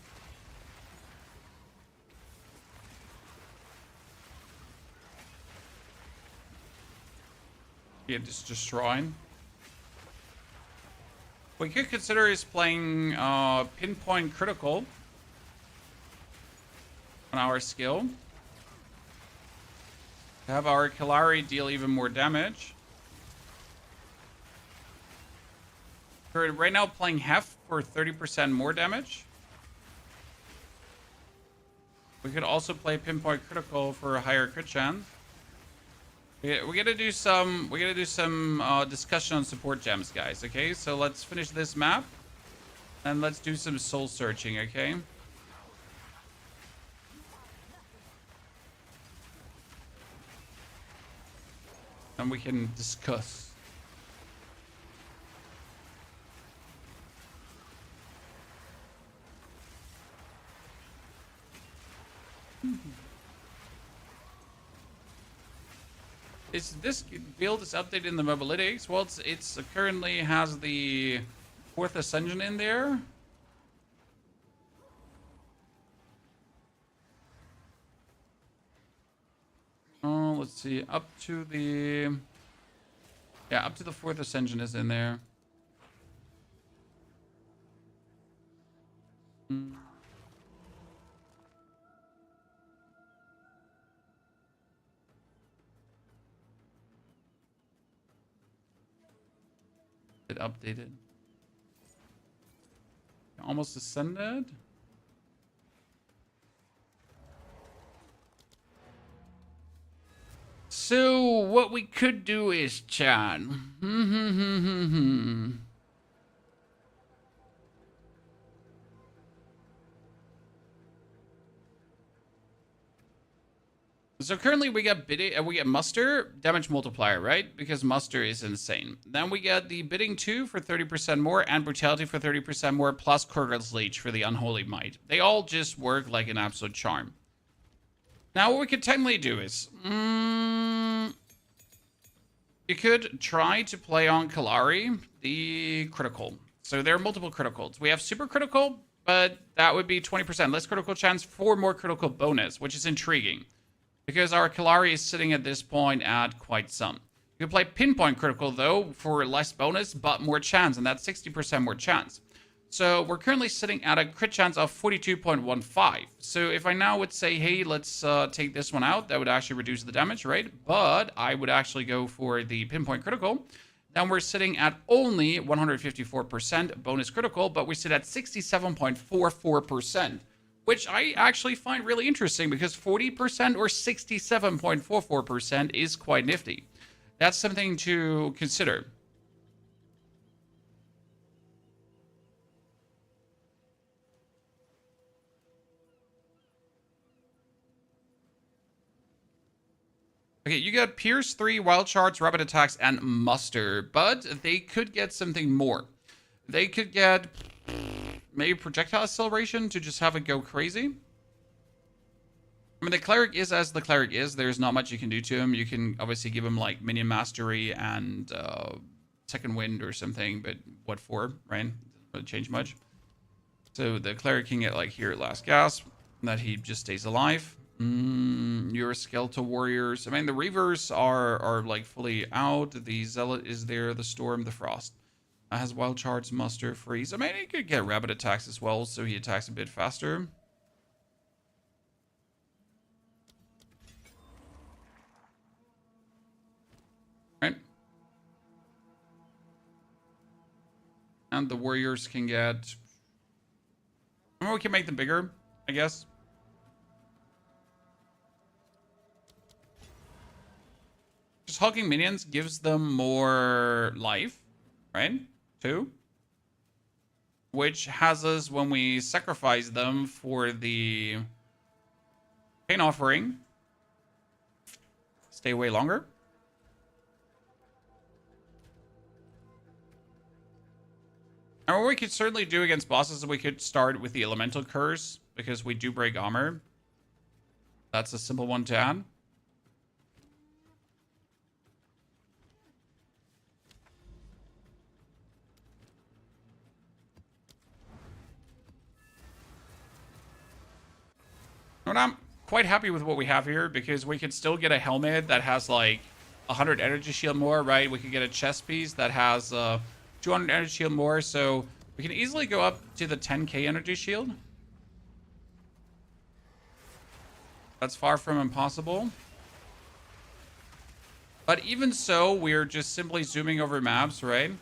Yeah, just destroying. We could consider is playing pinpoint critical on our skill. Have our Kalari deal even more damage. We're right now playing Hef for 30% more damage. We could also play pinpoint critical for a higher crit chance. We gotta do some discussion on support gems, guys. Okay, so let's finish this map and let's do some soul searching. Okay. And we can discuss. Is this build is updated in the mobilities? Well, it's currently has the 4th ascension in there. Oh, let's see. Up to the 4th ascension is in there. It updated. Almost ascended. So what we could do is, Chad. So currently we get bidding, we get muster damage multiplier, right? Because muster is insane. Then we get the bidding 2 for 30% more and brutality for 30% more, plus Kurgan's Leech for the unholy might. They all just work like an absolute charm. Now what we could technically do is, you could try to play on Kalari the critical. So there are multiple criticals. We have super critical, but that would be 20% less critical chance for more critical bonus, which is intriguing. Because our Kalari is sitting at this point at quite some. You can play pinpoint critical though for less bonus, but more chance, and that's 60% more chance. So we're currently sitting at a crit chance of 42.15. So if I now would say, hey, let's take this one out, that would actually reduce the damage, right? But I would actually go for the pinpoint critical. Then we're sitting at only 154% bonus critical, but we sit at 67.44%. Which I actually find really interesting because 40% or 67.44% is quite nifty. That's something to consider. Okay, you got Pierce 3, Wild Shards, Rapid Attacks, and Muster, but they could get something more. They could get maybe Projectile Acceleration to just have it go crazy. I mean, the Cleric is as the Cleric is. There's not much you can do to him. You can obviously give him, like, Minion Mastery and Second Wind or something, but what for, right? Doesn't change much. So the Cleric can get, like, here, Last Gasp, that he just stays alive. Your Skeletal Warriors. I mean, the Reavers are like, fully out. The Zealot is there. The Storm, the Frost. Has Wild Charge, Muster, Freeze. I mean, he could get Rapid Attacks as well, so he attacks a bit faster. Right. And the Warriors can get... I mean, we can make them bigger, I guess. Just hulking minions gives them more life, right? 2, which has us when we sacrifice them for the pain offering stay way longer. And what we could certainly do against bosses is we could start with the Elemental Curse because we do break armor. That's a simple one to add. And I'm quite happy with what we have here because we could still get a helmet that has like 100 energy shield more, right? We could get a chest piece that has 200 energy shield more. So we can easily go up to the 10k energy shield. That's far from impossible. But even so, we're just simply zooming over maps, right?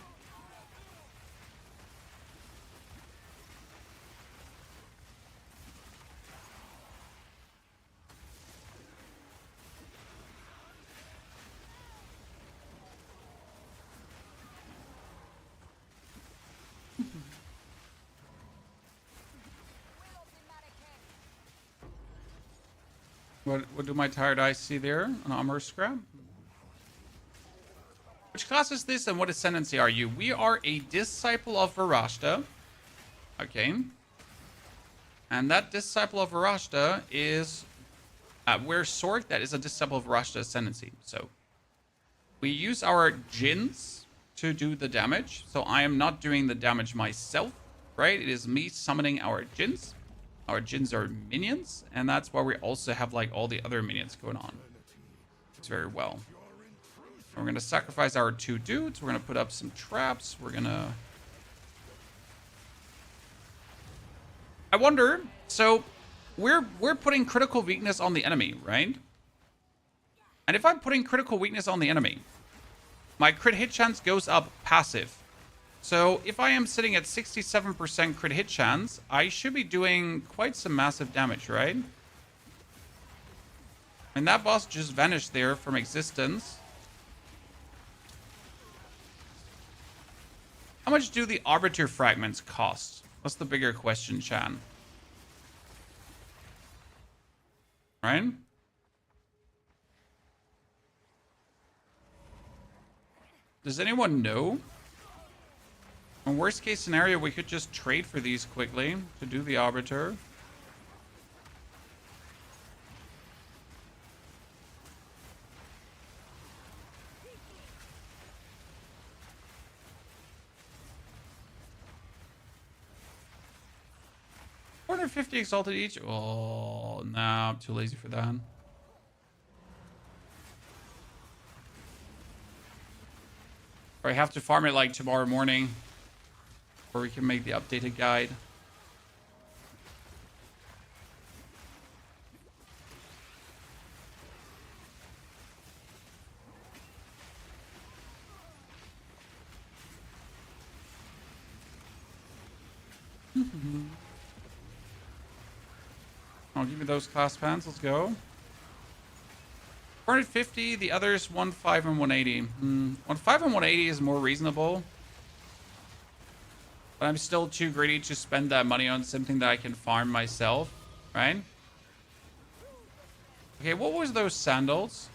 What do my tired eyes see there? An armor scrap? Which class is this and what ascendancy are you? We are a disciple of Varashta. Okay. And that disciple of Varashta is... we're Sorc, that is a disciple of Varashta ascendancy. So we use our djinns to do the damage. So I am not doing the damage myself, right? It is me summoning our djinns. Our djinns are minions, and that's why we also have like all the other minions going on. It's very well. We're going to sacrifice our 2 dudes. We're going to put up some traps. We're going to... I wonder, so we're putting critical weakness on the enemy, right? And if I'm putting critical weakness on the enemy, my crit hit chance goes up passive. So if I am sitting at 67% crit hit chance, I should be doing quite some massive damage, right? And that boss just vanished there from existence. How much do the Arbiter fragments cost? What's the bigger question, Chan? Right? Does anyone know? In worst case scenario, we could just trade for these quickly to do the Arbiter. $450 exalted each. Oh, nah, I'm too lazy for that. Or I have to farm it like tomorrow morning, or we can make the updated guide. Oh, give me those class pants. Let's go. 450. The others 1.5 and 180. 1.5 and 180 is more reasonable. But I'm still too greedy to spend that money on something that I can farm myself, right? Okay, what was those sandals?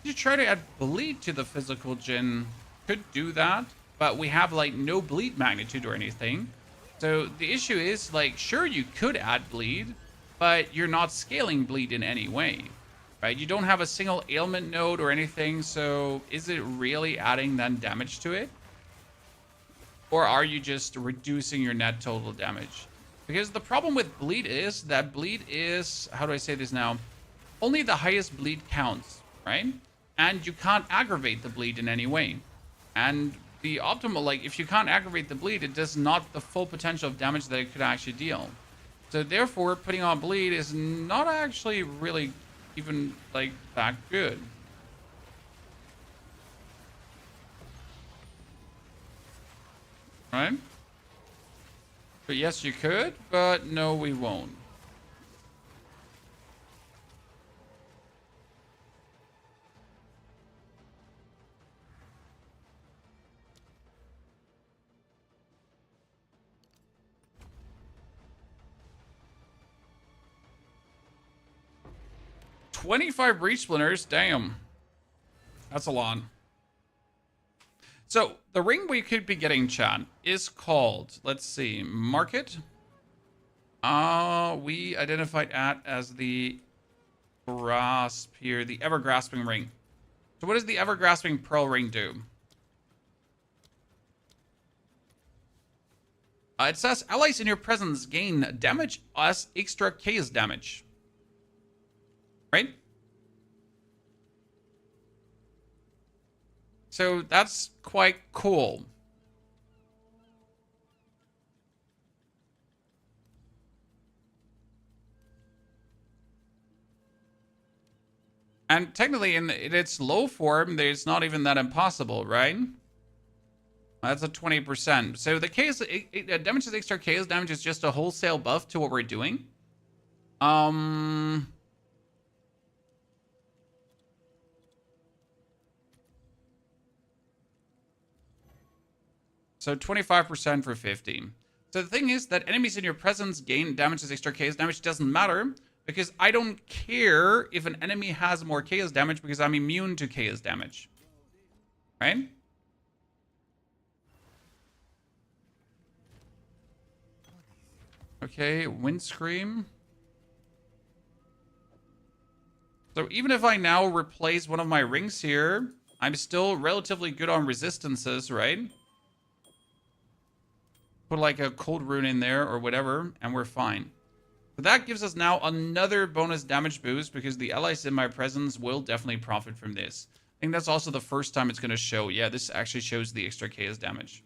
You try to add bleed to the physical djinn. Could do that, but we have like no bleed magnitude or anything. So the issue is like, sure, you could add bleed, but you're not scaling bleed in any way, right? You don't have a single ailment node or anything. So is it really adding then damage to it? Or are you just reducing your net total damage? Because the problem with bleed is that bleed is, how do I say this now? Only the highest bleed counts, right? And you can't aggravate the bleed in any way. And the optimal, like, if you can't aggravate the bleed, it does not the full potential of damage that it could actually deal. So therefore, putting on bleed is not actually really even, like, that good. Right? But yes, you could, but no, we won't. $25 breach splinters, damn. That's a lot. So the ring we could be getting, chat, is called, let's see, market. We identified as the grasp here, the ever grasping ring. So what does the ever-grasping pearl ring do? It says allies in your presence gain damage as extra chaos damage. Right? So that's quite cool. And technically, in its low form, it's not even that impossible, right? That's a 20%. So the chaos, it damages extra chaos damage is just a wholesale buff to what we're doing. So 25% for 50. So the thing is that enemies in your presence gain damages extra chaos damage. Doesn't matter because I don't care if an enemy has more chaos damage because I'm immune to chaos damage. Right? Okay, Windscream. So even if I now replace one of my rings here, I'm still relatively good on resistances, right? Put like a cold rune in there or whatever, and we're fine. But that gives us now another bonus damage boost because the allies in my presence will definitely profit from this. I think that's also the first time it's going to show. Yeah, this actually shows the extra chaos damage.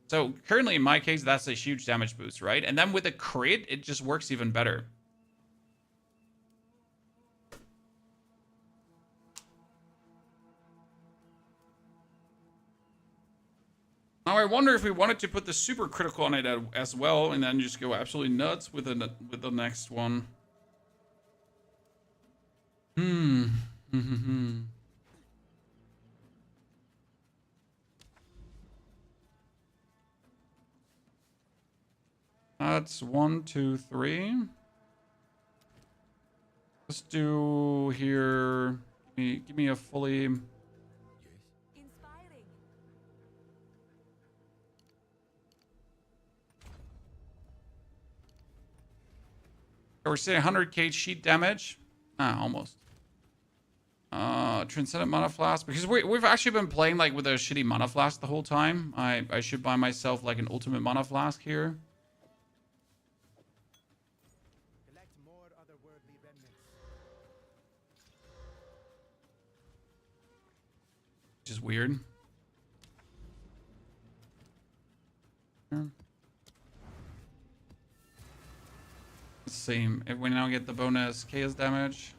So currently in my case, that's a huge damage boost, right? And then with a crit, it just works even better. Now I wonder if we wanted to put the super critical on it as well, and then just go absolutely nuts with the next one. That's 1, 2, 3. Let's do here. Give me a fully. Inspiring. We're saying 100k sheet damage. Almost. Transcendent Mana Flask. Because we've actually been playing like with a shitty Mana Flask the whole time. I should buy myself like an ultimate Mana Flask here. Collect more otherworldly remnants. Which is weird. Let's see if we now get the bonus chaos damage.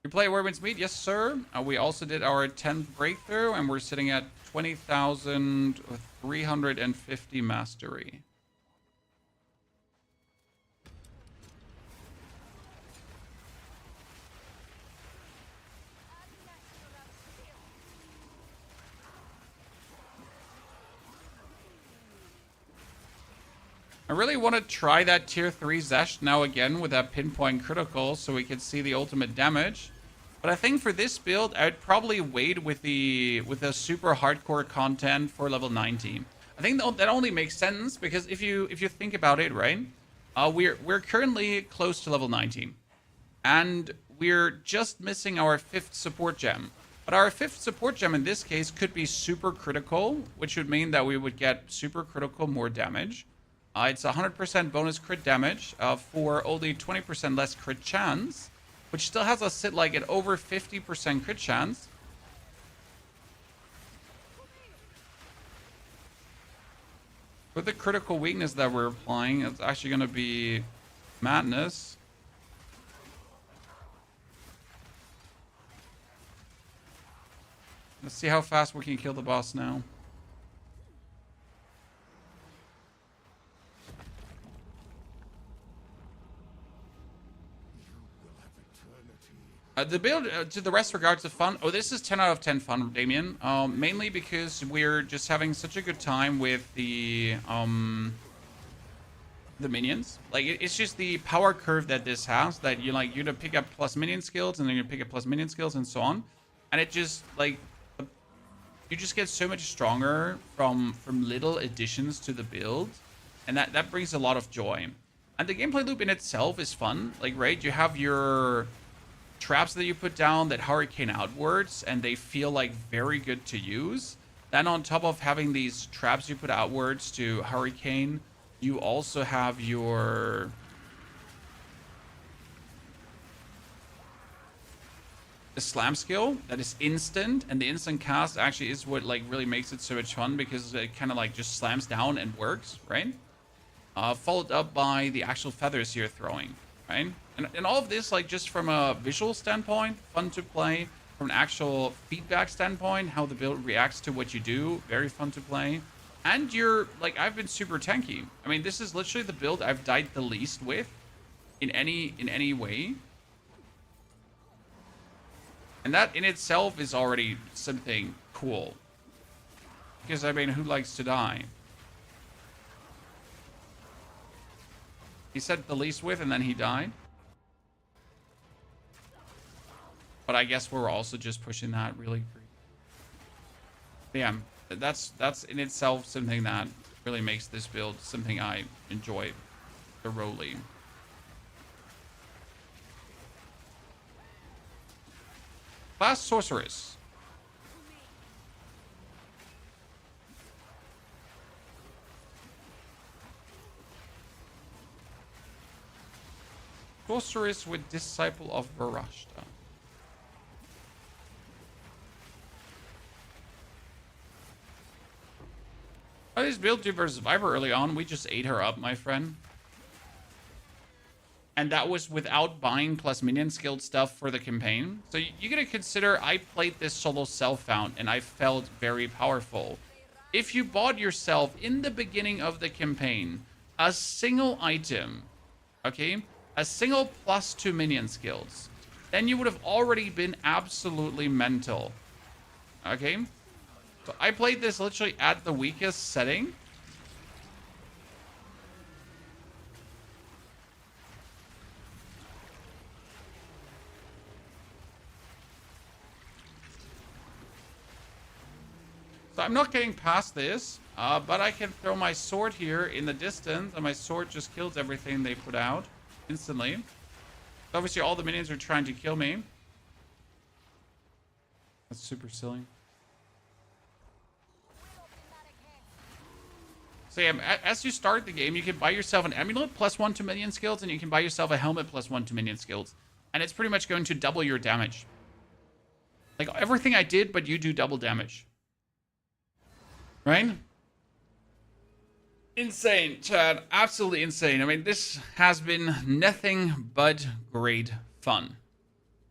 You play Wyrm's Meat? Yes, sir. We also did our 10th breakthrough, and we're sitting at 20,350 mastery. I really want to try that tier 3 Zesh now again with that pinpoint critical so we can see the ultimate damage. But I think for this build, I'd probably wait with the super hardcore content for level 90. I think that only makes sense because if you think about it, right? We're currently close to level 90. And we're just missing our 5th support gem. But our 5th support gem in this case could be super critical, which would mean that we would get super critical more damage. It's 100% bonus crit damage for only 20% less crit chance, which still has us sit like at over 50% crit chance. With the critical weakness that we're applying, it's actually going to be madness. Let's see how fast we can kill the boss now. The build, to the rest regards of fun. Oh, this is 10 out of 10 fun, Damien. Mainly because we're just having such a good time with the minions. Like, it's just the power curve that this has. That you're gonna pick up plus minion skills, and then you pick up plus minion skills, and so on. And it just, like, you just get so much stronger from little additions to the build. And that brings a lot of joy. And the gameplay loop in itself is fun. Like, right, you have your traps that you put down that hurricane outwards, and they feel like very good to use. Then on top of having these traps you put outwards to hurricane, you also have your the slam skill that is instant, and the instant cast actually is what like really makes it so much fun, because it kind of like just slams down and works, right? Followed up by the actual feathers you're throwing, right? And all of this, like, just from a visual standpoint, fun to play. From an actual feedback standpoint, how the build reacts to what you do, very fun to play. And you're, like, I've been super tanky. I mean, this is literally the build I've died the least with in any way. And that in itself is already something cool. Because, I mean, who likes to die? He said the least with, and then he died. But I guess we're also just pushing that really free. Yeah, that's in itself something that really makes this build something I enjoy thoroughly. Class Sorceress. Sorceress with Disciple of Varashta. Oh, this build to versus Viper early on. We just ate her up, my friend. And that was without buying plus minion skilled stuff for the campaign. So you gotta consider I played this solo self-found and I felt very powerful. If you bought yourself in the beginning of the campaign a single item, okay, a single +2 minion skills, then you would have already been absolutely mental. Okay? So I played this literally at the weakest setting. So I'm not getting past this, but I can throw my sword here in the distance, and my sword just kills everything they put out instantly. So obviously all the minions are trying to kill me. That's super silly. So yeah, as you start the game, you can buy yourself an amulet +1 to minion skills, and you can buy yourself a helmet +1 to minion skills. And it's pretty much going to double your damage. Like everything I did, but you do double damage. Right? Insane, Chad. Absolutely insane. I mean, this has been nothing but great fun.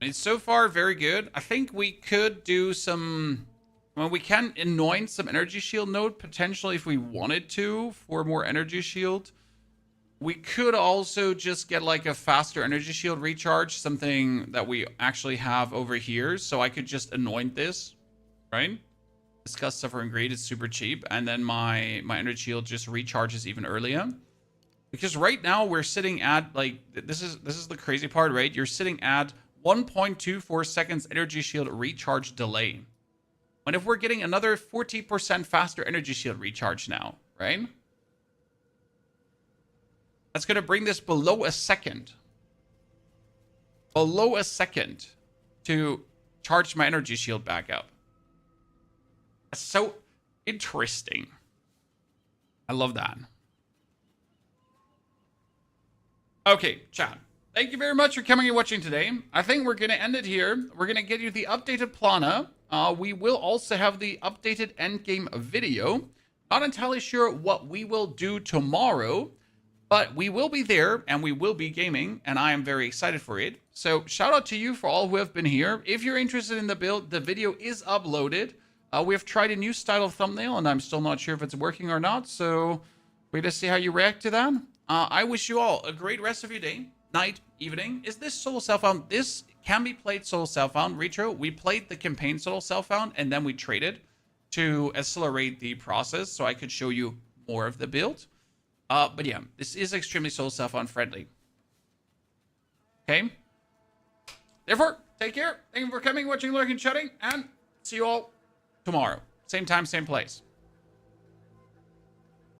I mean, so far, very good. I think we could do some... Well, we can anoint some energy shield node potentially if we wanted to for more energy shield. We could also just get like a faster energy shield recharge, something that we actually have over here. So I could just anoint this, right? Discuss Suffering Greed is super cheap, and then my energy shield just recharges even earlier. Because right now we're sitting at like this is the crazy part, right? You're sitting at 1.24 seconds energy shield recharge delay. What if we're getting another 40% faster energy shield recharge now, right? That's going to bring this below a second. Below a second to charge my energy shield back up. That's so interesting. I love that. Okay, chat. Thank you very much for coming and watching today. I think we're going to end it here. We're going to get you the updated Plana. We will also have the updated Endgame video. Not entirely sure what we will do tomorrow, but we will be there and we will be gaming, and I am very excited for it. So shout out to you for all who have been here. If you're interested in the build, the video is uploaded. We have tried a new style of thumbnail, and I'm still not sure if it's working or not, so wait to see how you react to that. I wish you all a great rest of your day, night, evening. Is this solo self-found? This can be played solo self-found. Retro, we played the campaign solo self-found, and then we traded to accelerate the process so I could show you more of the build. But yeah, this is extremely solo self-found friendly. Okay? Therefore, take care. Thank you for coming, watching, lurking, chatting, and see you all tomorrow. Same time, same place.